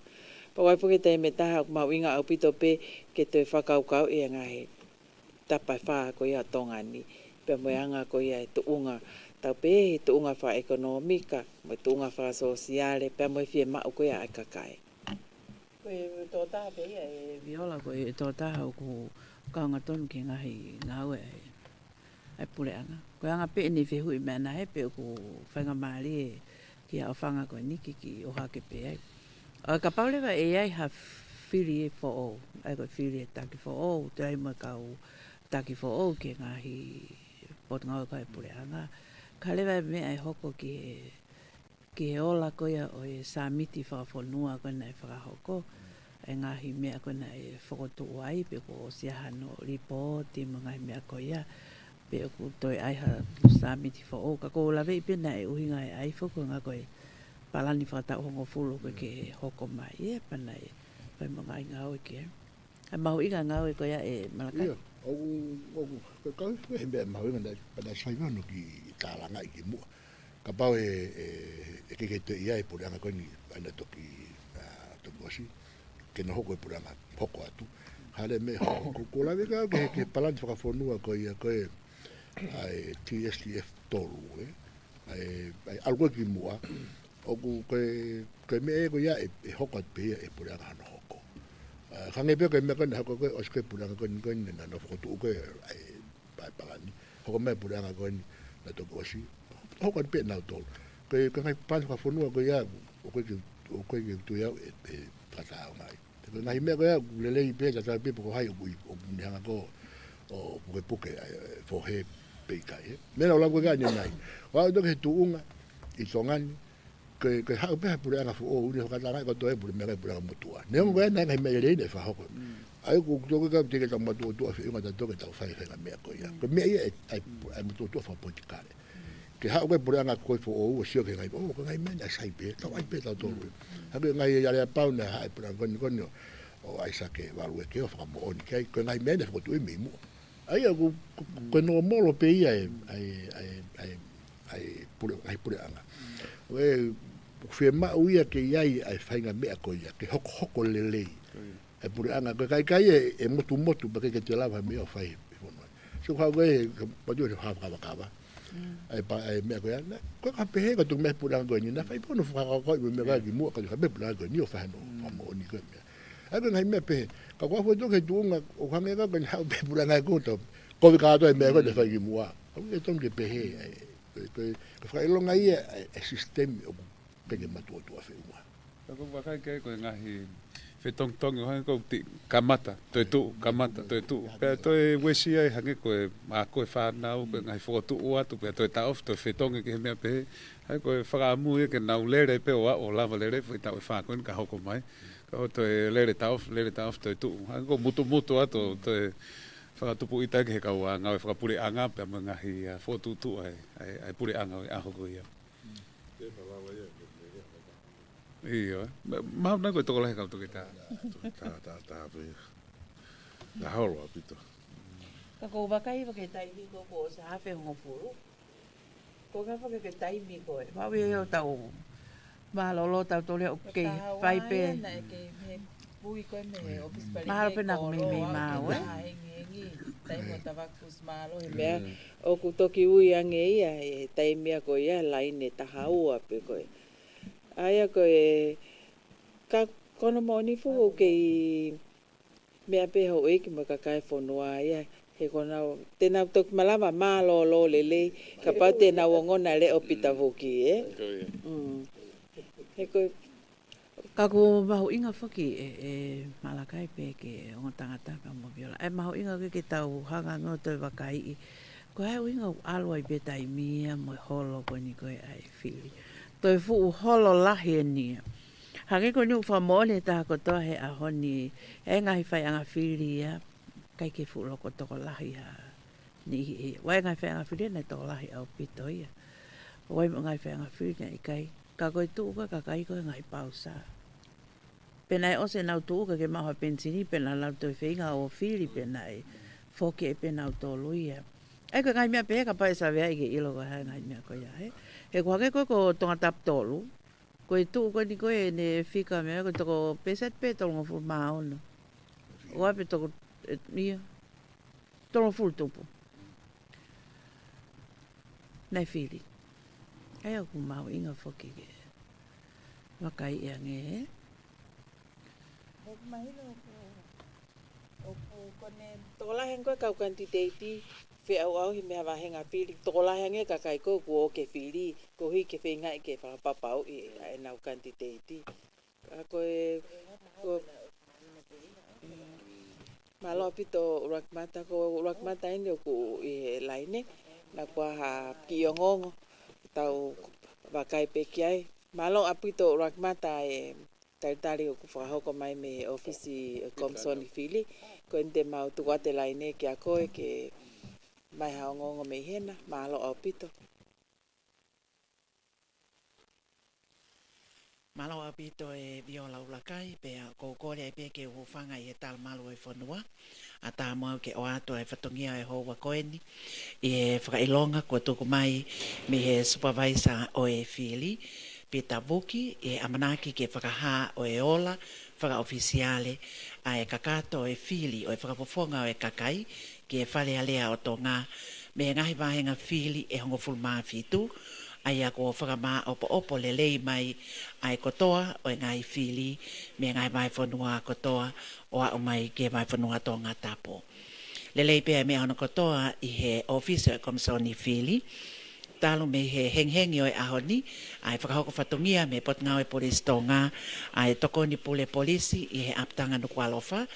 Pa wai puke te me taha mau inga au pito pe ke te whakaukau ia ngahe tapai wha ko ia tongani. Pea moeanga ko ia e tuunga. Tau pe he tuunga wha ekonomika, mo tuunga wha sosiale, pea moe fie mau ko ia ai kakai. Koe tō taha pe ia e viola koe tō taha o ku kaunga tonu ki ngahi ngāue ai pureanga. Koe anga pe ni whehui mea na he pe o ku whainga maari e ki a whanga koe niki ki o hake pe ai. Ka paulewa e ai ha whiri e fo o, ai koe whiri e taki fo o, te ai mua kau taki fo o ki ngahi pot ngau koe pureanga. Ka lewa e mea e hoko ki he ola koea o e samiti whakawhonua koe nei whakahoko. E ngahi mea koe nei whakotu ai, pe ko siahano ripoti mo ngahi mea koe ia. Pe ko toi aiha samiti whao. Ka ko lawe i pena e uhinga e ai whako ngā koe palani whakatau hongo fulu koe ke hoko mai. Ie pana e koe mo ngai ngau e ke. Ai mahu inga ngau e koe ia e Malakai. Ia, ogu, kau he mea mahu inga pana saimano ki tālanga i ki mua. Ka pau e keke te ia e pureanga koe ni aina toki tomuasi. Ke na hoko e pureanga hoko atu. Hale me hoko. Ko lawe kau ke palani whakawhonua koe ia koe ai TSTF tolu, ai algo ki mua. Oku koe me e koe ia e hoko atu pe ia e pureanga hana hoko. Kange pia koe mea koe na hoko koe oske pureanga koe ni na whakotu koe ai palani. Hoko mea pureanga koe ni na tomuasi. Hoko atu pe nau tolu. Koe ngai palani whakawhonua koe ia o koe ke tu ia e tata o mai te ngai me ko le le pe tata pe ko hai o ni hanga ko o puke fo he pe kai me la ko ga ni nai wa do ke tu unga i songani ke ha pe pure anga fo o ni ka tara ko to e pure me ka pure mo tua ne ngo na ngai me le ne fa ho ko ai ko to ka te ke ta mo tu fe nga to ke ta fa ka me ko ya ko me ai mo tu fa politikare ke ha ko pure anga ko fo o sio ke ngai o ko ngai me na sai pe ta ai pe ta to ha ke ngai ya le pa na ha pure ko ni o ai sa ke va lu ke o fa mo ni ke ko ngai me na ko tu mi mo ai ko no mo lo pe ai pure anga we fe ma uia ke iai ai fainga mea ko ia ke hoko lelei e pure anga ko kai e motu ba ke te lava me o fai so ha we pa jo ha ka ai pa ai me ko ia ko ka pe ko tu me pure anga ni na fai po no fa ko me ga ki mo ka be pure anga ni o fa no mo ni ko me ai ngai me pe ka ko fo to ke tu nga o ka me ga ko ha be pure anga ko to ko ka to me ko de fa ki mo ko e tom de pe ko fa lo ngai e sistemi pege matua tua fe uma. Ko wakai ke ko ngahi fe tong ho ko ti kamata to tu pe to e wesi ai hange ko ma ko fa na o ngai fo tu o tu pe to ta of to fe tong ke me pe ai ko fa mu ke na lere pe o la lere fe ta fa ko ka ho ko mai ko to lere ta of to tu ha ko mutu ato to fa tu pu ita ke ka wa nga fa pure anga pe ngahi fo tu ai pure anga a ho ko ia. Iya, mau na ko to la ka to kita. Ta pe. Da holo apito. Ka ko bakai ke tai mi ko sa fe ngo puru. Ko ka fa ke tai mi ko. Ma we yo ta o. Ma lo ta to le okay. Pai pe. Pui ko me office pare. Ma pe na me ma we. Tai mo tava kus malo me. O ku to ki ui ange ia e tai mi ko ia line ta haua pe ko. Aia ko e ka kono mo ni fu ke me ape ho e ki ma ka kai fo noa ia he kona tena tok malama malo lo lele ka pa tena wongona le opita voki he ko ka ko ba ho inga foki e malakai pe ke o tangata ka mo viola e ma ho inga ke tau hanga no to va kai ko ai inga alo ai beta i mia mo holo ko ni ko ai fili toi fu holo lahi ni. Hake ko ni ufa mole ta ko to he a honi e ngai fai anga fili ya kai ke fu lo ko to lahi ha ni wai ngai fai anga fili na to lahi au pito ia. Wai ngai fai anga fili ni kai ka ko tu ka kai ko ngai pausa. Pena o se na tu ka ke ma ha pensini pena la to feinga o fili pena e foke pena to luia. Ai ko ngai mea pe ka pa sa ve ai ke ilo ko ha ngai mea ko ya he. E ko hake ko tonga tap tolu. Ko e tu ko ni ko e ne fika mea ko toko peset pe tolonga fu maa ono. O ape toko mia. Tolonga fu tupu. Nei fili. Ai aku mau inga foki ke. Wakai ia nge he. Hek mahino ko kone tola hengo kau kantiteiti. Fe au hi me va henga pili tola hange ka kai ko ko ke fili ko hi ke fenga ke fa papau e na quantity ko malo pito rakmata inde ko e laine na kwa ha kiongo tau va kai pe kiai malo apito rakmata e tari ko fa ho ko mai me office komsoni fili ko ende mau tu wate laine ke ako ke mai hao ngongo me hena malo au pito malo au pito e viola ulakai pe ko kore pe ke ho fanga e tal malo e fonua ata mo ke o ato e fatongia e ho wa koeni e fra ilonga ko to ko mai me he supervisor o e fili Peter Vuki e amanaki ke whakaha o e ola, whaka ofisiale a e kakato e fili o e whakapofonga o e kakai ke e whale alea o tō ngā me ngahi wahenga fili e hongo fulmaa fitu a ia ko whakamaa opo le lei mai a e kotoa o e ngai fili me ngai mai whanua kotoa o a o mai ke mai whanua tō ngā tapo. Le lei pēr me hono kotoa i he office o e komisoni fili talo me he henghengi o e ahoni, ai whakahoko whatongia me pot ngau e polisi tō ngā, ai toko ni pule polisi i he aptanga no kualofa,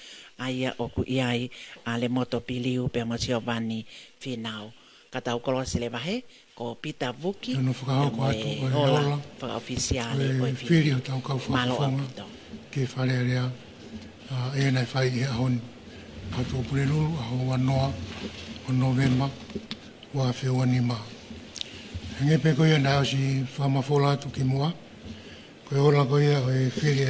ai a oku iai a le moto piliu pe mo Giovanni Finau. Kata ukolo se le vahe, ko Peter Vuki, no whakahoko atu o e ola, whakaofisiale o e whiri o tau kau whakafonga, ke whare rea, e nei whai i ahoni, atu o Purelulu, aho wanoa, o Novemba, wa whiua ni maa. Nge pe koia nao si whamafola atu ki mua, koe ola koia o e whiri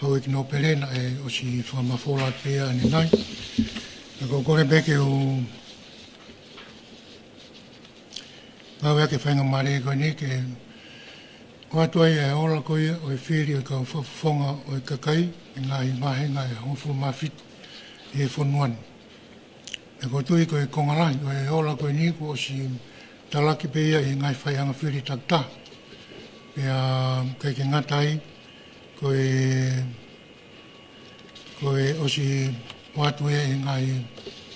hau e kino perena e o si whamafola atu pia ane nai. Ko kore beke o ngawea ke whainga mare koe ni ke o atu ai e ola koia o e whiri o ka whafonga o e kakai, ngā i mahenga e honfu mafitu e whonuan. E ko tui ko e kongalai, o e ola ko e ni ko o si talaki pe ia i ngai whai anga whiri takta. Pea kai ke ngatai ko e o si watu e i ngai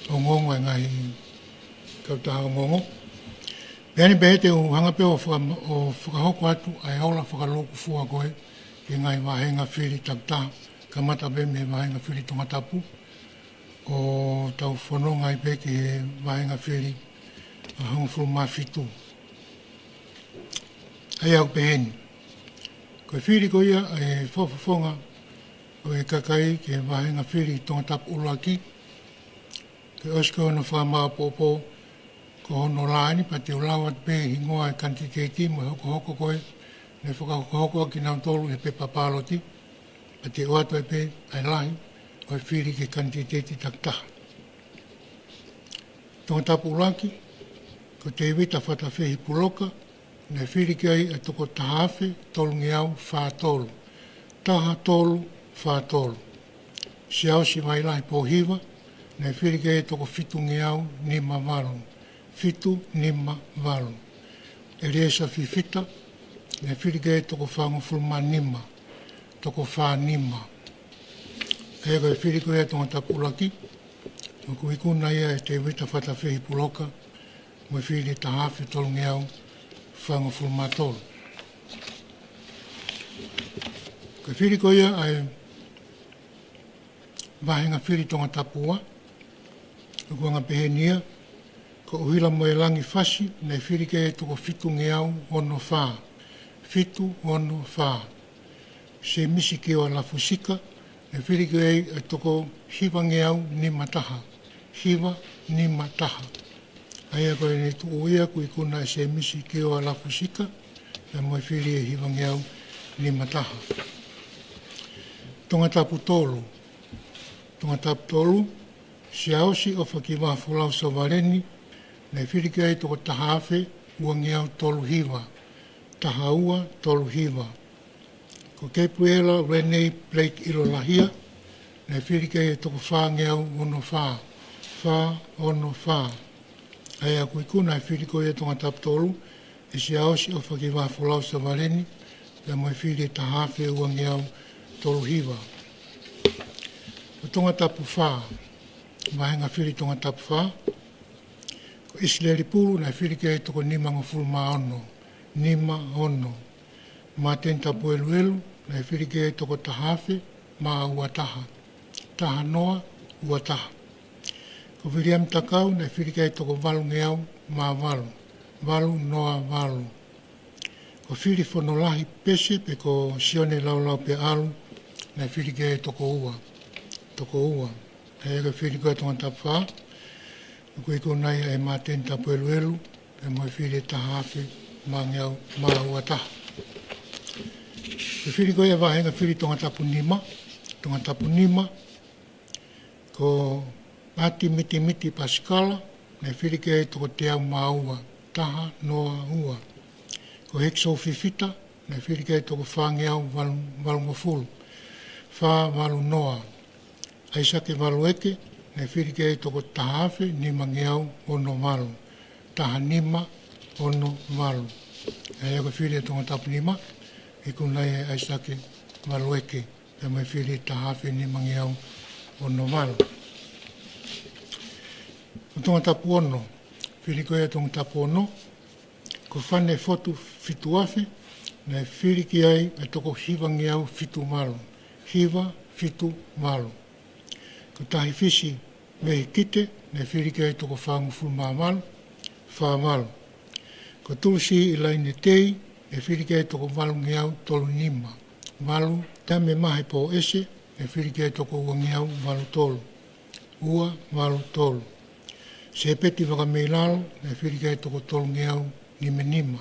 ongongo e ngai kautaha ongongo. Pea ni pe te o hanga pe o whakahoko atu ai ola whakaloku fua koe i ngai wahenga whiri takta. Kamata be me wahenga whiri tongatapu. O tau whanonga i peke he wahenga whiri a hangfuru mawhitu. Ai au peheni. Koe whiri ko ia e whawhawhonga o e kakai ke wahenga whiri tonga tapu ulaki. Ke osko na whamaa popo ko hono laani pa te ulawat pe hingoa e kanti keiti mo hoko hoko koe. Ne whakahoko hoko ki nau tolu e pe papaloti. Pa te oato e pe ai lahi. O e whiri ke kantiteti taktaha. Tonga tapu ulaki, ko te iwita whatawhehi puloka, ne whiri ke ai e toko tahawhe, tolu ngeau, whātolu. Taha tolu, whātolu. Si au si mailahi pōhiwa, ne whiri ke ai toko fitu ngeau, nima walu. Fitu, nima walu. E reesa whiwhita, ne whiri ke ai toko whangu fulma nima, toko whā nima. E koe whiri koe tonga tapu ulaki, o ko ikuna ia e te wita whatawhehi puloka, mo whiri ta hawhi tolu ngeau, whanga fulmatolu. Koe whiri koe ia ai wahenga whiri tonga tapua, o kuanga pehenia, ko uhila mo e langi whasi, nei whiri ke e toko fitu ngeau ono whā. Fitu ono whā. Se misi ki o lafusika, e whiri ke e toko hiwa ngeau ni mataha. Hiwa ni mataha. Aia koe ne tu uia kui kuna e se misi ki o lafusika, e mo e whiri e hiwa ngeau ni mataha. Tonga tapu tolu. Tonga tapu tolu, si aosi o whaki wafulau sa wareni, ne whiri ke e toko tahawhe ua ngeau tolu hiwa. Taha ua tolu hiwa. Ko Kepuela Renei Blake Ilolahia, ne whirike e toko whā ngeau ono whā. Whā ono whā. Aia kui kuna e whiriko e tonga taptolu, e si aosi o whaki wafulau sa wareni, e mo e whiri ta hawhe ua ngeau tolu hiwa. Ko tonga tapu whā, mahenga whiri tonga tapu whā, ko Isleri Pulu, ne whirike e toko nimanga fulma ono. Nima ono. Ma tenta pueluelu, na whirike e toko tahawhe, ma ua taha. Taha noa, ua taha. Ko William Takau, na whirike e toko walu ngeau, ma walu. Walu noa walu. Ko whiri whanolahi pese, pe ko sione laulau pe alu, na whirike e toko ua. Toko ua. E ega whiriko e tonga tapwha, ko iko nai e ma tenta pueluelu, e mo e whiri tahawhe, ma ngeau, ma ua taha. Ko whiri koe e wahenga whiri tonga tapu nima, ko ati miti miti pasikala, ne whiri koe e toko te au maua, taha noa ua. Ko hekso whiwhita, ne whiri koe e toko whangeau walu ngofulu, wha walu noa. Aisake walu eke, ne whiri koe e toko tahawhe nima ngeau ono walu, taha nima ono walu. E ko whiri e tonga tapu nima, e kunai e aisake walueke, e mai whiri tahawhe ni mangiau o no walu. tonga tapu ono, whiriko ia tonga tapu ono, ko whane fotu fitu afe, na whiriki ai e toko hiwangi au fitu malo. Hiwa fitu malo. Ko tahi fisi mehi kite, na whiriki ai toko whangu fulma malo, wha malo. Ko tulusi i laine tei, e whiriki ai toko malungi au tolu nima. Malu, tame mahe po ese, e whiriki ai toko uangi au malu tolu. Ua malu tolu. Se peti waka meilalo, e whiriki ai toko tolu ngi au nime nima.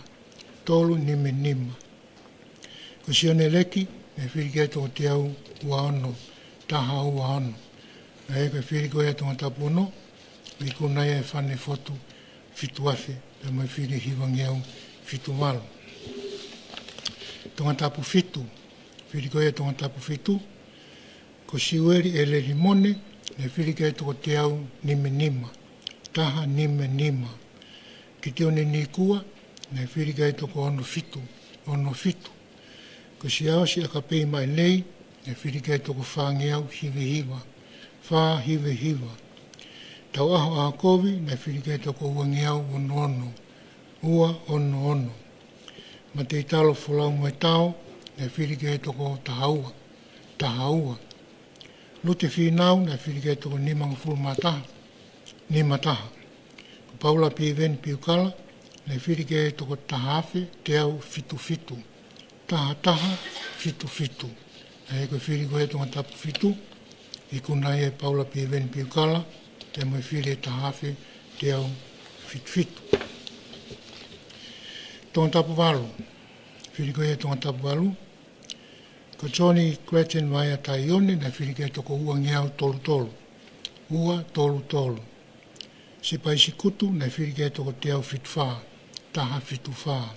Tolu nime nima. Ko sione leki, e whiriki ai toko te au ua ono, taha ua ono. Na eka whiriko ai tonga tapu ono, i kunai e whane fotu fitu afe, pe mai whiri hiwangi au fitu malo. Tonga tapu fitu, whiriko ai tonga tapu fitu, ko siweri e le limone, e whiriki ai toko te au nime nima. Taha nime nima. Ki te one ni kua, ne whiriki ai toko ono fitu, ono fitu. Ko si aosi a ka pei mai nei, ne whiriki ai toko whangi au hiwe hiwa, wha hiwe hiwa. Tau aho a kovi, ne whiriki ai toko uangi au ono ono, ua ono ono. Ma te italo wholau mai tau, ne whiriki ai toko tahaua, tahaua. Lute whinau, ne whiriki ai toko nimanga fulu mataha, nima taha. Ko paula pi ven pi ukala, ne whiriki ai toko tahaafe, te au fitu fitu. Taha taha, fitu fitu. Na eko whiriko ai tonga tapu fitu, i kunai e paula pi ven pi ukala, te mai whiri e tahaafe, te au fitu fitu. Tonga tapu walu, whiriko ai tonga tapu walu, ko Johnny Gretchen mai a tai one, na whiriki ai toko uangi au tolu tolu. Ua tolu tolu. Si pai si kutu, na whiriki ai toko te au fitu wha, taha fitu wha.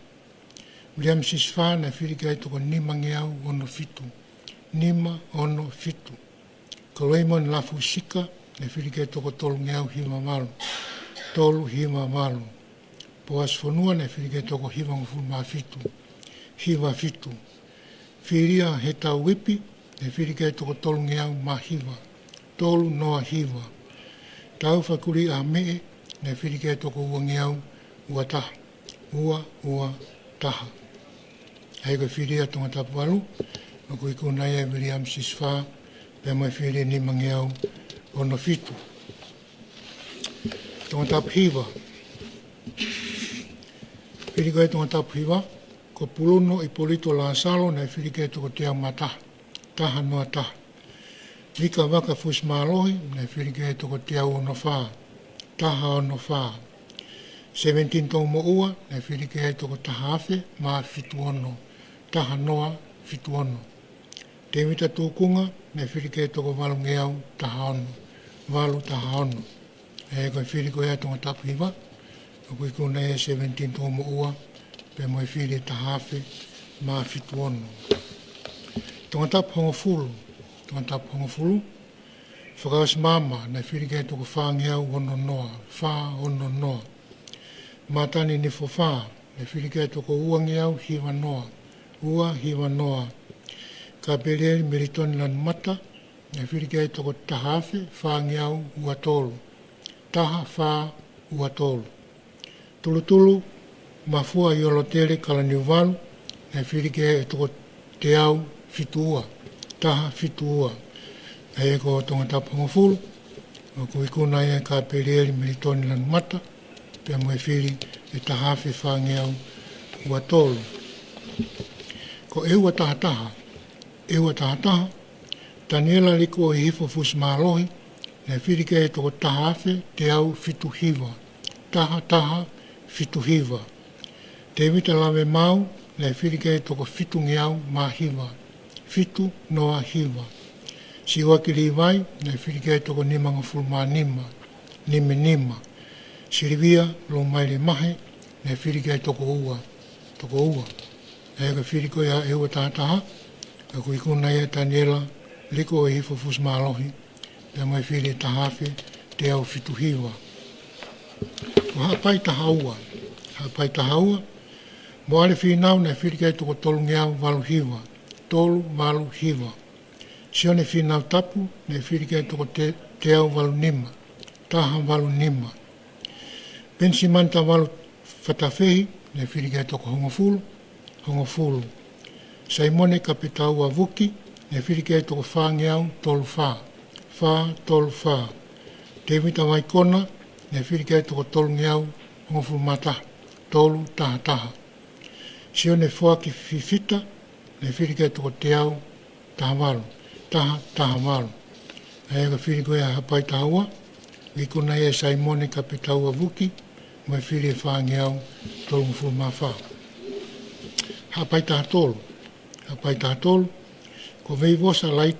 William Sisfa, na whiriki ai toko nimangi au ono fitu. Nima ono fitu. Ko Raymond Lafu Sika, na whiriki ai toko tolu ngi au hima malu. Tolu hima malu. Po asfonua, na whiriki ai toko hiwa ngufu ma fitu. Hiwa fitu. Whiria he tau wipi, na whiriki ai toko tolu ngi au ma hiwa. Tolu noa hiwa. Tau whakuri a mee, na whiriki ai toko uangi au ua taha. Ua taha. Hei koe whiria tonga tapu walu, no koe kunai e William Sisfa, pe mai whiria ni mangi au ono fitu. Tonga tapu hiwa. Whiriko ai tonga tapu hiwa, ko puluno i polito la salo, na whiriki ai toko te au mataha. Taha noa taha. Lika waka fus maalohi, na whiriki ai toko te au ono wha. Taha ono wha. 17 tau mo ua, na whiriki ai toko taha afe, ma fitu ono. Taha noa fitu ono. Te mita tūkunga, na whiriki ai toko walu nge au taha ono. Walu taha ono. E koe whiriko ai tonga tapu hiwa, o koe kuna e 17 tau mo ua, pe moe whiri taha afe, ma fitu ono. Tonga tapu hongo fulu, tonga tapu hongo fulu, whakawas mama, na whiriki ai toko whaangi au ono noa, wha ono noa. Matani ni fofa, na whiriki ai toko uangi au hiwa noa, ua hiwa noa. Ka peleeri meritoni lanu mata, na whiriki ai toko taha afe, whaangi au ua tolu. Taha wha ua tolu. Tulu mafua i olotere kalani uwalu, na whiriki ai toko te au fitu ua. Taha fitu ua. Na eko tonga tapu ngofulu, o kuikuna ia ka peleeri meritoni lanu mata, pe moe whiri e taha afe whaangi au ua tolu. Ko eua taha taha, Daniela liko i hifo fus maalohi, na whiriki ai toko taha afe te au fitu hiwa. Taha fitu hiwa. Te wita lawe mau, na whiriki ai toko fitu ngi au ma hiwa. Fitu noa hiwa. Si wakiri vai, na whiriki ai toko nimanga fulma nima. Nima. Sirivia lo maile mahe, na whiriki ai toko ua. Ega whiriko ia eua taha, a kuikuna ia Daniela, liko e hifo fus maalohi, pe mai whiri taha afe te au fitu hiwa. Ko hapai taha ua, mo ale whinau na whiriki ai toko tolu ngi au walu hiwa. Tolu malu hiwa. Sione whinau tapu, na whiriki ai toko te au walu nima. Taha walu nima. Pensi manta walu whatawhehi, ne whirikai toko hongo fulu. Saimone ka pe taua vuki, ne whirikai toko whangeau tolu wha tolu wha. Te wita mai kona, ne whirikai toko tolu ngeau hongo fulu mata, tolu taha. Sio ne whaki whiwhita, ne whirikai toko te au taha malu. Aega whirikai a hapai taua, wikuna e Saimone ka pe taua vuki, mai whiri e whangeau tolu ngufulu mawha. Hapai taha tolu, ko veivosa Light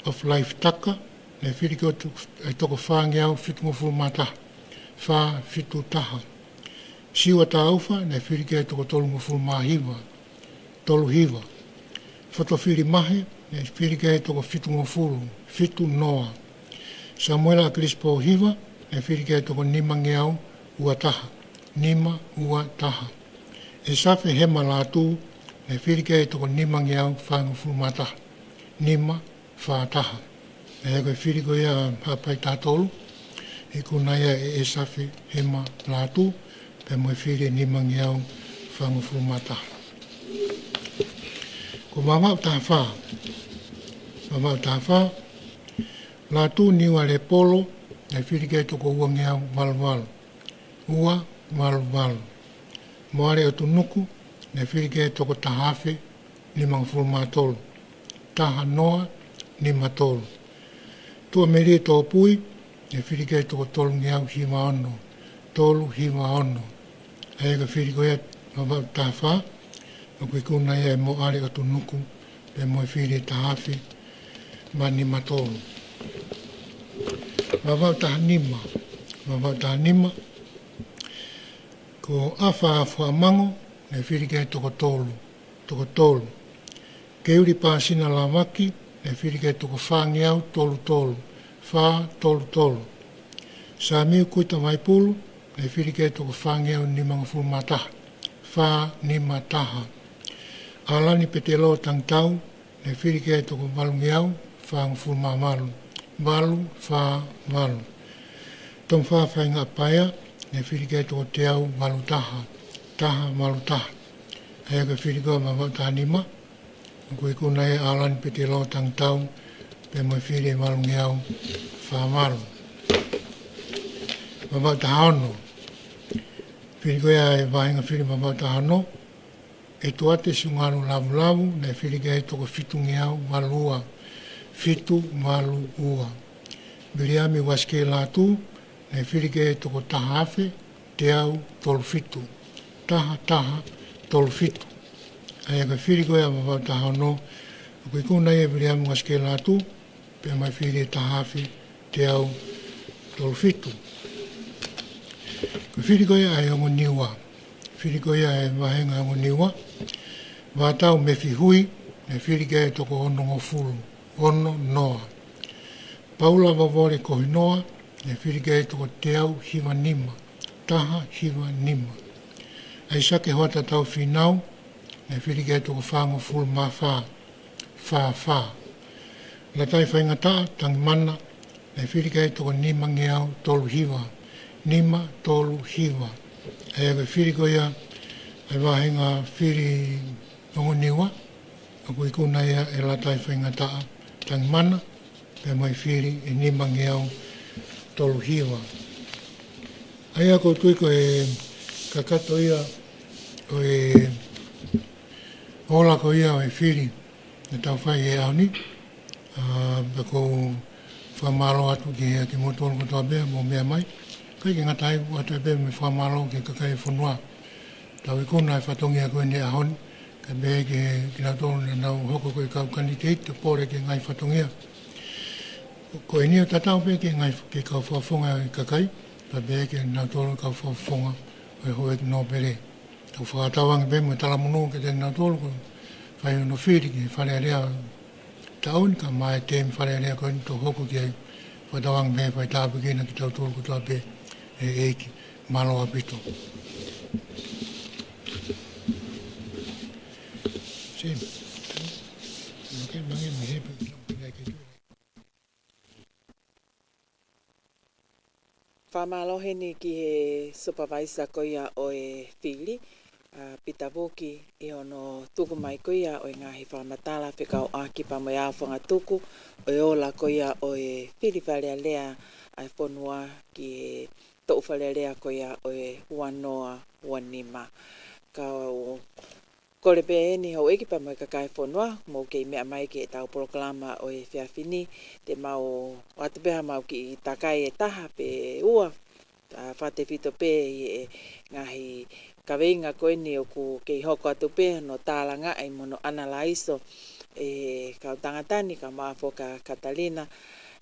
of Life taka, ne whiri ko ai toko whangeau whitu ngufulu mata, wha whitu taha. Siwa ta auwha, ne whiri ko ai toko tolu ngufulu mahiwa, tolu hiwa. Whato whiri mahe, ne whiri ko ai toko whitu ngufulu, whitu noa. Samuela Crispo hiwa, ne whiri ko ai toko nima ngeau, ua taha, nima ua taha. E safe hema lātu, ne whirike e toko nima ngeau whangu fumata, nima wha taha. E koe whiriko ia hapai tātolu, e kuna ia e safe hema lātu, pe moe whiri nima ngeau whangu fumata. Ko mamau tā wha, lātu niwa le polo, ne whirike e toko ua ngeau walu. Ua walu. Moare o tunuku, ne whirike e toko tahawhe, ni mangfulu mātolu. Taha noa, ni matolu. Tua meri e tō pui, ne whirike e toko tolu ngeau hiwa ono. Tolu hiwa ono. Aega whiriko ea mawau tāwha, o kui kuna ea e moare o tunuku, pe moe whiri e tahawhe, ma ni matolu. Mawau taha nima, ko awha mango, ne whirike toko tolu. Keuri pāsina la waki, ne whirike toko whangeau tolu. Wha tolu. Sa miu kuita mai pulu, ne whirike toko whangeau ni mangafulu mataha. Wha ni mataha. Alani pete lo tangtau, ne whirike toko walungeau, whangafulu mamalu. Walu, wha, walu. Tom wha whainga paia, ne whirike toko te au walu taha. Taha walu taha. Hea ka whiriko ma wau taha nima. Koe kuna e alani pete lo tangtau, pe moe whiri walu ngeau, wha walu. Ma wau taha ono. Whiriko ea e wahinga whiri ma wau taha ono. E tuate sungaru lavu, ne whirike e toko fitu ngeau walu ua. Fitu walu ua. Biriami waske lātu, ne whirike e toko tahawhe, te au tolu fitu. Taha, tolu fitu. Aia ka whiriko ea ma wau taha ono, koe kuna e biriami waske lātu, pe mai whiri e tahawhe, te au tolu fitu. Ka whiriko ea e ongo niwa. Whiriko ea e wahenga ongo niwa. Wātau me whihui, ne whirike e toko ono ngofulu. Ono noa. Paula wawore kohi noa, ne whirike e toko te au hiwa nima. Taha hiwa nima. Ai sake hoata tau whinau, ne whirike e toko whango fulu ma wha. Wha. La tai whainga taa, tangi mana, ne whirike e toko nima ngeau tolu hiwa. Nima tolu hiwa. Ai aga whiriko ia, ai wahenga whiri ongo niwa, a koe kuna ia e la tai whainga taa, tangi mana, pe mai whiri e nima ngeau tolu hiwa. Ai ako tui ko e kakato ia o e ola ko ia o e whiri na tau whai e auni. Pe ko whamaro atu ki motoro ko toa bea mo mea mai. Kai ki ngatai atu e bea me whamaro ki kakai whanua. Tau i kuna e whatongi a koe ne ahoni. Ka bea ki nga tolu na nau hoko koe kau kandidate te pore ki ngai whatongia. Ko e nia tatau pe ki ngai ki kau whafonga i kakai. Ta bea ki nga tolu kau whafonga o e hoe ki no pere. Tau whakatawangi pe mo tala munu ki te nga tolu ko whai no whiri ki whare area taun ka mai te mi whare area koe ni to hoko ki ai whakatawangi pe whai tāpu ki na ki tau tolu ko tua pe e eiki malo apito. Sim. Okay, mangi mi hepe ki Whamalohe ni ki he supervisor ko ia o e whili. Pita woki I ono tuku mai ko ia o ngahi whamatala whikau aki pa mo ia whanga tuku. O ola ko ia o e whili whalea lea ai whanua ki he tau whalea lea ko ia o e wanoa wanima. Ka o kore pe ni hau eki pa mo kakai whanua mo kei mea mai ki e tau proklama o e whiawhini te mau watupeha mau ki takai e taha pe ua whate whito pe e ngahi kaweinga koe ni o ku kei hoko atu pe no tālanga ai mono analaiso e kau tangatani ka maafo ka Catalina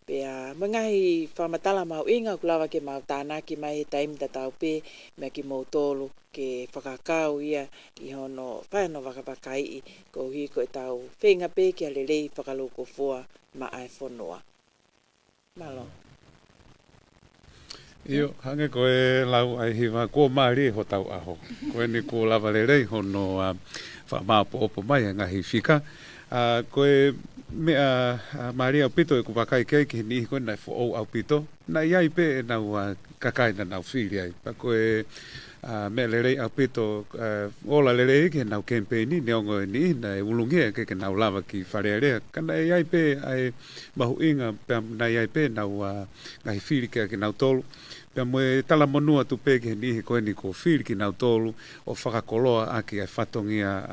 pe mangahi whamatala mau inga kulawa ke mau tānaki mai he taimi ta tau pe mea ki mau tolu ke whakakau ia I hono whaino wakapakai ko hiko e tau whenga pe ki a lelei whakaloko fua ma ai whanua. Malo. Io, hange koe lau ai hiwa ko maari ho tau aho. Koe ni ko lava lelei hono whamaapo opo mai ngahi whika. Koe mea maari au pito e ku wakai kei ki ni koe nai fo au pito. Na iai pe e nau kakai na nau whiri ai. Pa koe me lelei au pito ola lelei ke nau campaigni ne ongo ni na e ulungia ke nau lava ki wharearea. Kana iai pe ai mahu inga na iai pe nau ngahi whiri ke nau tolu. Pea moe tala monua tu peke ni koe ni ko whiri ki nau tolu o whakakoloa aki ai whatongia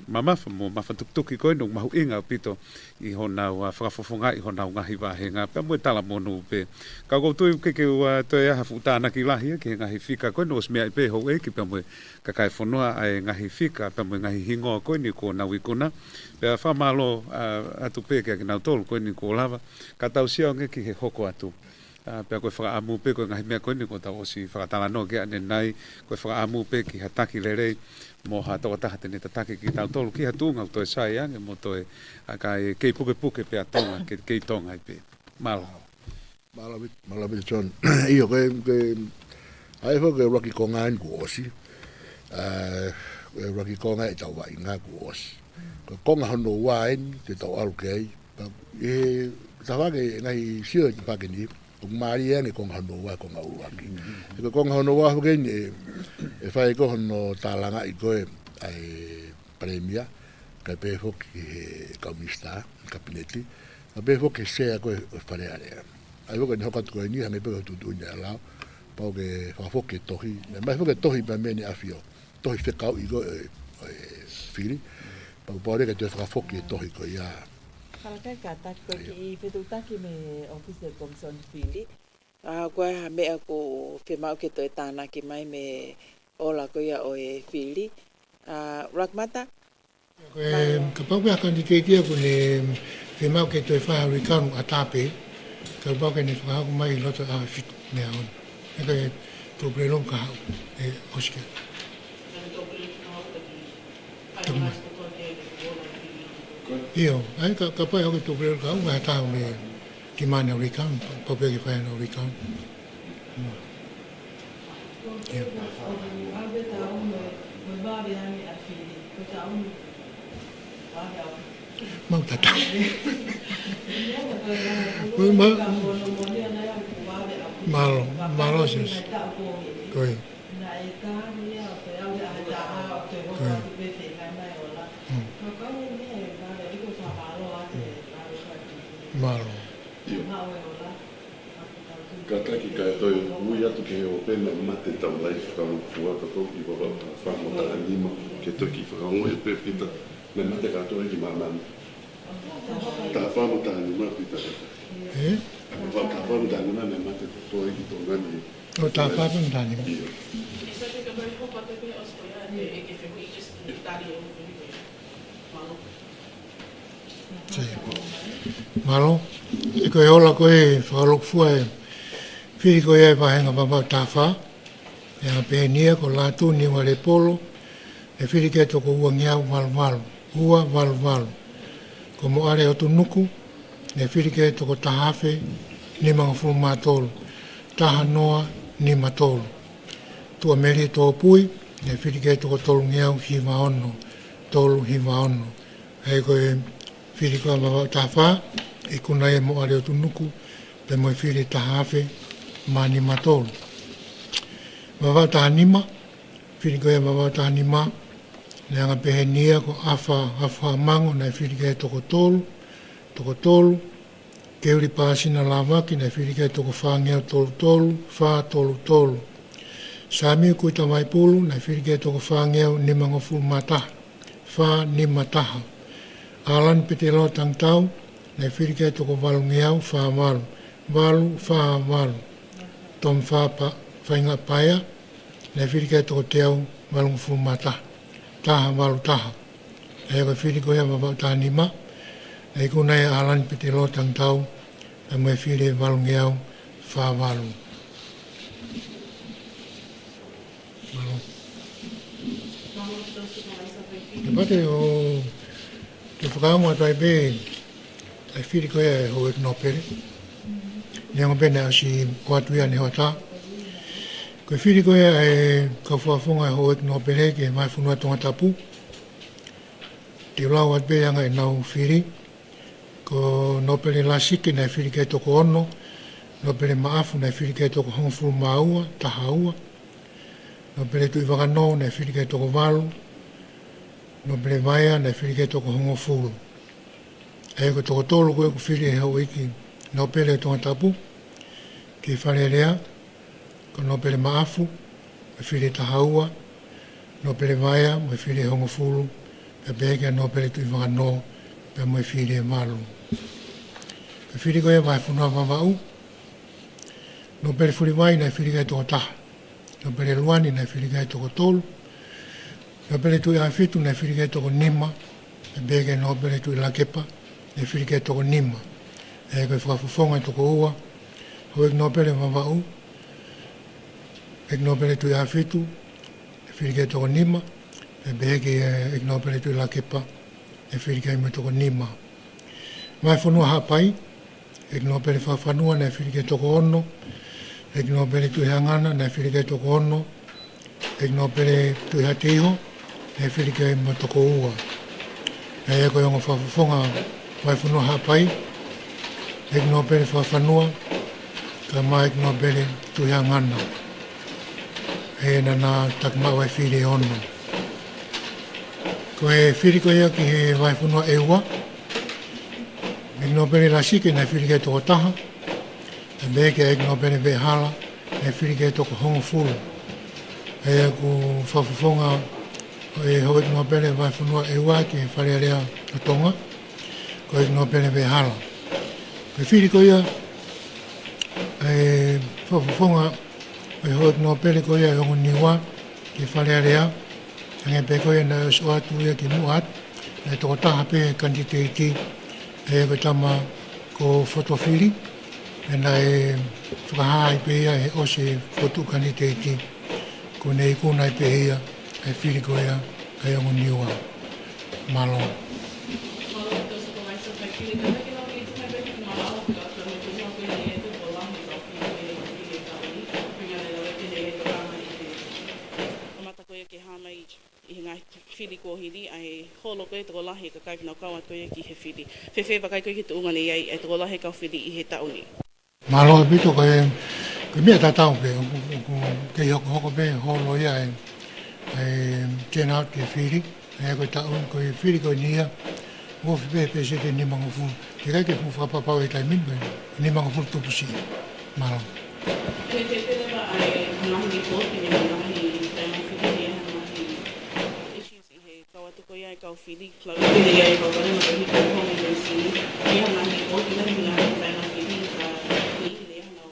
mamafa mo mawhatuktuki koe nung mahu inga pito I honau whakafofonga I honau ngahi wahenga. Pea moe tala monu pe. Kau koutu keke ua toe aha futana ki lahi ke ngahi whika koe nos mea I pe hou eki pea moe kakai whanua ai ngahi whika pea moe ngahi hingoa koe ni ko nau ikuna. Pea whamalo atu peke ki nau tolu koe ni ko lava. Ka tau sia o ngeki he hoko atu. Pea koe whakaamu pe koe ngahi mea koe ni ko tau osi whakatala no ke ane nai koe whakaamu pe ki hataki lerei mo ha toka taha tene tatake ki tau tolu ki hatunga toi sai ange mo toi kai kei puke puke pe atonga kei tonga I pe malo Malabit John iyo koe ai fo ke Rocky Konga in ku osi Rocky Konga I tau wa inga ku osi Konga hono wain te tau alu kei e tawake ngai sio ki pake ni Kung maari e kong hono wa kong auaki. Iko kong hono wa hoke e whai ko hono tālanga I koe ai premia kai pe hoki he kaumista, kabineti. Ka pe hoki sea koe whare area. Ai hoka ni hoka tukoe ni hange pe tutu ni alau. Pau ke whafoke tohi. Mai hoke tohi pa meni afio. Tohi whekau I koe whiri. Pau paure ka te whafoke tohi koe ia. Kalakai ka taki koe ki whetutaki me officer Komson Whili. Koe ha mea ko whemau ke toi tānaki mai me ola ko ia o e Whili. Rakmata? Ka pau pia kandidate ko le whemau ke toi whahari kanu a tāpe. Ka pau ke ne whahaku mai loto a whit mea on. Eka e tōpere long ka hau e oske. Iyo, ai ka pai hoki tō preo kau, mai tāu me ki mane o rikau, popea ki whaia no rikau. Mau tatau. Malo sis. Koi. Malo. Kataki kai toi ui atu ke o pena mate tau life ka fua ka to ki baba fa mo ta anima ke to ki fa o e pe pita me mate ka to ki mama ta fa mo ta anima pita fa ta fa mo ta anima me mate to ki to ngani o ta fa mo ta anima Malo, e koe ola koe whakalok fua e whiri koe e whahenga papa tāwha e a pēnia ko lātu ni wale polo e whiri ke toko ua ngiau walu walu ko mo are o tu nuku e whiri ke toko tahawhe ni mga furu mātolu taha noa ni matolu tua meri tō pui e whiri ke toko tolu ngiau hiwa ono tolu hiwa ono e koe whiri koe papa tāwha e kuna e mo are o tu nuku pe mo whiri tahawhe mani matolu Mawau tānima, whirikoia mawau tānima, le anga pehenia ko awha mango nei whirikoia toko tolu, keuri pāsina lawaki nei whirikoia toko whāngea tolu, whā tolu. Sāmiu kuita mai pulu nei whirikoia toko whāngea nimango fulmataha, whā nimataha. Alan pete lo tangtau, nei whirikoia toko walungeau whā walu, tom whāpa, whainga paia, nei whirikoia toko teau walungu fulmataha. Taha walu taha. E ko whirikoia mawau tānima, e kunai alan pete lo tangtau, e mai whire walungeau whā walu. Te pate o te whakaunga tai pē, ai whirikoia e ho no pere. Niango pene a si koatuia ne hoa tā. Koe whirikoia e ka whaafonga e ho no pere ke mai whunua tonga tapu. Te lau at pēanga e nau whiri. Ko no pere la sike nei whirikoia toko ono. No pere maafu nei whirikoia toko hongfuru maua, taha ua. No pere tui whakano nei whirikoia toko walu. No pere vaia nei whirikoia toko hongofuru. E ko toko tolu koe ku whiri e hau iki no pere tonga tapu. Ki whare rea. Ko no pere maafu, me whiri taha ua. No pere vaia, me whiri hongofuru. Pe pēkia no pere tui whakano, pe me whiri e malu. Pe whiri koe vai whunua wawau. No pere whiri vai nei whiri kai toko taha. No pere luani nei whiri kai toko tolu. No pere tui awhitu nei whiri kai toko nima. Pe pēkia no pere tui lakepa, nei whiri kai toko nima. E koe whakafufonga toko ua. Hoek no pere wawau. Ek no pere tui awhitu, e whiri kai toko nima. E pēkia ek no pere tui lakepa, e whiri kai me toko nima. Mai whanua hapai, ek no pere whawhanua nei whiri kai toko ono. Ek no pere tui hangana nei whiri kai toko ono. Ek no pere tui hatiho, nei whiri kai me toko ua. E koe ongo whawhafonga mai whanua hapai. Ek no pere whawhanua, ka mai ek no pere tui hangana. E nana takmau e whiri ono. Ko e whirikoia ki he waifunua e ua. Ek no pere la sike nei whirikei toko taha. E beke ek no pere vehala nei whirikei toko hongo fulu. E ku whawhawhonga e ho ek no pere waifunua e ua ki he wharearea o tonga. Ko ek no pere vehala. Ko e whirikoia e whawhawhonga e ho ek no pere koia e hongo niwa ki wharearea. Ange pe koe na so atu ia ki muat, e toko taha pe kanditeiti e koe tama ko fotofili, e na e whakahai pe ia e ose fotu kanditeiti, ko nei kunai pe ia e whiri koe ia e ongo niua. Malo. Whiri ko hiri, ai holo koe toko lahi ka kai kina kaua koe ki he whiri. Whewhe wakai koe ki te unga nei ai, e toko lahi kau whiri i he tauni. Malo e pito koe mea tatau pe, kei hoko pe holo ia e turn out ke whiri, e koe taun koe whiri koe nia, wofi pe se te nimango fu, ke kai ke fu whapapau e tai minpe, nimango fu tupusi. Malo. Koe te perewa ai nahi ni pōti, ni nahi taimau whiri e ko ia e kau whiri, klau i ia e kau warema ka hiko hongi nei sini. Ia nahi pōti nahi ngā whainga whiri ka ni le hana o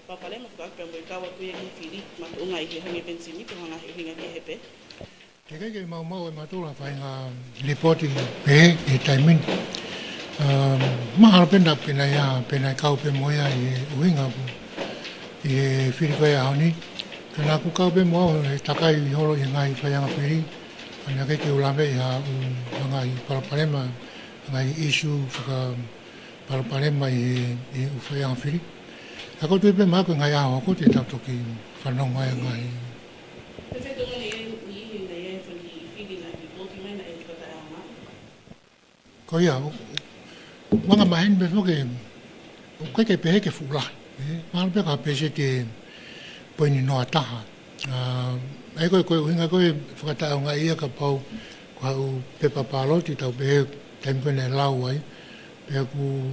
paparema whakaakpea mo i kaua kuia ki whiri, ma te unga i he hangi pensini, ko hanga he hinga ki he pe. Te kai kei mau e matula whainga repoti pe e taimin. Mahalo pena pena ia, pena i kau pe moia i uhinga pu. I he whiri koe a honi. Kana ku kau pe moa e takai i holo i ngai whainga whiri. Ana ke ke ulawe ia ngai paraparema ngai issue whaka paraparema i uwhaianga whiri. Ako tui pe mako ngai aho ako te tautoki whanonga ngai. Te whetonga ni ihi nei e whani i whiri na i pōti mai na e whata e ama? Ko ia, wanga mahen pe whoke, koe ke pehe ke fulahi. Mahalo pe ka pese te poini no ataha. Ai koe uhinga koe whakatao ngā ia ka pau kua u pepa pāloti tau pehe taimi koe nei lau ai. Pehe ku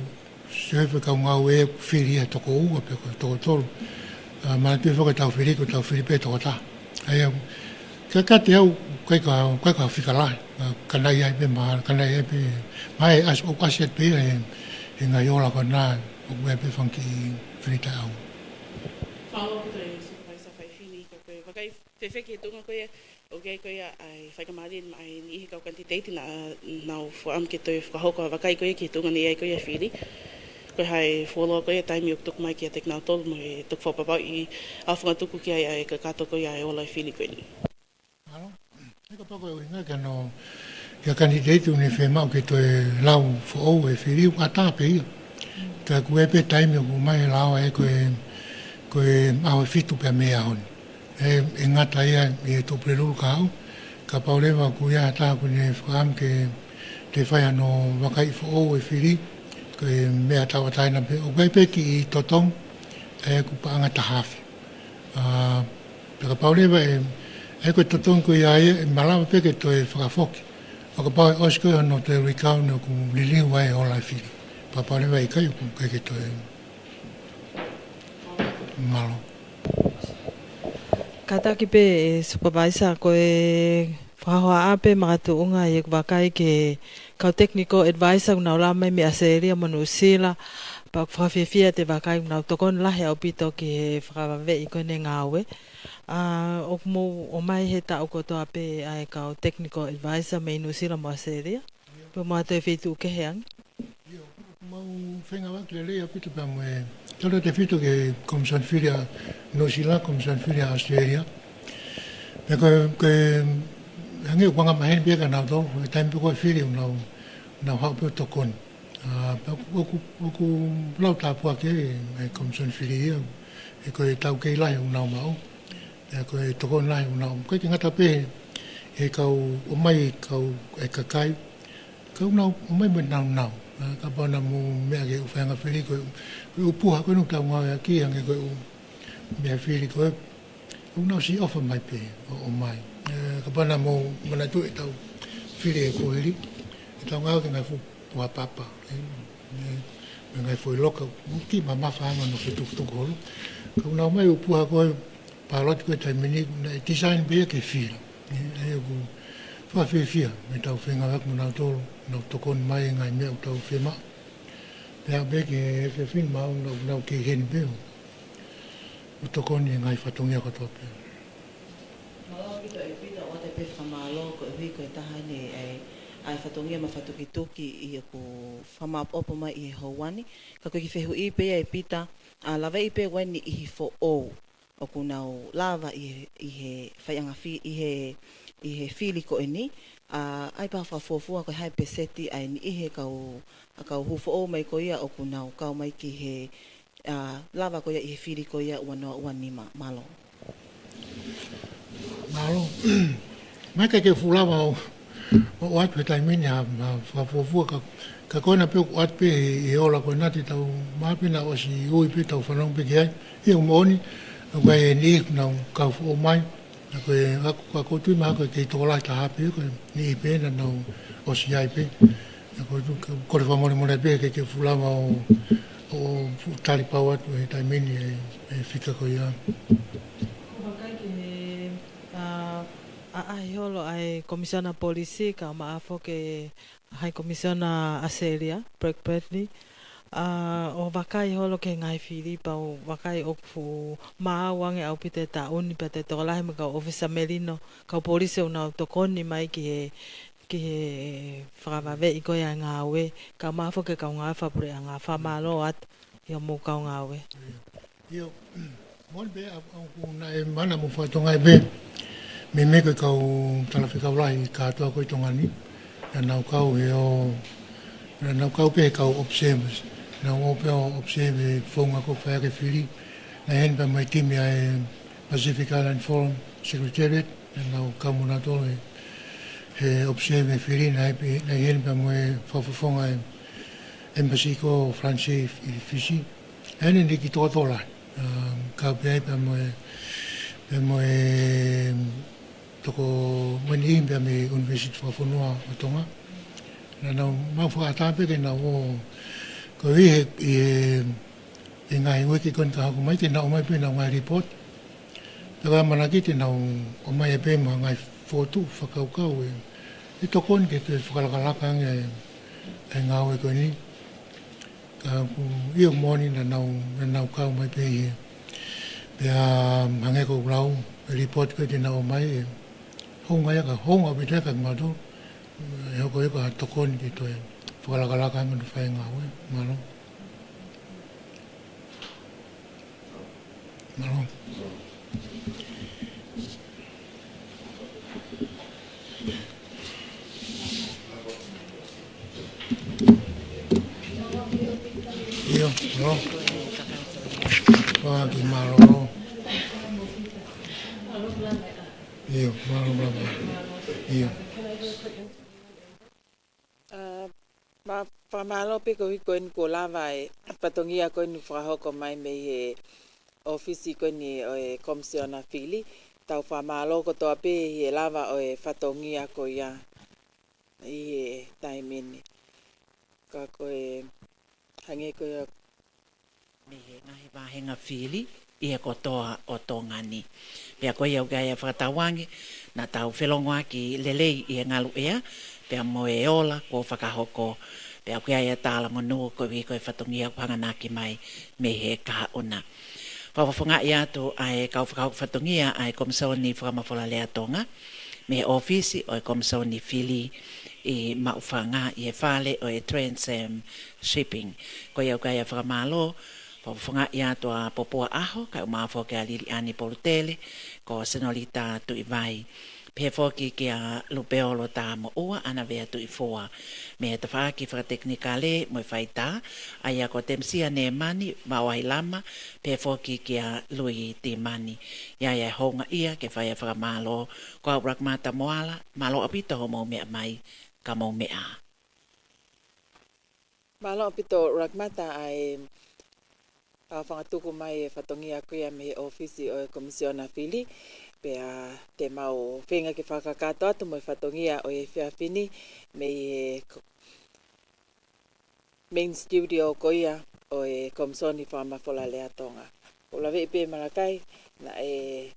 sehewe kau ngau e ku whiri e toko ua pehe koe toko tolu. Mana pehe whakatau whiri ko tau whiri pehe toko ta. Ai ka te au koe ka whikalai. Kanai ai pehe maa, kanai ai pehe. Mai o asiat pehe e ngai ola ko nā o kue pehe whanki whiri tai au. Whewheke tunga koe, o kei koe ai whaikamari ai ni ihe kau kantiteiti nau whaam ke toi whakahoko wakai koe ki tunga ni ai koe whiri. Koe hai wholoa koe taimi o tuku mai ki a teknau tolu mo e tuku whapapau i awhunga tuku ki ai ka kato koe ai ola i whiri koe ni. Alo, eka pako e uhinga ka no kia kantiteiti uni whemau ke toi lau whaou e whiri u atape ia. Ka kuepe taimi o kumai lau e koe awe fitu pia mea honi. E ngata ia i e tōpere ka au, ka paulewa ku ia tā kune whakaam ke te whai ano wakai whaou e whiri, ko e mea tawa taina pe, o kai peki i totong, e ku paanga tahawhi. Ka paulewa e koe totong ko ia e malawa peke to e whakawhoki, o ka pau e osko ano te rikau no ku liliu ai o lai whiri. Pa paulewa i kai ku kai ke to e malo. Kataki pe e supervisor ko e whahoa ape makatu unga e wakai ke kau technical advisor unau la mai me aseria manu sila pa whawhiawhia te wakai unau tokon lahe au pito ki whakawawe i koe ne ngāwe. O kumu o mai he tau kotoa pe ai kau technical advisor me inu sila mo aseria. Pe mua te whitu ke heang. Mau whenga wak le lea pito pa moe. Tala te whitu ke Commission Firia New Zealand, Commission Firia Australia. Me koe hangi wanga maheni pia ka nau tau, koe taimi koe whiri nau hau pio tokoni. Oku lau tāpua ke e Commission Firia e koe tau kei lahi unau mau. E koe tokoni lahi unau. Koe ki ngata pehe e kau o mai kau e kakai. Kau nau o mai mai nau. Ka pana mo mea ke uwhanga whiri koe upuha koe nuk tau ngau ki hange koe mea whiri koe unau si ofa mai pe o mai. Ka pana mo mana tu e tau whiri e kohiri e tau ngau ke ngai fu pua papa me ngai fu i loka ki ma mawhanga no whituk holo. Ka unau mai upuha koe pāroti koe tai mini e design bea ke whiri. E ku whawhiawhia me tau whenga wak mo nau tolu. Nau tokon mai ngai mea o tau whema. Pea beke e whewhin mau nau ke heni peo. O tokon i ngai whatongia katoa peo. Malao pito e pita o te pewha malo ko e hui ko e tahane ai whatongia ma whatukituki i ku whamap opo mai i he hauani. Ka koe ki whehu i pea e pita a lawa i pea wani i hi fo o. O ku nau lava i he whaianga i he whili ko e ni. Ai pa whafofua koe hai peseti ai ni ihe kau hufo o mai ko ia o kunau kau mai ki he lava ko ia i he whiri ko ia ua noa ua nima malo. Malo. Mai kai ke fulawa o atu he taimini ha whafofua ka koina peo ku atu pe e ola koe nati tau mapina o si ui pe tau whanong pe ki ai. Ia umoni, koe e ni nau kau o mai. Koe ka koutu maha koe kei tōlai ta hape koe ni i pēna nau o si ai pē. Koe whamore mone pē kei ke fulama o tari pau atu e taimini e whika koe ia. Wakai ke ai holo ai komisiona polisi ka maafo ke hai komisiona Aselia, Brett Bradley. O wakai holo ke ngai whiri pau wakai o fu maawange au pite ta uni pate tokalahi me ka ofisa Merino ka polisi una tokoni mai ki he whakawawe i koe a ngāwe ka maafo ke ka ngā whapure a ngā whamalo at i o mō ka ngāwe. Io, mon be au kuna e mana mo whatonga e be me me koe kau talawhika wlahi kātua koe tongani na nau kau he o na nau kau pe kau observers. Na ope o observe whaunga ko whaere whiri. Na henpa mai timi ai Pacific Island Forum Secretariat. Na kamuna tolo he observe whiri na henpa mai whawhawhonga e Embassy ko France i Fiji. Hene ni ki tōtola. Ka peaipa mai e mo e toko mani imbe me University of Whanua o Tonga. Na nau mawha atape ke na o ko ihe i ngai wiki kon ka haku mai te na o mai pe na ngai report. Taka manaki te na o mai e pe ma ngai fotu whakaukau e tokon ke te whakalakalaka e ngau e koe ni. Ka i o moni na nau kau mai pe i pea hange ko rau report ko te na o mai e honga ia ka honga pita ka ngatu e hoko eka tokon ki toi whakalakalaka nganu whae ngau e malo. Malo. Iyo, malo. Wah, ki malo. Iyo, malo, malo. Iyo. Ma whamalo pe ko hiko ni ko lava e patongia ko ni whahoko mai me he ofisi ko ni o e komisiona fili. Tau whamalo ko toa pe he lava o e whatongia ko ia i e taimini. Ka ko e hange ko ia me he ngahi wahenga fili i e kotoa o tōngani. Pea koe au gai a whakatawangi na tau whelongoa ki lelei i e ngalu ea, pea mo e ola ko whakahoko, pea koe ai a tāla ngonua koe i koe whatongia kuhanganaki mai me he kaha ona. Whawhawhunga i atu ai kau whakahoko whatongia ai komisoni whakamafola lea tonga, me he ofisi o e komisoni fili i maufanga i e whale o e Transam Shipping. Koe au gai a whakamalo, Whawhunga i atua popoa aho, kai o mawho ke a Lili Ani Polutele, ko senolita tu i vai. Pe whoki ki a lupeolo tā mo ua, ana vea tu i fua. Me he tawhaki whakateknikale mo i whaita, ai a ko temsia ne mani, mawai lama, pe whoki ki a lui ti mani. Ia ia honga ia, ke whai a whakamalo, ko a urakmata moala, malo apito ho mau mea mai, ka mau mea. Malo apito urakmata ai whangatuku mai e whatongia kuia me ofisi o e komisiona fili, pea te mau whenga ki whakakato atu mo e whatongia o e whiawhini me e main studio koia o e komisoni whamawhola lea tonga. O lawe i pe marakai na e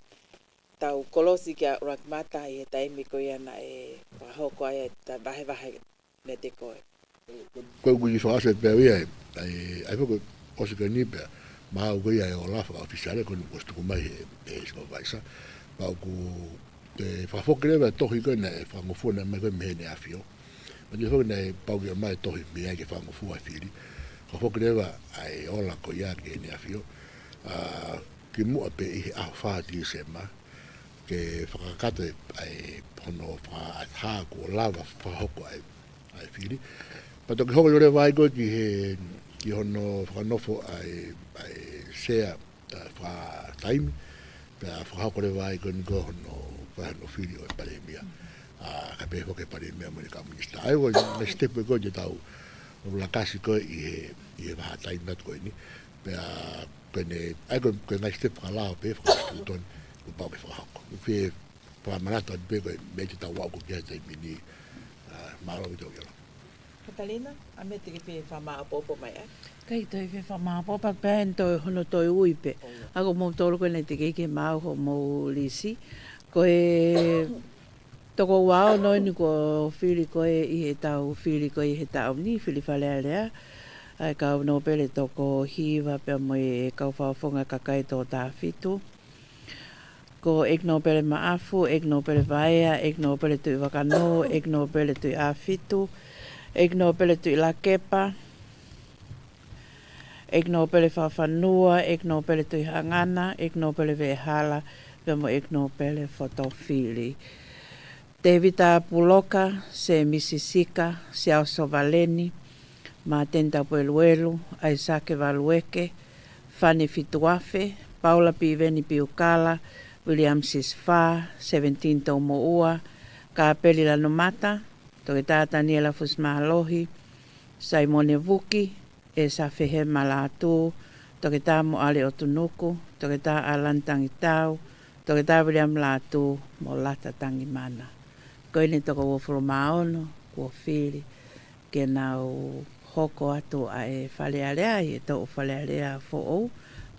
tau kolosi kia urakmata i e taimi koia na e wahoko ai e ta vahe me te koe. Koe kui whaase pēr ia ai whako osika ni pēr. Ma au koe ai o lafa ofisiale koe nuku stuku mai he supervisor. Ma au ku te whawhokerewa tohi koe nei whangofua nei mai koe mehe ne awhio. Ma te whako nei paukia mai tohi mea ke whangofua whiri. Whawhokerewa ai ola koe ia ke ne awhio. Ki mua pe i he aho whaati se ma. Ke whakakate ai pono whaatha ko lava whahoko ai whiri. Ma toki hoko yore vai koe ki he ki hono whanofo ai sea wha taimi, pia whakakore wai koni ko hono whahano whiri o e paremia. Ka peho ke paremia mo ni ka minista. Ai ko na stepe ko je tau lakasi ko i he waha taimi nat ko ni. Pia kone, ai ko na stepe ka lao pe whakastuton ko pao pe whakako. Pia whamanata ni pe ko me te tau wau ko kia taimi ni maro i tau kialo. Catalina, a me te ki whamaa popo mai ai? Kei toi whi whamaa popa pēn toi hono toi uipe. Ako mō tōru koe nei te keike māu ho mō lisi. Koe toko wao noi ni ko whiri koe i he tau, whiri koe i he tau ni, whiri whalea lea. Ai kau no pere toko hiwa pia mo e kau whawhonga kakai tō tā whitu. Ko ek no pere maafu, ek no pere vaea, ek no pere tui wakano, ek no pere tui a whitu. Ek no pele tui la kepa, ek no pele whawhanua, ek no pele tui hangana, ek no pele vehala, pemo ek no pele fotofili. Tevita Puloka, se Misisika, se Ausovaleni, ma Tenta Pueluelu, Aisake Valueke, Fanny Fituafe, Paula Piveni Piukala, William Sisfa, 17 Tomoua, Kaapeli Lanomata, toke tāta Niela Fusmahalohi, Saimone Vuki, e sa Fehe Malatu, toke tā Moale Otunuku, toke tā Alantangi Tau, Toke tāwiri am lātu mo lata tangi mana. Koe ni toko wofuro maono, kua whiri, ke nau hoko atu a e whalearea, i e tau whalearea fo ou,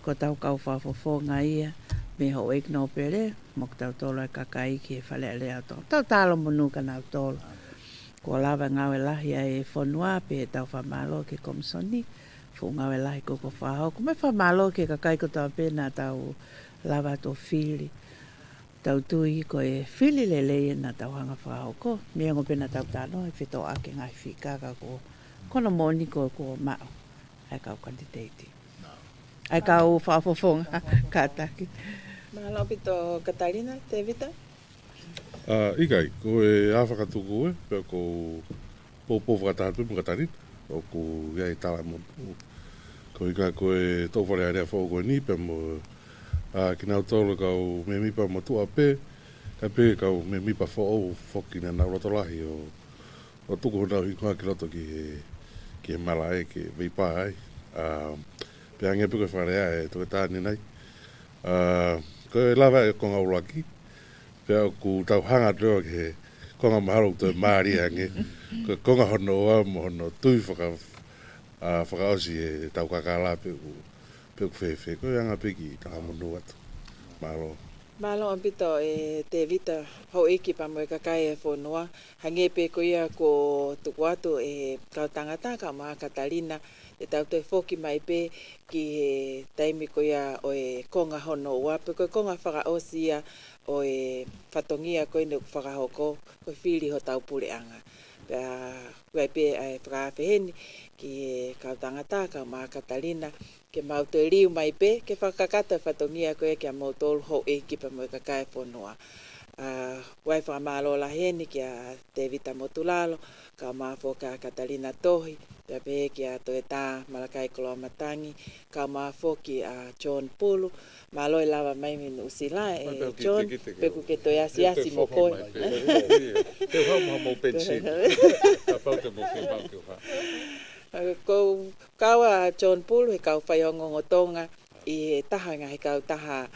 ko tau kau whawhawhonga ia, me ho eik no pere, mok tau tolo e kakai ki e whalearea tō. Tau tālo monu ka nau tolo. Kua lawa ngau e lahi a e whonua, pe e tau whamalo ke komisoni, fu ngau e lahi koko whahau. Ko me whamalo ke kakai ko tau pena tau lawa tō whiri. Tau tui ko e whili lele na tau hanga whahau ko. Mea ngo pena tau tāno e whito ake ngai whikaka ko. Kono moni ko mao. Ai kau kandidati. Ai kau whaafofonga kātaki. Mahalo pito Katarina, te vita? Ikai, ko e awhakatuku e, pia ko pōpō whakatahat pēmu Katarina. O ko iai tala mo. Ko ikai ko e tau wharearea whao koe ni, pia mo ki nau tolo kau me mipa mo tua pē, ka pē kau me mipa whao whoki na nau roto lahi o tuku honau i koha ki roto ki he mala e, ki veipa ai. Pia nge piko e wharea e toke tāni nei. Ko e lawa e konga uraki, pia ku tau hanga reo ki he konga maharo to e maari ange, ko konga hono oa mo hono tui whakaosi e tau kakala pe ku whewhe, ko e anga peki taha monu atu. Mahalo. Mahalo pito e te vita hau eki pa mo e kakai e whonua, hange pe ko ia ko tuku atu e kau tangata ka maha Katarina, e tau te whoki mai pe ki he taimi ko ia o e konga hono ua, pe ko konga whakaosi ia o e whatongia koe ne whakahoko, ko whiri ho tau pureanga. Pea koe pe ai whakawheheni ki he kau tangata ka maha Katarina, ke mau te riu mai pe, ke whakakata whatongia koe kia mau tolu hou e kipa mo e kakai whonua. Wai whamalo la heni kia te vita motulalo, ka mawho ka Katarina Tohi, pia pe kia toe tā Malakai Koloa Matangi, ka mawho ki a John Pulu, maloi lava mai minu usila e John, peku ke toi asi mo koe. Te hau maha mo pensi, ka pau te mo whemau ki o ha. Ko kawa John Pulu he kau whai ongongo tonga i he taha ngā he kau taha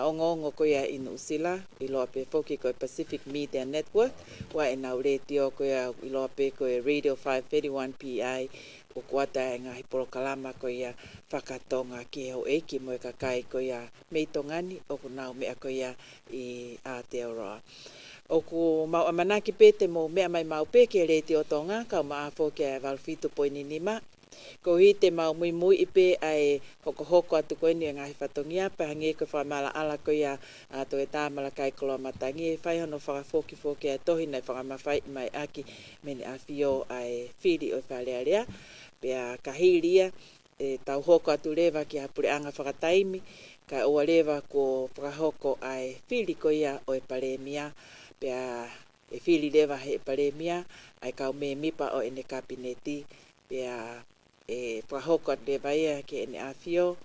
ongongo koia inu usila i loa pe whoki koe Pacific Media Network wa e nau retio koia i loa pe koe Radio 531 PI o kuata e ngā hiporo kalama koia whakatonga ki hau eiki mo e kakai koia meitongani o ku nau mea koia i Aotearoa. O ku mau amanaki pete mo mea mai mau pe ke reti o tonga, kau maafo ke walfitu poininima. Ko hi te mau mui mui ipe ai hoko atu koe ni ngahi whatongia, pahangi koe whamala ala koe a to e tā Malakai Koloa Matangi, e whai hono whakafoki a tohi nei whakamawhai mai aki meni a whio ai whiri o whalearea. Pea kahiria, e tau hoko atu rewa ki hapure anga whakataimi, ka ua rewa ko whakahoko ai whiri koe o e paremia, pea e whiri rewa he paremia, ai kau me mipa o ene kabineti, pea e whahoko at rewa ia ke ene awhio,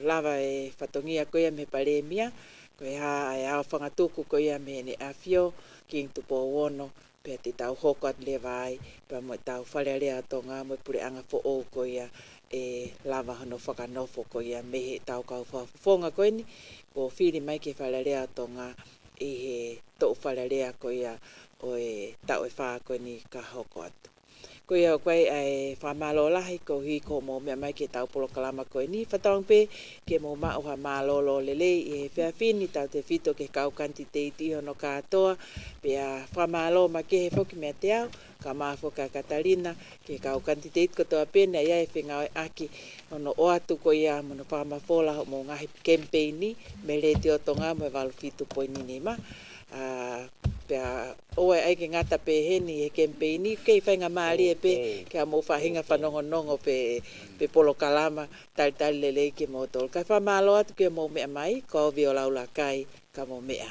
lava e whatongia koia me paremia, koe ha ai au whangatuku koia me ene awhio, king tupo wono, pea te tau hoko at rewa ai, pea mo tau wharearea tonga, mo pure anga fo o koia, e lava hono whakanofo koia, me he tau kau whafonga koini, ko whiri mai ke wharearea tonga, i he tō wharerea koia o e tau e whaa koe ni ka hoko atu. Koia o koe ai whamalo lahi ko hi ko mō mea mai ke tau polo kalama koe ni whataung pe ke mō mao ha mālolo lele i he whea whini tau te whito ke kau kanti te iti hono katoa pea whamalo ma ke he whoki mea te au ka mawho ka Katarina ke kau kanti te iti kotoa pena ia e whenga o aki hono o atu ko ia mono whamafola ho mō ngahi campaigni me le te o tonga mo e walu whitu poini ni ma. Pea oe aike ngata pe heni e campaigni kei whainga maari e pe kia mō whahinga whanongonongo pe polo kalama tali lele ke mō tolu. Kai whamalo atu kia mō mea mai, ko vio laula kai ka mō mea.